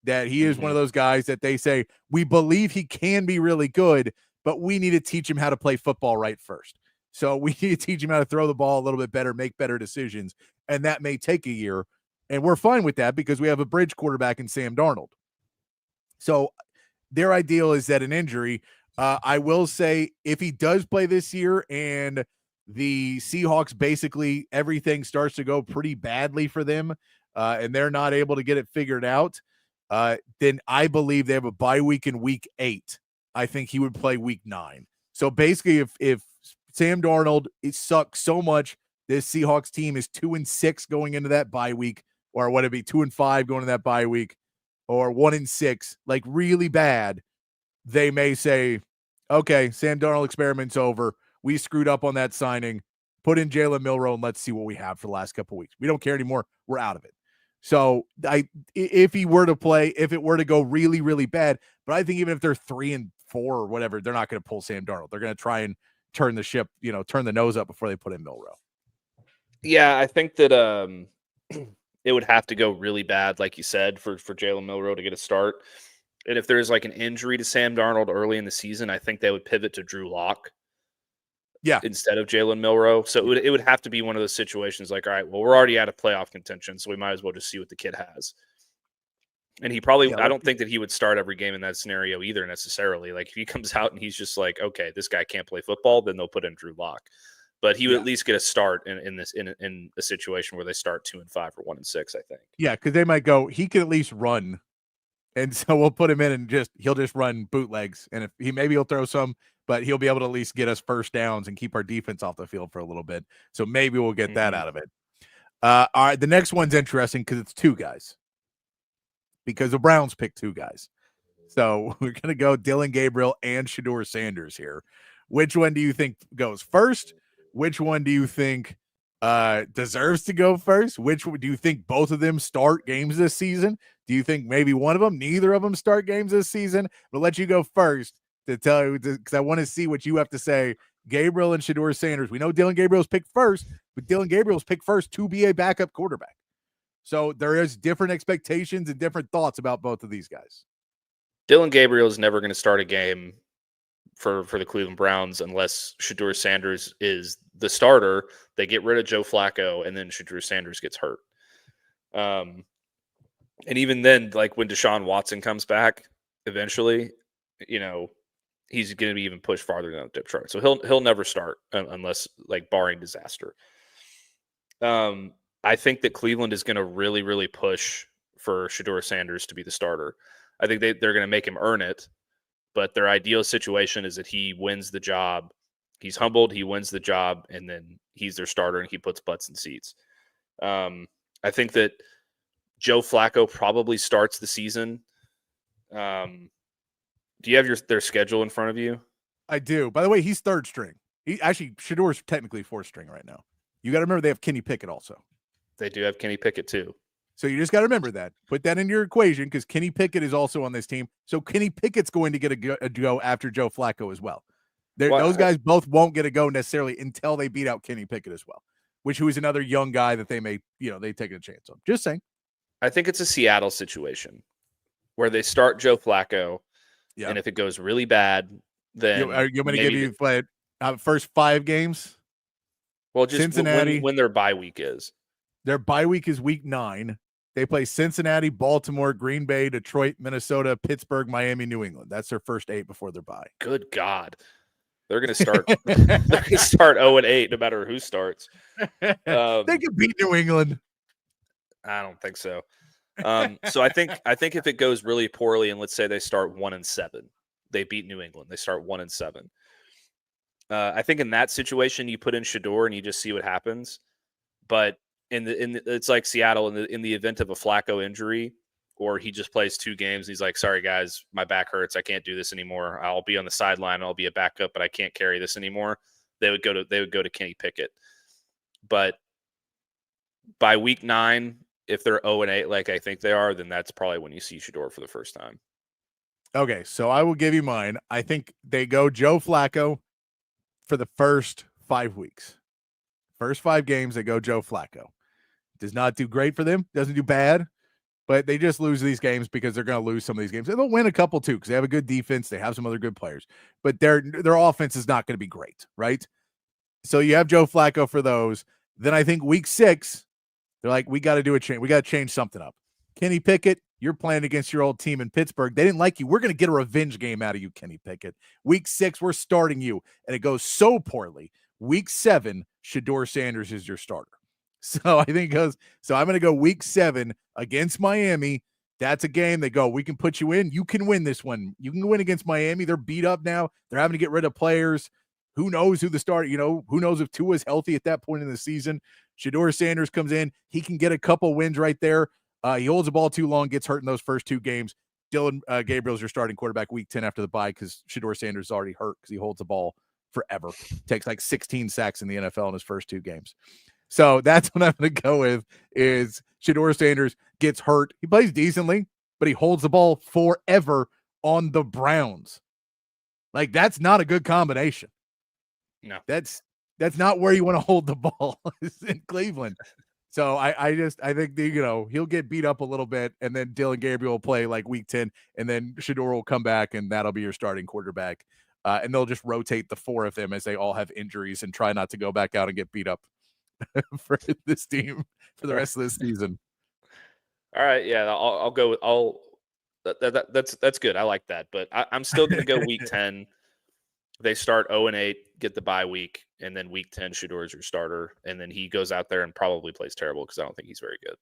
Speaker 5: That he is one of those guys that they say, we believe he can be really good, but we need to teach him how to play football right first. So we need to teach him how to throw the ball a little bit better, make better decisions. And that may take a year. And we're fine with that because we have a bridge quarterback in Sam Darnold. So their ideal is that an injury. I will say if he does play this year and the Seahawks basically everything starts to go pretty badly for them and they're not able to get it figured out, then I believe they have a bye week in week 8. I think he would play week 9. So basically if Sam Darnold, it sucks so much, this Seahawks team is 2-6 going into that bye week, or would it be 2-5 going into that bye week, or 1-6, like really bad, they may say, okay, Sam Darnold experiment's over. We screwed up on that signing. Put in Jalen Milroe and let's see what we have for the last couple of weeks. We don't care anymore. We're out of it. So if he were to play, if it were to go really, really bad, but I think even if they're 3-4 or whatever, they're not going to pull Sam Darnold. They're going to try and turn the ship, turn the nose up before they put in Milroe.
Speaker 4: Yeah, I think that it would have to go really bad, like you said, for Jalen Milroe to get a start. And if there's like an injury to Sam Darnold early in the season, I think they would pivot to Drew Lock.
Speaker 5: Yeah.
Speaker 4: Instead of Jalen Milroe. So it would have to be one of those situations like, all right, well, we're already out of playoff contention, so we might as well just see what the kid has. And he probably, I don't think that he would start every game in that scenario either necessarily. Like if he comes out and he's just like, okay, this guy can't play football, then they'll put in Drew Lock. But he would at least get a start in a situation where they start 2-5 or 1-6, I think.
Speaker 5: Yeah, because they might go, he can at least run. And so we'll put him in and he'll just run bootlegs. And if maybe he'll throw some, but he'll be able to at least get us first downs and keep our defense off the field for a little bit. So maybe we'll get that out of it. All right, the next one's interesting because it's 2 guys. Because the Browns picked 2 guys. So we're going to go Dylan Gabriel and Shedeur Sanders here. Which one do you think goes first? Which one do you think deserves to go first? Which do you think both of them start games this season? Do you think maybe one of them, neither of them start games this season? We'll let you go first to tell you because I want to see what you have to say. Gabriel and Shedeur Sanders. We know Dylan Gabriel's picked first, but Dylan Gabriel's picked first to be a backup quarterback. So there is different expectations and different thoughts about both of these guys.
Speaker 4: Dylan Gabriel is never going to start a game for the Cleveland Browns unless Shedeur Sanders is the starter. They get rid of Joe Flacco, and then Shedeur Sanders gets hurt. And even then, like when Deshaun Watson comes back eventually, he's going to be even pushed farther down the depth chart. So he'll never start unless, like, barring disaster. I think that Cleveland is going to really, really push for Shedeur Sanders to be the starter. I think they're going to make him earn it, but their ideal situation is that he wins the job. He's humbled, he wins the job, and then he's their starter and he puts butts in seats. I think that Joe Flacco probably starts the season. Do you have their schedule in front of you?
Speaker 5: I do. By the way, he's third string. Shedeur's technically fourth string right now. You got to remember they have Kenny Pickett also.
Speaker 4: They do have Kenny Pickett too.
Speaker 5: So you just got to remember that. Put that in your equation because Kenny Pickett is also on this team. So Kenny Pickett's going to get a go after Joe Flacco as well. Those guys both won't get a go necessarily until they beat out Kenny Pickett as well, who is another young guy that they may, they take a chance on. Just saying.
Speaker 4: I think it's a Seattle situation where they start Joe Flacco, and if it goes really bad, then
Speaker 5: you're going to give you first 5 games.
Speaker 4: Well, just
Speaker 5: Cincinnati
Speaker 4: when their bye week is.
Speaker 5: Their bye week is week 9. They play Cincinnati, Baltimore, Green Bay, Detroit, Minnesota, Pittsburgh, Miami, New England. That's their first 8 before their bye.
Speaker 4: Good God. They're going to start. They're going to start 0-8, no matter who starts.
Speaker 5: They can beat New England.
Speaker 4: I don't think so. So I think if it goes really poorly, and let's say they start 1-7, they beat New England. They start 1-7. I think in that situation, you put in Shedeur and you just see what happens. But it's like Seattle in the event of a Flacco injury, or he just plays 2 games. And he's like, sorry guys, my back hurts. I can't do this anymore. I'll be on the sideline. I'll be a backup, but I can't carry this anymore. They would go to Kenny Pickett. But by week 9, if they're 0-8, like I think they are, then that's probably when you see Shedeur for the first time.
Speaker 5: Okay. So I will give you mine. I think they go Joe Flacco for the first 5 weeks. First 5 games, they go Joe Flacco. Does not do great for them. Doesn't do bad, but they just lose these games because they're going to lose some of these games. They'll win a couple too because they have a good defense. They have some other good players, but their offense is not going to be great, right? So you have Joe Flacco for those. Then I think week 6, they're like, we got to do a change. We got to change something up. Kenny Pickett, you're playing against your old team in Pittsburgh. They didn't like you. We're going to get a revenge game out of you, Kenny Pickett. Week 6, we're starting you, and it goes so poorly. Week 7, Shedeur Sanders is your starter. So I think I'm going to go week 7 against Miami. That's a game they go, we can put you in. You can win this one. You can win against Miami. They're beat up now. They're having to get rid of players. Who knows who the starter, who knows if Tua's healthy at that point in the season. Shedeur Sanders comes in. He can get a couple wins right there. He holds the ball too long, gets hurt in those first 2 games. Dylan Gabriel's your starting quarterback week 10 after the bye because Shedeur Sanders is already hurt because he holds the ball forever. Takes like 16 sacks in the NFL in his first 2 games. So that's what I'm going to go with is Shedeur Sanders gets hurt. He plays decently, but he holds the ball forever on the Browns. Like, that's not a good combination.
Speaker 4: No.
Speaker 5: That's not where you want to hold the ball in Cleveland. So I think he'll get beat up a little bit, and then Dylan Gabriel will play like week 10, and then Shedeur will come back, and that'll be your starting quarterback. And they'll just rotate the 4 of them as they all have injuries and try not to go back out and get beat up for this team for the rest of this season.
Speaker 4: All right, yeah, I'll go. That's good. I like that, but I'm still going to go week 10. They start 0-8, get the bye week, and then week 10, Shedeur is your starter, and then he goes out there and probably plays terrible because I don't think he's very good.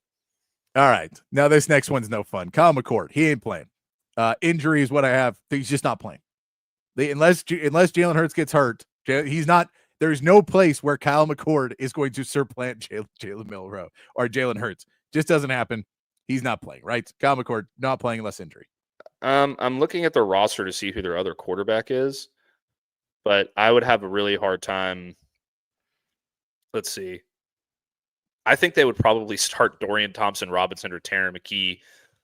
Speaker 5: All right, now this next one's no fun. Kyle McCord, he ain't playing. Injury is what I have. He's just not playing. Unless Jalen Hurts gets hurt, he's not. There's no place where Kyle McCord is going to supplant Jalen Milroe or Jalen Hurts. Just doesn't happen. He's not playing, right? Kyle McCord not playing unless injury.
Speaker 4: I'm looking at the roster to see who their other quarterback is, but I would have a really hard time. Let's see. I think they would probably start Dorian Thompson-Robinson or Taron McKee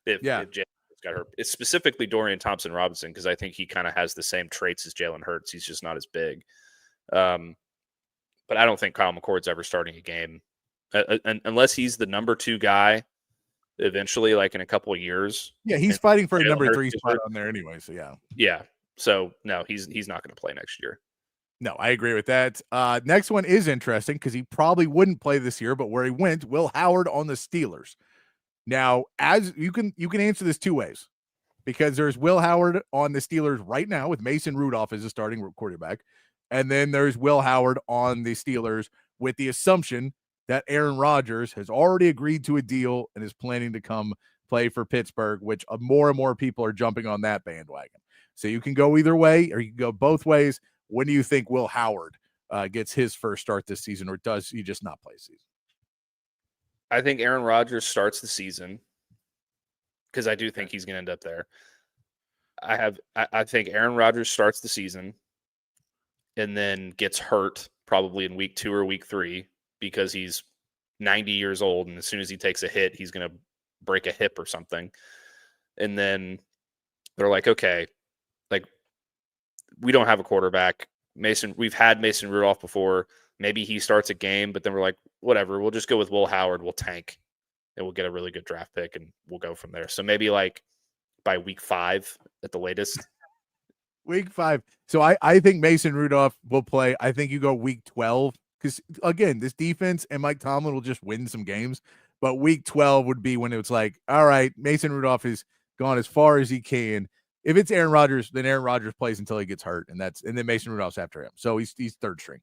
Speaker 4: if Jalen Hurts got hurt. It's specifically Dorian Thompson-Robinson because I think he kind of has the same traits as Jalen Hurts. He's just not as big. But I don't think Kyle McCord's ever starting a game unless he's the number 2 guy eventually, like in a couple of years.
Speaker 5: Yeah, he's fighting for a number 3 spot on there anyway. So yeah.
Speaker 4: So no, he's not going to play next year.
Speaker 5: No, I agree with that. Next one is interesting because he probably wouldn't play this year, but where he went, Will Howard on the Steelers. Now, as you can answer this two ways, because there's Will Howard on the Steelers right now with Mason Rudolph as a starting quarterback, and then there's Will Howard on the Steelers with the assumption that Aaron Rodgers has already agreed to a deal and is planning to come play for Pittsburgh, which more and more people are jumping on that bandwagon. So you can go either way, or you can go both ways. When do you think Will Howard gets his first start this season, or does he just not play season?
Speaker 4: I think Aaron Rodgers starts the season because I do think he's going to end up there. I think Aaron Rodgers starts the season and then gets hurt probably in week 2 or week 3 because he's 90 years old, and as soon as he takes a hit, he's going to break a hip or something. And then they're like, okay, like, we don't have a quarterback. We've had Mason Rudolph before. Maybe he starts a game, but then we're like, whatever, we'll just go with Will Howard. We'll tank, and we'll get a really good draft pick, and we'll go from there. So maybe like by week 5 at the latest.
Speaker 5: Week 5. So I think Mason Rudolph will play. I think you go week 12 because, again, this defense and Mike Tomlin will just win some games. But week 12 would be when it's like, all right, Mason Rudolph has gone as far as he can. If it's Aaron Rodgers, then Aaron Rodgers plays until he gets hurt, and then Mason Rudolph's after him. So he's third string.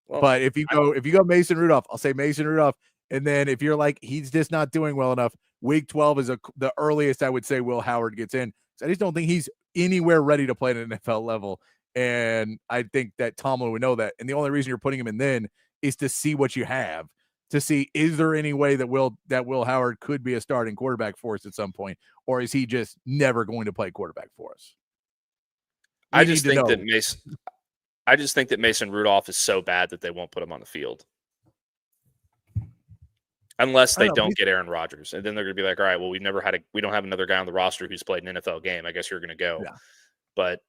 Speaker 5: Well, but if you go Mason Rudolph, I'll say Mason Rudolph. And then if you're like, he's just not doing well enough, week 12 is the earliest I would say Will Howard gets in. So I just don't think he's anywhere ready to play at an NFL level. And I think that Tomlin would know that. And the only reason you're putting him in then is to see what you have, to see, is there any way that Will Howard could be a starting quarterback for us at some point, or is he just never going to play quarterback for us?
Speaker 4: I just think that Mason Rudolph is so bad that they won't put him on the field. Unless they don't get Aaron Rodgers. And then they're going to be like, all right, well, we don't have another guy on the roster who's played an NFL game. I guess you're going to go. Yeah. But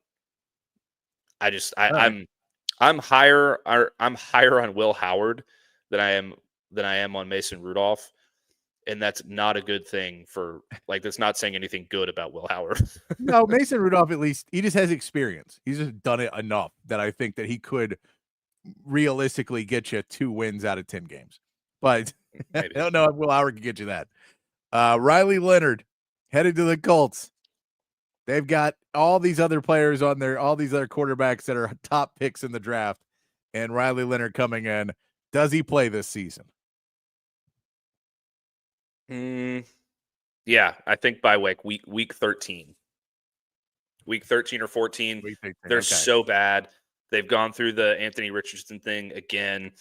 Speaker 4: I'm higher on Will Howard than I am on Mason Rudolph. And that's not a good thing that's not saying anything good about Will Howard.
Speaker 5: No, Mason Rudolph, at least he just has experience. He's just done it enough that I think that he could realistically get you 2 wins out of 10 games. But I don't know if Will Howard can get you that. Riley Leonard headed to the Colts. They've got all these other players on there, all these other quarterbacks that are top picks in the draft, and Riley Leonard coming in. Does he play this season?
Speaker 4: Yeah, I think by week 13. Week 13 or 14. They're so bad. They've gone through the Anthony Richardson thing again.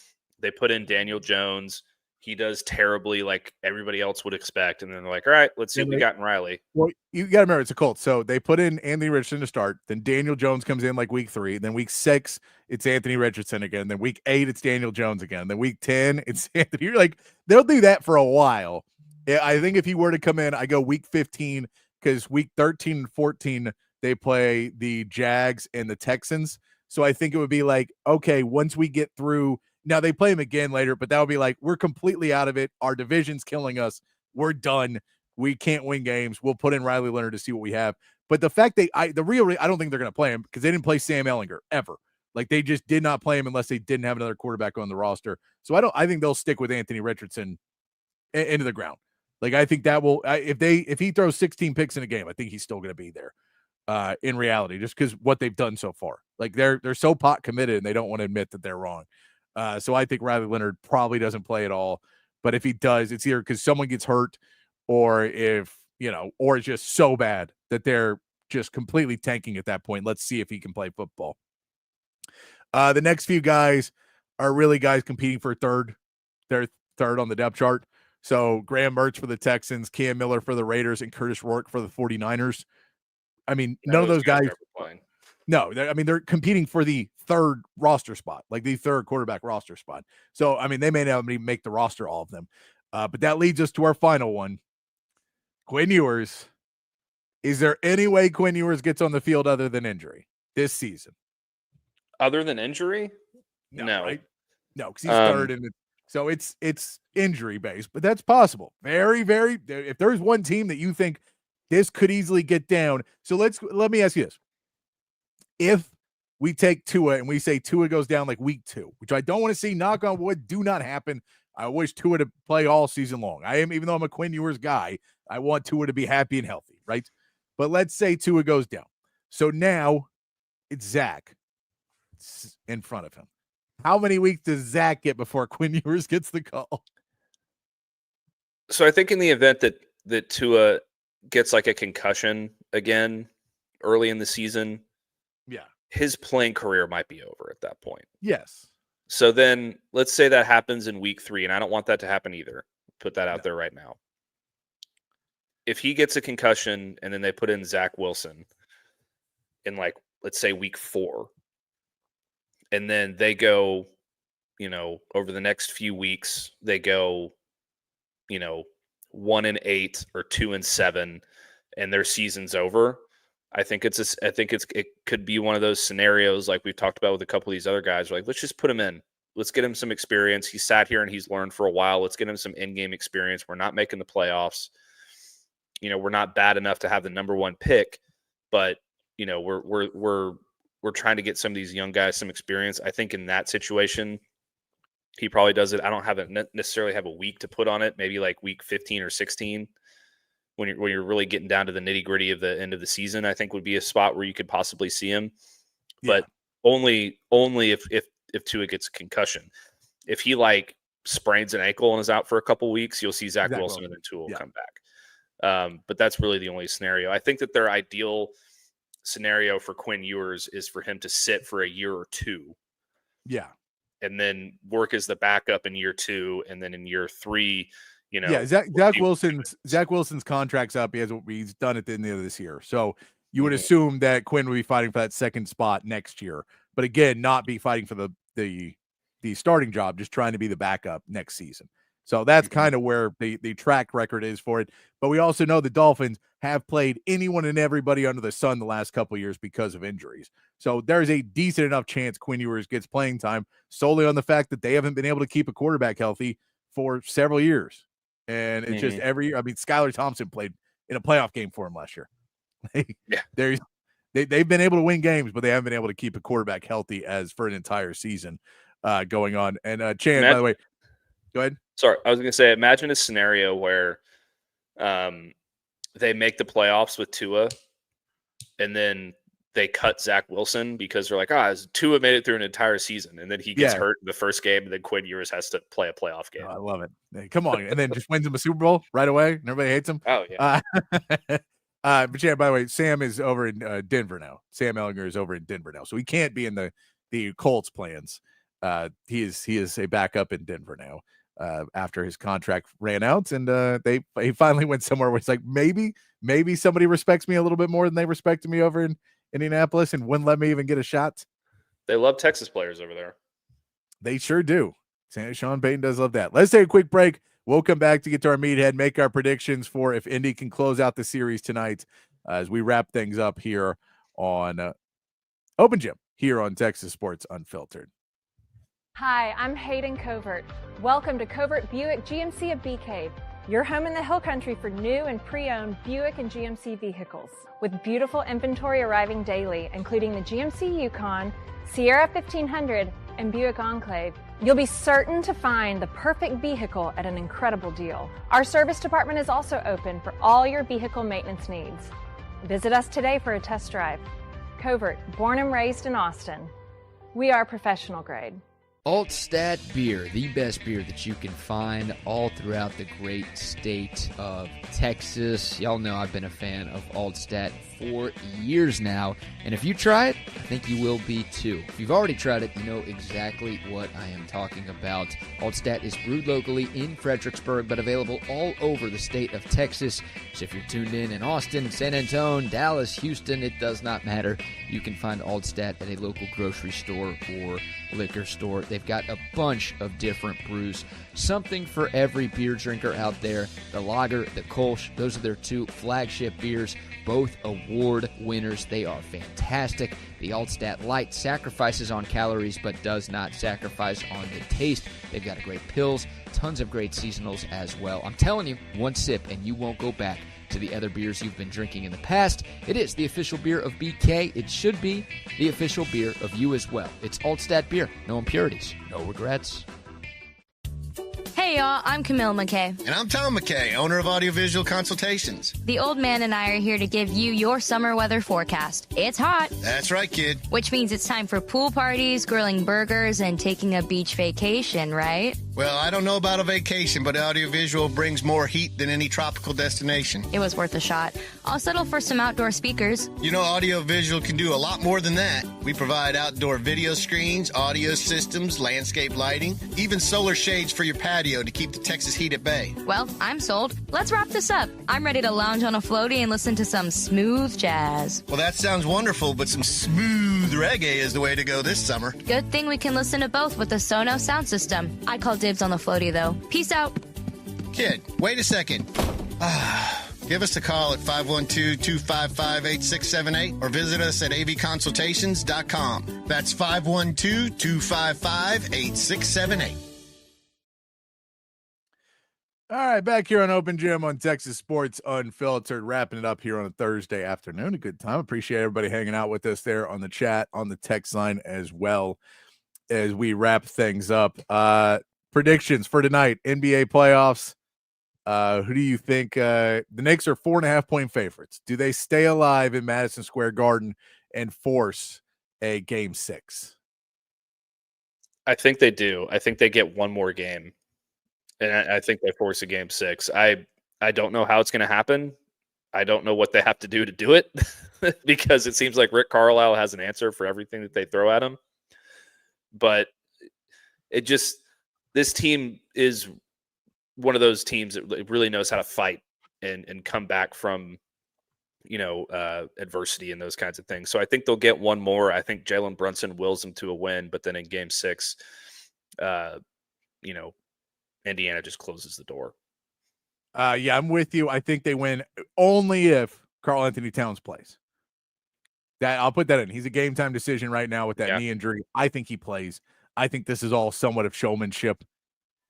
Speaker 4: They put in Daniel Jones. He does terribly like everybody else would expect. And then they're like, all right, let's see what we got in Riley.
Speaker 5: Well, you got to remember, it's a Colts. So they put in Anthony Richardson to start. Then Daniel Jones comes in like week 3. Then week 6, it's Anthony Richardson again. Then week 8, it's Daniel Jones again. Then week 10, it's Anthony. You're like, they'll do that for a while. I think if he were to come in, I go week 15 because week 13 and 14, they play the Jags and the Texans. So I think it would be like, okay, once we get through, now they play him again later, but that would be like, we're completely out of it. Our division's killing us. We're done. We can't win games. We'll put in Riley Leonard to see what we have. But the fact I don't think they're going to play him because they didn't play Sam Ehlinger ever. Like they just did not play him unless they didn't have another quarterback on the roster. So I think they'll stick with Anthony Richardson into the ground. Like I think that will, if he throws 16 picks in a game, I think he's still going to be there in reality, just because what they've done so far. Like they're so pot committed and they don't want to admit that they're wrong. So I think Riley Leonard probably doesn't play at all. But if he does, it's either because someone gets hurt or or it's just so bad that they're just completely tanking at that point. Let's see if he can play football. The next few guys are really guys competing for third. They're third on the depth chart. So Graham Mertz for the Texans, Cam Miller for the Raiders, and Curtis Rourke for the 49ers. I mean, none of those guys. No, they're competing for the third roster spot, like the third quarterback roster spot. So, I mean, they may not even make the roster, all of them. But that leads us to our final one. Quinn Ewers. Is there any way Quinn Ewers gets on the field other than injury this season?
Speaker 4: Other than injury? No.
Speaker 5: Right? No, because he's third in the. So it's injury based, but that's possible. Very, very. If there's one team that you think this could easily get down, so let me ask you this: if we take Tua and we say Tua goes down like week 2, which I don't want to see, knock on wood, do not happen. I wish Tua to play all season long. Even though I'm a Quinn Ewers guy, I want Tua to be happy and healthy, right? But let's say Tua goes down. So now it's Zach in front of him. How many weeks does Zach get before Quinn Ewers gets the call?
Speaker 4: So I think in the event that Tua gets like a concussion again early in the season,
Speaker 5: yeah,
Speaker 4: his playing career might be over at that point.
Speaker 5: Yes.
Speaker 4: So then let's say that happens in week 3, and I don't want that to happen either. Put that out there right now. If he gets a concussion and then they put in Zach Wilson in like, let's say week 4, and then they go, over the next few weeks, they go, 1-8 or 2-7, and their season's over. I think it could be one of those scenarios like we've talked about with a couple of these other guys. Like, let's just put him in. Let's get him some experience. He sat here and he's learned for a while. Let's get him some in-game experience. We're not making the playoffs. We're not bad enough to have the number 1 pick, but we're trying to get some of these young guys some experience. I think in that situation, he probably does it. I don't necessarily have a week to put on it. Maybe like week 15 or 16. When you're really getting down to the nitty gritty of the end of the season, I think would be a spot where you could possibly see him, but only if Tua gets a concussion. If he like sprains an ankle and is out for a couple weeks, you'll see Zach Wilson and then Tua will come back. But that's really the only scenario. I think that their ideal scenario for Quinn Ewers is for him to sit for a year or 2.
Speaker 5: Yeah.
Speaker 4: And then work as the backup in year 2. And then in year 3,
Speaker 5: Zach Wilson's contract's up. He's done at the end of this year. So you would assume that Quinn would be fighting for that second spot next year. But again, not be fighting for the starting job, just trying to be the backup next season. So that's kind of where the track record is for it. But we also know the Dolphins have played anyone and everybody under the sun the last couple of years because of injuries. So there's a decent enough chance Quinn Ewers gets playing time solely on the fact that they haven't been able to keep a quarterback healthy for several years. And it's just every year. I mean, Skylar Thompson played in a playoff game for him last year. They've been able to win games, but they haven't been able to keep a quarterback healthy as for an entire season going on. And Chan, by the way, go ahead.
Speaker 4: Sorry, I was going to say, imagine a scenario where they make the playoffs with Tua, and then they cut Zach Wilson because they're like, Tua made it through an entire season, and then he gets hurt in the first game, and then Quinn Ewers has to play a playoff game.
Speaker 5: I love it. Hey, come on, and then just wins him a Super Bowl right away, and everybody hates him.
Speaker 4: Oh yeah.
Speaker 5: But yeah, by the way, Sam is over in Denver now. Sam Ellinger is over in Denver now, so he can't be in the Colts plans. He is a backup in Denver now after his contract ran out, and he finally went somewhere where it's like maybe somebody respects me a little bit more than they respected me over in Indianapolis and wouldn't let me even get a shot.
Speaker 4: They love Texas players over there.
Speaker 5: They sure do. Sean Payton does love that. Let's take a quick break. We'll come back to get to our meathead, make our predictions for if Indy can close out the series tonight as we wrap things up here on Open Gym here on Texas Sports Unfiltered.
Speaker 11: Hi, I'm Hayden Covert. Welcome to Covert Buick GMC of Bee Cave, your home in the Hill Country for new and pre-owned Buick and GMC vehicles. With beautiful inventory arriving daily, including the GMC Yukon, Sierra 1500, and Buick Enclave, you'll be certain to find the perfect vehicle at an incredible deal. Our service department is also open for all your vehicle maintenance needs. Visit us today for a test drive. Covert, born and raised in Austin. We are professional grade.
Speaker 1: Altstadt Beer, the best beer that you can find all throughout the great state of Texas. Y'all know I've been a fan of Altstadt for years now, and if you try it, I think you will be too. If you've already tried it, you know exactly what I am talking about. Altstadt is brewed locally in Fredericksburg, but available all over the state of Texas. So if you're tuned in Austin, San Antonio, Dallas, Houston, it does not matter. You can find Altstadt at a local grocery store or liquor store. They've got a bunch of different brews, something for every beer drinker out there. The lager, the Kolsch, those are their two flagship beers, both award winners. They are fantastic. The Altstadt Light sacrifices on calories but does not sacrifice on the taste. They've got a great pills, tons of great seasonals as well. I'm telling you, one sip and you won't go back. to the other beers you've been drinking in the past. It is the official beer of BK. It should be the official beer of you as well. It's Altstadt Beer. No impurities, no regrets.
Speaker 6: Hey y'all, I'm Camille McKay.
Speaker 7: And I'm Tom McKay, owner of Audiovisual Consultations.
Speaker 6: The old man and I are here to give you your summer weather forecast. It's hot.
Speaker 7: That's right, kid.
Speaker 6: Which means it's time for pool parties, grilling burgers, and taking a beach vacation, right?
Speaker 7: Well, I don't know about a vacation, but Audiovisual brings more heat than any tropical destination.
Speaker 6: It was worth a shot. I'll settle for some outdoor speakers.
Speaker 7: You know, Audiovisual can do a lot more than that. We provide outdoor video screens, audio systems, landscape lighting, even solar shades for your patio to keep the Texas heat at bay.
Speaker 6: Well, I'm sold. Let's wrap this up. I'm ready to lounge on a floaty and listen to some smooth jazz.
Speaker 7: Well, that sounds wonderful, but some smooth reggae is the way to go this summer.
Speaker 6: Good thing we can listen to both with the Sonos sound system. I call dibs on the floaty, though. Peace out.
Speaker 7: Kid, wait a second. Give us a call at 512-255-8678 or visit us at avconsultations.com. That's 512-255-8678.
Speaker 5: All right, back here on Open Gym on Texas Sports Unfiltered, wrapping it up here on a Thursday afternoon. A good time. Appreciate everybody hanging out with us there on the chat, on the text line as well as we wrap things up. Predictions for tonight, NBA playoffs. Who do you think? The Knicks are 4.5-point favorites. Do they stay alive in Madison Square Garden and force a Game 6?
Speaker 4: I think they do. I think they get one more game. And I think they force a Game 6. I don't know how it's going to happen. I don't know what they have to do it because it seems like Rick Carlisle has an answer for everything that they throw at him. But this team is one of those teams that really knows how to fight and come back from, adversity and those kinds of things. So I think they'll get one more. I think Jalen Brunson wills them to a win, but then in Game 6, Indiana just closes the door.
Speaker 5: Yeah, I'm with you. I think they win only if Karl Anthony Towns plays. That I'll put that in. He's a game time decision right now with that knee injury. I think he plays. I think this is all somewhat of showmanship.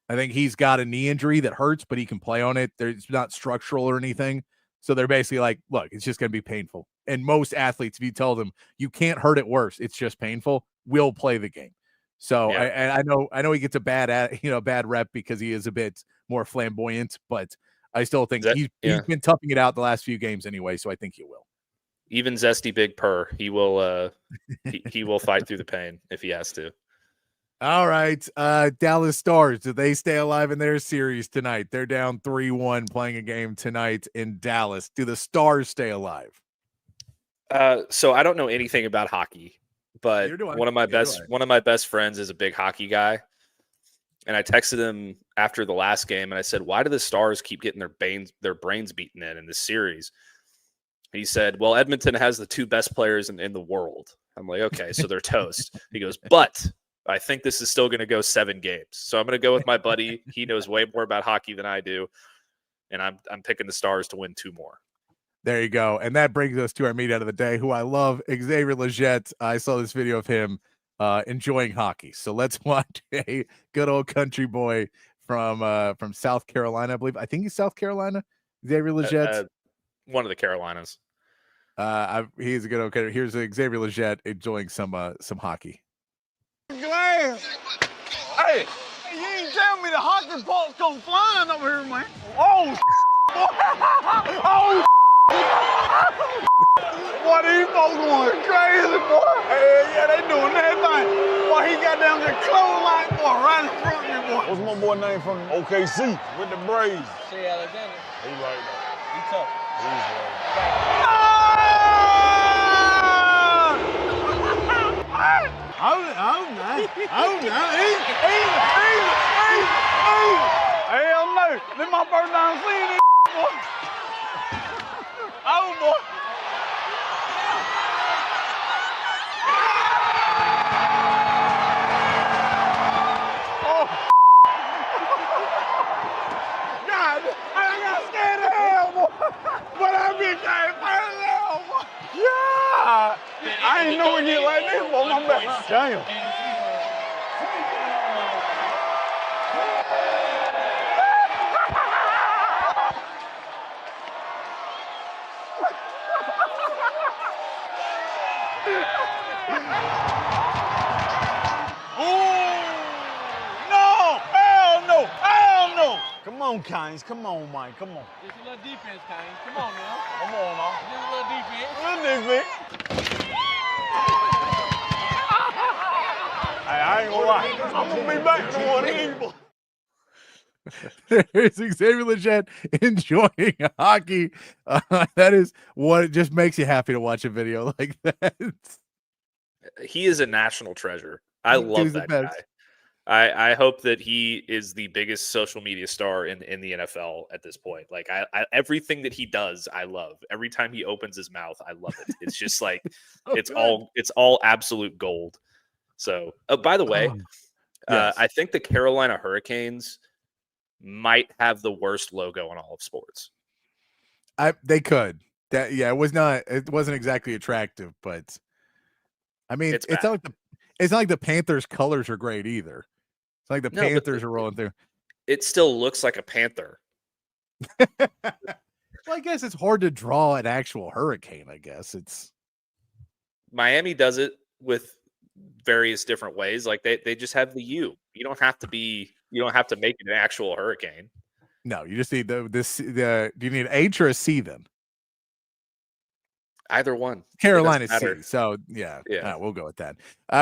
Speaker 5: I think he's got a knee injury that hurts, but he can play on it. It's not structural or anything. So they're basically like, look, it's just going to be painful. And most athletes, if you tell them you can't hurt it worse, it's just painful, will play the game. So I know he gets a bad rep because he is a bit more flamboyant, but I still think he's been toughing it out the last few games anyway. So I think he will.
Speaker 4: Even Zesty Big Purr, he will he will fight through the pain if he has to.
Speaker 5: All right, Dallas Stars, do they stay alive in their series tonight? They're down 3-1 playing a game tonight in Dallas. Do the Stars stay alive?
Speaker 4: So I don't know anything about hockey. But one of my best friends is a big hockey guy. And I texted him after the last game and I said, why do the Stars keep getting their brains beaten in this series? And he said, well, Edmonton has the two best players in the world. I'm like, okay, so they're toast. He goes, but I think this is still going to go 7 games. So I'm going to go with my buddy. He knows way more about hockey than I do. And I'm picking the Stars to win 2 more.
Speaker 5: There you go. And that brings us to our meat out of the day, who I love, Xavier Leggett. I saw this video of him enjoying hockey. So let's watch a good old country boy from South Carolina, I believe. I think he's South Carolina, Xavier Leggett.
Speaker 4: One of the Carolinas.
Speaker 5: He's a good old country. Here's Xavier Leggett enjoying some hockey.
Speaker 13: Glad. Hey, you ain't tell me the hockey puck's come flying over here, man. Oh, oh. Boy, these folks going crazy, boy. Hey, yeah, they doing that thing. Boy, he got down there clothesline, boy, right in front of me, boy. What's my boy name from OKC with the Braves? Shea Alexander. He right there. He tough. He's right. Hell no. This is my first time seeing this, boy. Oh, boy. Oh. God, I got scared of hell, boy. But I been trying to find hell, boy. Yeah. I ain't know it get like this, boy. My back. Damn. No! Hell no! Hell no! Come on, Kynes. Come on, Mike. Come on.
Speaker 14: Just a little defense, Kynes. Come on now.
Speaker 13: Come on, now.
Speaker 14: Just a little defense.
Speaker 13: Little defense. Hey, I ain't gonna lie. I'm gonna be back to one evil.
Speaker 5: There's Xavier Legette enjoying hockey. That is what just makes you happy to watch a video like that.
Speaker 4: He is a national treasure. I love that guy. I hope that he is the biggest social media star in the NFL at this point. Like I everything that he does, I love. Every time he opens his mouth, I love it. It's just like it's all absolute gold. So, by the way,
Speaker 5: yes.
Speaker 4: I think the Carolina Hurricanes might have the worst logo in all of sports.
Speaker 5: They could. It wasn't exactly attractive, but I mean, it's not like the Panthers colors are great either. It's like the Panthers are rolling through.
Speaker 4: It still looks like a panther.
Speaker 5: Well, I guess it's hard to draw an actual hurricane. I guess it's
Speaker 4: Miami does it with various different ways. Like they just have the U. You don't have to make it an actual hurricane.
Speaker 5: No, you just need do you need an H or a C then?
Speaker 4: Either one.
Speaker 5: Carolina C. So yeah. We'll go with that.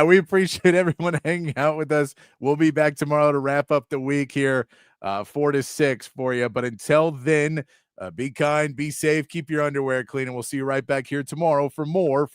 Speaker 5: We appreciate everyone hanging out with us. We'll be back tomorrow to wrap up the week here, 4 to 6 for you. But until then, be kind, be safe, keep your underwear clean, and we'll see you right back here tomorrow for more